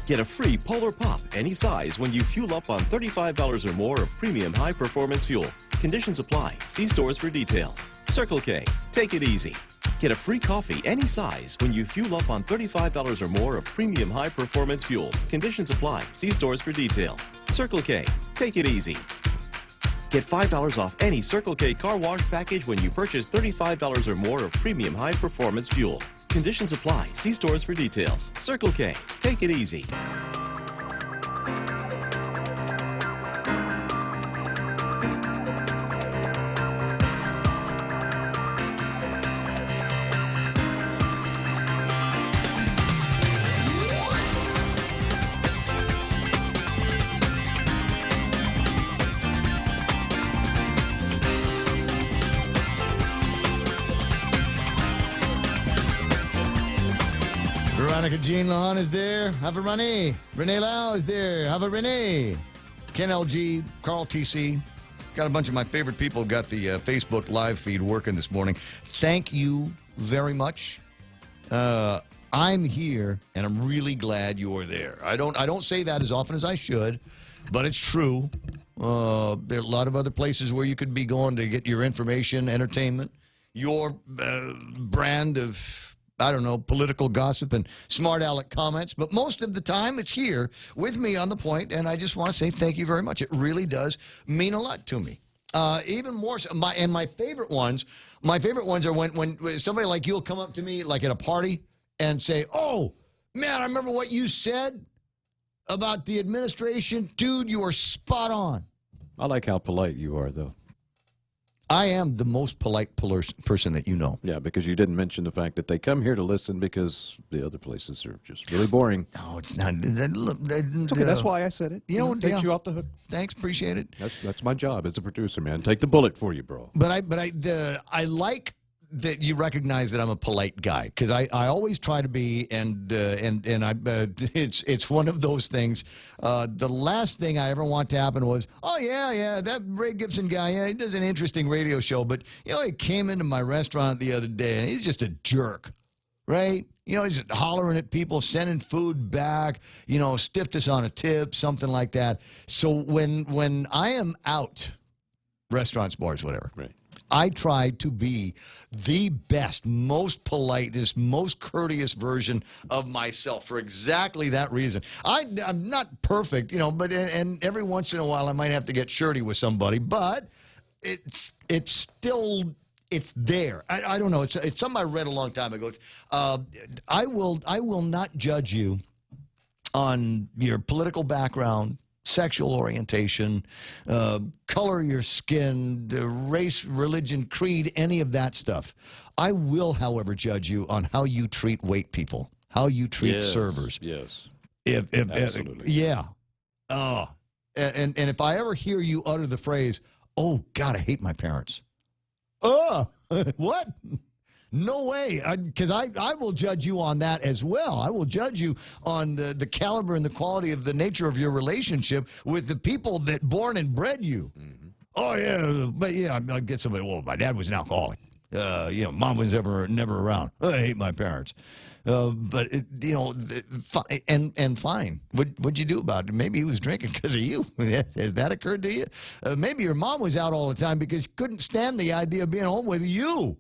Get a free Polar Pop any size when you fuel up on $35 or more of premium high-performance fuel. Conditions apply. See stores for details. Circle K. Take it easy. Get a free coffee any size when you fuel up on $35 or more of premium high-performance fuel. Conditions apply. See stores for details. Circle K. Take it easy. Get $5 off any Circle K car wash package when you purchase $35 or more of premium high-performance fuel. Conditions apply. See stores for details. Circle K. Take it easy. Veronica Jean Lahan is there. Have a Renee. Renee Lau is there. Have a Renee. Ken LG, Carl TC. Got a bunch of my favorite people got the Facebook live feed working this morning. Thank you very much. I'm here, and I'm really glad you're there. I don't say that as often as I should, but it's true. There are a lot of other places where you could be going to get your information, entertainment, your brand of, I don't know, political gossip and smart aleck comments. But most of the time, it's here with me on the point, and I just want to say thank you very much. It really does mean a lot to me. Even more so, my favorite ones are when somebody like you will come up to me, like at a party, and say, oh, man, I remember what you said about the administration. Dude, you are spot on. I like how polite you are, though. I am the most polite person that you know. Yeah, because you didn't mention the fact that they come here to listen because the other places are just really boring. No, it's not. It's okay, that's why I said it. You know, takes you off the hook. Thanks, appreciate it. That's my job as a producer, man. Take the bullet for you, bro. But I like that you recognize that I'm a polite guy, because I always try to be, and it's one of those things. The last thing I ever want to happen was, oh yeah, that Ray Gibson guy, yeah, he does an interesting radio show, but you know, he came into my restaurant the other day and he's just a jerk, right? You know, he's hollering at people, sending food back, you know, stiffed us on a tip, something like that. So when I am out, restaurants, bars, whatever, right, I try to be the best, most politest, most courteous version of myself for exactly that reason. I'm not perfect, you know, but and every once in a while I might have to get shirty with somebody, but it's still, it's there. I don't know. It's something I read a long time ago. I will not judge you on your political background, sexual orientation, color of your skin, race, religion, creed, any of that stuff. I will, however, judge you on how you treat wait people, how you treat servers. Yes. Absolutely. Yeah. And if I ever hear you utter the phrase, oh, God, I hate my parents. Oh, what? No way, because I will judge you on that as well. I will judge you on the caliber and the quality of the nature of your relationship with the people that born and bred you. Oh, yeah, but yeah, I'll get somebody, well, my dad was an alcoholic. Mom was never around. I hate my parents. But, fine. What'd you do about it? Maybe he was drinking because of you. Has that occurred to you? Maybe your mom was out all the time because she couldn't stand the idea of being home with you.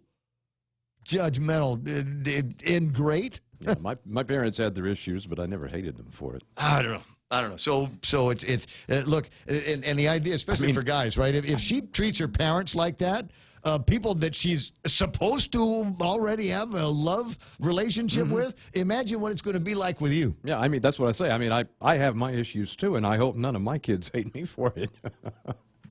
Judgmental, ingrate. Yeah, my parents had their issues, but I never hated them for it. I don't know. So it's look, and the idea, especially for guys, right? If she treats her parents like that, people that she's supposed to already have a love relationship with, imagine what it's going to be like with you. Yeah, I mean, that's what I say. I mean, I have my issues too, and I hope none of my kids hate me for it.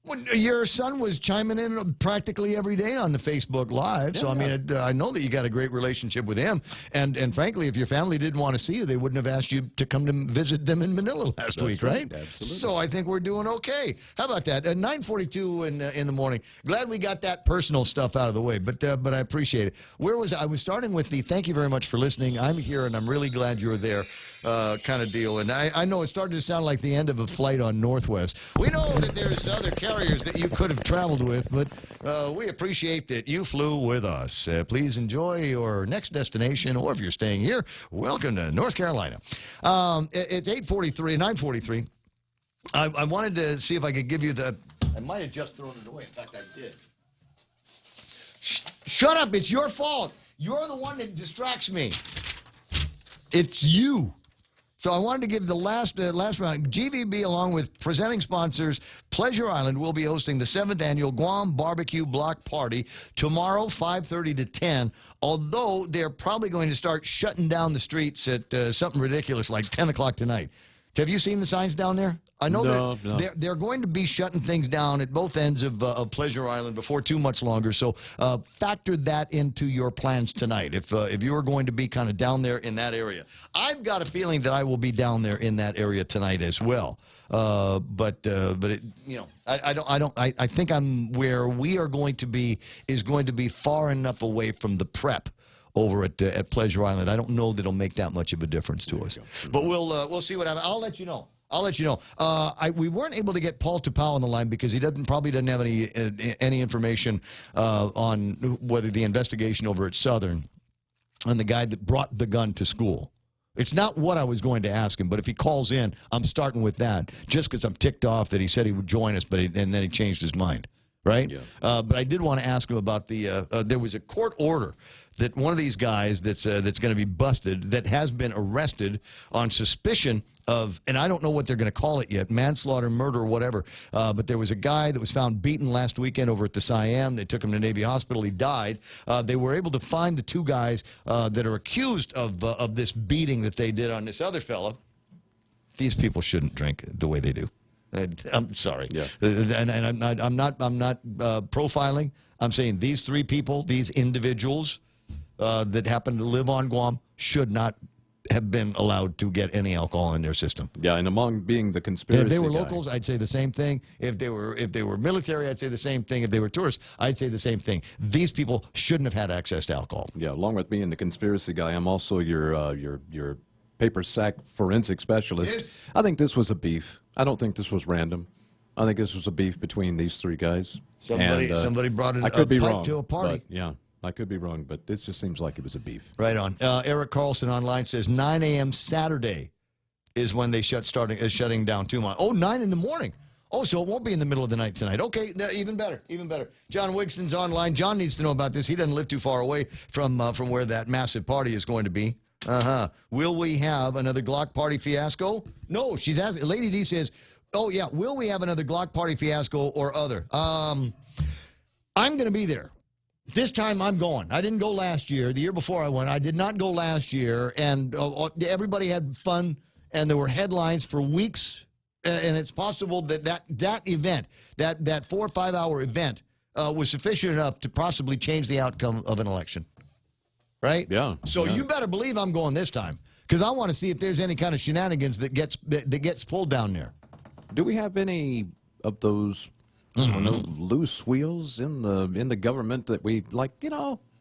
Well, your son was chiming in practically every day on the Facebook Live, so I mean, I know that you got a great relationship with him. And frankly, if your family didn't want to see you, they wouldn't have asked you to come to visit them in Manila last week, right? Absolutely. So I think we're doing okay. How about that? 9:42 in the morning. Glad we got that personal stuff out of the way, but I appreciate it. Where was I? I was starting with the thank you very much for listening. I'm here, and I'm really glad you're there. Kind of deal. And I know it's starting to sound like the end of a flight on Northwest. We know that there's other carriers that you could have traveled with, but we appreciate that you flew with us. Please enjoy your next destination, or if you're staying here, welcome to North Carolina. It's 9:43. I wanted to see if I could give you I might have just thrown it away. In fact, I did. Shut up. It's your fault. You're the one that distracts me. It's you. So I wanted to give the last round. GVB, along with presenting sponsors, Pleasure Island, will be hosting the 7th annual Guam Barbecue Block Party tomorrow, 5:30 to 10, although they're probably going to start shutting down the streets at something ridiculous like 10 o'clock tonight. Have you seen the signs down there? I know that they're going to be shutting things down at both ends of Pleasure Island before too much longer. So factor that into your plans tonight. If you are going to be kind of down there in that area, I've got a feeling that I will be down there in that area tonight as well. But it, I think I'm where we are going to be is going to be far enough away from the prep over at Pleasure Island. I don't know that it'll make that much of a difference to us. But we'll see what happens. I'll let you know. We weren't able to get Paul Tapau on the line because he probably doesn't have any information on whether the investigation over at Southern and the guy that brought the gun to school. It's not what I was going to ask him, but if he calls in, I'm starting with that just because I'm ticked off that he said he would join us, and then he changed his mind. Right? Yeah. But I did want to ask him about there was a court order that one of these guys that's going to be busted, that has been arrested on suspicion of, and I don't know what they're going to call it yet, manslaughter, murder, whatever. But there was a guy that was found beaten last weekend over at the Siam. They took him to Navy Hospital. He died. They were able to find the two guys that are accused of this beating that they did on this other fella. These people shouldn't drink the way they do. I'm sorry. Yeah. And I'm not profiling. I'm saying these three people, these individuals that happen to live on Guam, should not have been allowed to get any alcohol in their system. Yeah, and among being the conspiracy if they were guy. locals, I'd say the same thing. If they were military, I'd say the same thing. If they were tourists, I'd say the same thing. These people shouldn't have had access to alcohol. Yeah, along with being the conspiracy guy, I'm also your paper sack forensic specialist. Yes. I think this was a beef. I don't think this was random. I think this was a beef between these three guys. Somebody brought a I could be pipe wrong, to a party. But, yeah, I could be wrong, but this just seems like it was a beef. Right on. Eric Carlson online says 9 a.m. Saturday is when they shutting down 2 miles. Oh, 9 in the morning. Oh, so it won't be in the middle of the night tonight. Okay, even better, even better. John Wigston's online. John needs to know about this. He doesn't live too far away from where that massive party is going to be. Will we have another Glock party fiasco? No, she's asking. Lady D says, oh, yeah, will we have another Glock party fiasco or other? I'm going to be there. This time I'm going. I didn't go last year. The year before I went, I did not go last year. And everybody had fun, and there were headlines for weeks. And it's possible that event, that 4 or 5 hour event, was sufficient enough to possibly change the outcome of an election. Right? Yeah. So you better believe I'm going this time, because I want to see if there's any kind of shenanigans that gets pulled down there. Do we have any of those I don't know, loose wheels in the government that we like?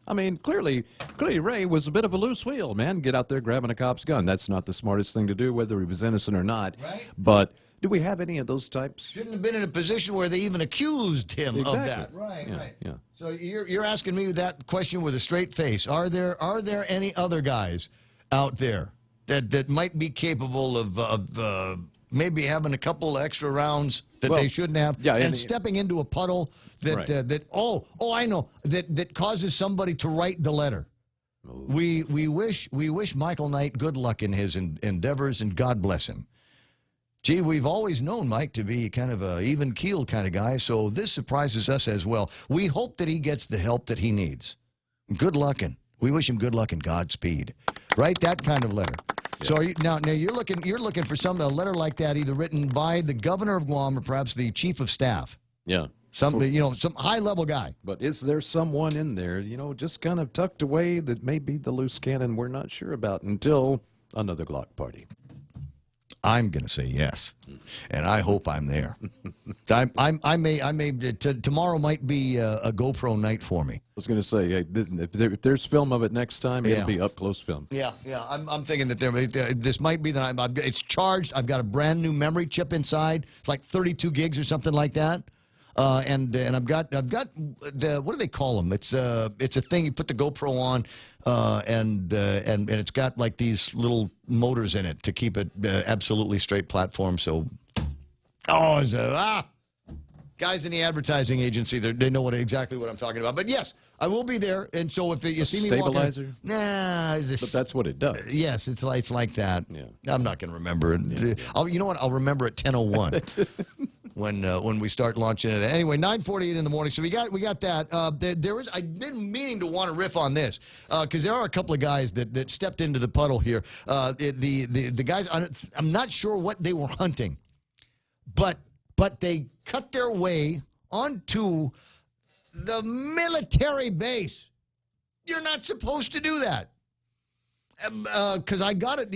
I mean, clearly Ray was a bit of a loose wheel, man. Get out there grabbing a cop's gun. That's not the smartest thing to do, whether he was innocent or not. Right. But do we have any of those types? Shouldn't have been in a position where they even accused him of Exactly. that. Right, Yeah, right. yeah. So you're asking me that question with a straight face. Are there any other guys out there that might be capable of maybe having a couple extra rounds that they shouldn't have, and stepping into a puddle that I know that causes somebody to write the letter? We wish Michael Knight good luck in his endeavors, and God bless him. Gee, we've always known Mike to be kind of a even keel kind of guy, so this surprises us as well. We hope that he gets the help that he needs. Good luck, and we wish him good luck and Godspeed. Right, that kind of letter. Yeah. So now you're looking for a letter like that, either written by the governor of Guam or perhaps the chief of staff. Yeah. Some high-level guy. But is there someone in there, just kind of tucked away that may be the loose cannon we're not sure about until another Glock party? I'm going to say yes, and I hope I'm there. Tomorrow might be a GoPro night for me. I was going to say, if there's film of it next time, it'll be up-close film. Yeah. I'm thinking that this might be that it's charged. I've got a brand new memory chip inside. It's like 32 gigs or something like that. And I've got the, what do they call them? It's a thing you put the GoPro on, and it's got like these little motors in it to keep it absolutely straight platform. So, guys in the advertising agency, they know exactly what I'm talking about. But yes, I will be there. And so if you see me stabilizer? walking, but that's what it does. Yes, it's like that. Yeah. I'm not going to remember it. Yeah. You know what? I'll remember at 10:01. When we start launching it. Anyway, 9:48 in the morning. So we got that. I've been meaning to want to riff on this because there are a couple of guys that stepped into the puddle here. The guys, I'm not sure what they were hunting, but they cut their way onto the military base. You're not supposed to do that. Because I got it.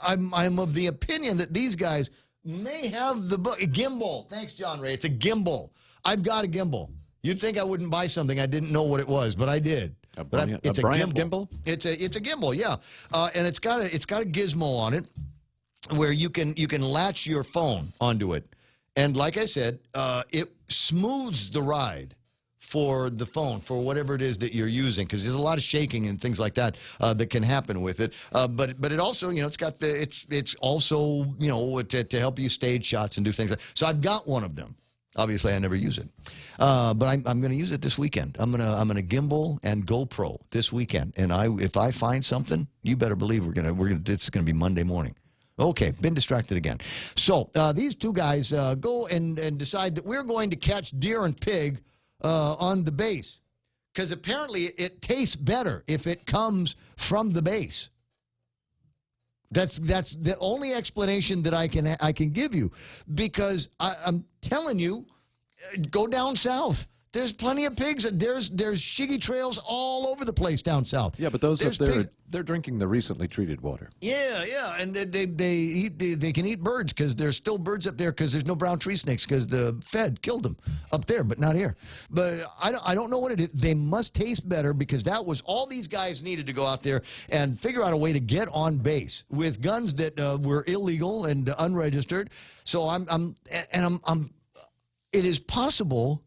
I'm of the opinion that these guys may have the gimbal. Thanks, John Ray. It's a gimbal. I've got a gimbal. You'd think I wouldn't buy something I didn't know what it was, but I did. It's a gimbal. It's a gimbal, yeah. And it's got a gizmo on it where you can latch your phone onto it, and like I said, it smooths the ride for the phone, for whatever it is that you're using, because there's a lot of shaking and things like that that can happen with it. But it also, it's also to help you stage shots and do things like that. So I've got one of them. Obviously, I never use it, but I'm going to use it this weekend. I'm gonna gimbal and GoPro this weekend, and if I find something, you better believe it's gonna be Monday morning. Okay, been distracted again. So these two guys go and decide that we're going to catch deer and pig on the base, because apparently it tastes better if it comes from the base. That's the only explanation that I can give you, because I'm telling you, go down south. There's plenty of pigs. There's shiggy trails all over the place down south. Yeah, but those up there, they're drinking the recently treated water. Yeah, and they can eat birds, because there's still birds up there, because there's no brown tree snakes, because the Fed killed them up there, but not here. But I don't know what it is. They must taste better, because that was all these guys needed to go out there and figure out a way to get on base with guns that were illegal and unregistered. So it is possible.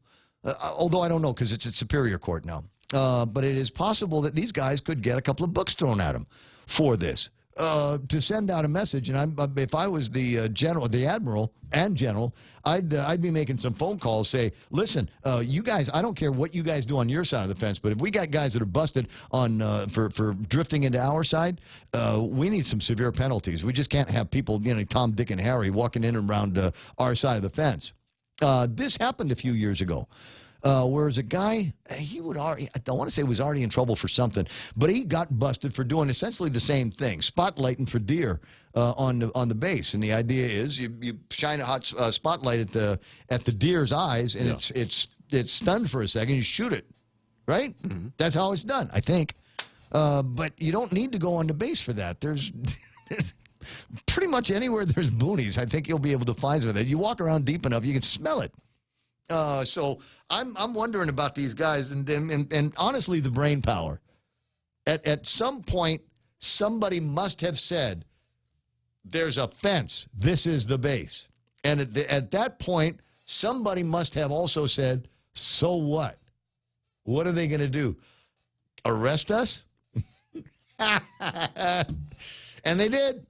Although I don't know, because it's at Superior Court now. But it is possible that these guys could get a couple of books thrown at them for this, to send out a message. And if I was the admiral and general, I'd be making some phone calls. Say, listen, you guys, I don't care what you guys do on your side of the fence, but if we got guys that are busted on for drifting into our side, we need some severe penalties. We just can't have people, Tom, Dick, and Harry walking in and around our side of the fence. This happened a few years ago, whereas a guy, I want to say was already in trouble for something, but he got busted for doing essentially the same thing, spotlighting for deer on the base. And the idea is you shine a hot spotlight at the deer's eyes, and it's stunned for a second. You shoot it, right? Mm-hmm. That's how it's done, I think. But you don't need to go on the base for that. There's pretty much anywhere there's boonies, I think you'll be able to find some of that. You walk around deep enough, you can smell it. So I'm wondering about these guys, and honestly, the brain power. At some point, somebody must have said, "There's a fence. This is the base." And at that point, somebody must have also said, "So what? What are they going to do? Arrest us?" And they did.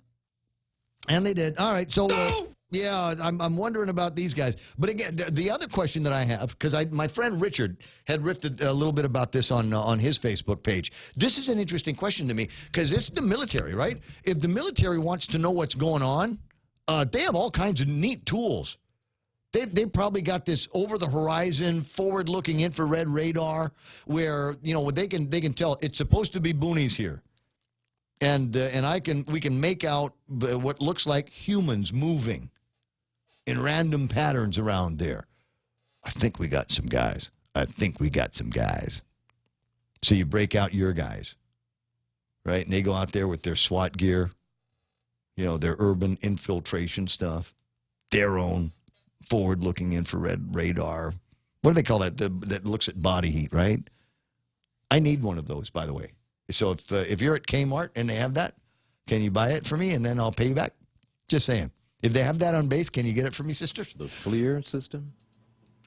And they did. All right. So, yeah, I'm wondering about these guys. But again, the other question that I have, because my friend Richard had riffed a little bit about this on his Facebook page. This is an interesting question to me, because this is the military, right? If the military wants to know what's going on, they have all kinds of neat tools. They've probably got this over-the-horizon, forward-looking infrared radar where, they can tell it's supposed to be boonies here. And we can make out what looks like humans moving in random patterns around there. I think we got some guys. So you break out your guys, right? And they go out there with their SWAT gear, their urban infiltration stuff, their own forward-looking infrared radar. What do they call that? That looks at body heat, right? I need one of those, by the way. So if you're at Kmart and they have that, can you buy it for me and then I'll pay you back? Just saying. If they have that on base, can you get it for me, sisters? The FLIR system?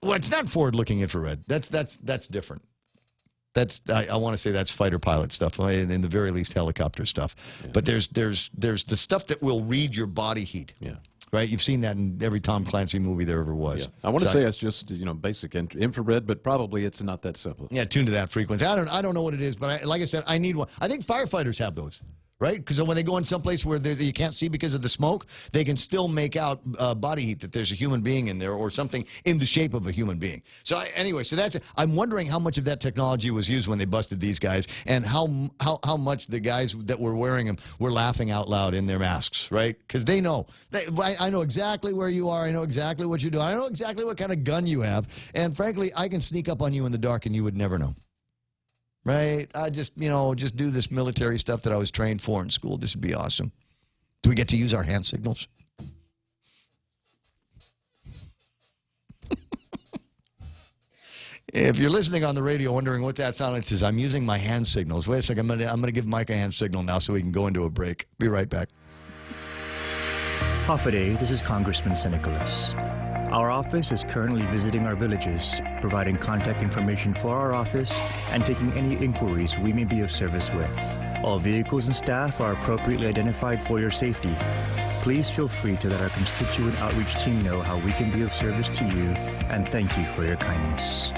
Well, it's not forward-looking infrared. That's different. I want to say that's fighter pilot stuff, and in the very least helicopter stuff. Yeah. But there's the stuff that will read your body heat. Yeah. Right? You've seen that in every Tom Clancy movie there ever was. Yeah. I want to say it's just, basic infrared, but probably it's not that simple. Yeah, tuned to that frequency. I don't know what it is, but like I said, I need one. I think firefighters have those, right? Because when they go in someplace where you can't see because of the smoke, they can still make out body heat, that there's a human being in there or something in the shape of a human being. So anyway, I'm wondering how much of that technology was used when they busted these guys, and how much the guys that were wearing them were laughing out loud in their masks, right? Because they know. I know exactly where you are. I know exactly what you're doing. I know exactly what kind of gun you have. And frankly, I can sneak up on you in the dark and you would never know. Right? I just do this military stuff that I was trained for in school. This would be awesome. Do we get to use our hand signals? If you're listening on the radio wondering what that silence is, I'm using my hand signals. Wait a second. I'm gonna give Mike a hand signal now so we can go into a break. Be right back. Hafaday, this is Congressman Nicholas. Our office is currently visiting our villages, providing contact information for our office, and taking any inquiries we may be of service with. All vehicles and staff are appropriately identified for your safety. Please feel free to let our constituent outreach team know how we can be of service to you, and thank you for your kindness.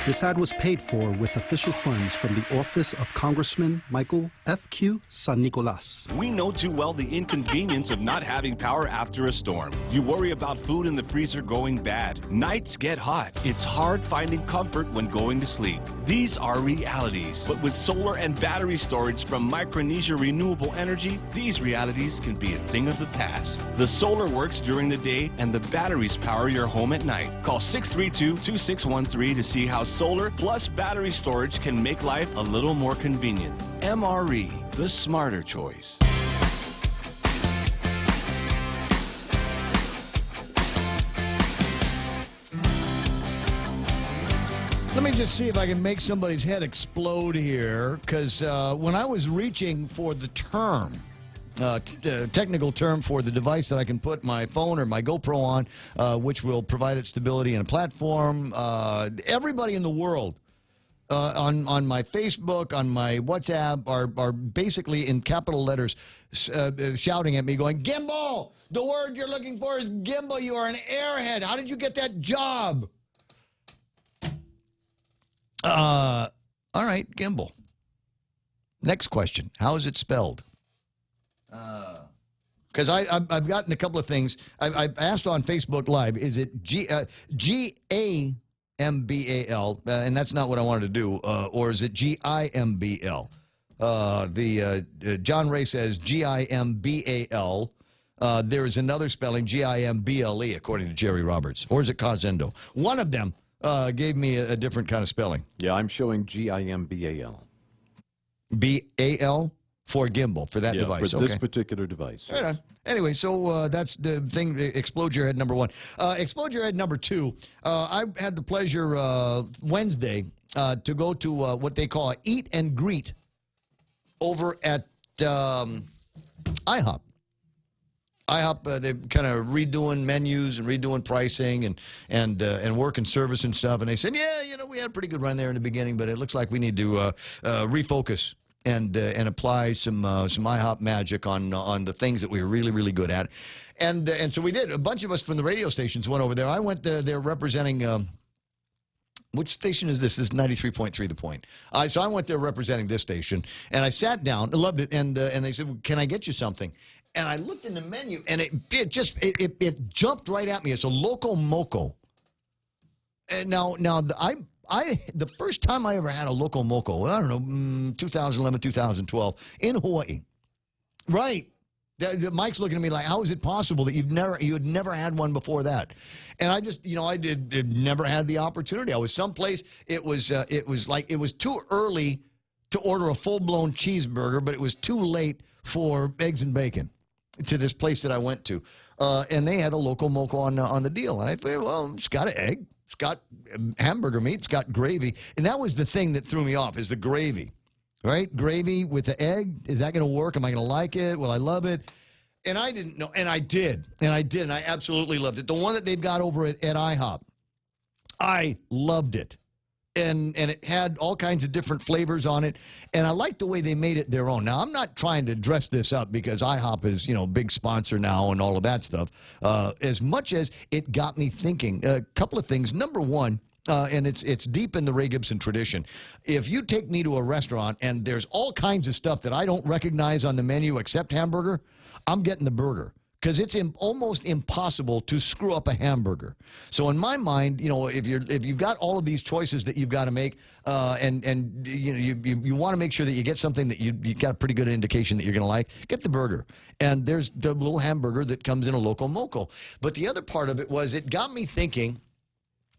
This ad was paid for with official funds from the Office of Congressman Michael F.Q. San Nicolas. We know too well the inconvenience of not having power after a storm. You worry about food in the freezer going bad. Nights get hot. It's hard finding comfort when going to sleep. These are realities. But with solar and battery storage from Micronesia Renewable Energy, these realities can be a thing of the past. The solar works during the day and the batteries power your home at night. Call 632-2613 to see how solar plus battery storage can make life a little more convenient. MRE, the smarter choice. Let me just see if I can make somebody's head explode here, because when I was reaching for the term, technical term for the device that I can put my phone or my GoPro on, which will provide it stability in a platform. Everybody in the world on my Facebook, on my WhatsApp, are basically in capital letters shouting at me going, "Gimbal! The word you're looking for is gimbal. You are an airhead. How did you get that job?" All right, gimbal. Next question. How is it spelled? Because I've gotten a couple of things. I've asked on Facebook Live, is it G-A-M-B-A-L, and that's not what I wanted to do, or is it G-I-M-B-L? John Ray says G-I-M-B-A-L. There is another spelling, G-I-M-B-L-E, according to Jerry Roberts. Or is it Cosendo? One of them gave me a different kind of spelling. Yeah, I'm showing G-I-M-B-A-L. B-A-L? For gimbal, for that device. For this particular device. Right on. Anyway, so that's the thing, Explode Your Head number 1. Explode Your Head number 2, I had the pleasure Wednesday to go to what they call a Eat and Greet over at IHOP. IHOP, they're kind of redoing menus and redoing pricing and work and service and stuff. And they said, yeah, we had a pretty good run there in the beginning, but it looks like we need to refocus and apply some IHOP magic on the things that we were really, really good at. And so we did. A bunch of us from the radio stations went over there. I went there representing... which station is this? This is 93.3 The Point. So I went there representing this station, and I sat down. I loved it, and they said, well, can I get you something? And I looked in the menu, and it jumped right at me. It's a Loco Moco. And now the first time I ever had a Loco Moco, I don't know, 2011, 2012, in Hawaii. Right. Mike's looking at me like, how is it possible that you had never had one before that? And I just, I did never had the opportunity. I was someplace, it was too early to order a full-blown cheeseburger, but it was too late for eggs and bacon to this place that I went to. And they had a Loco Moco on the deal. And I thought, well, it's got an egg, it's got hamburger meat, it's got gravy. And that was the thing that threw me off, is the gravy. Right? Gravy with the egg. Is that going to work? Am I going to like it? Will I love it? And I didn't know. And I did. And I absolutely loved it. The one that they've got over at IHOP, I loved it. And it had all kinds of different flavors on it. And I liked the way they made it their own. Now, I'm not trying to dress this up because IHOP is, big sponsor now and all of that stuff. As much as it got me thinking, a couple of things. Number one, and it's deep in the Ray Gibson tradition. If you take me to a restaurant and there's all kinds of stuff that I don't recognize on the menu except hamburger, I'm getting the burger. Because it's almost impossible to screw up a hamburger. So in my mind, if you've got all of these choices that you've got to make, and you want to make sure that you get something that you got a pretty good indication that you're going to like, get the burger. And there's the little hamburger that comes in a Loco Moco. But the other part of it was it got me thinking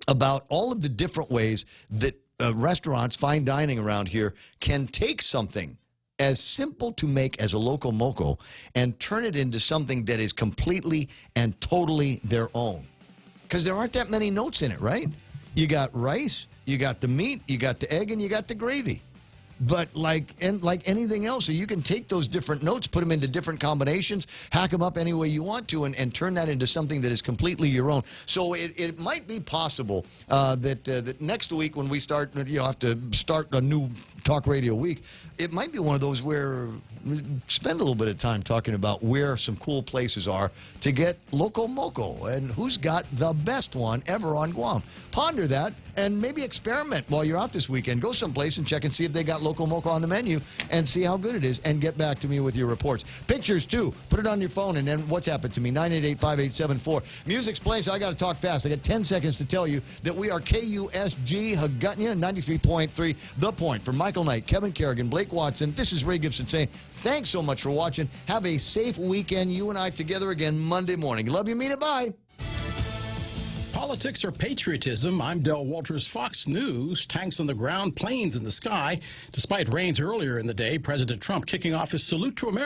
about all of the different ways that restaurants, fine dining around here, can take something as simple to make as a Loco Moco and turn it into something that is completely and totally their own. Because there aren't that many notes in it, right? You got rice, you got the meat, you got the egg, and you got the gravy. But like anything else, so you can take those different notes, put them into different combinations, hack them up any way you want to, and turn that into something that is completely your own. So it might be possible that next week when we start, have to start a new Talk Radio Week, it might be one of those where we spend a little bit of time talking about where some cool places are to get Loco Moco and who's got the best one ever on Guam. Ponder that and maybe experiment while you're out this weekend. Go someplace and check and see if they got Loco Moco on the menu and see how good it is and get back to me with your reports. Pictures, too. Put it on your phone and then WhatsApp it to me, 988-5874. Music's playing, so I got to talk fast. I got 10 seconds to tell you that we are KUSG Hagutnia, 93.3 The Point. For Michael Knight, Kevin Kerrigan, Blake Watson, this is Ray Gibson saying thanks so much for watching. Have a safe weekend. You and I together again Monday morning. Love you, mean it, bye. Politics or patriotism? I'm Del Walters, Fox News. Tanks on the ground, planes in the sky. Despite rains earlier in the day, President Trump kicking off his salute to America.